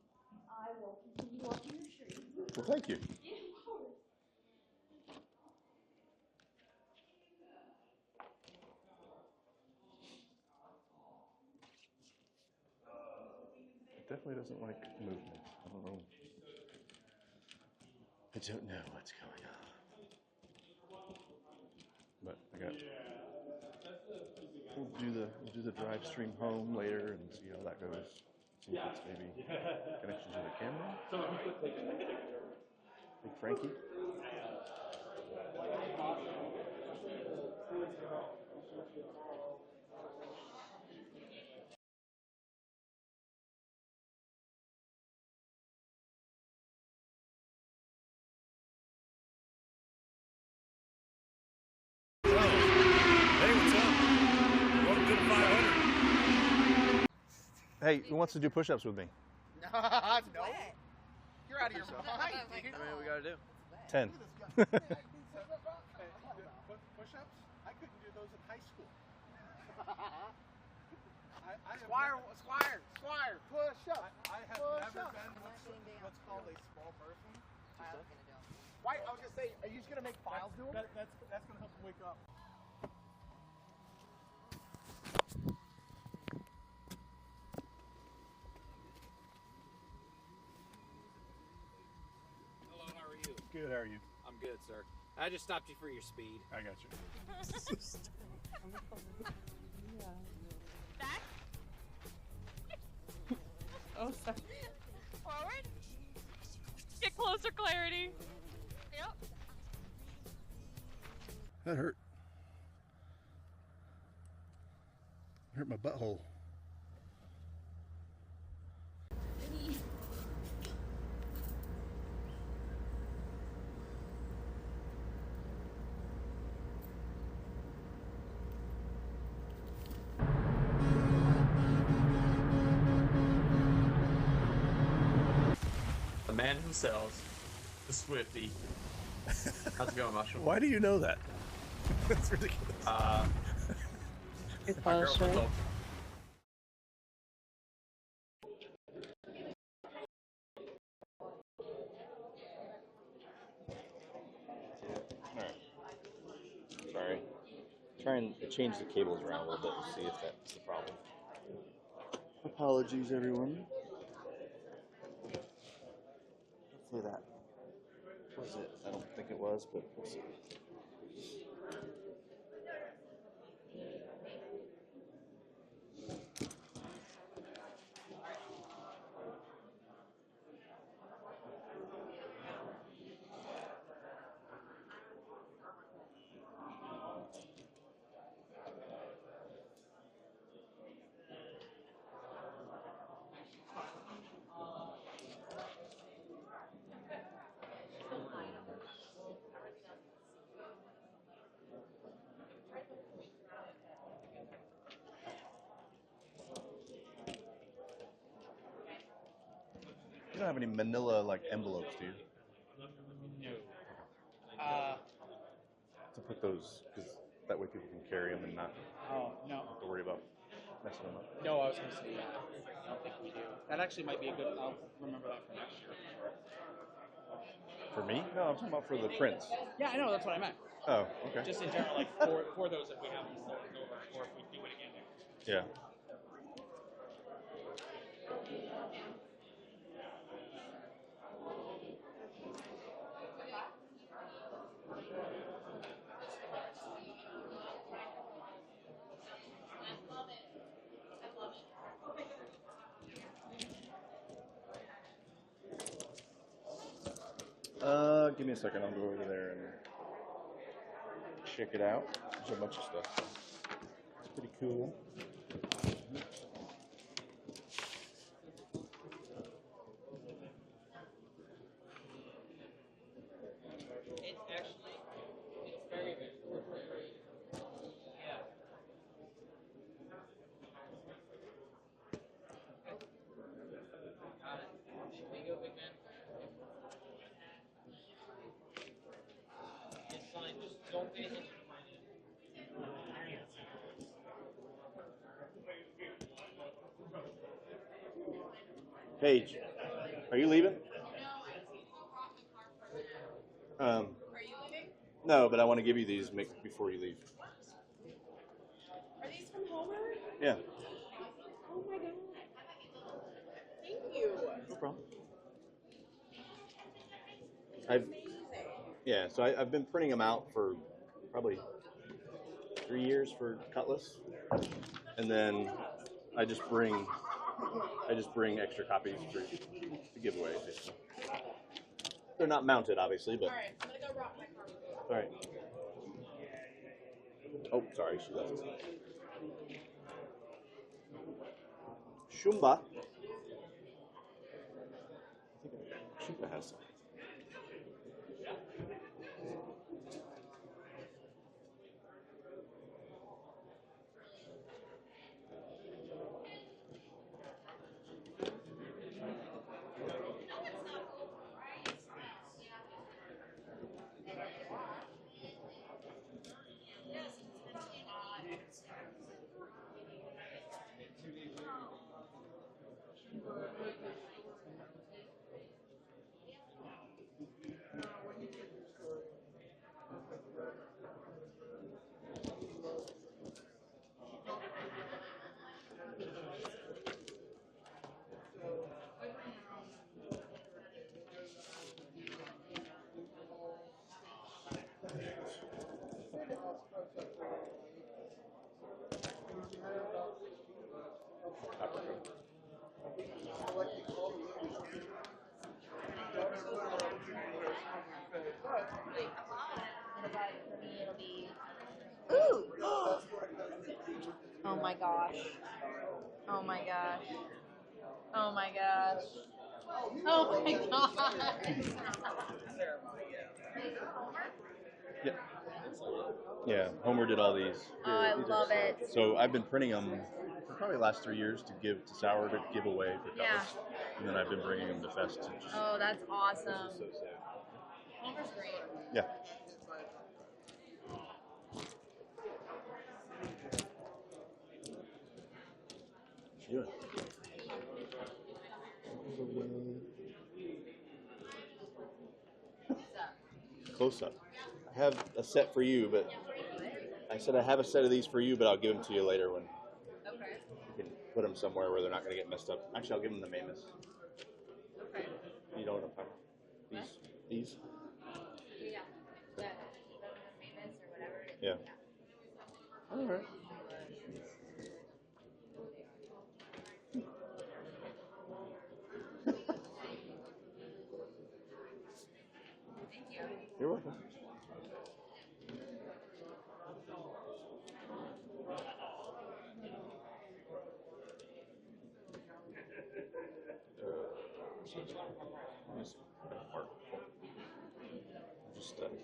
I will continue watching your stream. Well, thank you. Yeah, of course. It definitely doesn't like movement. I don't know. I don't know what's going on. But I got. We'll do the drive stream home later and see how that goes. See if it's maybe connection to the camera. Big Frankie. Hey, what's up? Welcome to the 500. Hey, who wants to do push-ups with me? No. You're out of your mind, dude. I mean, we gotta do 10. Push-ups? I couldn't do those in high school. Squire, push up. I have never been what's called a small person. Why? I was gonna say, are you just gonna make files do them? That's gonna help them wake up. Hello, how are you? Good, how are you? I'm good, sir. I just stopped you for your speed. I got you. Back. Oh, sorry. Forward. Get closer, Clarity. Yep. That hurt. Hurt my butthole. The man who sells. The Swifty. How's it going, Marshall? Why do you know that? That's ridiculous. My girlfriend told me. Sorry. Try and change the cables around a little bit and see if that's the problem. Apologies, everyone. Hopefully that was it. I don't think it was, but we'll see. You don't have any manila like envelopes, do you? No. To put those, because that way people can carry them and not No. have to worry about messing them up. No, I was going to say that. I don't think we do. That actually might be a good. I'll remember that for next year. For me? No, I'm talking about for the prints. Yeah, I know. That's what I meant. Oh, okay. Just in general, like for those if we have them over, or if we do it again next year. Yeah. Give me a second. I'll go over there and check it out. There's a bunch of stuff. It's pretty cool. It's actually, it's very good. Yeah. Got it. There you go, big man. It's fine. Just don't pay attention to my name. Paige, are you leaving? Are you leaving? No, but I want to give you these before you leave. Are these from Homer? Yeah. Oh my god. Thank you. No problem. I've been printing them out for probably 3 years for Cutlass, and then I just bring extra copies to give away. Basically. They're not mounted, obviously, but. All right, I'm gonna go rock my car. All right. Oh, sorry, she left. Shumba. I think Shumba has some. Ooh! Oh my gosh. Oh my gosh. Oh my gosh. Oh my gosh. Yeah. Yeah, Homer did all these. Oh, I love it. So I've been printing them for probably the last 3 years to give to Sour to give away for Cutlass. Yeah. And then I've been bringing them to Fest to just. Oh, that's awesome. So sad. Homer's great. Yeah. What you doing? Close up. I have a set for you, but I said I have a set of these for you, but I'll give them to you later when Okay. you can put them somewhere where they're not going to get messed up. Actually, I'll give them the Mamus. Okay. You know what I'm talking about? These. Yeah. The famous or whatever. Yeah. All right. Thank you. You're welcome.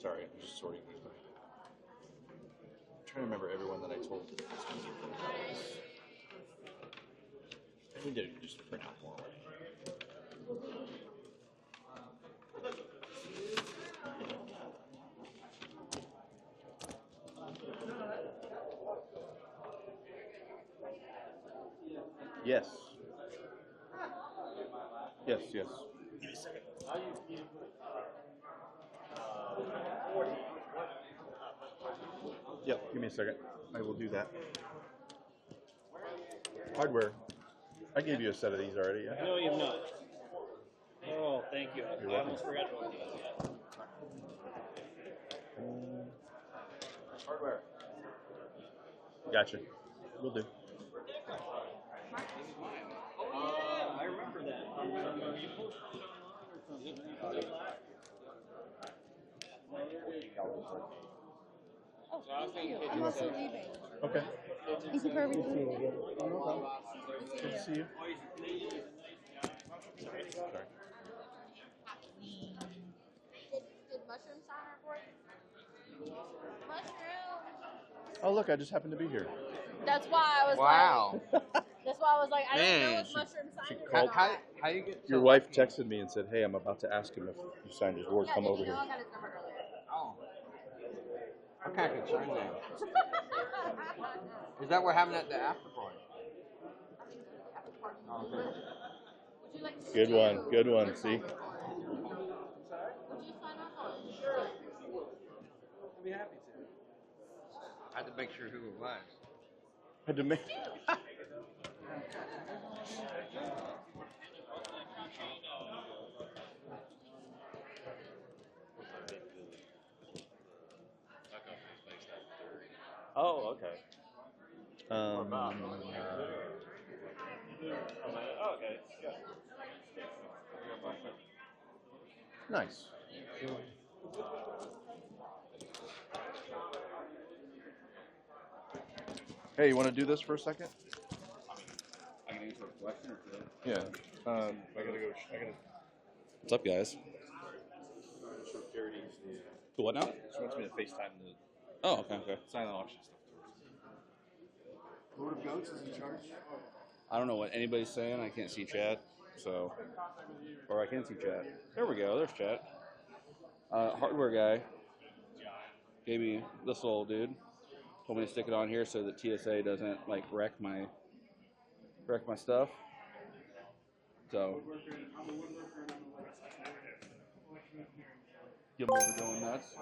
Sorry, I'm just sorting these. I'm trying to remember everyone that I told. We did just print out more. Yes. Yes, yes. Yep, give me a second. I will do that. Hardware. I gave you a set of these already. Yeah? No, you've not. Oh, thank you. You're I welcome. almost forgot about these. Hardware. Gotcha. Will do. I remember that. You posted it online or something. Oh, thank you. I'm also leaving. Okay. Thank you for everything. Good to see you. Sorry. Did mushrooms on our board? Mushrooms. Oh, look, I just happened to be here. That's why I was like. That's why I was like, I didn't know if mushroom signed or called- not. How you get? Your wife texted me and said, "Hey, I'm about to ask him if you signed his word. Yeah, Come did over you here." know I got his number earlier? Oh. Okay, I can sign that. Is that what happened at the after party? Oh, okay. Good one. Good one. See? I'd be happy to. I had to make sure who it was. Had to make. Oh, okay. Um, Okay. nice. Hey, you want to do this for a second? I can answer a question or two. Yeah. I gotta go. I gotta. What's up, guys? The what now? She wants me to FaceTime the. Oh, okay. Silent auction stuff. Lord of Goats is in charge. I don't know what anybody's saying. I can't see chat, so. Or I can see chat. There we go. There's chat. Hardware guy gave me this little dude. Told me to stick it on here so that TSA doesn't like wreck my stuff. So. Give them over going nuts.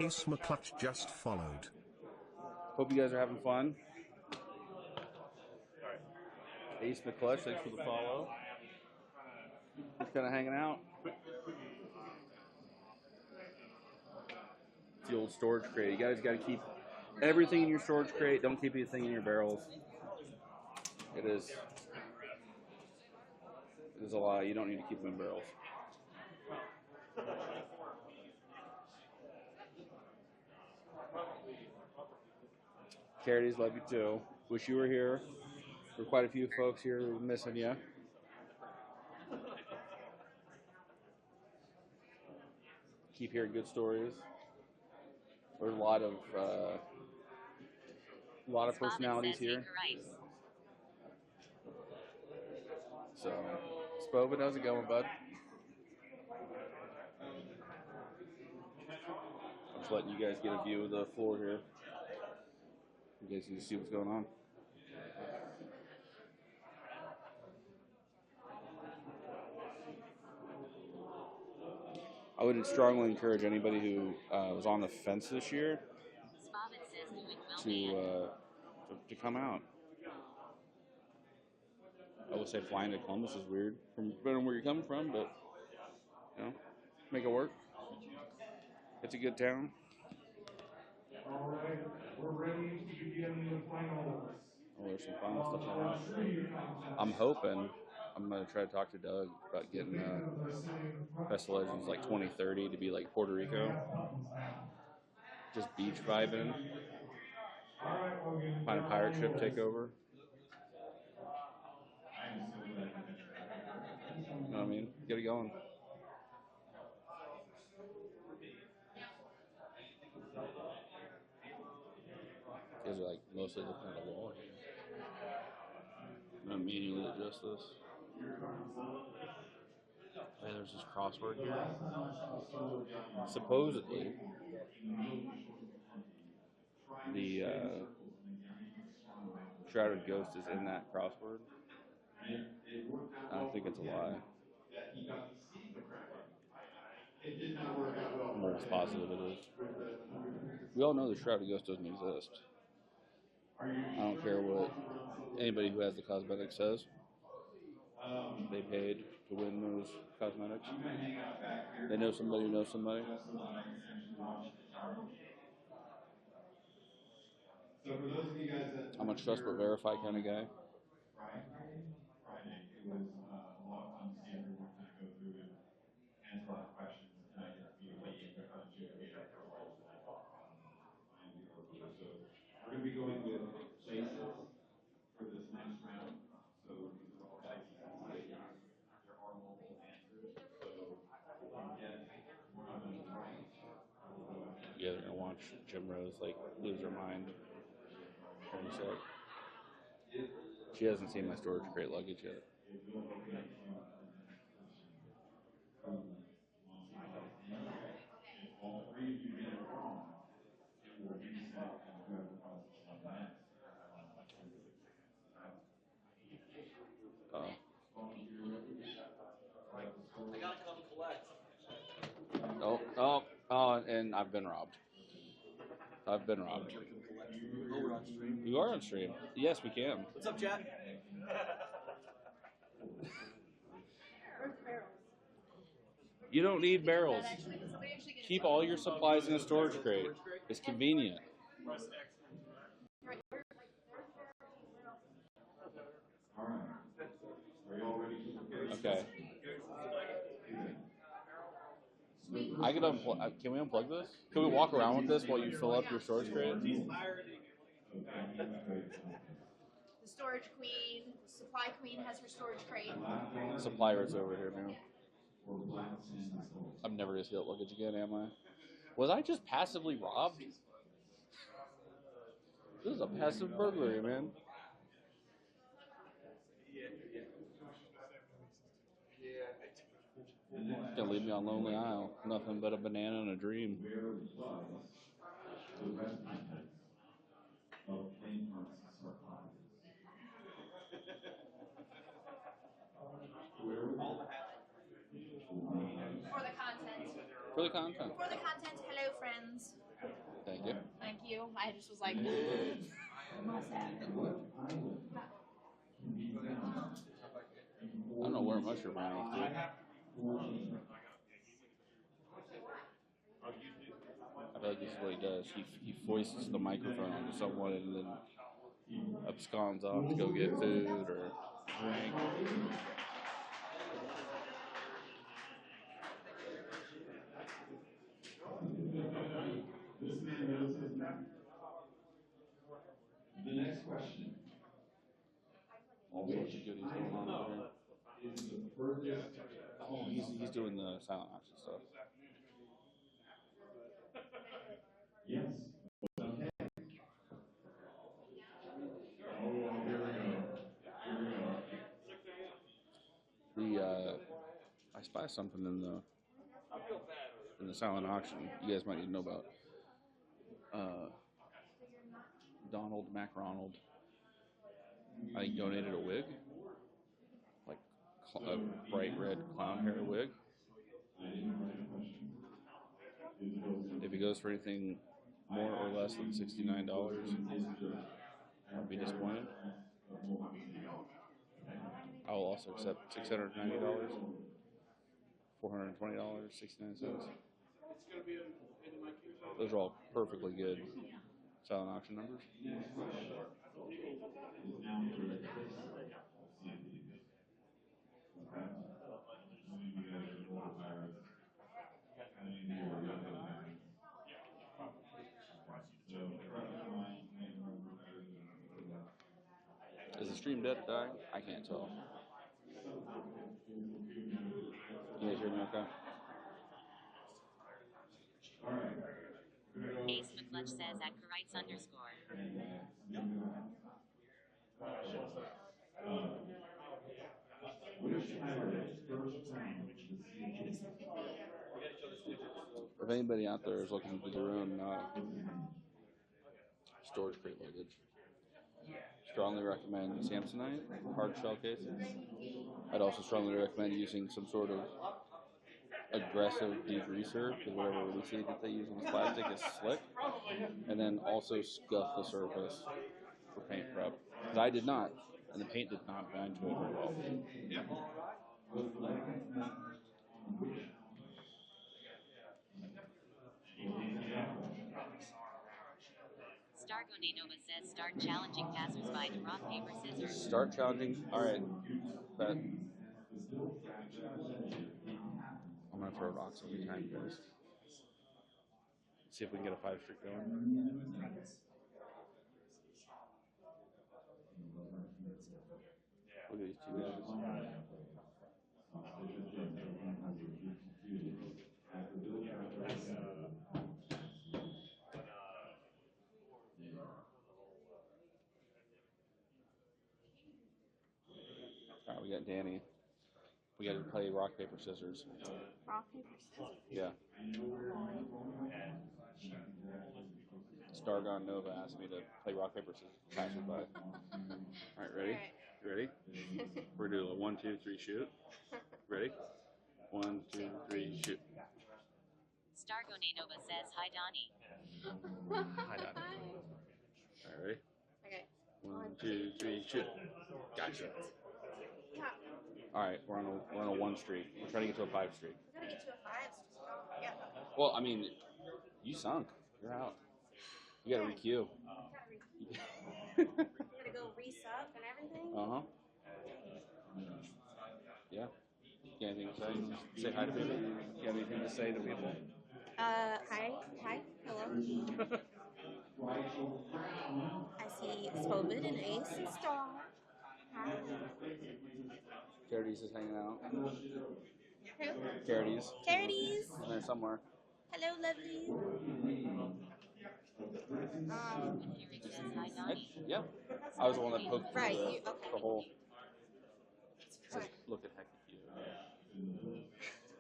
Ace McClutch just followed. Hope you guys are having fun. Ace McClutch, thanks for the follow. Just kind of hanging out. It's the old storage crate. You guys got to keep everything in your storage crate. Don't keep anything in your barrels. It is a lie. You don't need to keep them in barrels. Charities, love you too. Wish you were here. There are quite a few folks here who are missing you. Keep hearing good stories. There's a lot of personalities here. So, Spova, how's it going, bud? I'm just letting you guys get a view of the floor here. You guys can see what's going on. I would strongly encourage anybody who was on the fence this year to come out. I would say flying to Columbus is weird, depending on where you're coming from, but you know, make it work. It's a good town. All right, we're ready to begin the finals. Oh, there's some final stuff going on. I'm hoping I'm gonna try to talk to Doug about getting Fest of Legends like 2030 to be like Puerto Rico, just beach vibing. Find a pirate ship, take over. You know what I mean? Get it going. Guys are like mostly looking at the wall here. I'm gonna manually adjust this. Hey, there's this crossword here. Supposedly, the Shrouded Ghost is in that crossword. I think it's a lie. I'm almost positive it is. We all know the Shrouded Ghost doesn't exist. I don't care what anybody who has the cosmetics says. They paid to win those cosmetics. They know somebody who knows somebody. I'm a trust but verify kind of guy. We're going to be going with places for this next round. So these are all places there are multiple answers. So Yeah, they're gonna watch Jim Rose like lose her mind. And so she hasn't seen my storage crate luggage yet. Oh, and I've been robbed. I've been robbed. You are on stream. Yes, we can. What's up, chat? You don't need barrels. Keep all your supplies in a storage crate. It's convenient. Okay. I could unplug. Can we unplug this? Can we walk around with this while you fill up your storage crate? The storage queen, supply queen has her storage crate. Supplier's over here, man. I'm never gonna see that luggage again, am I? Was I just passively robbed? This is a passive burglary, man. Gonna leave me on Lonely Isle. Nothing but a banana and a dream. For the content. For the content. For the content. Hello, friends. Thank you. Thank you. I just was like, must have. I don't know where mushroom ran off to. I feel like this is what he does. He foists the microphone onto someone and then absconds off to go get food or drink. The next question. All sorts of goodies going on over here. Is the furthest. Oh, he's doing the silent auction stuff. Yes. Okay. Oh, here we go. I spy something in the silent auction. You guys might need to know about. Donald MacRonald. I donated a wig, like a bright red clown hair wig. If it goes for anything more or less than $69, I'll be disappointed. I will also accept $690, $420, 69 cents. Those are all perfectly good silent auction numbers. Is the stream dead dying? I can't tell. You guys hear me okay? Ace McClutch says at Karites underscore. If anybody out there is looking for their own storage crate luggage, strongly recommend Samsonite hard shell cases. I'd also strongly recommend using some sort of aggressive degreaser, because whatever release that they use on this plastic is slick. And then also scuff the surface for paint prep. Because I did not, and the paint did not bind to it very well. Stargone Nova says start challenging passersby to rock, paper, scissors. Start challenging. Alright. Bet. I'm going to throw rocks every time, guys. See if we can get a 5 streak going. Look at these two guys. Alright, we got Danny. We got to play rock, paper, scissors. Rock, paper, scissors? Yeah. Stargone Nova asked me to play rock, paper, scissors. Passersby. Alright, ready? Alright. You ready? We're doing a 1, 2, 3 shoot. Ready? 1, 2, 3 shoot. Stargone Nova says hi, Donnie. Hi, Donnie. All right, ready? Okay. 1, 2, 3, shoot. Gotcha. Yeah. All right, we're on a 1 streak. We're trying to get to a 5 streak. We gotta get to a 5. Yeah. Well, I mean, you sunk. You're out. You gotta requeue. We gotta go resub and everything. Uh-huh. Yeah. You got anything to say? Say hi to people? You have anything to say to people? Hi. Hello. I see Spovid and Ace and Star. Hi. Charities is hanging out. Who? Charities. Charities. In there somewhere. Hello, lovely. Yeah. I was the one that poked through Right, the, you- okay. the hole. Says, look at heck you.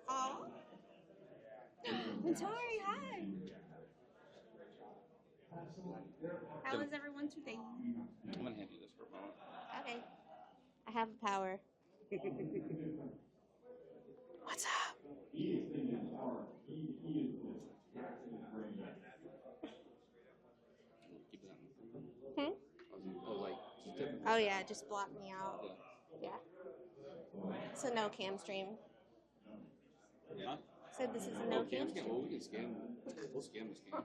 Aw. I'm sorry, hi. How is everyone today? I'm gonna hand you this for a moment. Okay. I have the power. What's up? Hmm? Oh, like, Oh yeah, just block me out. Yeah. So no cam stream. Huh? So this is a No no cam scan. stream. Well, we can scan. We'll scan this game.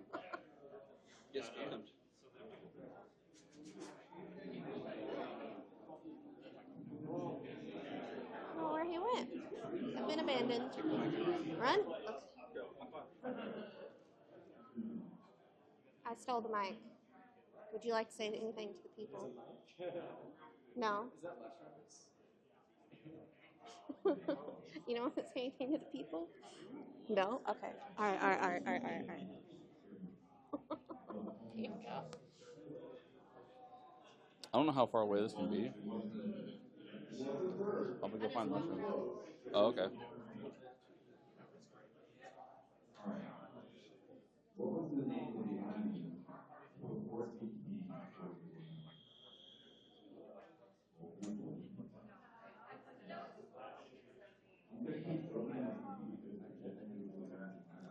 Get scammed. Oh, where he went? I've been abandoned. Run. I stole the mic. Would you like to say anything to the people? No. You don't want to say anything to the people? No? Okay. All right. Here you go. I don't know how far away this can be. I'm gonna go find mushroom. Oh, okay.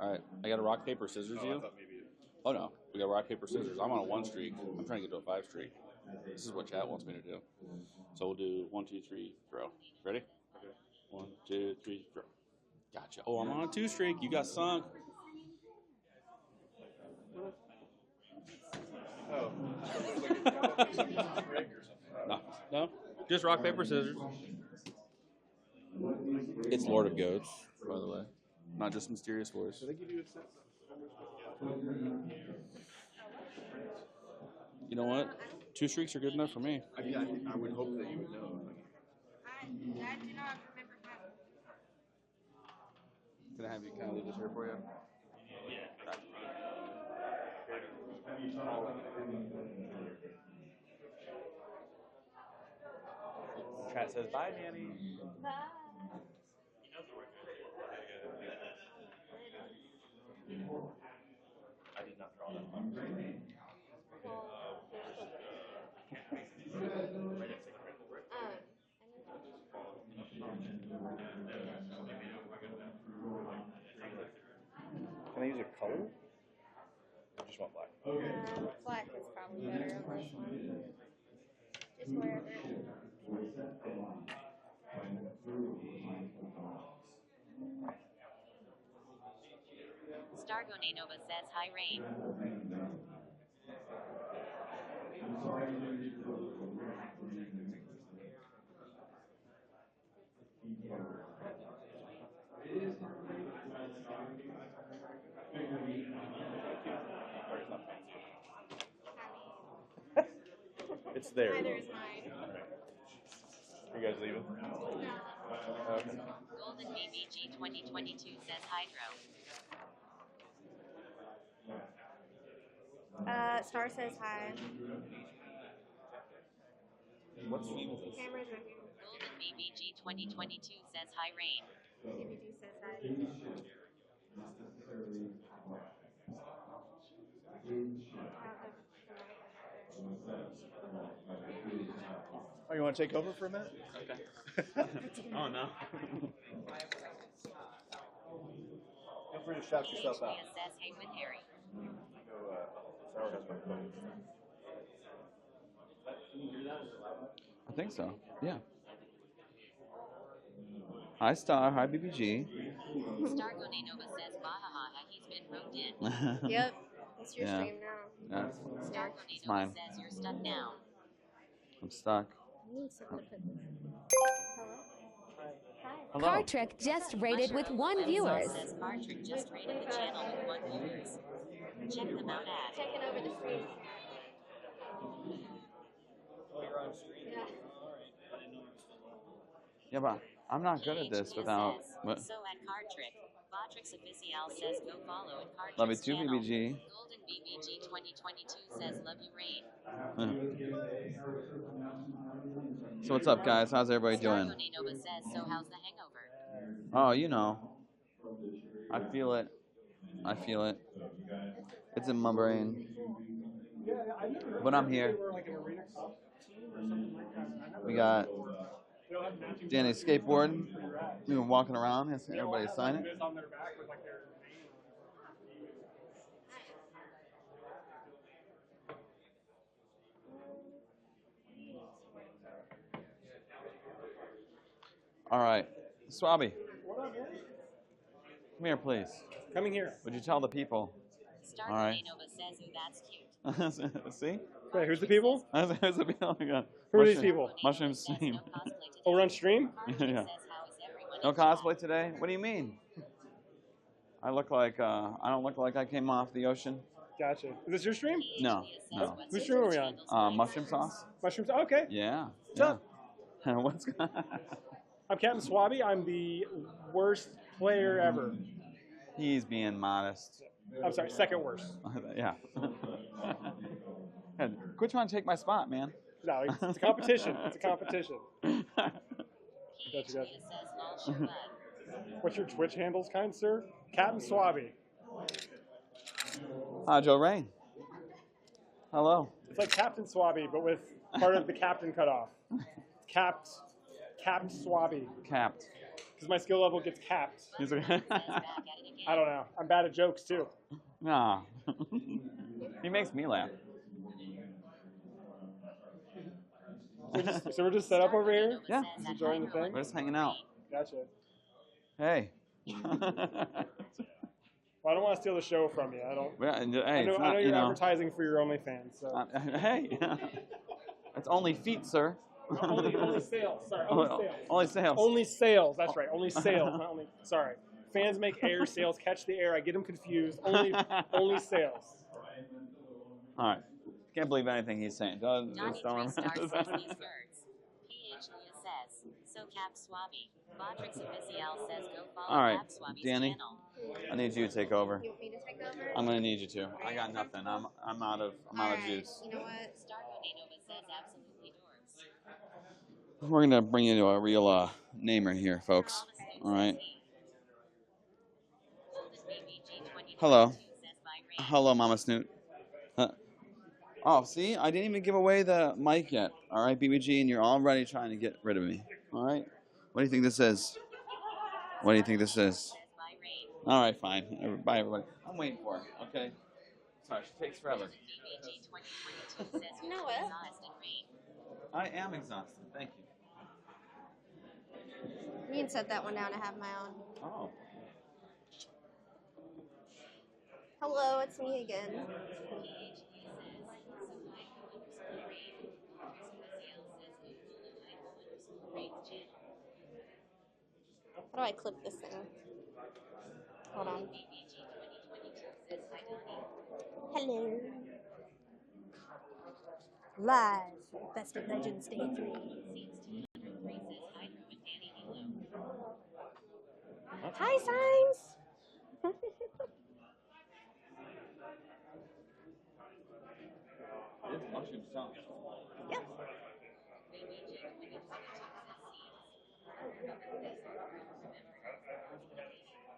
All right, I got a rock, paper, scissors. You? Oh no, we got rock, paper, scissors. I'm on a 1 streak. I'm trying to get to a 5 streak. This is what chat wants me to do. So we'll do 1, 2, 3, throw. Ready? Okay. 1, 2, 3, throw. Gotcha. Oh, I'm on a 2 streak. You got sunk. Oh. No, just rock, paper, scissors. It's Lord of Goats, by the way, not just Mysterious Voice. Did they give you a set? You know what? 2 streaks are good enough for me. I would hope that you would know. I do not remember how. Can I leave this here for you? Chat says bye, Nanny. I did not draw that one. Can I use a color? I just want black. Black is probably better on this one. Just wherever. Stargone Nova says hi, Rain. It's there. Neither is mine. Are you guys leaving? Okay. Golden BBG 2022 says Hydro. Star says hi. What stream is this? Camera's right here. Golden BBG 2022 says hi, Rain. BBG says hi. Oh, you want to take over for a minute? Okay. Oh no. free to shout yourself out. Leah says, hey with Harry. I think so. Yeah. Hi, Star. Hi, BBG. Stargo Nova says, Bahaha, he's been roped in. Yep. It's your Yeah. stream now. That's Stargo it's Nova mine. says, you're stuck now. I'm stuck. Hello. Car Trek just rated with 1 viewers. Says Car Trick just rated the channel with 1 viewers. Check them out at. Taking over the stream. Oh, you're on stream? Yeah. Alright. I didn't know you were still on. Yeah, but I'm not good at this without. What? So at Car Trick, Botrix Official says go follow and Car Love you Trick's too, channel. BBG. Golden BBG 2022 says love you Rain. So what's up, guys? How's everybody doing? Stargo Nova says, so how's the hangover? Oh, you know. I feel it. I feel it. It's in my brain. But I'm here. We got Danny's skateboard. We were walking around, asking everybody to sign it. All right, Swabby, come here, please. Coming here. Would you tell the people? Stargo All right. Nova says, ooh, that's cute. See? Wait, who's the people? Who's the people? Oh my God. Who are these Mushroom- people? Mushroom Steam. Oh, we're on stream? Yeah. No cosplay today? What do you mean? I look like I don't look like I came off the ocean. Gotcha. Is this your stream? No, no. Whose stream are we on? Mushroom sauce. Mushrooms. Okay. Yeah. What's up? Yeah. What's I'm Captain Swabby. I'm the worst player ever. He's being modest. I'm sorry, second worst. Yeah. Hey, quit trying to take my spot, man. No, it's a competition. It's a competition. Gotcha, gotcha. What's your Twitch handles, kind sir? Captain Swabby. Hi, Joe Rain. Hello. It's like Captain Swabby, but with part of the captain cut off. Capped Swabby. Capped. Because my skill level gets capped. He's like, I don't know. I'm bad at jokes too. nah. He makes me laugh. So we're just set up over here? Yeah. Just enjoying the thing? We're just hanging out. Gotcha. Hey. Well, I don't want to steal the show from you. I don't. Yeah, and, hey, I know, it's I not, know you you're know. advertising for your OnlyFans. So. Hey. It's only feet, sir. Only sales. Sorry, only sales. Only sales. Only sales. That's right. Only sales. Not only. Sorry. Fans make air. Sales catch the air. I get them confused. Only sales. All right. Can't believe anything he's saying. Donnie Just 3 don't stars remember says that. these birds. PH Leah says, so Cap Swabby. Botrix Official says go follow All right, Cap Swabby's Danny. channel. I need you to take over. You want me to take over? I'm gonna need you to. I got nothing. I'm out of juice. You know what? Stargo Nova says absolutely dorks. We're gonna bring you to a real namer here, folks. All right. Hello. Hello, Mama Snoot. Oh, see, I didn't even give away the mic yet. All right, BBG, and you're already trying to get rid of me. All right. What do you think this is? What do you think this is? All right, fine. Bye, everybody. I'm waiting for it. Okay. Sorry, she takes forever. You know what? I am exhausted. Thank you. You can set that one down. I have my own. Oh. Hello, it's me again. How do I clip this thing? Hold on. Hello. Live from Best of Legends Day 3. Hi, Signs! Yep.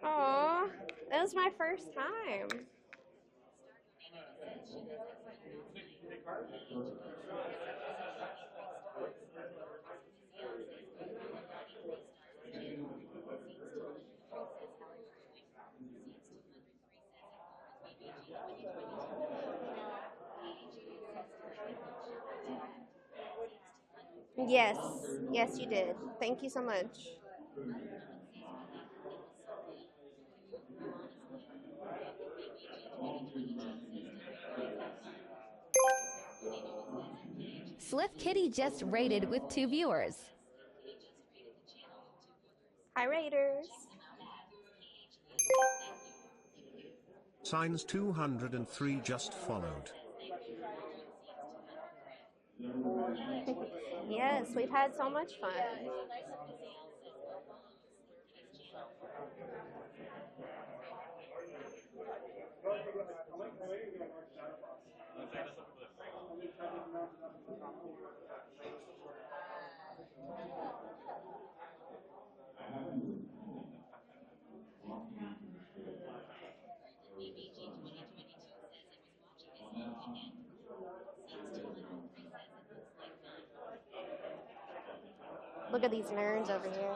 Aw, that was my first time. Yes. Yes, you did. Thank you so much. Swift Kitty just rated with 2 viewers. Hi, Raiders. Signs 203 just followed. Yes, we've had so much fun. Look at these nerds over here.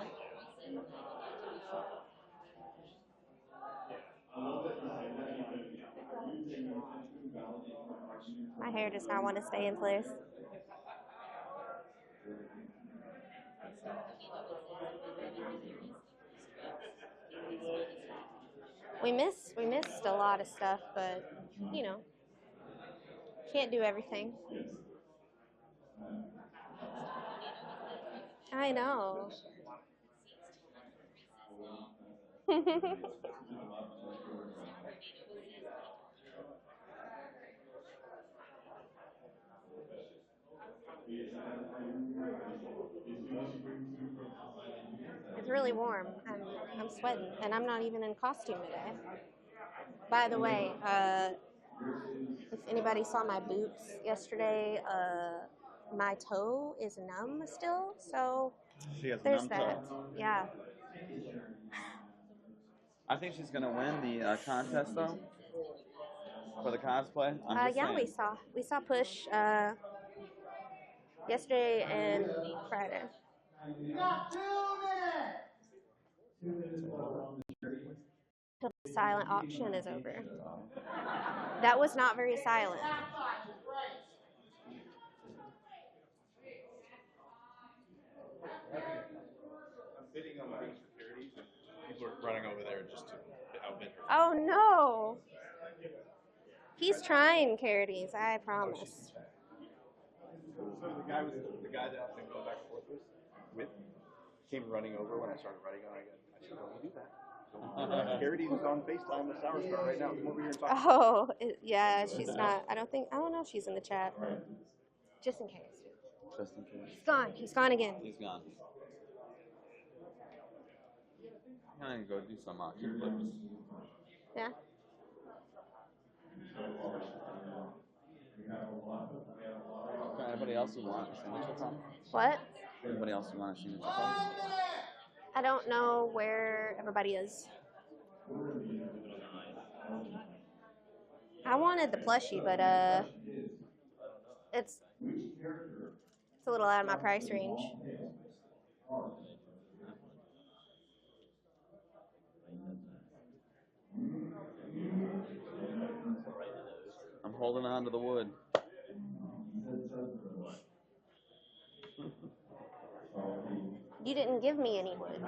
My hair does not want to stay in place. We missed a lot of stuff, but you know, can't do everything. I know. It's really warm. I'm sweating, and I'm not even in costume today. By the way, if anybody saw my boots yesterday, my toe is numb still, so She has a there's numb that. toe? Yeah. I think she's gonna win the contest though for the cosplay. I'm just Yeah, saying. we saw Push yesterday and Friday. Till the silent auction is over. That was not very silent. I'm bidding on the beach securities, and people are running over there just to outbid her. Oh no! He's trying, Carities, I promise. So the guy that I was going to go back and forth with came running over when I started writing on it. I said, don't do that. Carities is on FaceTime with Sour Star right now. Come over here and talk. Oh, yeah, she's not. I don't know if she's in the chat, but just in case. Just in case. He's gone. He's gone again. He's gone. I'm gonna go do some kickflips. Yeah. Anybody else you want a signature from? What? Anybody else you want a signature from? I don't know where everybody is. I wanted the plushie, but it's a little out of my price range. I'm holding on to the wood. You didn't give me any wood.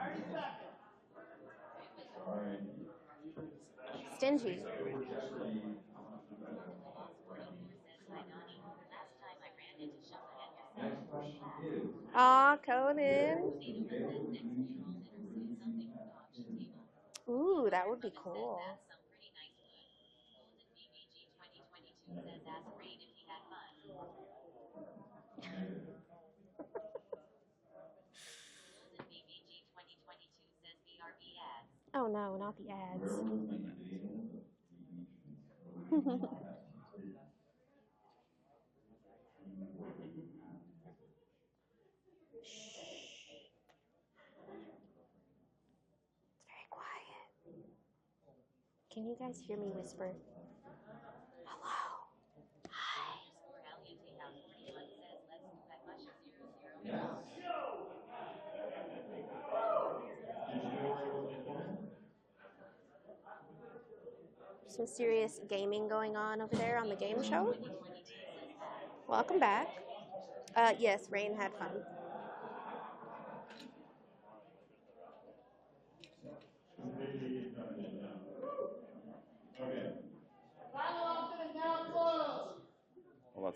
Stingy. Aw, Conan. Ooh, that would be cool. Oh no, not the ads. It's very quiet. Can you guys hear me whisper? Hello. Hi. Some serious gaming going on over there on the game show. Welcome back. Yes, Rain had fun.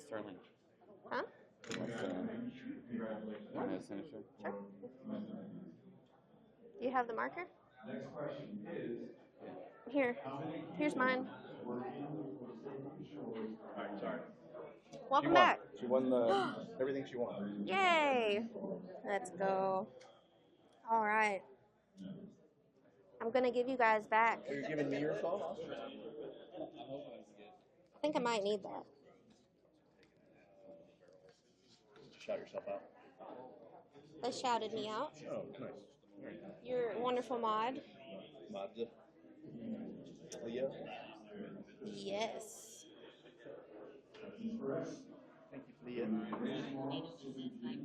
Sterling. Huh? Signature. Sure. Do you have the marker? Next question is, Here. Here's mine. Sorry. Welcome back. She won the everything she won. Yay! Let's go. All right. I'm going to give you guys back. Are you giving me your phone? I think I might need that. Shout yourself out. They shouted me out. Oh, nice. All right. You're a wonderful mod. Mazda. Leah. Yes. Thank you, Leah.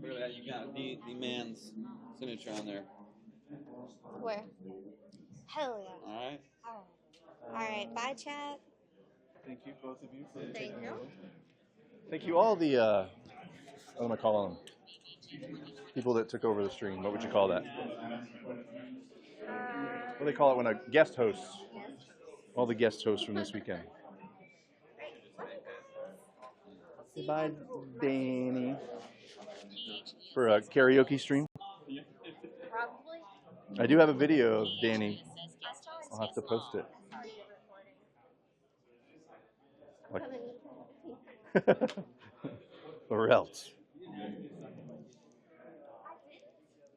Look at that, you got the man's signature on there. Where? Hell yeah. Alright. All right. Bye, chat. Thank you, both of you, for Thank taking you. over. Thank you, all the what am I calling them? People that took over the stream. What would you call that? What do they call it when a guest hosts? All the guest hosts from this weekend. Say bye, Danny. For a karaoke stream. Probably. I do have a video of Danny. I'll have to post it. Like, or else.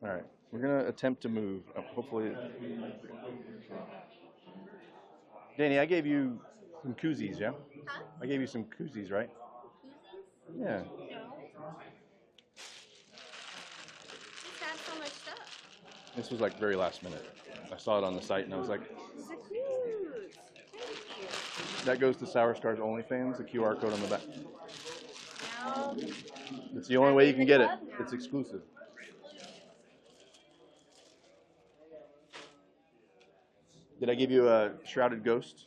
All right, we're gonna attempt to move. Hopefully, Danny, I gave you some koozies, yeah? Huh? I gave you some koozies, right? Koozies? Yeah. No. Just had so much stuff. This was like very last minute. I saw it on the site and I was like, So cute. Thank you. that goes to Sour Scars OnlyFans, the QR code on the back. Now, It's the only way you can get it. It's exclusive. Did I give you a Shrouded Ghost?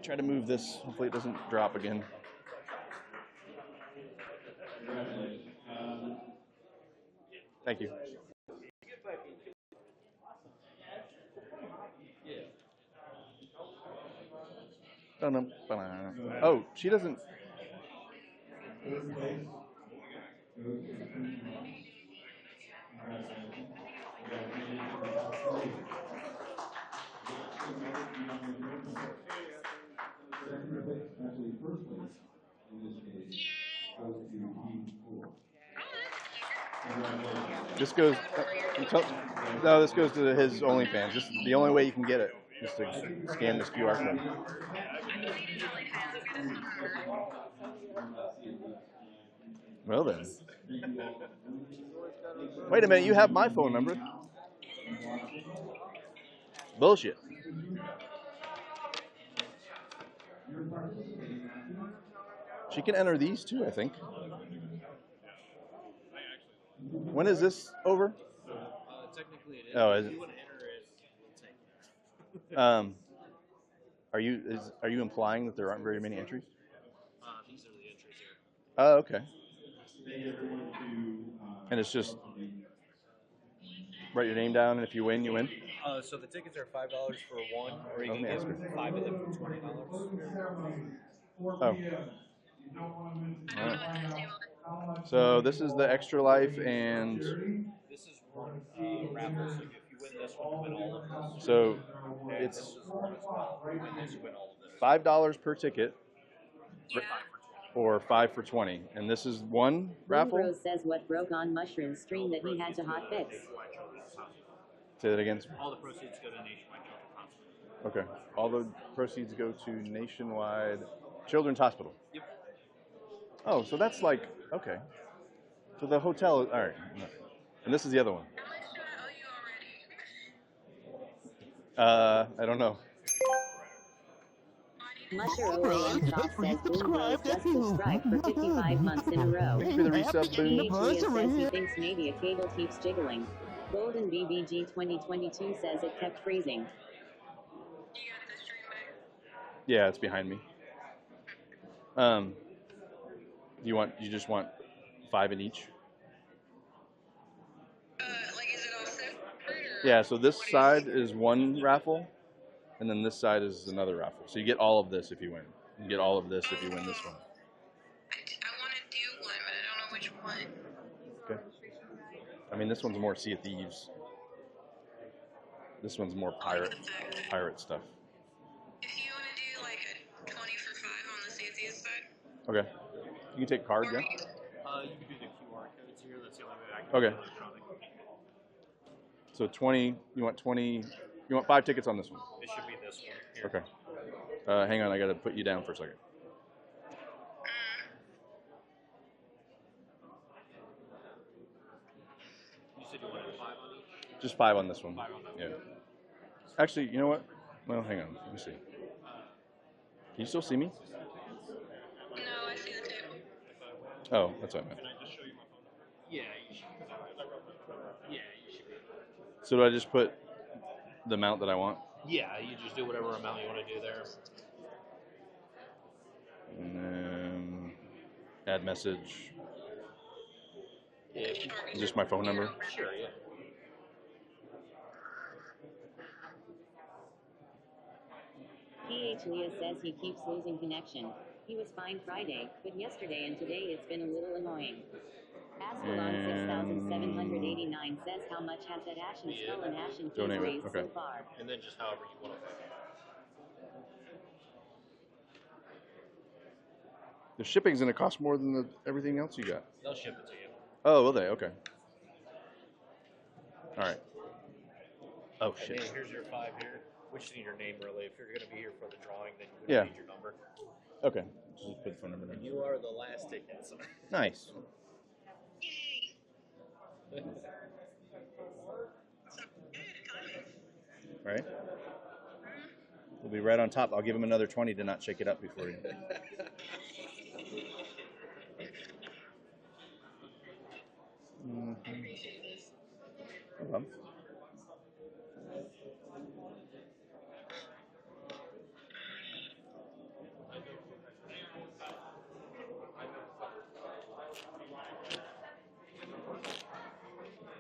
Try to move this. Hopefully it doesn't drop again. Thank you. Oh, she doesn't. This goes. No, this goes to his OnlyFans. This is the only way you can get it. Just to scan this QR code. Well then. Wait a minute, you have my phone number. Bullshit. She can enter these too, I think. When is this over? Technically it is. Oh, is If it? you want to enter it, we'll take it. Are you implying that there aren't very many entries? These are the entries here. Oh, okay. And it's just write your name down, and if you win, you win. So the tickets are $5 for one, or you Let can me get ask her. 5 of them for $20. Oh. All right. So this is the Extra Life, and This is one raffle, so if you win this one, you win all of them. so And it's this is one as well. If you win this, you win all of this. $5 per ticket, or 5 for 20. And this is one raffle. Rose says what broke on Mushroom stream that he had to hot fix. Say that again. All the proceeds go to Nationwide Children's Hospital. Okay. All the proceeds go to Nationwide Children's Hospital. Yep. Oh, so that's like, okay. So the hotel, all right. And this is the other one. I don't know. Mushroom Soft says Boom Bros just subscribed for 55 months in a row. Thanks for the resub, Boom. PH Leo says he thinks maybe a cable keeps jiggling. Golden BBG 2022 says it kept freezing. Yeah, it's behind me. You just want 5 in each? Like, is it all separate or? Yeah, so this side is one raffle, and then this side is another raffle. So you get all of this if you win. You get all of this if you win this one. I want to do one, but I don't know which one. Okay. I mean, this one's more Sea of Thieves. This one's more pirate stuff. If you want to do like a 20 for 5 on the Sea side. Okay. You can take card, yeah? You can do the QR codes here. That's the only way I can Okay. do electronic. So 20, you want 20, you want 5 tickets on this one? It should be this one here. Okay. Hang on, I gotta put you down for a second. You said you wanted 5 on each? Just 5 on this one. 5 on that Yeah. one. Actually, you know what? Well, hang on, let me see. Can you still see me? No, I see the table. Oh, that's what I meant. Can I just show you my phone number? Yeah, you should. Yeah, you should be. So do I just put the amount that I want? Yeah, you just do whatever amount you want to do there. And then add message. Yeah. Just my phone number? Sure, yeah. PH Leah says he keeps losing connection. He was fine Friday, but yesterday and today it's been a little annoying. Ascalon 6789 says how much has that Ashen Skull and Ashen Keys Donate it, raised okay. so far? And then just however you want to. The shipping's gonna cost more than everything else you got. They'll ship it to you. Oh, will they? Okay. All right. Oh, And shit. then here's your 5 here. We just need your name really. If you're going to be here for the drawing, then you're Yeah. going to need your number. Okay. Just put the phone number there. And you are the last ticket. So. Nice. Right? We'll be right on top. I'll give him another 20 to not shake it up before you. Hold on.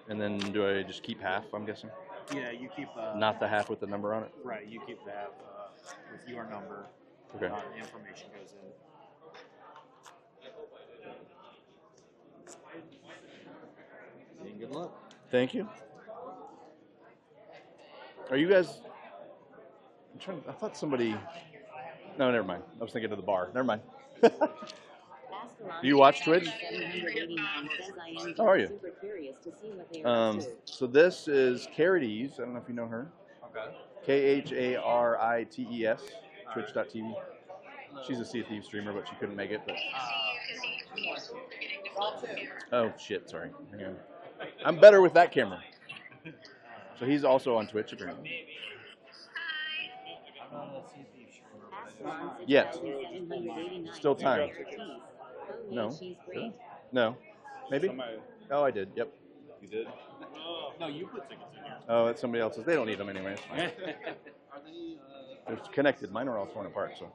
And then do I just keep half, I'm guessing? Yeah, you keep. Not the half with the number on it? Right, you keep that with your number. Okay. The information goes in. And good luck. Thank you. Are you guys... I thought somebody... No, never mind. I was thinking of the bar. Never mind. Do you watch Twitch? How are you? So this is Kharites. I don't know if you know her. Okay. Kharites, twitch.tv. She's a Sea of Thieves streamer, but she couldn't make it. But... Oh, shit, sorry. Hang on. I'm better with that camera. So he's also on Twitch, apparently. Yes. Still time. No. No. Maybe? Oh, I did. Yep. You did? No, you put tickets in here. Oh, it's somebody else's. They don't need them anyway. It's fine. Are they? They're connected. Mine are all torn apart. So.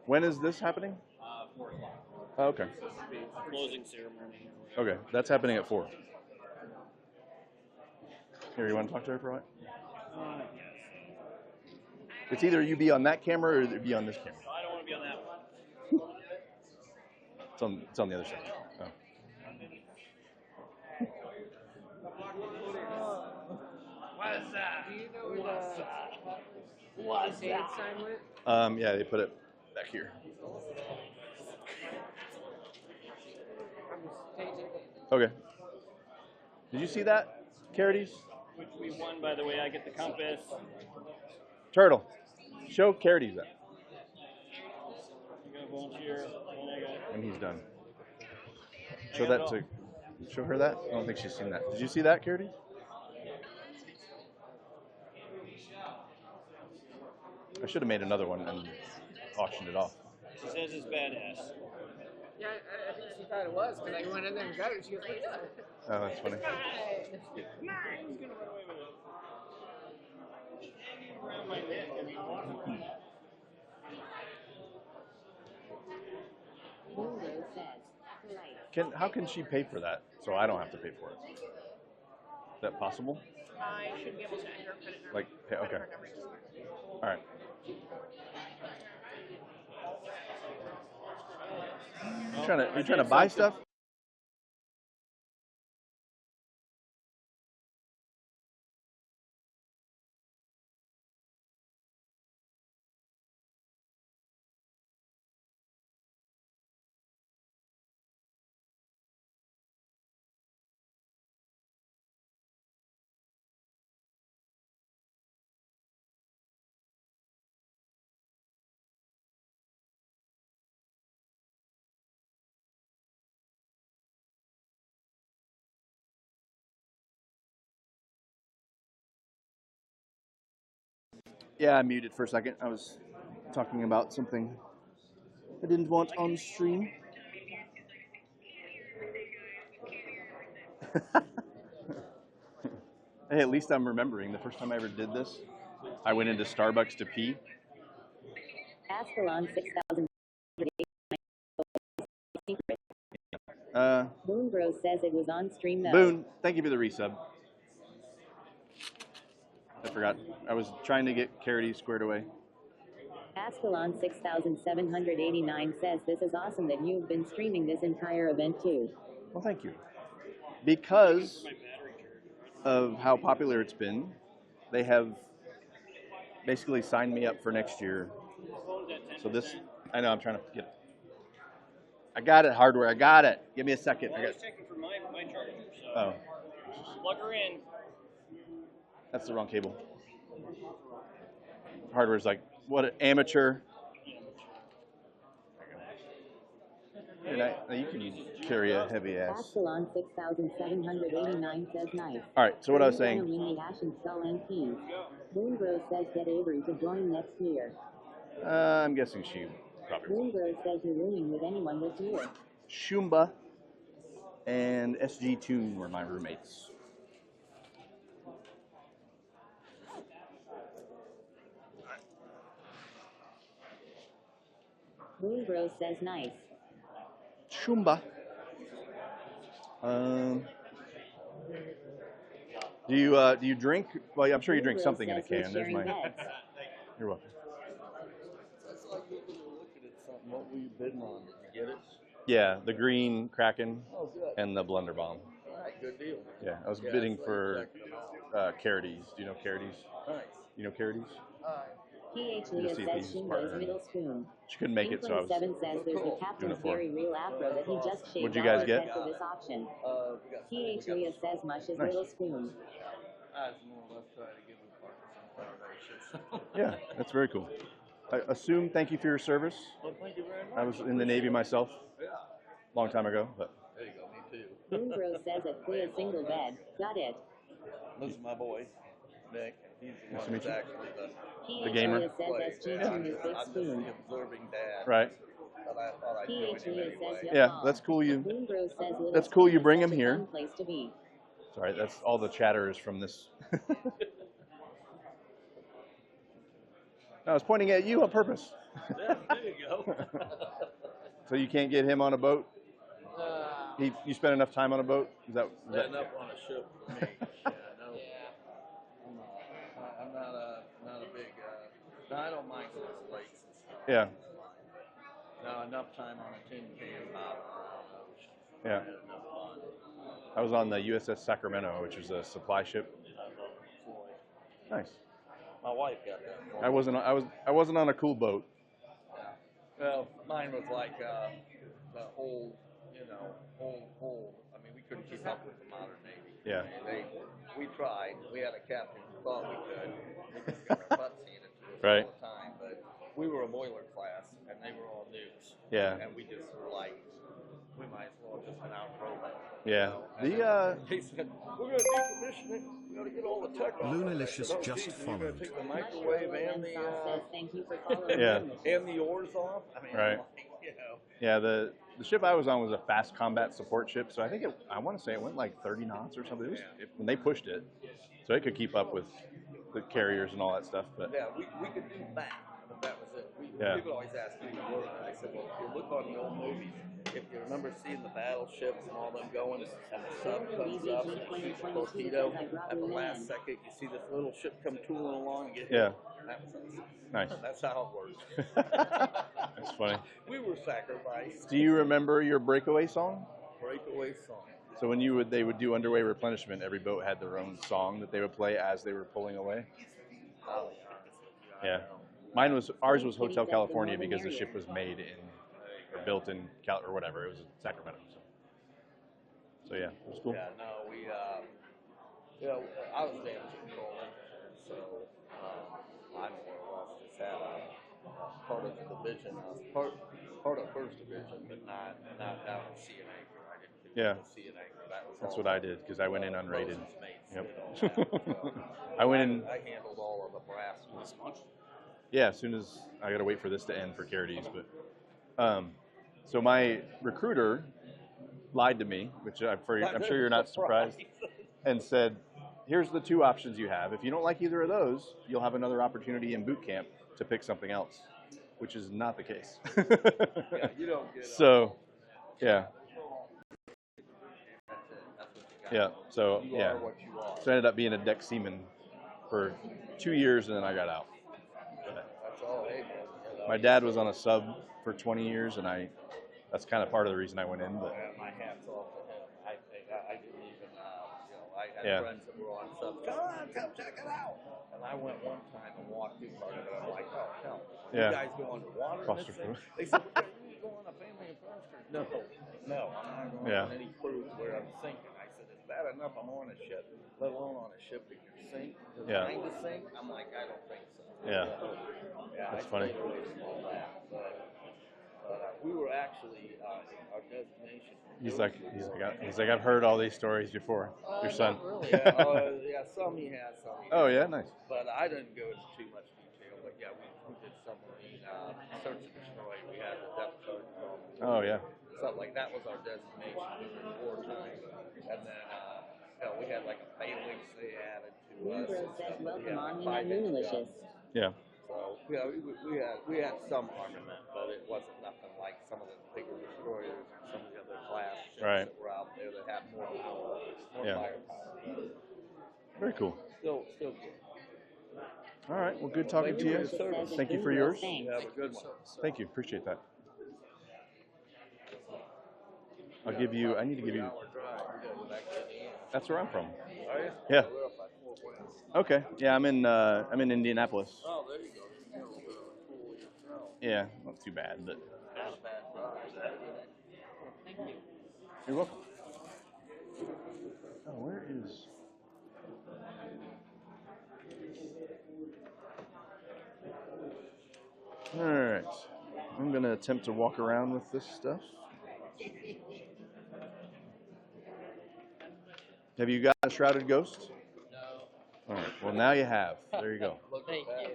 When is this happening? 4 o'clock. Oh, okay. Closing ceremony. Okay, that's happening at 4. Here, you want to talk to her for a while? Yes. It's either you be on that camera or you be on this camera. I don't want to be on that one. It's on the other side. Oh. What's that? Do you know where the date sign went? Yeah, they put it back here. Okay. Did you see that, Kharites? Which we won, by the way. I get the compass. Turtle. Show Kharites that. You got a volunteer. And I got... And he's done. Show that to. Show her that. I don't think she's seen that. Did you see that, Kharites? I should have made another one and auctioned it off. She says it's badass. Yeah, I think she thought it was because I went in there and got it. She goes, "What is that?" Oh, that's funny. Who's gonna run away with it? Around my neck. I mean, How can she pay for that so I don't have to pay for it? Is that possible? I should be able to enter a credit number. Like, okay. Credit card number, just- All right. You trying to buy stuff? Yeah, I muted for a second. I was talking about something I didn't want on stream. Hey, at least I'm remembering. The first time I ever did this, I went into Starbucks to pee. Ascalon 6000. Boone Bros says it was on stream though. Boone, thank you for the resub. I forgot. I was trying to get Carity squared away. Ascalon 6789 says this is awesome that you've been streaming this entire event too. Well, thank you. Because of how popular it's been, they have basically signed me up for next year. So this, I know I'm trying to get. I got it, hardware. I got it. Give me a second. I was checking for my charger. So Oh, plug her in. that's the wrong cable. Hardware's like, what an amateur. You can carry a heavy ass. Ascalon 6789 says nice. All right, so what I was saying. Win the Ash and Skull NP. Boone Bros says get Avery to join next year. I'm guessing she probably Boone Bros says you're rooming with anyone this year. Shumba and SG Toon were my roommates. Boone Bros says nice. Shumba. Do you drink? Well, I'm sure you drink something in a can. There's my. You're welcome. What were you bidding on? Did you get it? Yeah, the green Kraken Oh, good. and the Blunderbomb. All right, good deal. Yeah, I was Yeah, bidding it's like for checking them out. Carities. Do you know Carities? Nice. You know Carities? PH Good to Leah see says these Shingo's partners. middle spoon. She couldn't make it, so I was 7 says there's a doing captain's it for her. very real afro that he just shaved What'd you off guys his get? head for this auction. We PH Leah says much is Nice. little spoon. I was more or less trying to give the partners some foundations. Yeah, that's very cool. I assume thank you for your service. Well, thank you very much. I was in the Navy myself, Yeah. long time ago, but There you go, me too. Boone Bros says at Clea single bed. Got it. This is my boy, Nick. He's the Nice one to meet that's you. actually PH gamer. Leah says SG Toon is big I'm just spoon. the absorbing dad. right. But I thought I'd PH join him Leah says anyway. your Yeah, mom. that's cool. Boone Bros says little That's cool. You spoon bring is him such a here. fun place to be. Sorry, that's all the chatter is from this. I was pointing at you on purpose. Yeah, there you go. So you can't get him on a boat? You spent enough time on a boat? Is that Setting up on a ship for me. Yeah, no. I'm not a big. No, I don't mind going to lakes and stuff. Yeah. No, enough time on a tin can bottle around the ocean. Yeah. I had enough fun. I was on the USS Sacramento, which is a supply ship. Nice. My wife got that. For I me. wasn't on a cool boat. Well, mine was like the old, old. I mean, we couldn't keep up with the modern Navy. Yeah. We tried. We had a captain who thought we could. We just got our butts handed to us Right. all the time. But we were a boiler class, and they were all news. Yeah. And we just were like, we might as well just been out rolling. Yeah. He said, we're going to decommission it. We got to get all the tech off. Lunalicious I said, just geez, you're going followed. to take the microwave and the says thank you for following. Yeah. and the oars off. I mean, Right. like, Yeah, the ship I was on was a fast combat support ship, so I think I want to say it went like 30 knots or something. When they pushed it, so it could keep up with the carriers and all that stuff. But yeah, we could keep back, but that was it. Yeah. People always ask me to work, and I said, well, if you look on the old movies, if you remember seeing the battleships and all them going, and the sub comes up and shoots a torpedo, at the last second you see this little ship come tooling along and get hit. Yeah. That was us. Nice. That's how it works. That's funny. We were sacrificed. Do you remember your breakaway song? Breakaway song. So when they would do underway replenishment, every boat had their own song that they would play as they were pulling away. Oh, Yeah. Ours was Hotel California because the ship was made in or built in or whatever. It was in Sacramento. So yeah, it was cool. Yeah, no, I was damage controlling, so I more or less just had a part of the division. I was part of first division, but not down in sea and anchor. I didn't do sea and anchor. That's what I did because I went in unrated. Yep. I went in. I handled all of the brass this much. Yeah, as soon as I got to wait for this to end for Carides, but so my recruiter lied to me, which I'm sure you're not surprised, and said, "Here's the two options you have. If you don't like either of those, you'll have another opportunity in boot camp to pick something else," which is not the case. Yeah, you don't get so, yeah. Yeah. So You yeah. are what you are. So I ended up being a deck seaman for 2 years, and then I got out. That's all they do. My dad was on a sub for 20 years, and that's kind of part of the reason I went in. But My hat's off to him. I didn't even, I had Yeah. friends that were on subs. Come on, come check it out. And I went one time and walked through part of it. I'm like, oh, hell. Yeah. You guys go underwater in this thing? They said, we're going to go on a family and friends cruise. No, I'm not going Yeah. on any cruise where I'm sinking. I said, it's bad enough I'm on a ship, let alone on a ship that can sink, designed to sink. I'm like, I don't think so. Yeah. Yeah, That's I funny. stayed away from all that. But we were actually our destination. he's like, I've heard all these stories before. Your son. Not really. Yeah, some he has, some he Oh, hasn't. yeah? Nice. But I didn't go into too much detail. But yeah, we did submarine search and destroy. We had the depth charge. Oh, yeah. Something like that was our destination during wartime. And then we had like a phalanx they added to us. Moonbro and says, stuff. We welcome had on, 5-inch Moonalicious. guns. Yeah. So yeah, we had some armament, but it wasn't nothing like some of the bigger destroyers and some of the other class ships Right. that were out there that had more power, more Yeah. firepower. Very cool. Still good. All right. Well, good talking Thank to you you. for your service. Thank you for yours. You have a good one. Thank you. Appreciate that. I need to give you. That's where I'm from. Are you? Yeah. We're up by 4 points. Okay. Yeah, I'm in Indianapolis. Oh, there you go. You know, cool yourself. Yeah, not too bad, but Not a bad drive. Thank you. you're welcome. Oh, where is? All right. I'm gonna attempt to walk around with this stuff. Have you got a shrouded ghost? No. All right. Well, now you have. There you go. Thank you.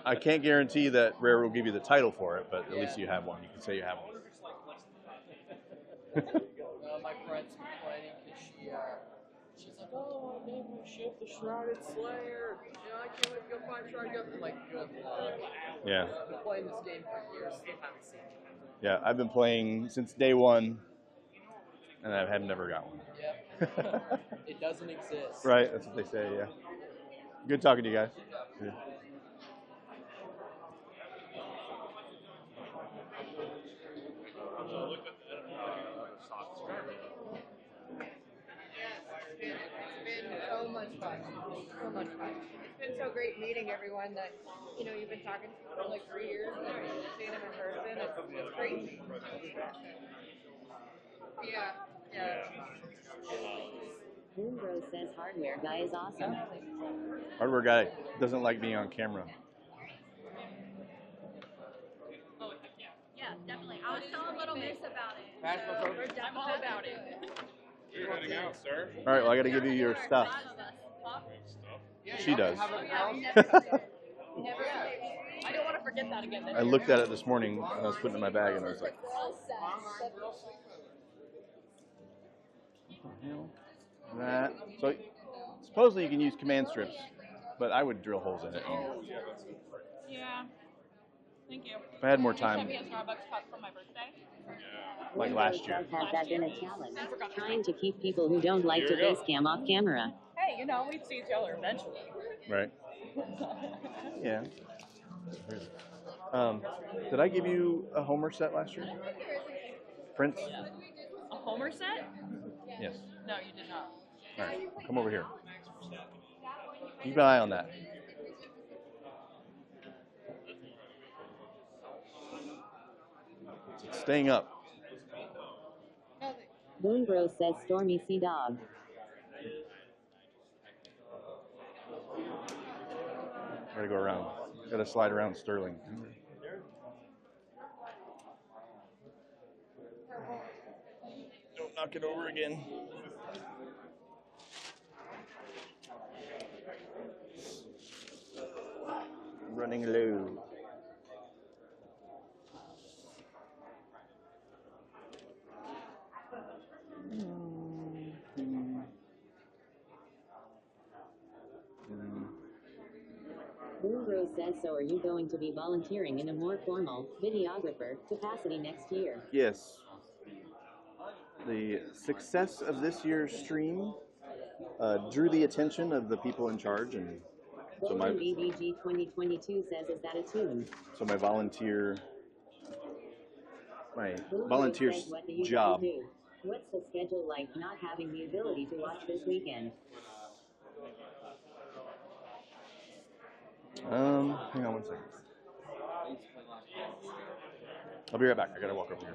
I can't guarantee that Rare will give you the title for it, but at least you have one. You can say you have one. My friend's complaining because she's like, oh, I named my ship the Shrouded Slayer. You know, I can't wait to go find Shrouded Ghost. I'm like, good luck. Yeah. I've been playing this game for years. Still haven't seen it. Yeah, I've been playing since day one, and I have never got one. Yeah. It doesn't exist. Right, that's what they say, yeah. Good talking to you guys. Yeah. It's been so much fun. So much fun. It's been so great meeting everyone that, you've been talking to for like 3 years now. You've seen them in person. It's crazy. Yeah. Moonbro says hardware guy is awesome. Hardware guy doesn't like being on camera. Yeah, definitely. I was telling Little Miss about it. I'm all about it. You're heading out, sir. All right, well, I got to give you your stuff. She does. I don't want to forget that again. I looked at it this morning when I was putting it in my bag, and I was like, that. So supposedly you can use command strips, but I would drill holes in it. Yeah. Thank you. If I had more You time. sent me a Starbucks cup for my birthday. Like last year. Has that been a challenge? Trying to keep people who don't like to face cam off camera. Hey, you know, we'd see each other eventually. Right. Yeah. Did I give you a Homer set last year? Prince? A Homer set? Yes. No, you did not. All right. Come over here. Keep an eye on that. It's staying up. Boonbro says Stormy Sea Dog. Gotta go around. Gotta slide around Sterling. Don't knock it over again. Running low. Boonbro says, so are you going to be volunteering in a more formal videographer capacity next year? Yes. The success of this year's stream drew the attention of the people in charge, and so Golden BBG 2022 says, is that a tune? so my volunteer Boonbro says, what do you job. do? What's the schedule like not having the ability to watch this weekend? Hang on one second. I'll be right back. I gotta walk over here.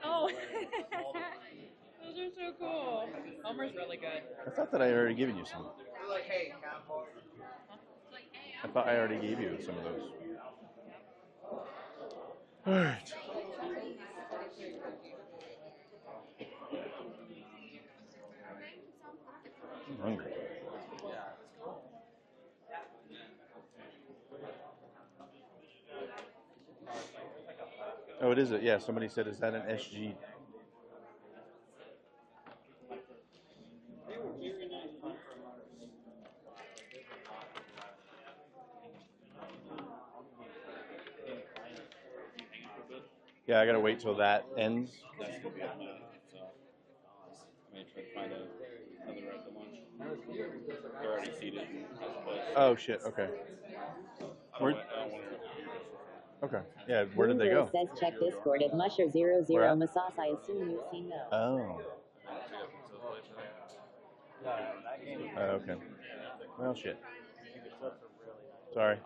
Oh, those are so cool. Homer's really good. I thought that I had already given you some. They're like, hey, cowboy. I thought I already gave you some of those. All right. I'm hungry. Oh, it is it? Yeah, somebody said, is that an SG? Yeah, I gotta wait till that ends. That's gonna be at midnight, so I may try to find another ride to lunch. They're already seated in this place. Oh shit. Okay. Where? Okay. Yeah. Where did they go? Boonbro says, check Discord at Musher00 Where at? Masas. I assume you've seen those. Oh. Okay. Well, shit. Sorry.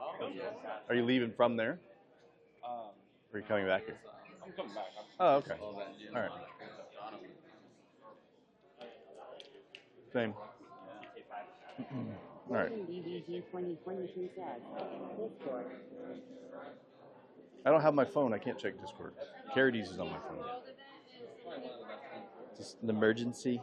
Are you leaving from there? Or are you coming back here? I'm coming back. Oh, okay. All right. Same. All right. Golden BBG 2022 says, Discord. I don't have my phone. I can't check Discord. Carides is on my phone. Just an emergency.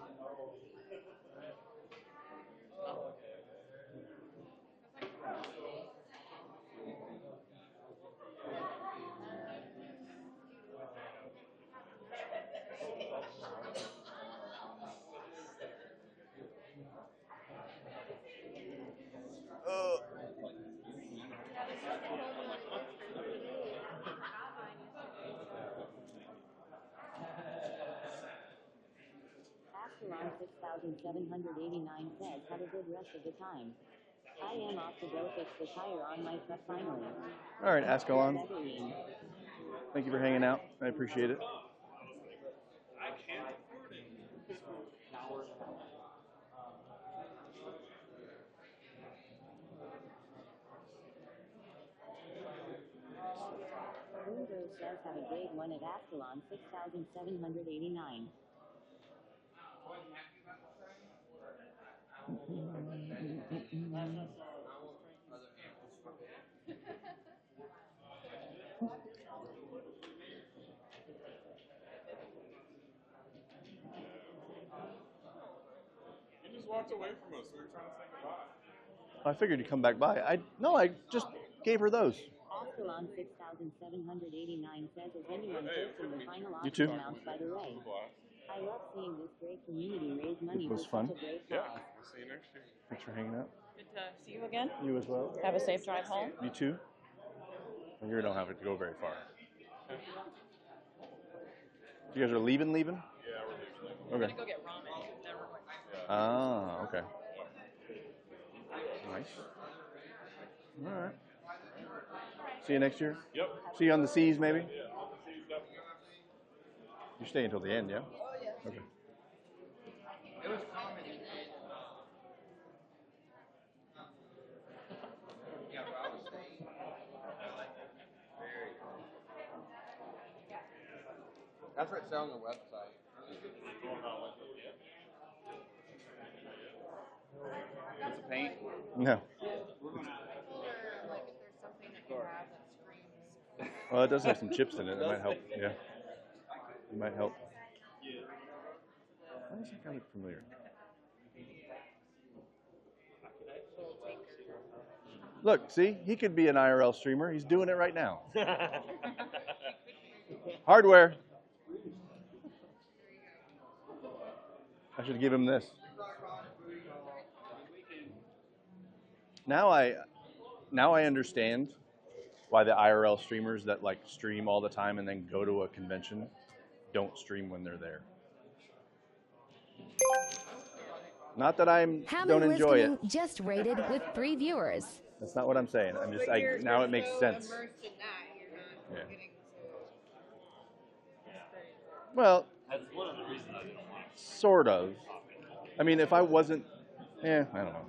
Ascalon 6789 says, have a good rest of the time. I am off to go fix the tire on my truck finally. All right, Ascalon. Thank you for hanging out. I appreciate it. Boonbro says, have a great one at Ascalon 6789. You just walked away from us. We were trying to say goodbye. I figured you'd come back by. I just gave her those. Ascalon 6789 says, is anyone posting the final You too. auction amounts, by the way? I love seeing this great community raise money It was for fun. such a great Yeah. cause. We'll see you next year. Thanks for hanging out. Good to see you again. You as well. Have a safe drive home. You too. You don't have to go very far. You guys are leaving? Yeah, we're leaving. We're Okay. gonna go get ramen. Then we're going back. Ah, okay. Nice. All right. See you next year? Yep. See you on the seas, maybe? Yeah. You stay until the end, yeah? Okay. It was comedy. Yeah, but I was saying, very. That's what it said on the website. It's a paint. No. Like if there's something that you have that screams. Well, it does have some chips in it. That might help. Yeah. It might help. Why does that guy look familiar? Look, see? He could be an IRL streamer. He's doing it right now. Hardware. I should give him this. Now I understand why the IRL streamers that like stream all the time and then go to a convention don't stream when they're there. Not that I don't Hammond enjoy it. Listening just rated with 3 viewers. That's not what I'm saying. I'm just But now you're it makes so sense. immersed in that, you're not Yeah. getting Well, That's one of the reasons I didn't watch. sort of. I mean, if I wasn't, I don't know.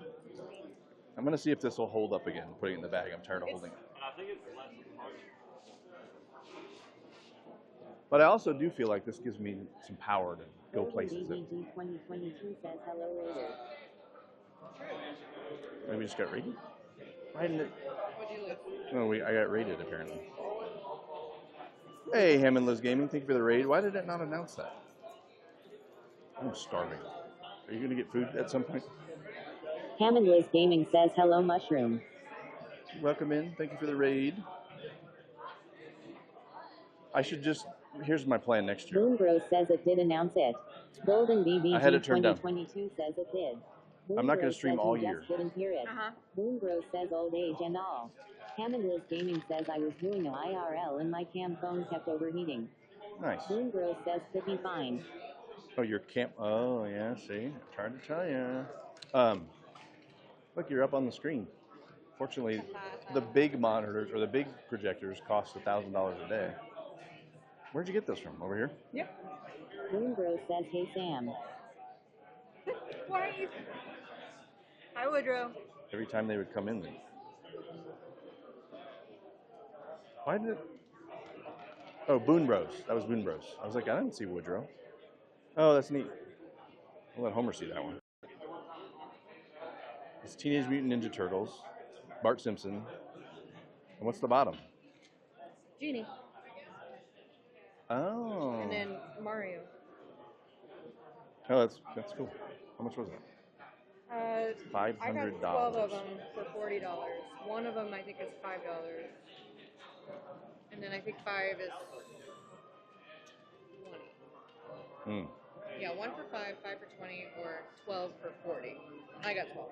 I'm gonna see if this will hold up again. Putting it in the bag. I'm tired of holding it. And I think it's less hard. But I also do feel like this gives me some power to go places. That BBG 2022 says hello later. maybe just got rated. Why didn't it? What'd you lose? No, I got rated apparently. Hey, Hammond Liz Gaming, thank you for the raid. Why did it not announce that? I'm starving. Are you gonna get food at some point? Hammond Liz Gaming says hello mushroom. Welcome in. Thank you for the raid. I should just. Here's my plan next year. Moonbro says it did announce it. Golden BBG I had it turned down. 2022 says it did. I'm not gonna Moonbro stream says all he year. just didn't hear it. Moonbro says old age and all. Hammond Liz Gaming says I was doing an IRL and my cam phone kept overheating. Nice. Moonbro says pretty fine. Oh, your camp. Oh, yeah. See, I tried to tell you. Look, you're up on the screen. Fortunately, the big monitors or the big projectors cost $1,000 a day. Where'd you get this from? Over here? Yep. Moonbro says, hey Sam. Why are you? Hi, Woodrow. Every time they would come in. Why did it? Oh, Boone Bros. That was Boone Bros. I was like, I didn't see Woodrow. Oh, that's neat. I'll let Homer see that one. It's Teenage Mutant Ninja Turtles, Bart Simpson, and what's the bottom? Genie. Oh. And then Mario. Oh, that's cool. How much was it? I got $500. 12 of them for $40. One of them I think is $5. And then I think 5 is 20. Hmm. Yeah, 1 for 5, 5 for 20, or 12 for 40. I got 12.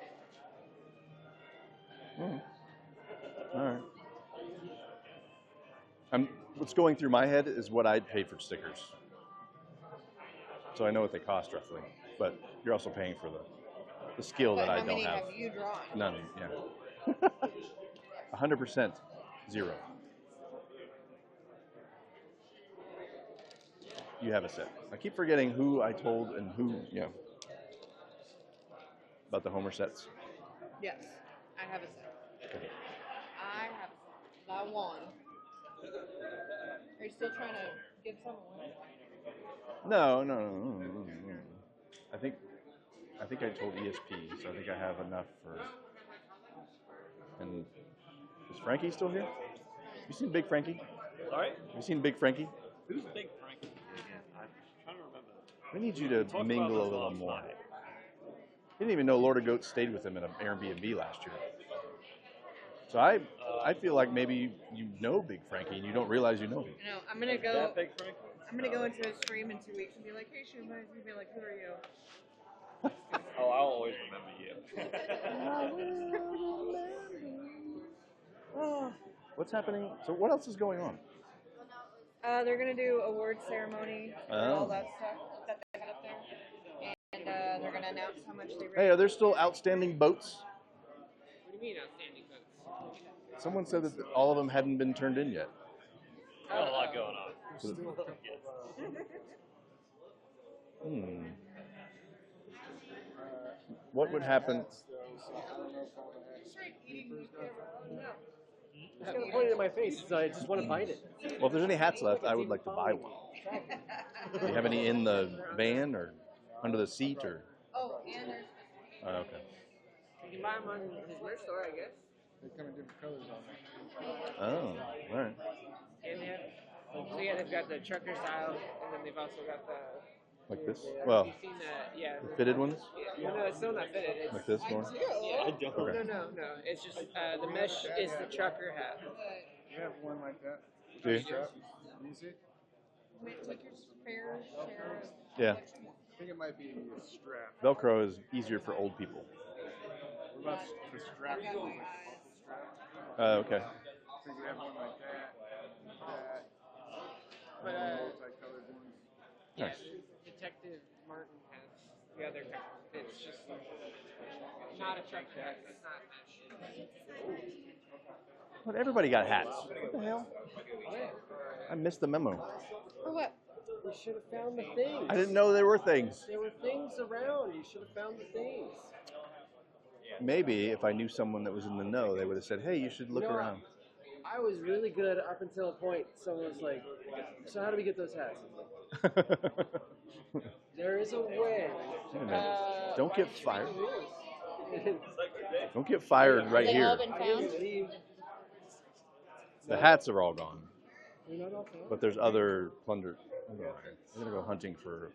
All right. What's going through my head is what I'd pay for stickers. So I know what they cost roughly, but you're also paying for the skill But that I how don't many have. have you drawn? None. Yeah. 100%. 0. You have a set. I keep forgetting who I told and who, about the Homer sets. Yes, I have a set. I have a set. I won. Are you still trying to give some away? No. I think I told ESP, so I think I have enough for. And is Frankie still here? You seen Big Frankie? Sorry? You seen Big Frankie? Who's Big Frankie? I'm trying to remember. We need you to Talked about mingle a this little last more. night. He didn't even know Lord of Goats stayed with him in an Airbnb last year. So I feel like maybe you know Big Frankie and you don't realize you know him. No, I'm gonna go. That Big Frankie? I'm gonna go into a stream in 2 weeks and be like, hey, Shuma, and you'll be like, who are you? Oh, I'll always remember you. What's happening? So what else is going on? They're gonna do award ceremony for all Oh. that stuff that they had up there, and they're gonna announce how much they. Hey, are there still outstanding boats? What do you mean outstanding votes? Someone said that all of them hadn't been turned in yet. Got a lot going on. So- Hmm. What would happen? It's gonna point it in my face, so I just want to bite it. Well, if there's any hats left, I would like to buy one. Do you have any in the van or under the seat or? Oh, and there's. Okay. You can buy them on his merch store, I guess. They come in different colors on there. Oh, all right. And they have, so yeah, they've got the trucker style, and then they've also got the. Like this? Well, You've seen the, yeah. the fitted ones? Yeah, no, it's still not fitted. It's, Like this more? Yeah. I don't. Okay. No. It's just the mesh is the trucker hat. You have one like that? Do you? Strap? Can you see? Wait, take your fair share. Yeah. I think it might be a strap. Velcro is easier for old people. What about the strap? Okay. So you have one like that, that, But multicolored ones. yeah, Nice. Detective Martin has the other kind. It's just not a trucker hat. It's not mesh. But everybody got hats. What the hell? I missed the memo. For what? You should have found the things. I didn't know there were things. There were things around. You should have found the things. Maybe if I knew someone that was in the know, they would have said, hey, you should look You know, around. I was really good up until a point. Someone was like, so how do we get those hats? There is a way. Wait a minute. Don't get fired. Don't Don't get fired right They here. all been found? The hats are all gone. They're not all found. But there's other plunder. I'm going to go hunting for.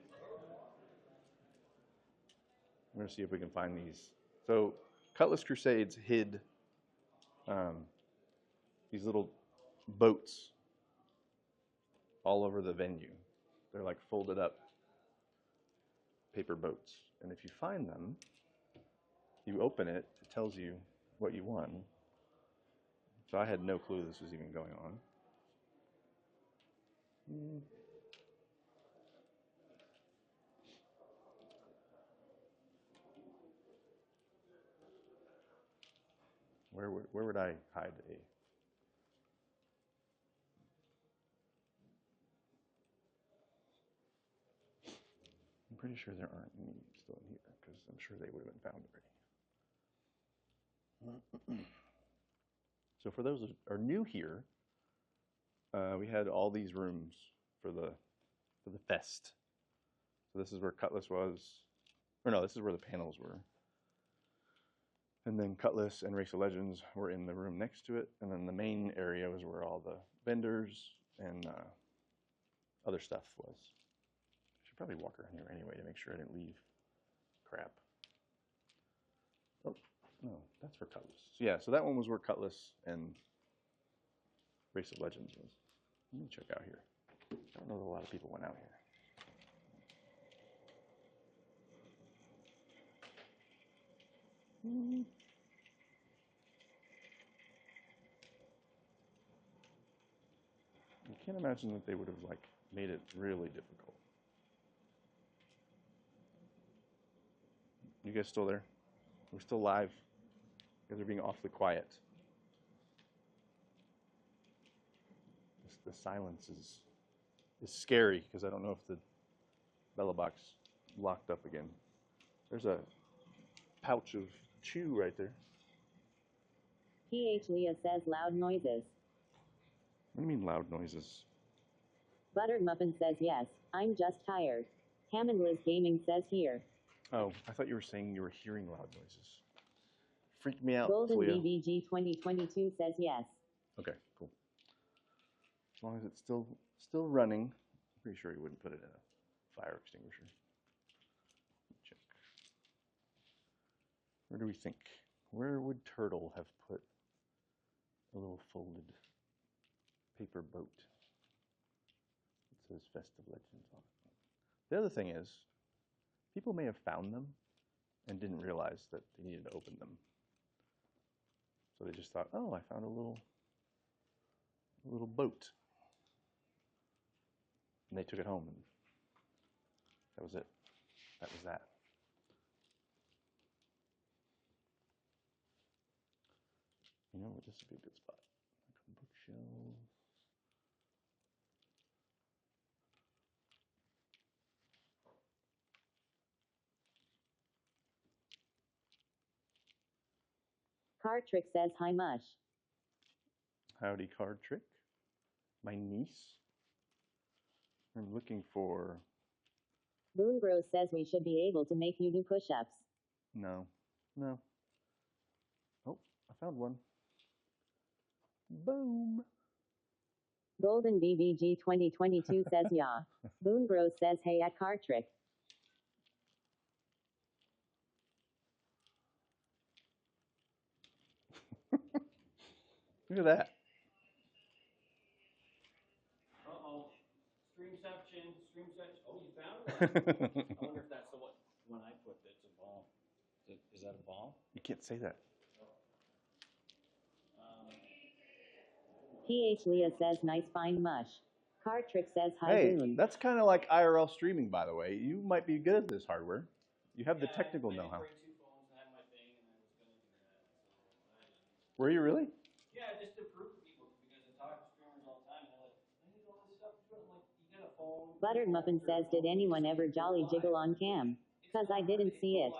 I'm going to see if we can find these. So, Cutlass Crusades hid these little boats all over the venue. They're like folded up paper boats. And if you find them, you open it, it tells you what you won. So I had no clue this was even going on. Where would I hide a? I'm pretty sure there aren't any still in here because I'm sure they would have been found already. So for those that are new here, we had all these rooms for the fest. So this is where Cutlass was, or no, this is where the panels were. And then Cutlass and Race of Legends were in the room next to it. And then the main area was where all the vendors and other stuff was. I should probably walk around here anyway to make sure I didn't leave crap. Oh, no, that's for Cutlass. So yeah, so that one was where Cutlass and Race of Legends was. Let me check out here. I don't know that a lot of people went out here. I can't imagine that they would have like made it really difficult. You guys still there? We're still live. You guys are being awfully quiet. The silence is scary because I don't know if the Bella box locked up again. There's a pouch of chew right there. PH Leah says loud noises. What do you mean loud noises? Buttered Muffin says yes, I'm just tired. Hammond Liz Gaming says here. Oh, I thought you were saying you were hearing loud noises. Freaked me out. Golden Leah. BBG 2022 says yes. Okay, cool. As long as it's still running, I'm pretty sure you wouldn't put it in a fire extinguisher. Check. Where do we think? Where would Turtle have put a little folded paper boat? says Festive Legends on it. The other thing is, people may have found them and didn't realize that they needed to open them. So they just thought, oh, I found a little boat. And they took it home, and that was it. That was that. You know what? This would be a good spot. Bookshelves. Card Trick says hi mush. Howdy, Card Trick. My niece. I'm looking for. Moon Bros says we should be able to make you do push-ups. No. Oh, I found one. Boom. Golden BBG 2022 says yeah. Moon Bros says hey at Card Trick. Look at that. Uh-oh. Streamception. Oh, you found one. I wonder if that's the one I put that's a bomb. Is that a bomb? You can't say that. PH Leah says nice fine mush. Card Trick says hi Hey, Boone. that's kind of like IRL streaming, by the way. You might be good at this hardware. You have the technical know-how. Were you really? Yeah, just to prove to people because I talk to streamers all the time and they're like, I need all this stuff to do it. I'm like, you get a phone. Buttered Muffin says did anyone ever jolly jiggle on cam? Cause I didn't see it.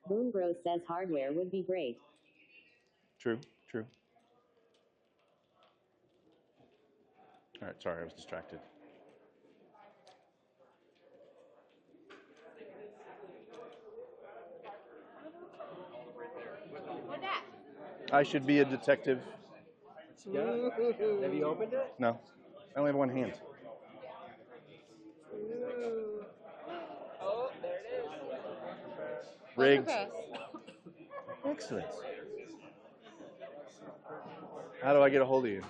Moon Bros says hardware would be great. True. All right, sorry, I was distracted. What's that? I should be a detective. Have you opened it? No, I only have one hand. Oh, there it is. Rigged. Excellent. How do I get a hold of you?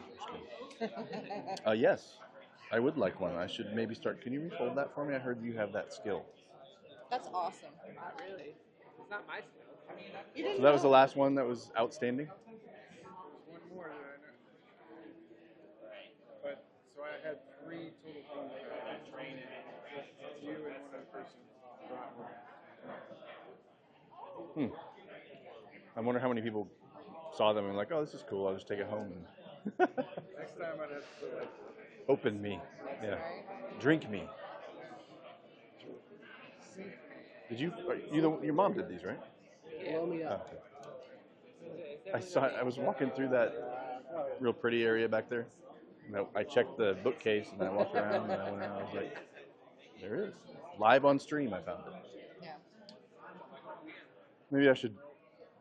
Yes, I would like one. I should maybe start. Can you refold that for me? I heard you have that skill. That's awesome. Not really. It's not my skill. You didn't So that was the know. last one that was outstanding? One more that I know. But so I had 3 total things that I trained in. You and one other person brought one. I wonder how many people saw them and like, oh, this is cool. I'll just take it home and Next time I'd have to like, open me. Yeah. Drink me. Did you? Your mom did these, right? Blow me up. Oh, okay. I was walking through that real pretty area back there. And I checked the bookcase and then I walked around and I went around. I was like, there it is. Live on stream, I found it. Yeah. Maybe I should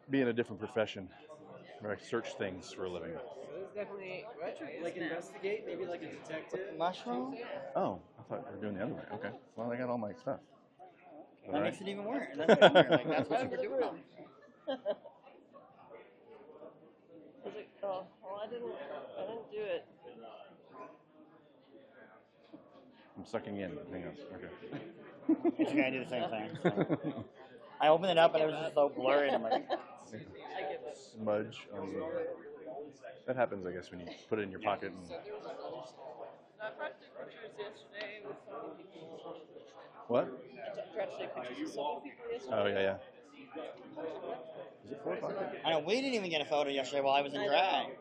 be in a different profession where I search things for a living. This is definitely Like investigate, maybe like a detective. Mushroom? Oh, I thought we were doing the other way. Okay. Well, I got all my stuff. All That right. makes it even worse. That's what I'm wondering, like, that's what we're doing. Was it? Oh, well, I didn't do it. I'm sucking in. Hang on. Okay. It's gonna do the same thing. So. I opened it up and it was just so blurry. And I'm like, Smudge on the. That happens, I guess, when you put it in your pocket. And... I tried to take pictures yesterday with so many people. What? I tried to take pictures with so many people yesterday. Oh, yeah. Is it 4 o'clock? I know we didn't even get a photo yesterday while I was in drag.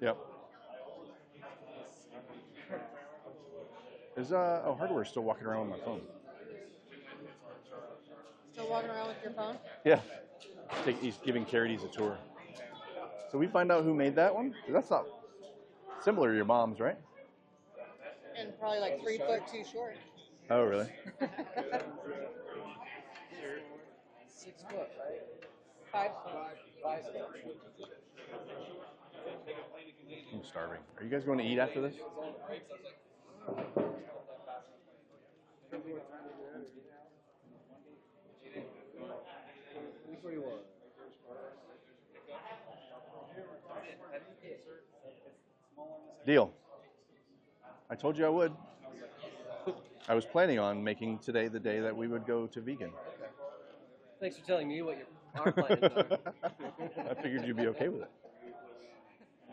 Yep. Is Hardware's still walking around with my phone? Still walking around with your phone? Yeah. He's giving Carities a tour. So we find out who made that one? 'Cause that's not similar to your mom's, right? And probably like 3 foot too short. Oh, really? 6 foot, right? 5 foot. I'm starving. Are you guys going to eat after this? Deal. I told you I would. I was planning on making today the day that we would go to vegan. Thanks for telling me what your plans are. I figured you'd be okay with it.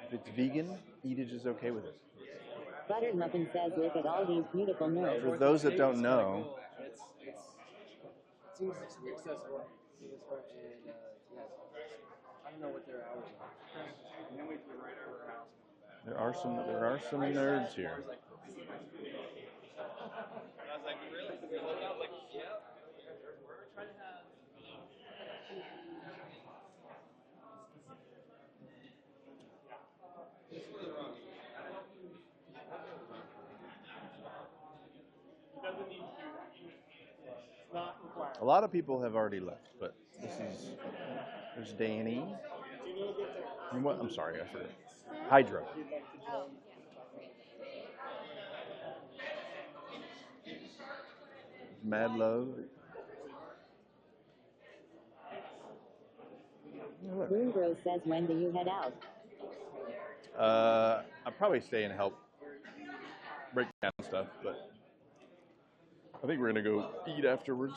If it's vegan, Edith is okay with it. Buttered Muffin says, look at all these beautiful nerds. For those that don't know, It seems accessible. And, yes, I don't know what their hours are. there are some nerds here. I was like, really? I was like, yeah. We're trying to have. A lot of people have already left, but there's Danny. And what? I'm sorry, I forgot. Hydra. Mad Love. Moongrove says, when do you head out? I'll probably stay and help break down stuff, but I think we're gonna go eat afterwards.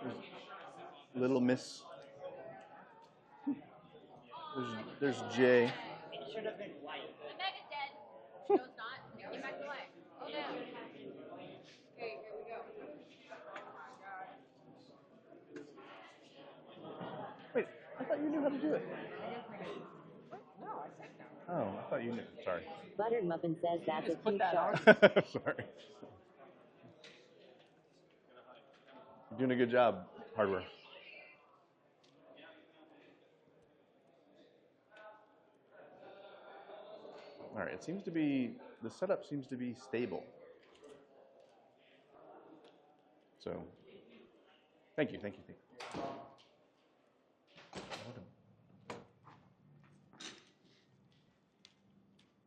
There's Little Miss. There's Jay. It should have been white. The Meg is dead. No, it's not. Get back to life. Oh, no. Okay, here we go. Wait, I thought you knew how to do it. No, I said no. Oh, I thought you knew. Sorry. Buttered Muffin says, that's a cute shot. Sorry. You're doing a good job, Hardware. All right, the setup seems to be stable. So, thank you. I'm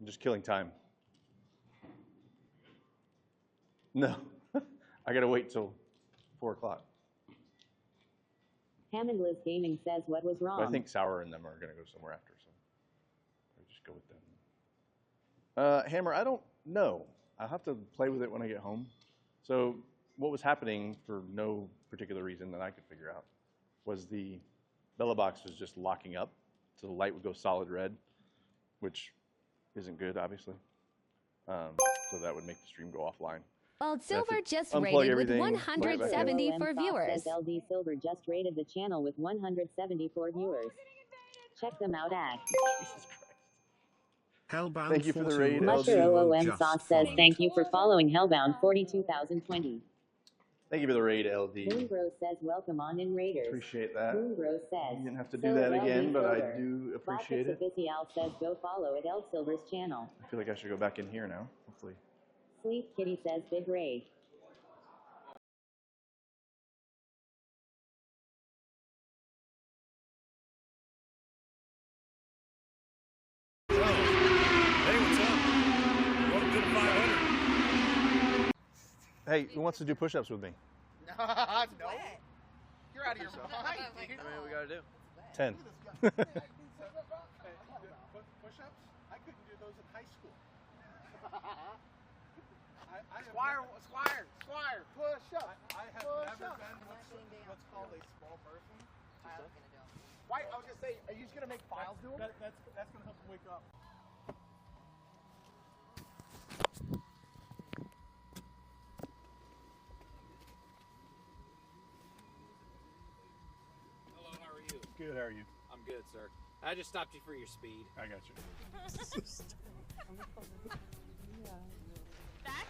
just killing time. No, I gotta wait till 4 o'clock. Hammond Liz Gaming says, what was wrong? But I think Sour and them are gonna go somewhere after, so I'll just go with them. Hammer, I don't know. I'll have to play with it when I get home. So what was happening for no particular reason that I could figure out was the Bella box was just locking up, so the light would go solid red, which isn't good, obviously. So that would make the stream go offline. Bald So I have Silver to just unplug rated with everything, plug it back in. 170 for LM Fox viewers. says LD Silver just rated the channel with 174 viewers. Check them out at. Hellbound Thank you for the raid, Musher LD. OOM Sauce says, thank you for following Hellbound 42020. Thank you for the raid, LD. Moongrove says, welcome on in Raiders. Appreciate that. Moongrove says, You didn't have to do so that LD again, but I Silver. do appreciate Botrix it. Official says, go follow at L Silver's channel. I feel like I should go back in here now, hopefully. Sleep Kitty says, big raid. Hey, what's up? Welcome to the 500. Hey, who wants to do push-ups with me? No. You're out of your mind, dude. What we gotta do? 10. Push-ups? I couldn't do those in high school. Squire, push up. I have never been what's called a small person. Why? I was gonna say, are you just gonna make files do them? That's gonna help them wake up. Hello, how are you? Good. How are you? I'm good, sir. I just stopped you for your speed. I got you. Back.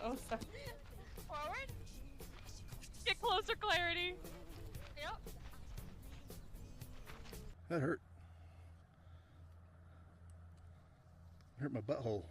Oh, sorry. Forward. Get closer, Clarity. Yep. That hurt. Hurt my butthole.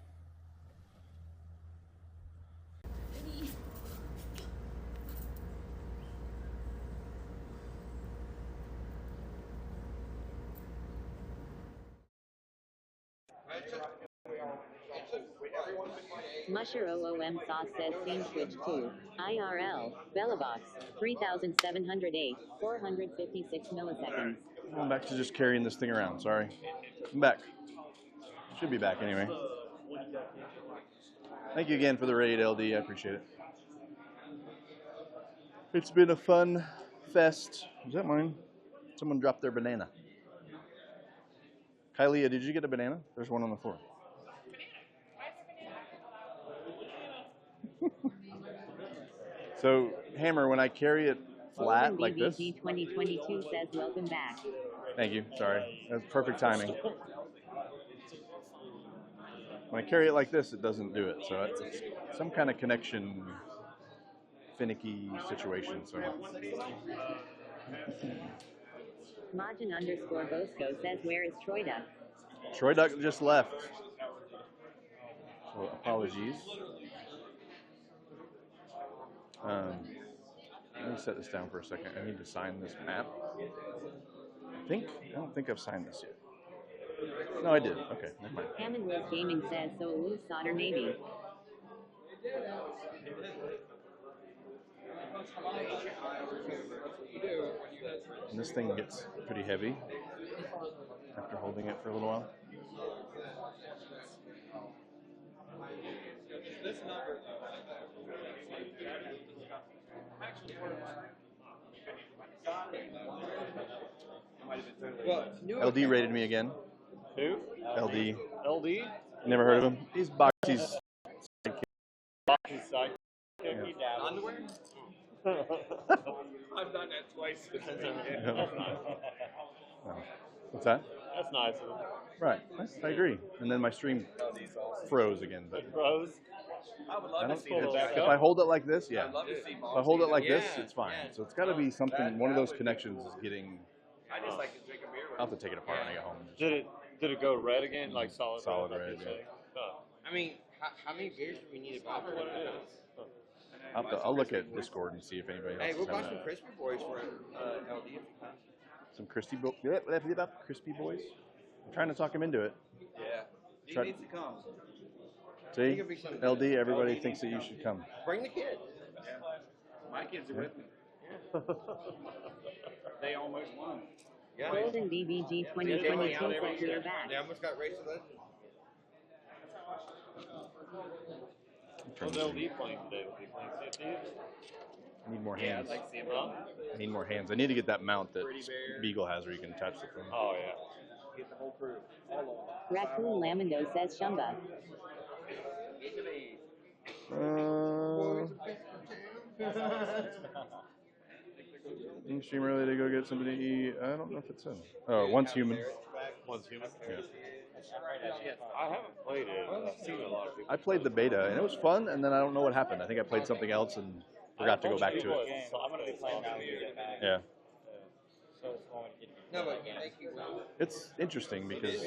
Musher OOM Sauce says same Twitch too. IRL. Bellabox. 3,708. 456 milliseconds. I'm back to just carrying this thing around. Sorry. I'm back. Should be back anyway. Thank you again for the raid, LD. I appreciate it. It's been a fun fest. Is that mine? Someone dropped their banana. Kylie, did you get a banana? There's one on the floor. So, Hammer, when I carry it flat like this. 2022 says welcome back. Thank you. Sorry. That's perfect timing. When I carry it like this, it doesn't do it. So it's some kind of connection, finicky situation. So. Majin _ Bosco says, where is Troy Duck? Troy Duck just left. So apologies. Let me set this down for a second. I need to sign this map. I don't think I've signed this yet. No, I did. Okay, never mind. Hammond Wolf Gaming says, so a loose solder maybe. And this thing gets pretty heavy after holding it for a little while. LD rated me again. Who? LD. LD? Never heard of him. He's Boxy's sidekick. Boxy's sidekick. Yeah. He dabbles. Underwear? I've done that twice. That's nice. What's that? That's nice of him. Right. I agree. And then my stream froze again. But It froze? I would love to see it back if up. I hold it like this, yeah. I'd love to see If I hold it like this, Yeah, it's fine. yeah. So it's got to be something. One of those connections is getting. I just like to drink a beer. I'll have to take it apart when I get home. Did it go red again, like solid? Solid like red, you yeah. say? Oh. I mean, how many beers do we need about for one of those? I'll look at Discord and see if anybody else Hey, has we'll buy had some that. Crispy Boys for LD. Some crispy boys. I'm trying to talk him into it. Yeah. He Try- needs to come. See, He could be some- LD, everybody thinks that you should come. Bring the kid. Yeah. My kids are with me. They almost won. Yeah. Golden BBG 2022 says we are back. They almost got raced to legend. What's LD playing today? Was he playing 50s? I need more Yeah, hands. I'd like to see him run. I need more hands. I need to get that mount that Pretty Bear. Beagle has where you can attach the phone. Oh, yeah. Get the whole crew. All of them. Raccoon Lamendo says Shumba. Stream early to go get somebody to eat. I don't know if it's in. Oh, one's human. One's human? Yeah. I haven't played it. I've seen a lot of people. I played the beta and it was fun, and then I don't know what happened. I think I played something else and forgot to go back to it. So I'm going to be playing now when you get back. Yeah. So it's going to get No, but you think you will. It's interesting because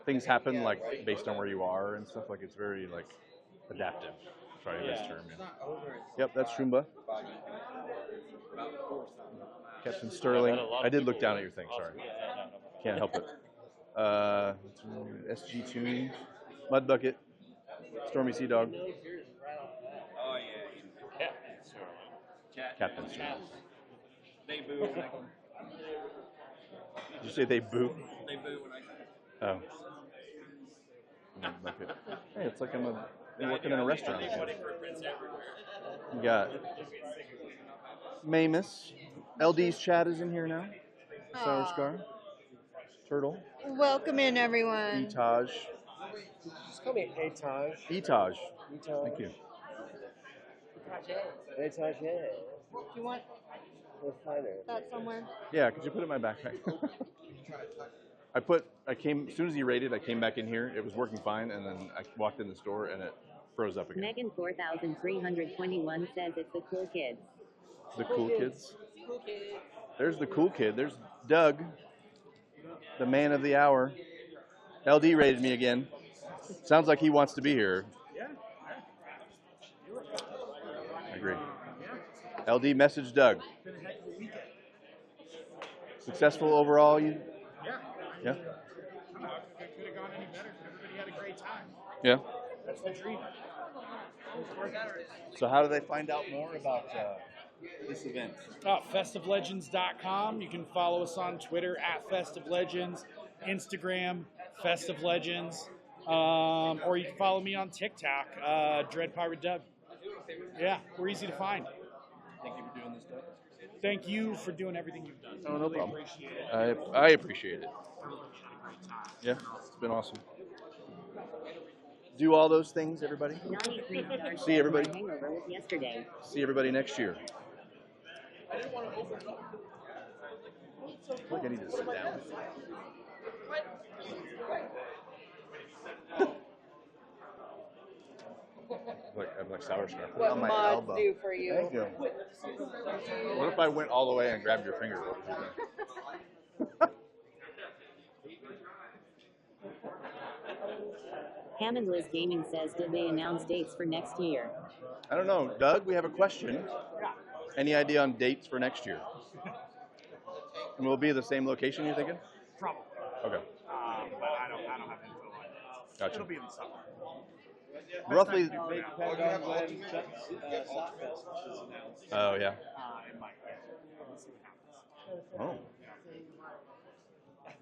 things happen like based on where you are and stuff. Like it's very like adaptive. Sorry, this term. Yeah. Yep, that's Shumba. Captain Sterling. I did look down at your thing. Sorry, can't help it. SG Tune, Mud Bucket, Stormy Sea Dog, Oh, yeah. Captain Sterling. They boo when I come. Did you say they boo? They boo when I come. Oh. Mud Bucket. Hey, it's like I'm working in a restaurant. We got Mamus. LD's chat is in here now. Sour Aw. Scar. Turtle. Welcome in, everyone. Etaj. Just call me Etaj. Etaj. Etaj. Thank you. Etaj, yeah. Do you want We're finer. that somewhere? Yeah, could you put it in my backpack? I came, as soon as he raided, I came back in here. It was working fine, and then I walked in the store, and it froze up again. Megan 4321 says it's the cool kids. The cool kids. Cool kids. There's the cool kid. There's Doug, the man of the hour. LD raided me again. Sounds like he wants to be here. I agree. LD message Doug. Successful overall, you? Yeah. Yeah. It could have gone any better. Everybody we had a great time. Yeah. That's the dream. So how do they find out more about this event? Festivelegends.com. You can follow us on Twitter at FestiveLegends, Instagram, FestiveLegends, or you can follow me on TikTok, Dread Pirate Doug. Yeah, we're easy to find. Thank you for doing this, Doug. Thank you for doing everything you've done. Oh, no Really problem. appreciate it. I appreciate it. Everybody had a great time. Yeah, it's been awesome. Do all those things, everybody. See everybody. Hangover was yesterday. See everybody next year. I didn't want to open it up. I feel like I need to sit down. I'm like sour scarf. What on my mods elbow. do for you. Thank you. What if I went all the way and grabbed your finger? What would you think? Hammond Liz Gaming says, did they announce dates for next year? I don't know. Doug, we have a question. Any idea on dates for next year? And will it be the same location, you're thinking? Probably. Okay. But I don't have info on that. Gotcha. It'll be in the summer. Roughly. It may depend on when Sockfest is announced. Oh, yeah. It might. We'll see what happens. Oh.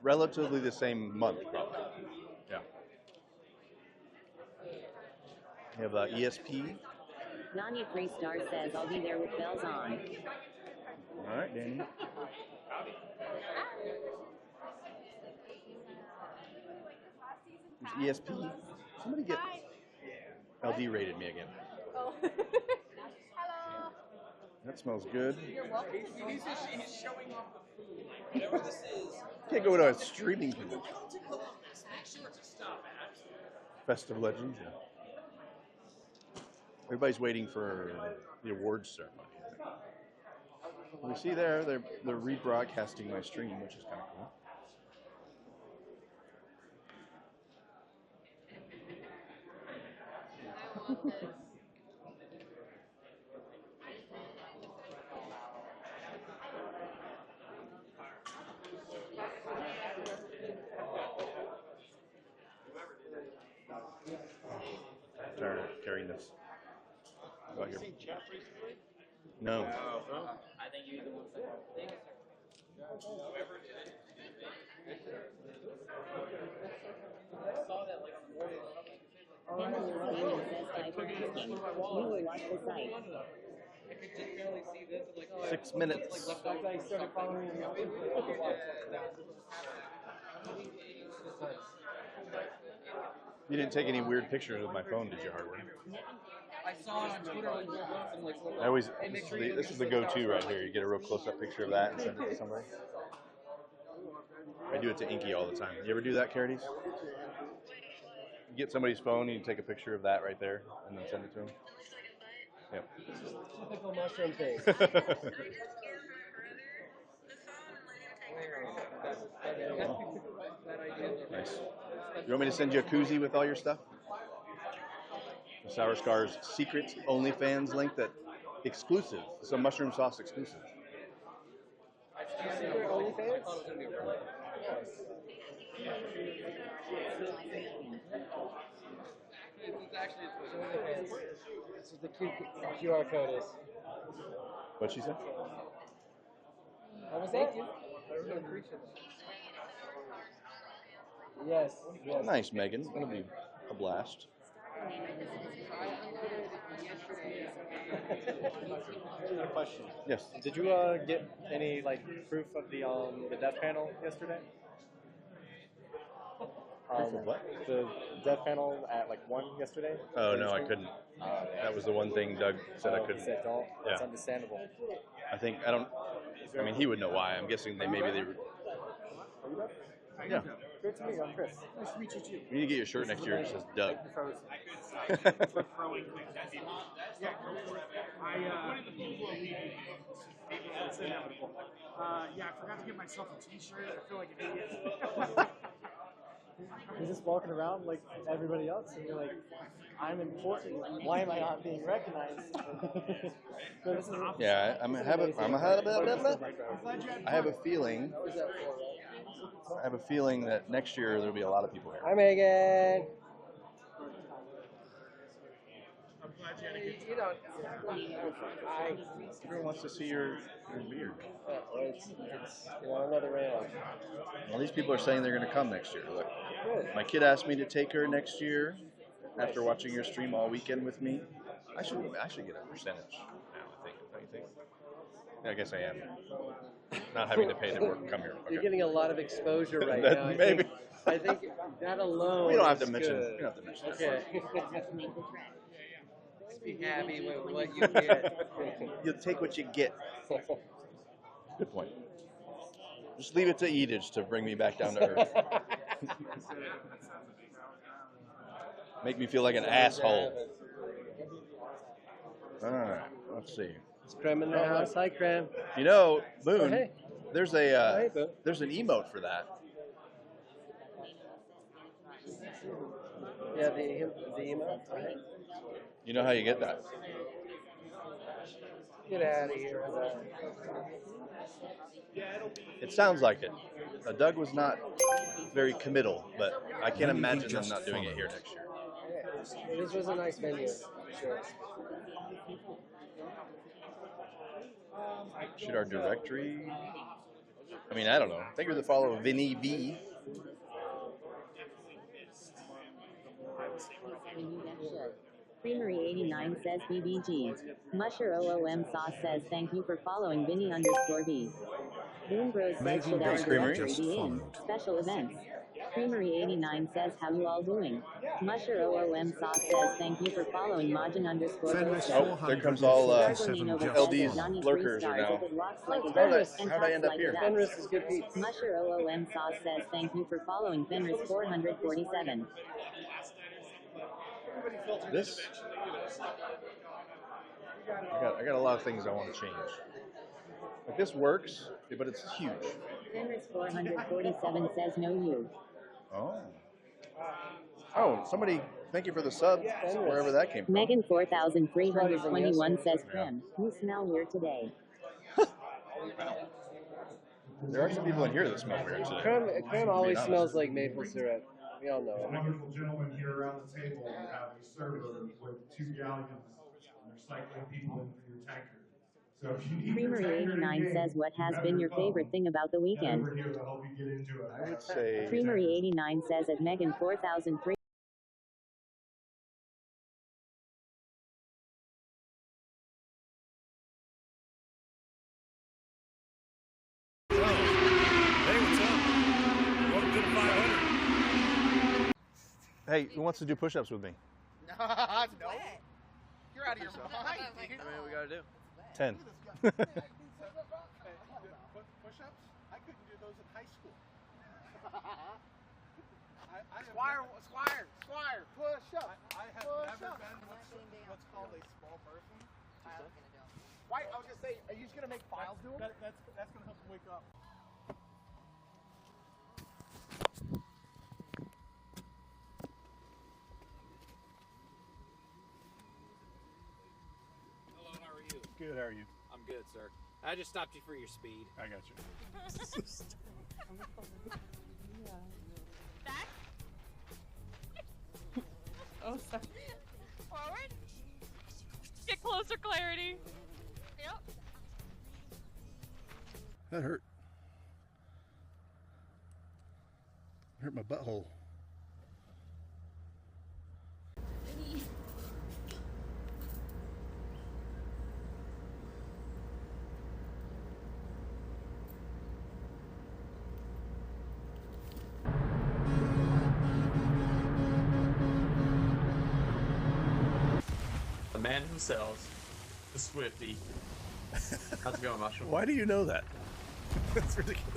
Relatively the same month, probably. Yeah. We have ESP. Nanya Freestar says, I'll be there with bells on. All right, Danny. There's ESP. Somebody get LD rated me again. Oh. Hello. That smells good. You're welcome. He's showing off the food. Whatever this is. Can't go to a streaming thing. Don't take a look. Make sure to stop at. Festive Legends. Yeah. Everybody's waiting for the awards ceremony. We see there, they're rebroadcasting my stream, which is kind of cool. Carrying this. About your... No. I think you're the one that whoever did it. I saw that like on the morning. Hammond Liz Gaming says, I for asking. We will watch the site. I could just barely see this. Like, oh, 6 minutes. Like left off. I started following him. You didn't take any weird pictures of my phone, did you, Hardware? I saw it on Twitter like once and like. I always this is the go-to right here. You get a real close-up picture of that and send it to somebody. I do it to Inky all the time. You ever do that, Carides? You get somebody's phone, you take a picture of that right there, and then send it to them. Yep. Typical mushroom thing. Nice. You want me to send you a koozie with all your stuff? The Sour Scar's secret OnlyFans link that exclusive. Some mushroom sauce exclusive. Secret OnlyFans? This is the QR code is. What'd she say? What was that? Yes. Yes. Nice, Megan. It's gonna be a blast. A question. Yes. Did you get any proof of the death panel yesterday? Proof of what? The death panel at 1 yesterday. Oh no, I couldn't. That was the one thing Doug said I couldn't. Said don't. That's Yeah. understandable. I mean, he would know why. I'm guessing maybe they. Yeah. Great to meet you. I'm Chris. Nice to meet you too. You need to get your shirt next year that says Doug. For throwing things at people. Yeah, go for it. It's inevitable. Yeah, I forgot to get myself a t-shirt. I feel like an idiot. You're just walking around like everybody else, and you're like, I'm important. Why am I not being recognized? So this is Yeah, I have a feeling. I have a feeling that next year there'll be a lot of people here. Hi, Megan. You don't. Everyone wants to see your beard. It's you know, another round. Well, these people are saying they're going to come next year. Look, Good. my kid asked me to take her next year after watching your stream all weekend with me. I should get a percentage now, I think. Don't you think? Yeah, I guess I am. Not having to pay to come here. You're getting a lot of exposure right That now. maybe. I think that alone. We don't have to is mention. good. We don't have to mention. Okay. Just be happy with what you get. You'll take what you get. Good point. Just leave it to Edith to bring me back down to earth. Make me feel like an asshole. All right, let's see. It's Creme in the house. Hi, Creme. You know, Boone, Oh, hey. there's a there's an emote for that. Yeah, the email. Right. You know how you get that? Get out of here. It sounds like it. Doug was not very committal, but I can't imagine them not doing it here next year. Yeah, this was a nice venue. Sure. Should our directory? I mean, I don't know. Thank you for the follow, Vinny V. Creamery89 says BBG. Musher OOM Sauce says thank you for following Vinny_V. Boom Bros says should our directory be in special events. Creamery89 says how you all doing? Musher OOM Sauce says thank you for following Majin_. Oh, there comes all LD's lurkers are now. How'd I end up here? Fenris is good beats. Musher OOM Sauce says thank you for following Fenris447. This, I got a lot of things I want to change. Like this works, but it's huge. Fenris447 says no you. Oh, somebody, thank you for the sub, wherever that came from. Megan 4321 says Clem, you smell weird today. There are some people in here that smell weird today. Creme always smells like maple syrup. We all know The it. wonderful gentlemen here around the table have a service with 2 gallons and recycling people in for your tanker. So if you need your tanker Creamery89 again, says what has been your favorite thing about the weekend. over here to help you get into it. I would say Creamery89 says at Megan 4003. Hey, who wants to do push-ups with me? No. You're out of your mind, dude. we gotta do? 10. Push-ups? I couldn't do those in high school. Squire, push up. I have never been what's called a small person. Why? I was gonna say, are you just gonna make files do them? That's gonna help them wake up. Hello, how are you? Good, how are you? I'm good, sir. I just stopped you for your speed. I got you. Back. Oh, sorry. Forward. Get closer, Clarity. Yep. That hurt. Hurt my butthole. The man who sells the Swifty. How's it going, Mushroom? Why do you know that? That's ridiculous.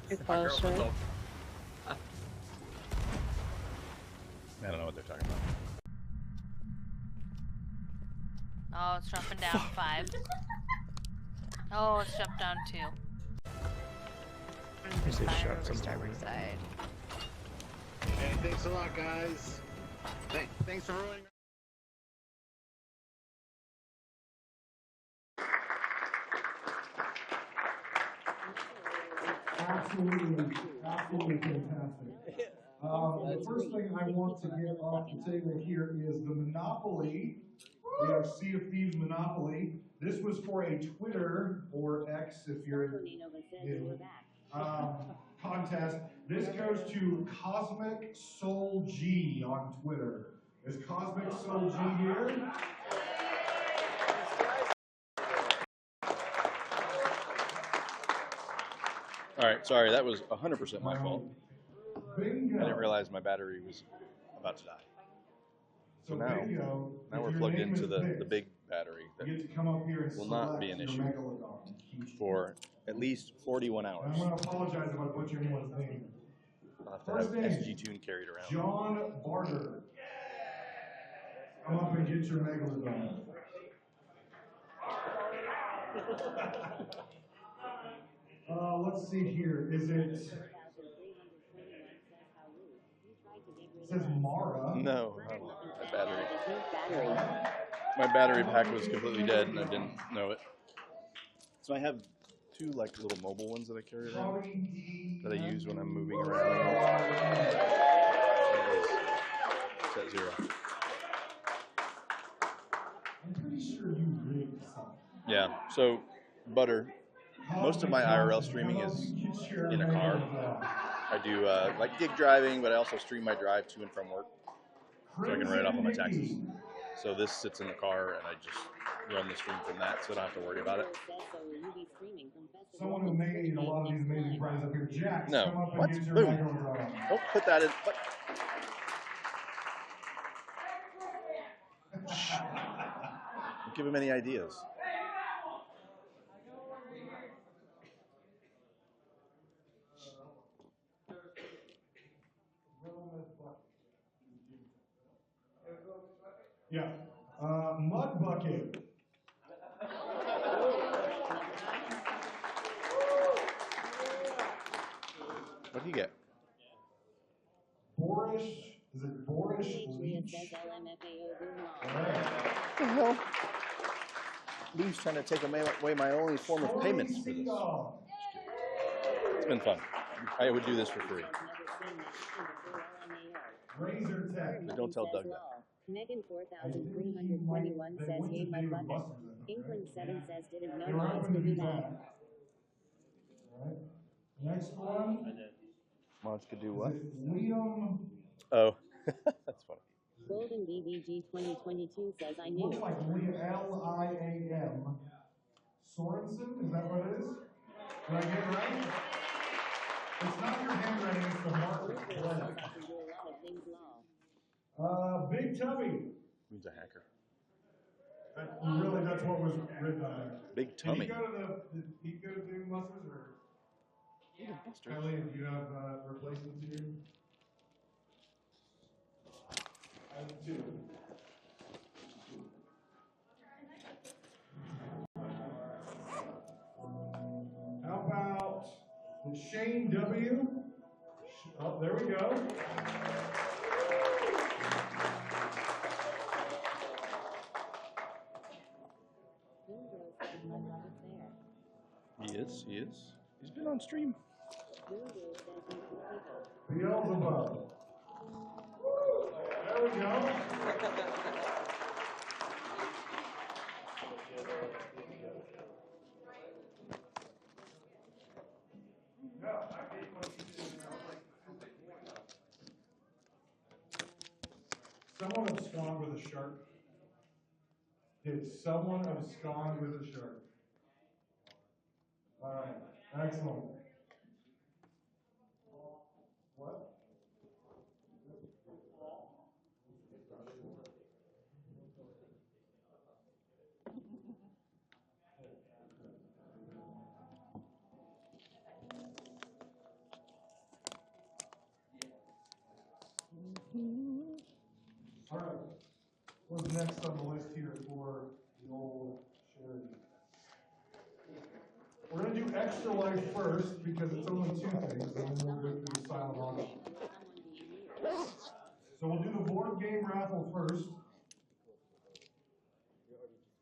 It's my girlfriend told I don't know what they're talking about. Oh, it's jumping down 5. Oh, it's jumped down 2. Here's a shot Restart sometime. side. Hey, thanks a lot, guys. Thanks for ruining. Absolutely fantastic. The first thing I want to get off the table here is the Monopoly. We have Sea of Thieves Monopoly. This was for a Twitter, or X if you're new, contest. This goes to Cosmic Soul G on Twitter. Is Cosmic Soul G here? All right, sorry, that was 100% my fault. Bingo. I didn't realize my battery was about to die. So now we're plugged into the big battery that will not be an issue for at least 41 hours. I'm going to apologize if I butcher anyone's name. I'll have to have SG Tune carried around. John Barter. Come up and get your Megalodon. Let's see here. Is it says Mara? No, my battery. My battery pack was completely dead and I didn't know it. So I have two like little mobile ones that I carry around that I use when I'm moving around. It's at 0. I'm pretty sure you rigged something. Yeah, so Butter, most of my IRL streaming is in a car. I do like gig driving, but I also stream my drive to and from work, so I can write off on my taxes. So this sits in the car, and I just run the stream from that, so I don't have to worry about it. Someone who made a lot of these amazing prizes up here, Jack. No, Come up what? and get your Boom. Megalodon. Don't put that in. What? Don't give him any ideas. Yeah. Mud Bucket. What do you get? Boris, is it Boris Leach? What the hell? Lee's trying to take away my only form of payments for this. It's been fun. I would do this for free. Razor Tech. But don't tell Doug that. Megan 4321 says, "Hey, my bucket." Inkling 7 says, "Didn't know you guys could do that." Alright. Next one. Mods could do what? Liam. Oh, that's funny. Golden DVG 2022 says, "I knew." Looks like Liam Sorensen. Is that what it is? Did I get it right? It's not your handwriting, it's the marker. Big Tubby. Who's a hacker? Really, that's what was written on there. Big tummy. Did he go to Dune Busters or? Kelly, do you have replacements here? I have 2. How about the Shane W? Oh, there we go. He is. He is. He's been on stream. Beelzebub. There we go. Someone abscond with a shark. Did someone abscond with a shark? All right, excellent. What? All right. What's next on the list here for the old charity? We're going to do Extra Life first because it's only 2 things, and then we'll go through the silent auction. So we'll do the board game raffle first.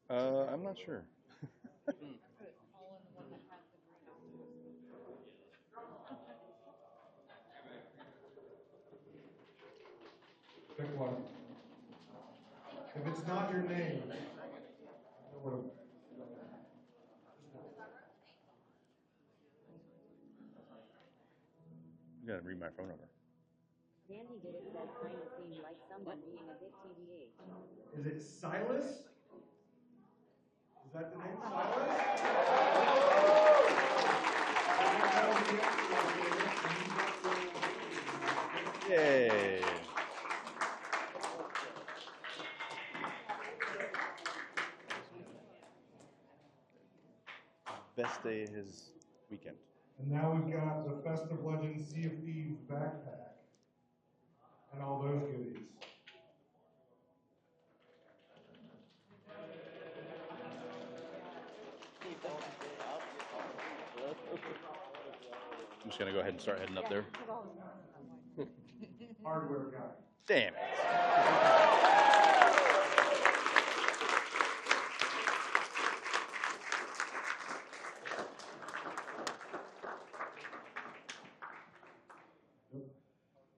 I'm not sure. Pick one. If it's not your name, You gotta read my phone number. Dandy did it says kind of seemed like someone being a bit TBH. is it Silas? Is that the name? Silas? Yay! Best day of his weekend. And now we've got the Festive Legends Sea of Thieves backpack and all those goodies. I'm just gonna go ahead and start heading up there. Hardware guy. Damn it.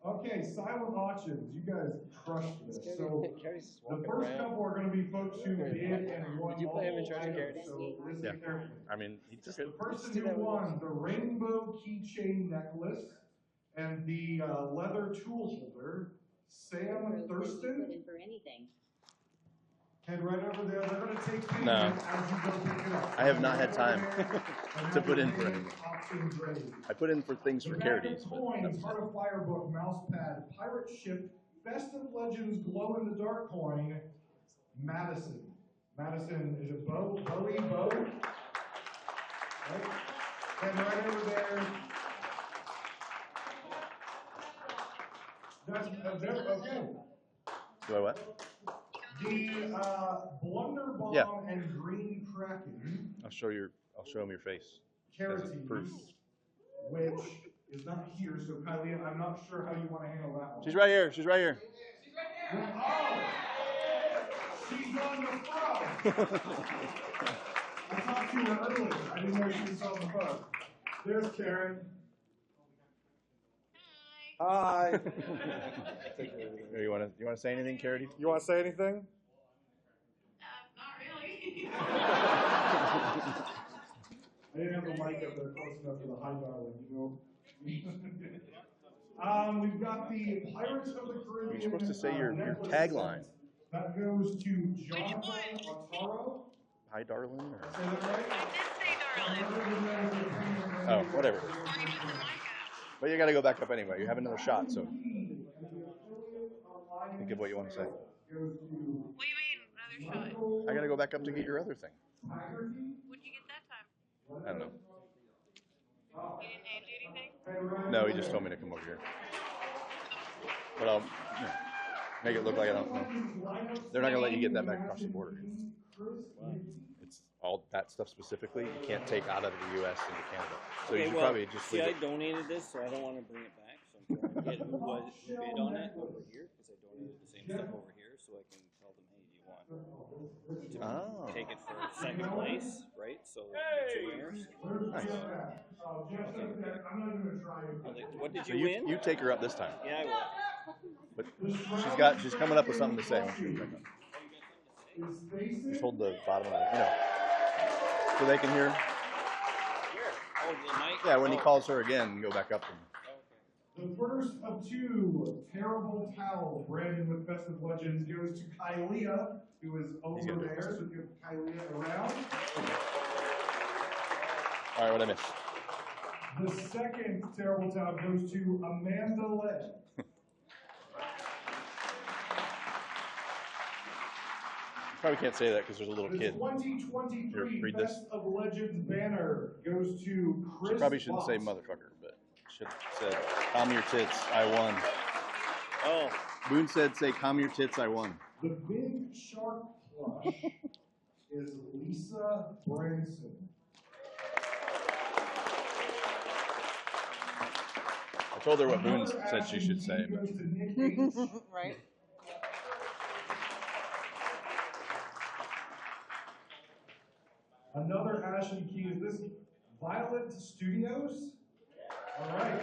Okay, silent auctions. You guys crushed this. So Gary's the walking first around. couple are going to be folks who bid and won Would you play him in multiple charge of items. Gary? So listen Yeah. carefully. I mean, he took The it. person who won the rainbow keychain necklace and the leather tool holder, Sam Thurston. Put in for anything. Head right over there. They're going to take payment No. as you go pick it up. I have not had time And to have put your in for payment anything. options ready. I put in for things for The charities, bag of but coins, that's Heart of Fire book, mouse pad, pirate ship, Festive Legends glow in the dark coin, Madison. Madison is a Bowie, Bow. Right? And right over there. That's okay. Do I what? The Blunderbomb Yeah. and Green Kraken. I'll show him your face. As Charities, a proof. which is not here, so Kylie, I'm not sure how you want to handle that one. She's right here. She's right here. Oh! She's on the front! I talked to her earlier. I didn't know she was on the front. There's Karen. Hi. You want to say anything, Charity? You want to say anything? I didn't have the mic up there close enough for the high dialing, you know. We've got the Pirates of the Caribbean. You're supposed to say your necklace tagline. set. That goes to Jonathan Otaro. Hi, darling. Or... Say that right? Oh, whatever. But you got to go back up anyway. You have another shot, so think of what you want to say. What do you mean, another shot? I got to go back up to get your other thing. What'd you get that time? I don't know. You didn't hand you anything? No, he just told me to come over here. But I'll make it look like I don't know. They're not going to let you get that back across the border. It's all that stuff specifically. You can't take out of the U.S. into Canada. So you should probably just see, leave I it. donated this, so I don't want to bring it back. So I'm trying to get who bid on it over here, because I donated the same stuff over here, so I can tell them, hey, do you want to take it for second place, right? So two winners. Nice. What did So you win? You take her up this time. Yeah, I will. But she's coming up with something to say. when she comes back up. Just hold the bottom of it, so they can hear. Oh, the mic? Yeah, when he calls her again, go back up. The first of two terrible towels branded with Festive Legends goes to Kylia, who is over there. So give Kylia a round. All right, what I missed? The second terrible towel goes to Amanda Led. Probably can't say that because there's a little The kid. 2023 Here, read this. Best of Legends banner goes to Chris She probably shouldn't say Voss. motherfucker, but should have said, calm your tits, I won. Oh. Boone said, say, calm your tits, I won. The big shark plush is Lisa Branson. I told her what Boone said she should say. Goes to Nick Bates. Right. Another Ashen Key is this Violet Studios. All right.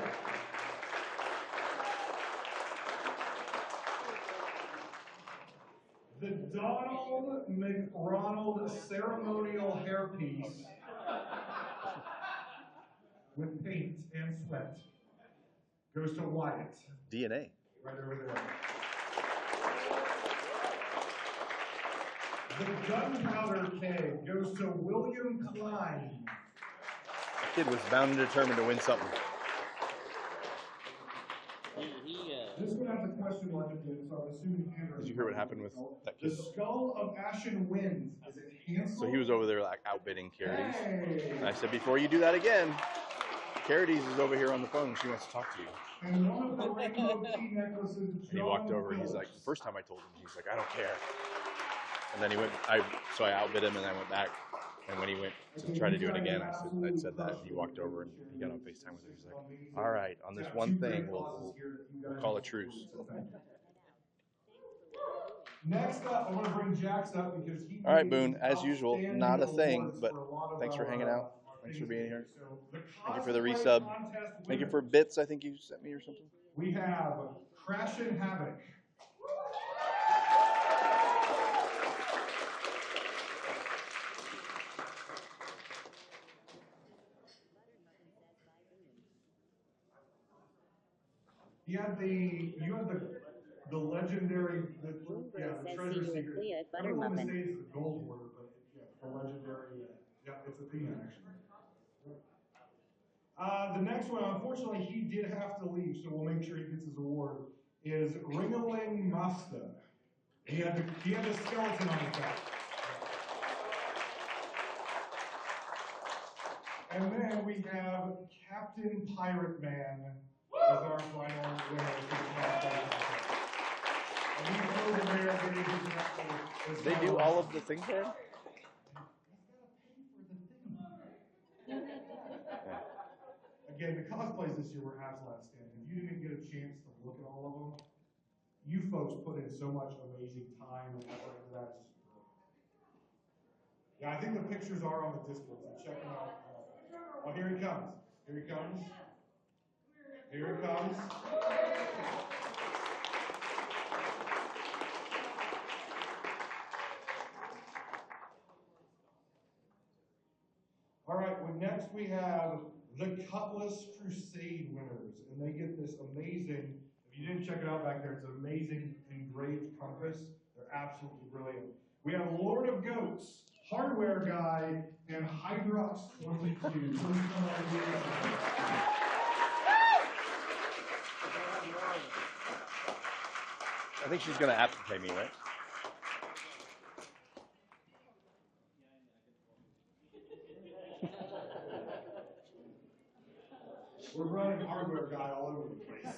The Donald McRonald ceremonial hairpiece with paint and sweat goes to Wyatt. DNA. Right over there. The gunpowder keg goes to William Klein. That kid was bound and determined to win something. This one has a question mark at the end, so I'm assuming Andrew. Did you hear what happened with that The kid? skull of Ashen Winds. Is it Hansel? So he was over there like outbidding Carides. Hey. And I said, before you do that again, Carides is over here on the phone. She wants to talk to you. And one of the rainbow key necklaces. And he walked over and he's like, the first time I told him, he's like, I don't care. And then he went, so I outbid him and I went back. And when he went to try to do it again, I'd said that. And he walked over and he got on FaceTime with her. He's like, all right, on this one thing, we'll call a truce. Next up, I want to bring Jax up because he. All right, Boone, as usual, not a thing, but thanks for hanging out. Thanks for being here. Thank you for the resub. Thank you for bits, I think you sent me or something. We have Crashin' Havoc. You had the legendary, the treasure seeker. I don't want to say it's the gold word, but yeah, the legendary, yeah, it's Athena actually. The next one, unfortunately, he did have to leave, so we'll make sure he gets his award, is Ringaling Masta. He had a skeleton on his back. And then we have Captain Pirate Man as our final winner. And he's over there getting his necklace. They do all of the things there? Again, the cosplays this year were absolute outstanding. If you didn't get a chance to look at all of them, you folks put in so much amazing time and effort into that. Yeah, I think the pictures are on the Discord, so check them out. Oh, here he comes. Here he comes. Here he comes. All right, well, next we have the Cutlass Crusade winners, and they get this amazing, if you didn't check it out back there, it's an amazing engraved compass. They're absolutely brilliant. We have Lord of Goats, Hardware Guy, and Hydrox 22. I think she's going to Apple Pay me, right? We're running Hardware Guy all over the place.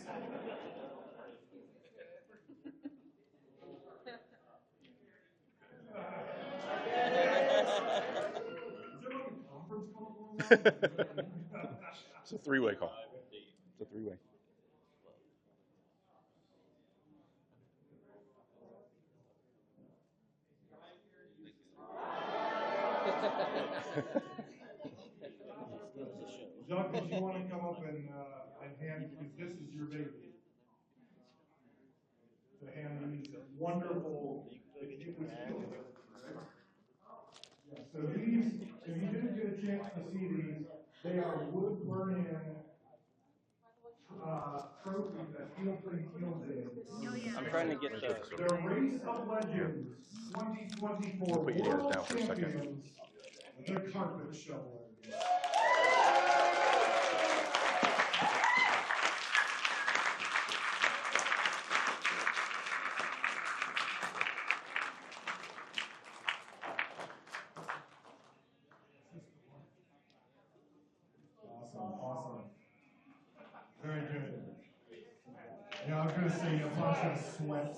It's a three-way call. It's a three-way. Doug, did you want to come up and hand, because this is your baby, to hand these wonderful, so these, if you didn't get a chance to see these, they are wood burn-in trophies that Steel Pretty Field did. I'm trying to get the... The Race of Legends 2024 Put your ears World down for a second. Champions, the Carpet Shoveler. Awesome. Very good. Yeah, I was going to say a bunch of sweat.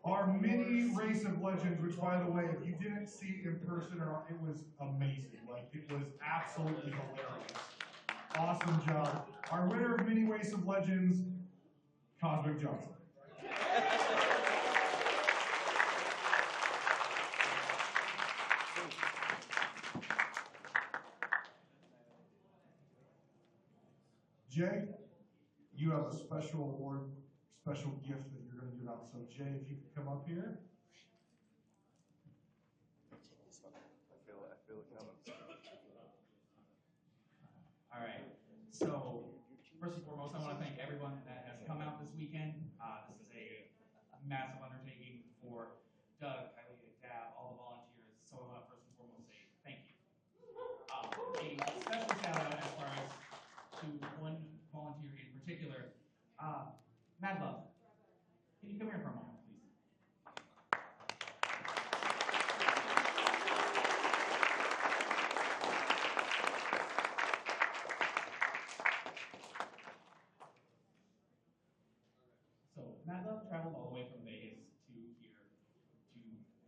Our mini Race of Legends, which by the way, if you didn't see it in person, it was amazing. Like, it was absolutely hilarious. Awesome job. Our winner of mini Race of Legends, Cosmic Johnson. Jay, you have a special award, special gift that you're going to give out. So Jay, if you could come up here. I feel it coming. All right. So first and foremost, I want to thank everyone that has come out this weekend. This is a massive undertaking for Doug, Kylie, Dab, all the volunteers. So I want to first and foremost say thank you. A special shout out as far as to one volunteer in particular, Mad Love. Can you come here for a moment, please? So Mad Love traveled all the way from Vegas to here to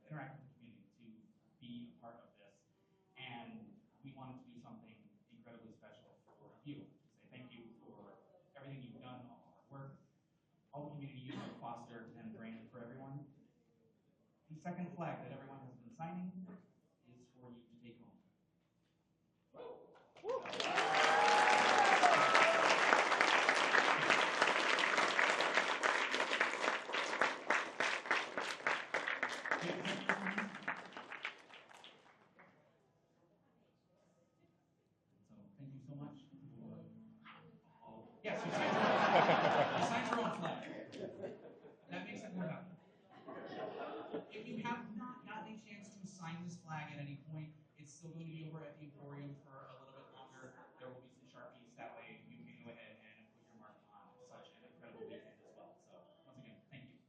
interact with the community, to be a part of this, and we wanted to do something incredibly special for you. To say thank you for everything you've done, all the hard work, all the community you have fostered and branded for everyone. The second flag that everyone has been signing is for you to take home. Thank you so much for all. Yes, you signed your own flag. That makes it more valuable. If you have not gotten a chance to sign this flag at any point, it's still going to be over at the Emporium for a little bit longer. There will be some Sharpies. That way you can go ahead and put your mark on such an incredible weekend as well. So once again, thank you.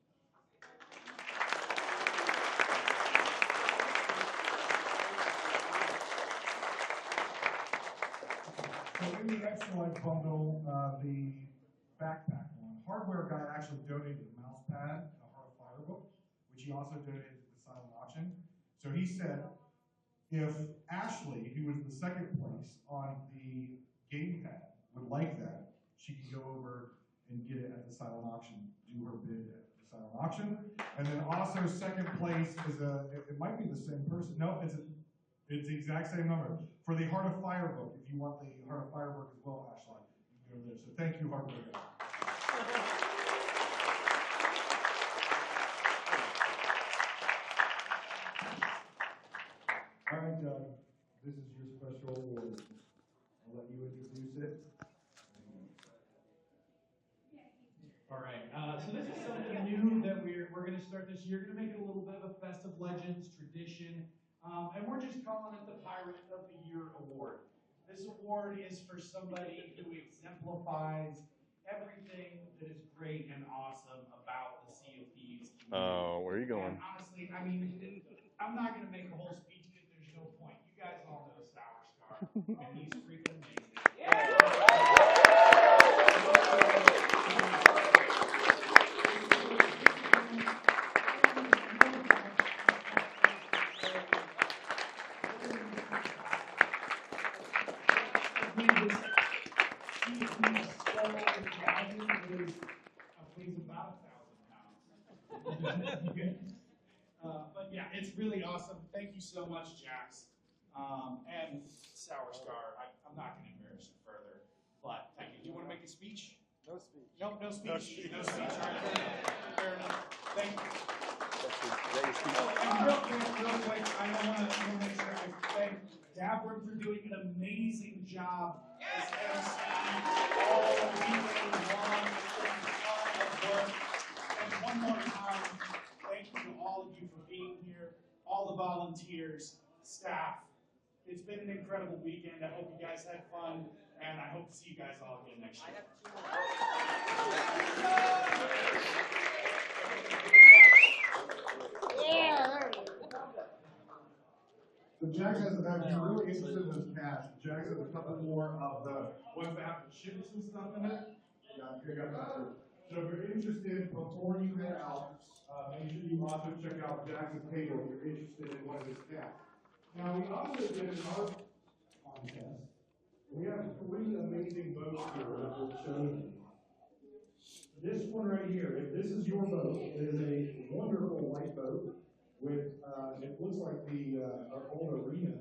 So in the Excellent bundle, the backpack one, Hardware Guy actually donated a mouse pad and a Heart of Fire book, which he also donated to the silent auction. So he said, if Ashley, who was the second place on the gamepad, would like that, she can go over and get it at the silent auction, do her bid at the silent auction. And then also second place is it might be the same person. No, it's the exact same number. For the Heart of Fire book, if you want the Heart of Fire book as well, Ashley, you can go there. So thank you, Hardware Guy. All right, Doug, this is your special award. I'll let you introduce it. All right, so this is something new that we're going to start this year. We're going to make it a little bit of a Festive Legends tradition, and we're just calling it the Pirate of the Year Award. This award is for somebody who exemplifies everything that is great and awesome about the Sea of Thieves community. Oh, where are you going? And honestly, I mean, I'm not going to make a whole speech because there's no point. You guys all know Sour Scar, and he's freaking amazing. But yeah, it's really awesome. Thank you so much, Jax. And Sour Scar, I'm not going to embarrass you further, but thank you. Do you want to make a speech? No speech. Nope, no speech. No speech. All right, fair enough. Thank you. And real quick, I want to make sure I thank Davern for doing an amazing job as MC all weekend long. It's been a ton of work. And one more time, thank you to all of you for being here, all the volunteers, staff. It's been an incredible weekend. I hope you guys had fun, and I hope to see you guys all again next year. So Jax has, if you're really interested in this cash, Jax has a couple more of the ones that have the chips and stuff in it. Yeah, I got that too. So if you're interested, before you head out, make sure you also check out Jax's table if you're interested in one of his cash. Now, we also did another contest. We have 3 amazing boats here that we'll show you. This one right here, if this is your boat, it is a wonderful white boat with, it looks like the our old arena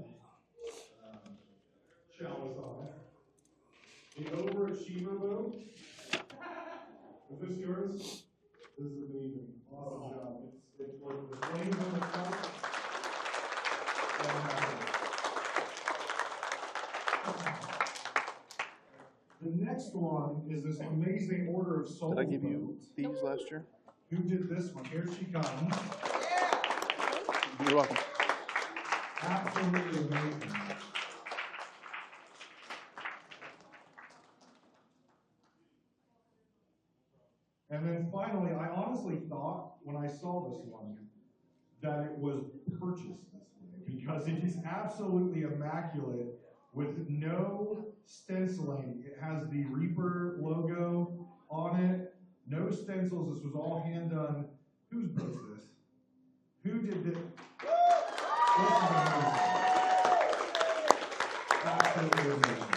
chalice on it. The overage Shiva Boo. Is this yours? This is amazing. Awesome job. It's with the flames on the top. The next one is this amazing Order of Souls. Did I give you these last year? Who did this one? Here she comes. You're welcome. Absolutely amazing. And then finally, I honestly thought when I saw this one that it was purchased this way because it is absolutely immaculate with no stenciling. It has the Reaper logo on it, no stencils. This was all hand done. Whose boat is this? Who did this? This is amazing. Absolutely amazing.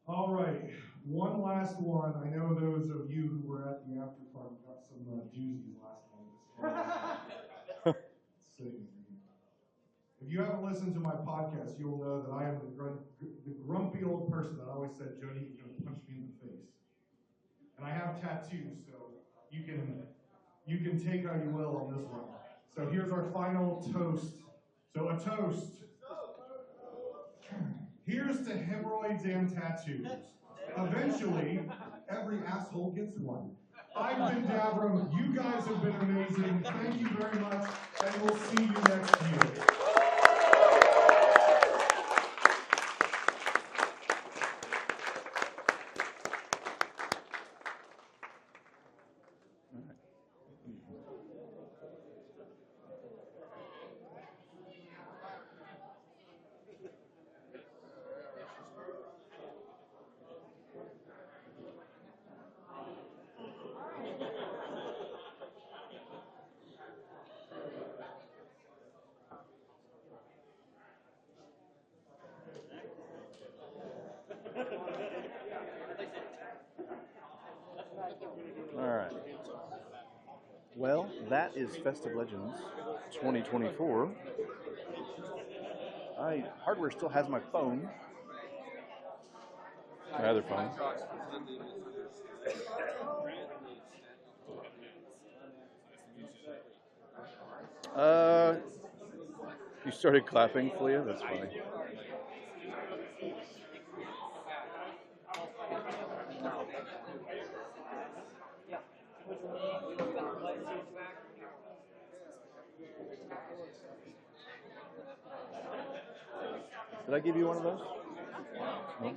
All right, one last one. I know those of you who were at the after party got some doozies last night. If you haven't listened to my podcast, you'll know that I am the grumpy old person that always said Jody was going to punch me in the face. And I have tattoos, so you can take how you will on this one. So here's our final toast. So a toast. Here's to hemorrhoids and tattoos. Eventually, every asshole gets one. I've been Davram. You guys have been amazing. Thank you very much, and we'll see you next year. All right. Well, that is Festive Legends 2024. Hardware still has my phone. My other phone. You started clapping, Fleia? That's funny. Did I give you one of those? No?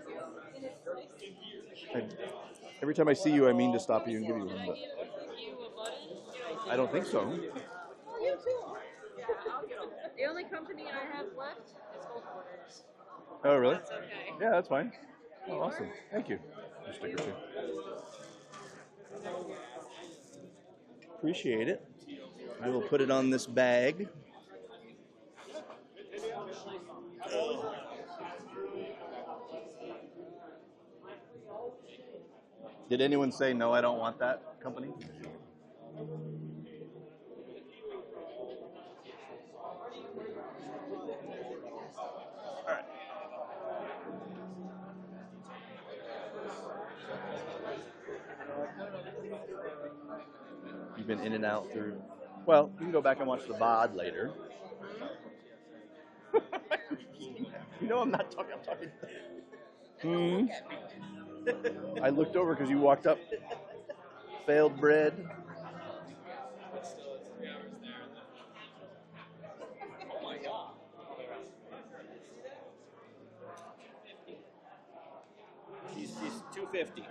Every time I see you, I mean to stop you and give you one, but I don't think so. Oh, you too. Yeah, I'll get them. The only company I have left is Gold Borders. Oh, really? That's okay. Yeah, that's fine. Oh, awesome. Thank you. A sticker too. Appreciate it. I will put it on this bag. Did anyone say, no, I don't want that company? You've been in and out through... Well, you can go back and watch the VOD later. You know I'm not talking, I'm talking... I looked over because you walked up. Failed bread. She's 250.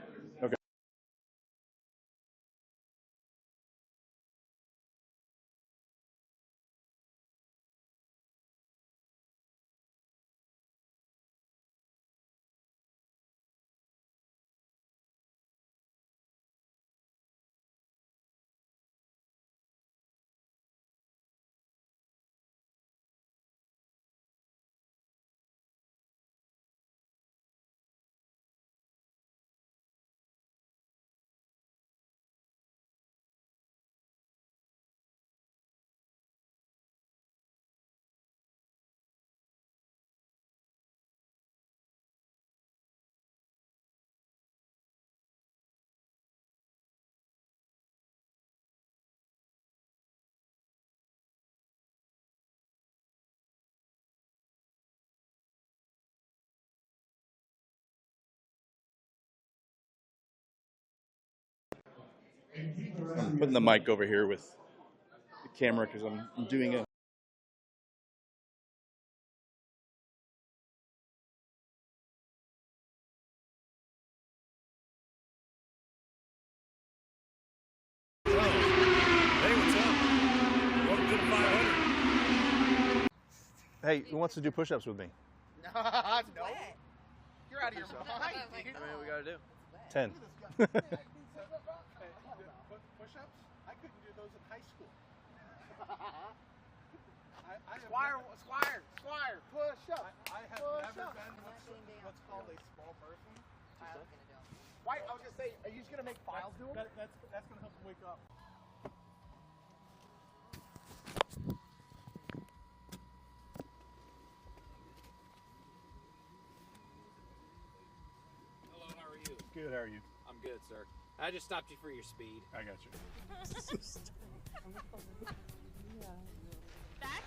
I'm putting the mic over here with the camera because I'm doing a. Hey, who wants to do push-ups with me? No. You're out of your mind, dude. How many we gotta do? 10. Push-ups? I couldn't do those in high school. Squire, push up. I have never been what's called a small person. Why? I was just saying, are you just gonna make files do them? That's gonna help them wake up. Hello, how are you? Good, how are you? I'm good, sir. I just stopped you for your speed. I got you. Back.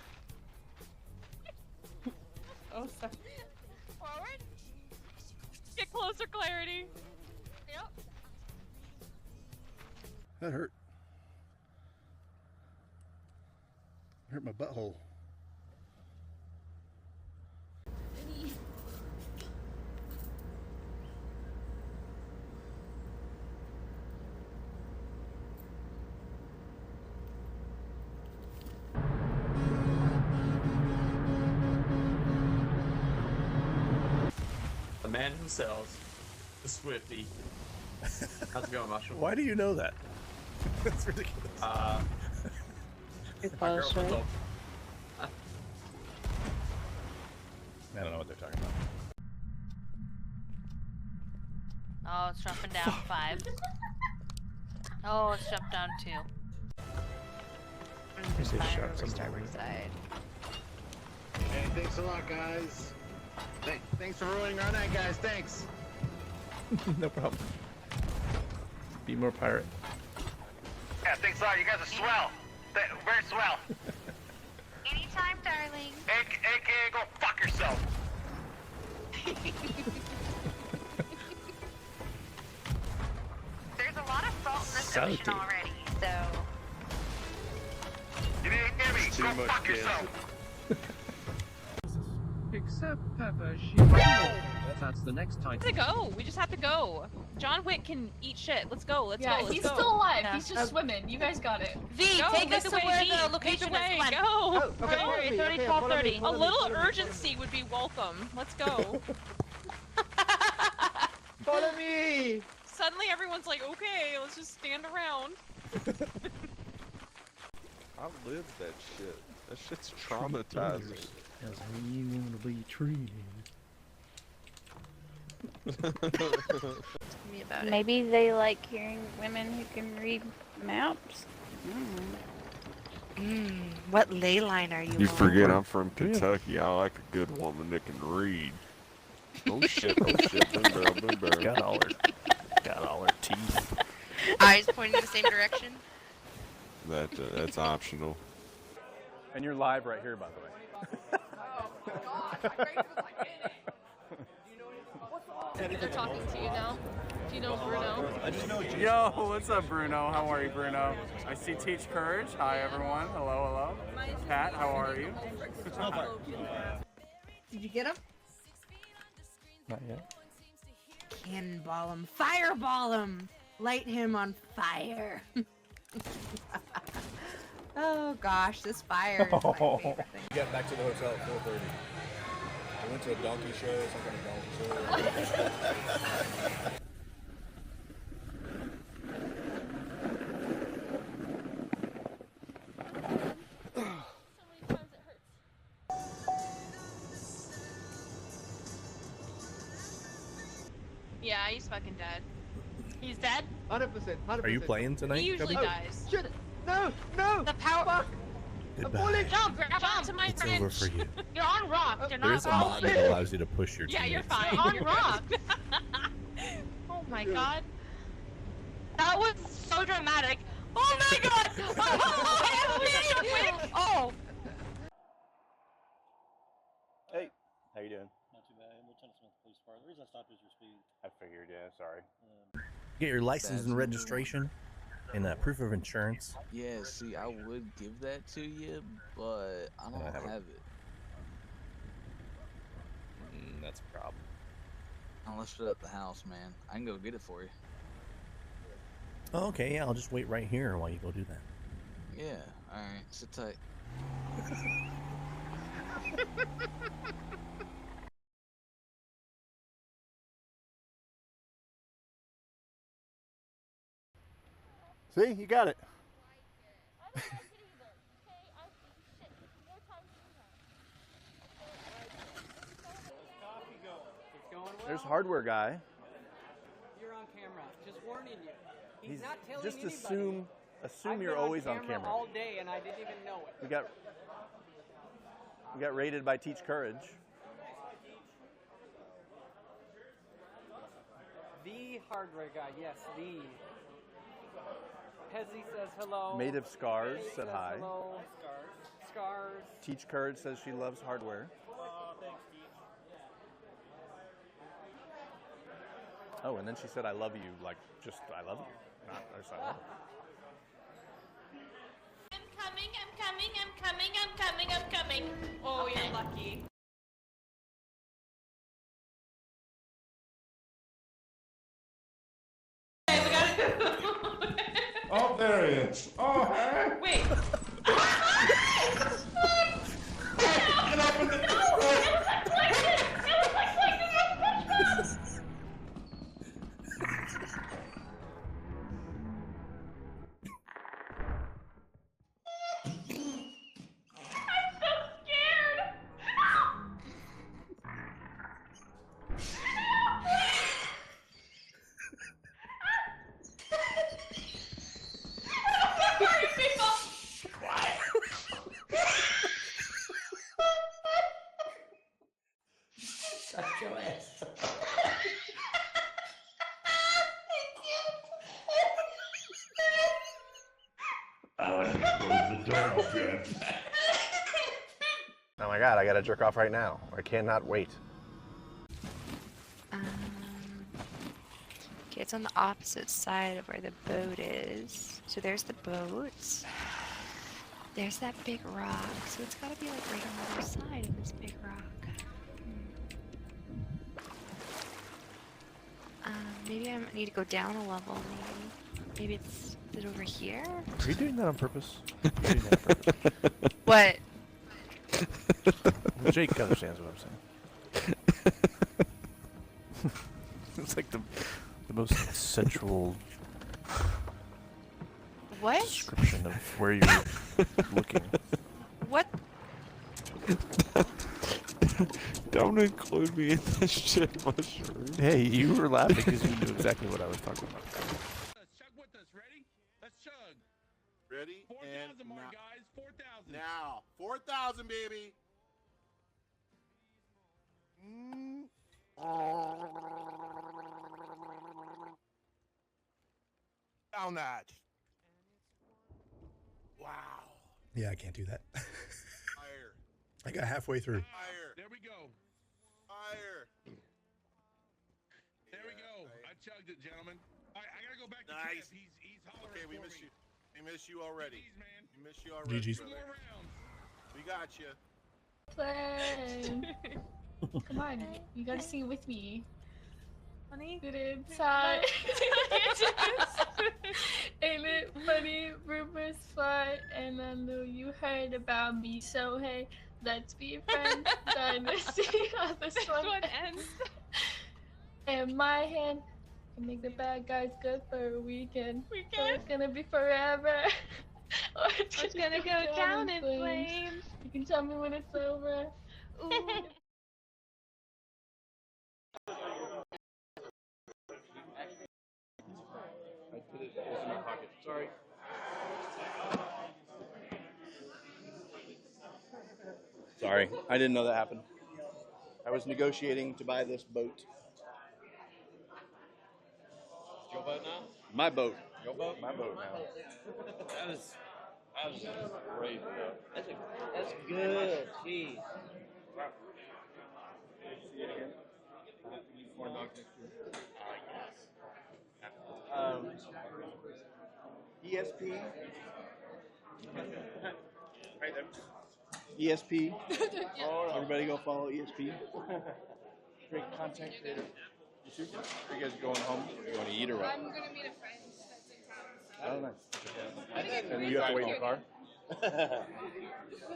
Oh, sorry. Forward. Get closer, Clarity. Yep. That hurt. Hurt my butthole. The man himself, the Swifty. How's it going, Marshall? Why do you know that? That's ridiculous. My girlfriend told- I don't know what they're talking about. Oh, it's jumping down 5. Oh, it's jumped down 2. Just shot Starboard side. Hey, thanks a lot, guys. Thanks for ruining our night, guys. Thanks. No problem. Be more pirate. Yeah, thanks a lot. You guys are swell. Very swell. Anytime, darling. AKA, go fuck yourself. There's a lot of salt in this ocean Salty. already, so. You didn't hear me. Too Go much fuck yourself. Except Pepper, that's the next Let's go. We just have to go. John Wick can eat shit. Let's go. Let's Yeah, go. Let's he's go. still alive. Yeah. He's just swimming. You guys got it. V, Go, take lead us the to way, where V. the location Lead the is. way. Come on. Go. okay. Go. Okay, 30, okay, 12, follow me, 30. A follow me, little follow me, follow me. urgency would be welcome. Let's go. Follow me. Suddenly everyone's like, okay, let's just stand around. I lived that shit. That shit's traumatizing. That's how you want to be treated. Maybe they like hearing women who can read maps. What ley line are you You on? forget I'm from Kentucky. I like a good woman that can read. Oh shit, oh shit, boom barrel, boom barrel. Got all her teeth. Eyes pointing in the same direction? That's optional. And you're live right here, by the way. They're talking to you now. Do you know Bruno? Yo, what's up, Bruno? How are you, Bruno? I see Teach Courage. Hi, everyone. Hello, hello. Pat, how are you? Did you get him? Not yet. Cannonball him. Fireball him. Light him on fire. Oh gosh, this fire is my favorite thing. We got back to the hotel at 4:30. We went to a donkey show, some kind of donkey show. Yeah, he's fucking dead. He's dead? 100%. 100%. Are you playing tonight? He usually Cubby? dies. Shit. No, no. The power. Goodbye. John, grab onto my It's friend. over for you. You're on rock. You're There not is a mod that allows you to push your Yeah, you're teammates. fine. You're on rock. Oh my god. That was so dramatic. Oh my god! Oh! Hey, how you doing? Not too bad. Lieutenant Smith, Police Department. The reason I stopped is your speed. I figured, yeah, sorry. Get your license and registration. And proof of insurance. Yeah, see, I would give that to you, but I don't have it. That's a problem. Unless it's at the house, man. I can go get it for you. Oh, okay, yeah, I'll just wait right here while you go do that. Yeah, alright, sit tight. See, you got it. There's hardware guy. You're on camera. Just warning you. He's not telling just anybody. assume I've you're been always on camera. all day and I didn't even know it. We got rated by Teach Courage. The hardware guy, yes, the. Hezzy says hello. Made of Scars Kate said says hi. Hello. Scars. Teach Courage says she loves hardware. Thanks, Keith. Oh, and then she said, "I love you," like just "I love you," not just "I love you." I'm coming. Oh, you're lucky. Oh, there he is. Oh, hey. Wait. Shut your ass. I want to close the door off your back. Oh my God, I gotta jerk off right now. I cannot wait. Okay, it's on the opposite side of where the boat is. So there's the boat. There's that big rock. So it's gotta be like right on the other side of this big rock. Maybe I need to go down a level, maybe it's is it over here? Are you doing that on purpose? You're doing that on purpose. What? Well, Jake understands what I'm saying. It's like the most sensual what? description of where you're looking. What? Don't include me in this shit, mushroom. Hey, you were laughing because you knew exactly what I was talking about. Chug with us. Ready? Let's chug. Ready? 4,000 more, guys. 4,000. Now. 4,000, baby. Down that. Wow. Yeah, I can't do that. Fire. I got halfway through. Fire. There we go. Fire. There we go. I chugged it, gentlemen. All right, I gotta go back to camp. He's hollering Okay, we for miss me. you. We miss you already. GG's, man. We miss you already. GG's. brother. We got you. Play. Come on, you gotta sing with me. Funny? Good inside. Ain't it funny? Rumors fly, and I know you heard about me. So hey, let's be friends. Time to see how this one ends. And my hand can make the bad guys good for a weekend. So it's gonna be forever. Or it's gonna go down in flames. You can tell me when it's over. Ooh. I put it in my pocket. Sorry. Sorry, I didn't know that happened. I was negotiating to buy this boat. Your boat now? My boat. Your boat? My boat now. That is great, bro. That's good. Jeez. See it again? Corn dog next year. ESP. Right there. ESP. Everybody go follow ESP. Great content creator. Are you guys going home? Are you going to eat or what? I'm gonna meet a friend that's in town. Oh, nice. And And you have to wait in the car? We're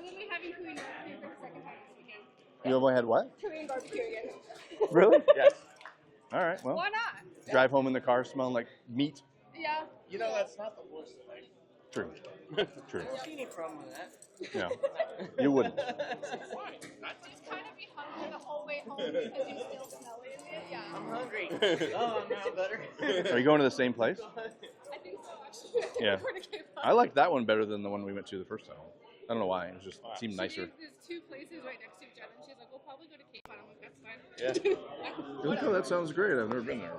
literally having Korean barbecue for the second time this weekend. You only had what? Korean barbecue again. Really? Yes. All right, well. Why not? Drive home in the car smelling like meat. Yeah. You know, that's not the worst thing. True. True. I don't see any problem with that. Yeah. You wouldn't. Just kind of be hungry the whole way home because you still smell it in it. Yeah. I'm hungry. Oh, I'm now better. Are you going to the same place? I think so, actually. Yeah. I like that one better than the one we went to the first time. I don't know why. It just seemed nicer. There's two places right next to each other, and she's like, we'll probably go to Cape Cod. I'm like, that's fine. Yeah. You're like, oh, that sounds great. I've never been there.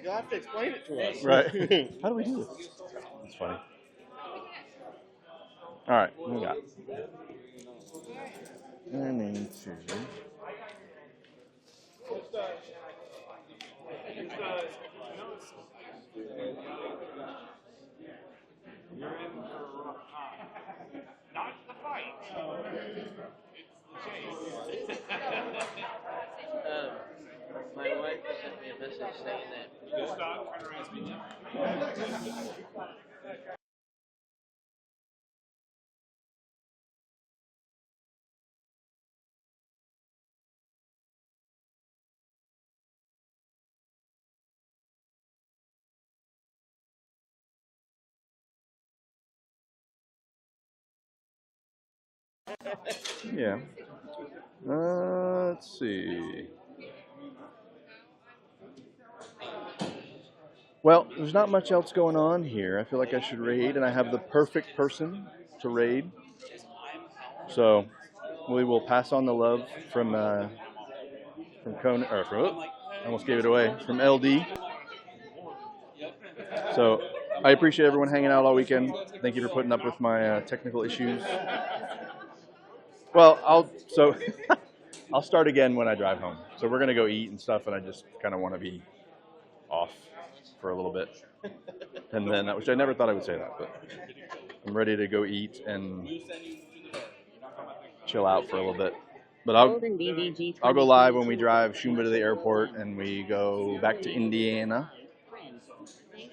You'll have to explain it to us. Right. How do we do this? That's funny. All right, what do we got? I need to. Not the fight. It's the chase. My wife sent me a message saying that. Good stop. Turn around, speak up. Yeah. Let's see. Well, there's not much else going on here. I feel like I should raid, and I have the perfect person to raid. So we will pass on the love from Conan, or from, I almost gave it away, from LD. So I appreciate everyone hanging out all weekend. Thank you for putting up with my technical issues. Well, I'll start again when I drive home. So we're gonna go eat and stuff, and I just kind of want to be off for a little bit, and then which I never thought I would say that, but I'm ready to go eat and chill out for a little bit. But I'll go live when we drive Shumba to the airport and we go back to Indiana.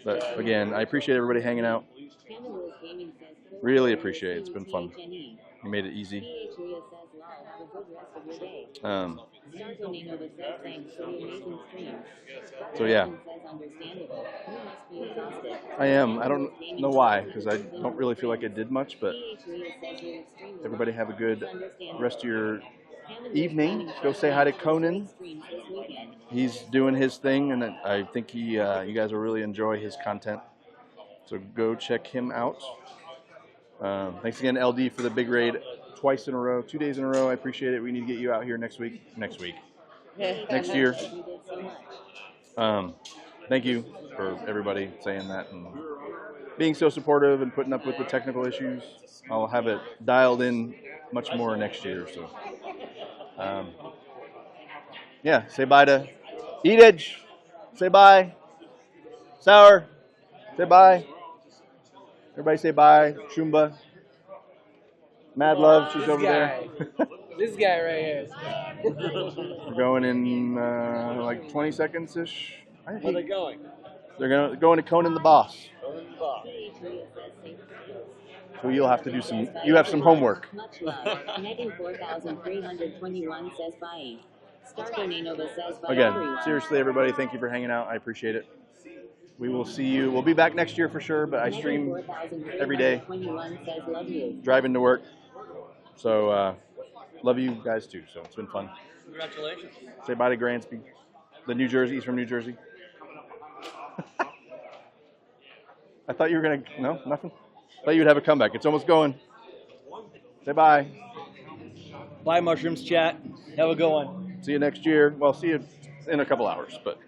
But again, I appreciate everybody hanging out. Really appreciate it. It's been fun. You made it easy. So yeah, I am. I don't know why, because I don't really feel like I did much, but everybody have a good rest of your evening. Go say hi to Conan. He's doing his thing, and I think you guys will really enjoy his content. So go check him out. Thanks again, LD, for the big raid twice in a row, 2 days in a row. I appreciate it. We need to get you out here next week. Next year. Thank you for everybody saying that and being so supportive and putting up with the technical issues. I'll have it dialed in much more next year. So, yeah, say bye to Edge. Say bye. Sour. Say bye. Everybody say bye. Shumba. Mad Love, she's over there. This guy right here. We're going in like 20 seconds-ish. Where are they going? They're going to Conan the Boss. Conan the Boss. So you'll have to do some, you have some homework. Much love. Megan 4321 says bye. Starco Nova says bye. Again, everyone. seriously, everybody, thank you for hanging out. I appreciate it. We will see you. We'll be back next year for sure, but I stream every day. 21 says love you. Driving to work. So, love you guys too. So it's been fun. Congratulations. Say bye to Gransby. The New Jersey. He's from New Jersey. I thought you were going to, no, nothing? I thought you would have a comeback. It's almost going. Say bye. Bye, Mushrooms chat. Have a good one. See you next year. Well, see you in a couple hours, but.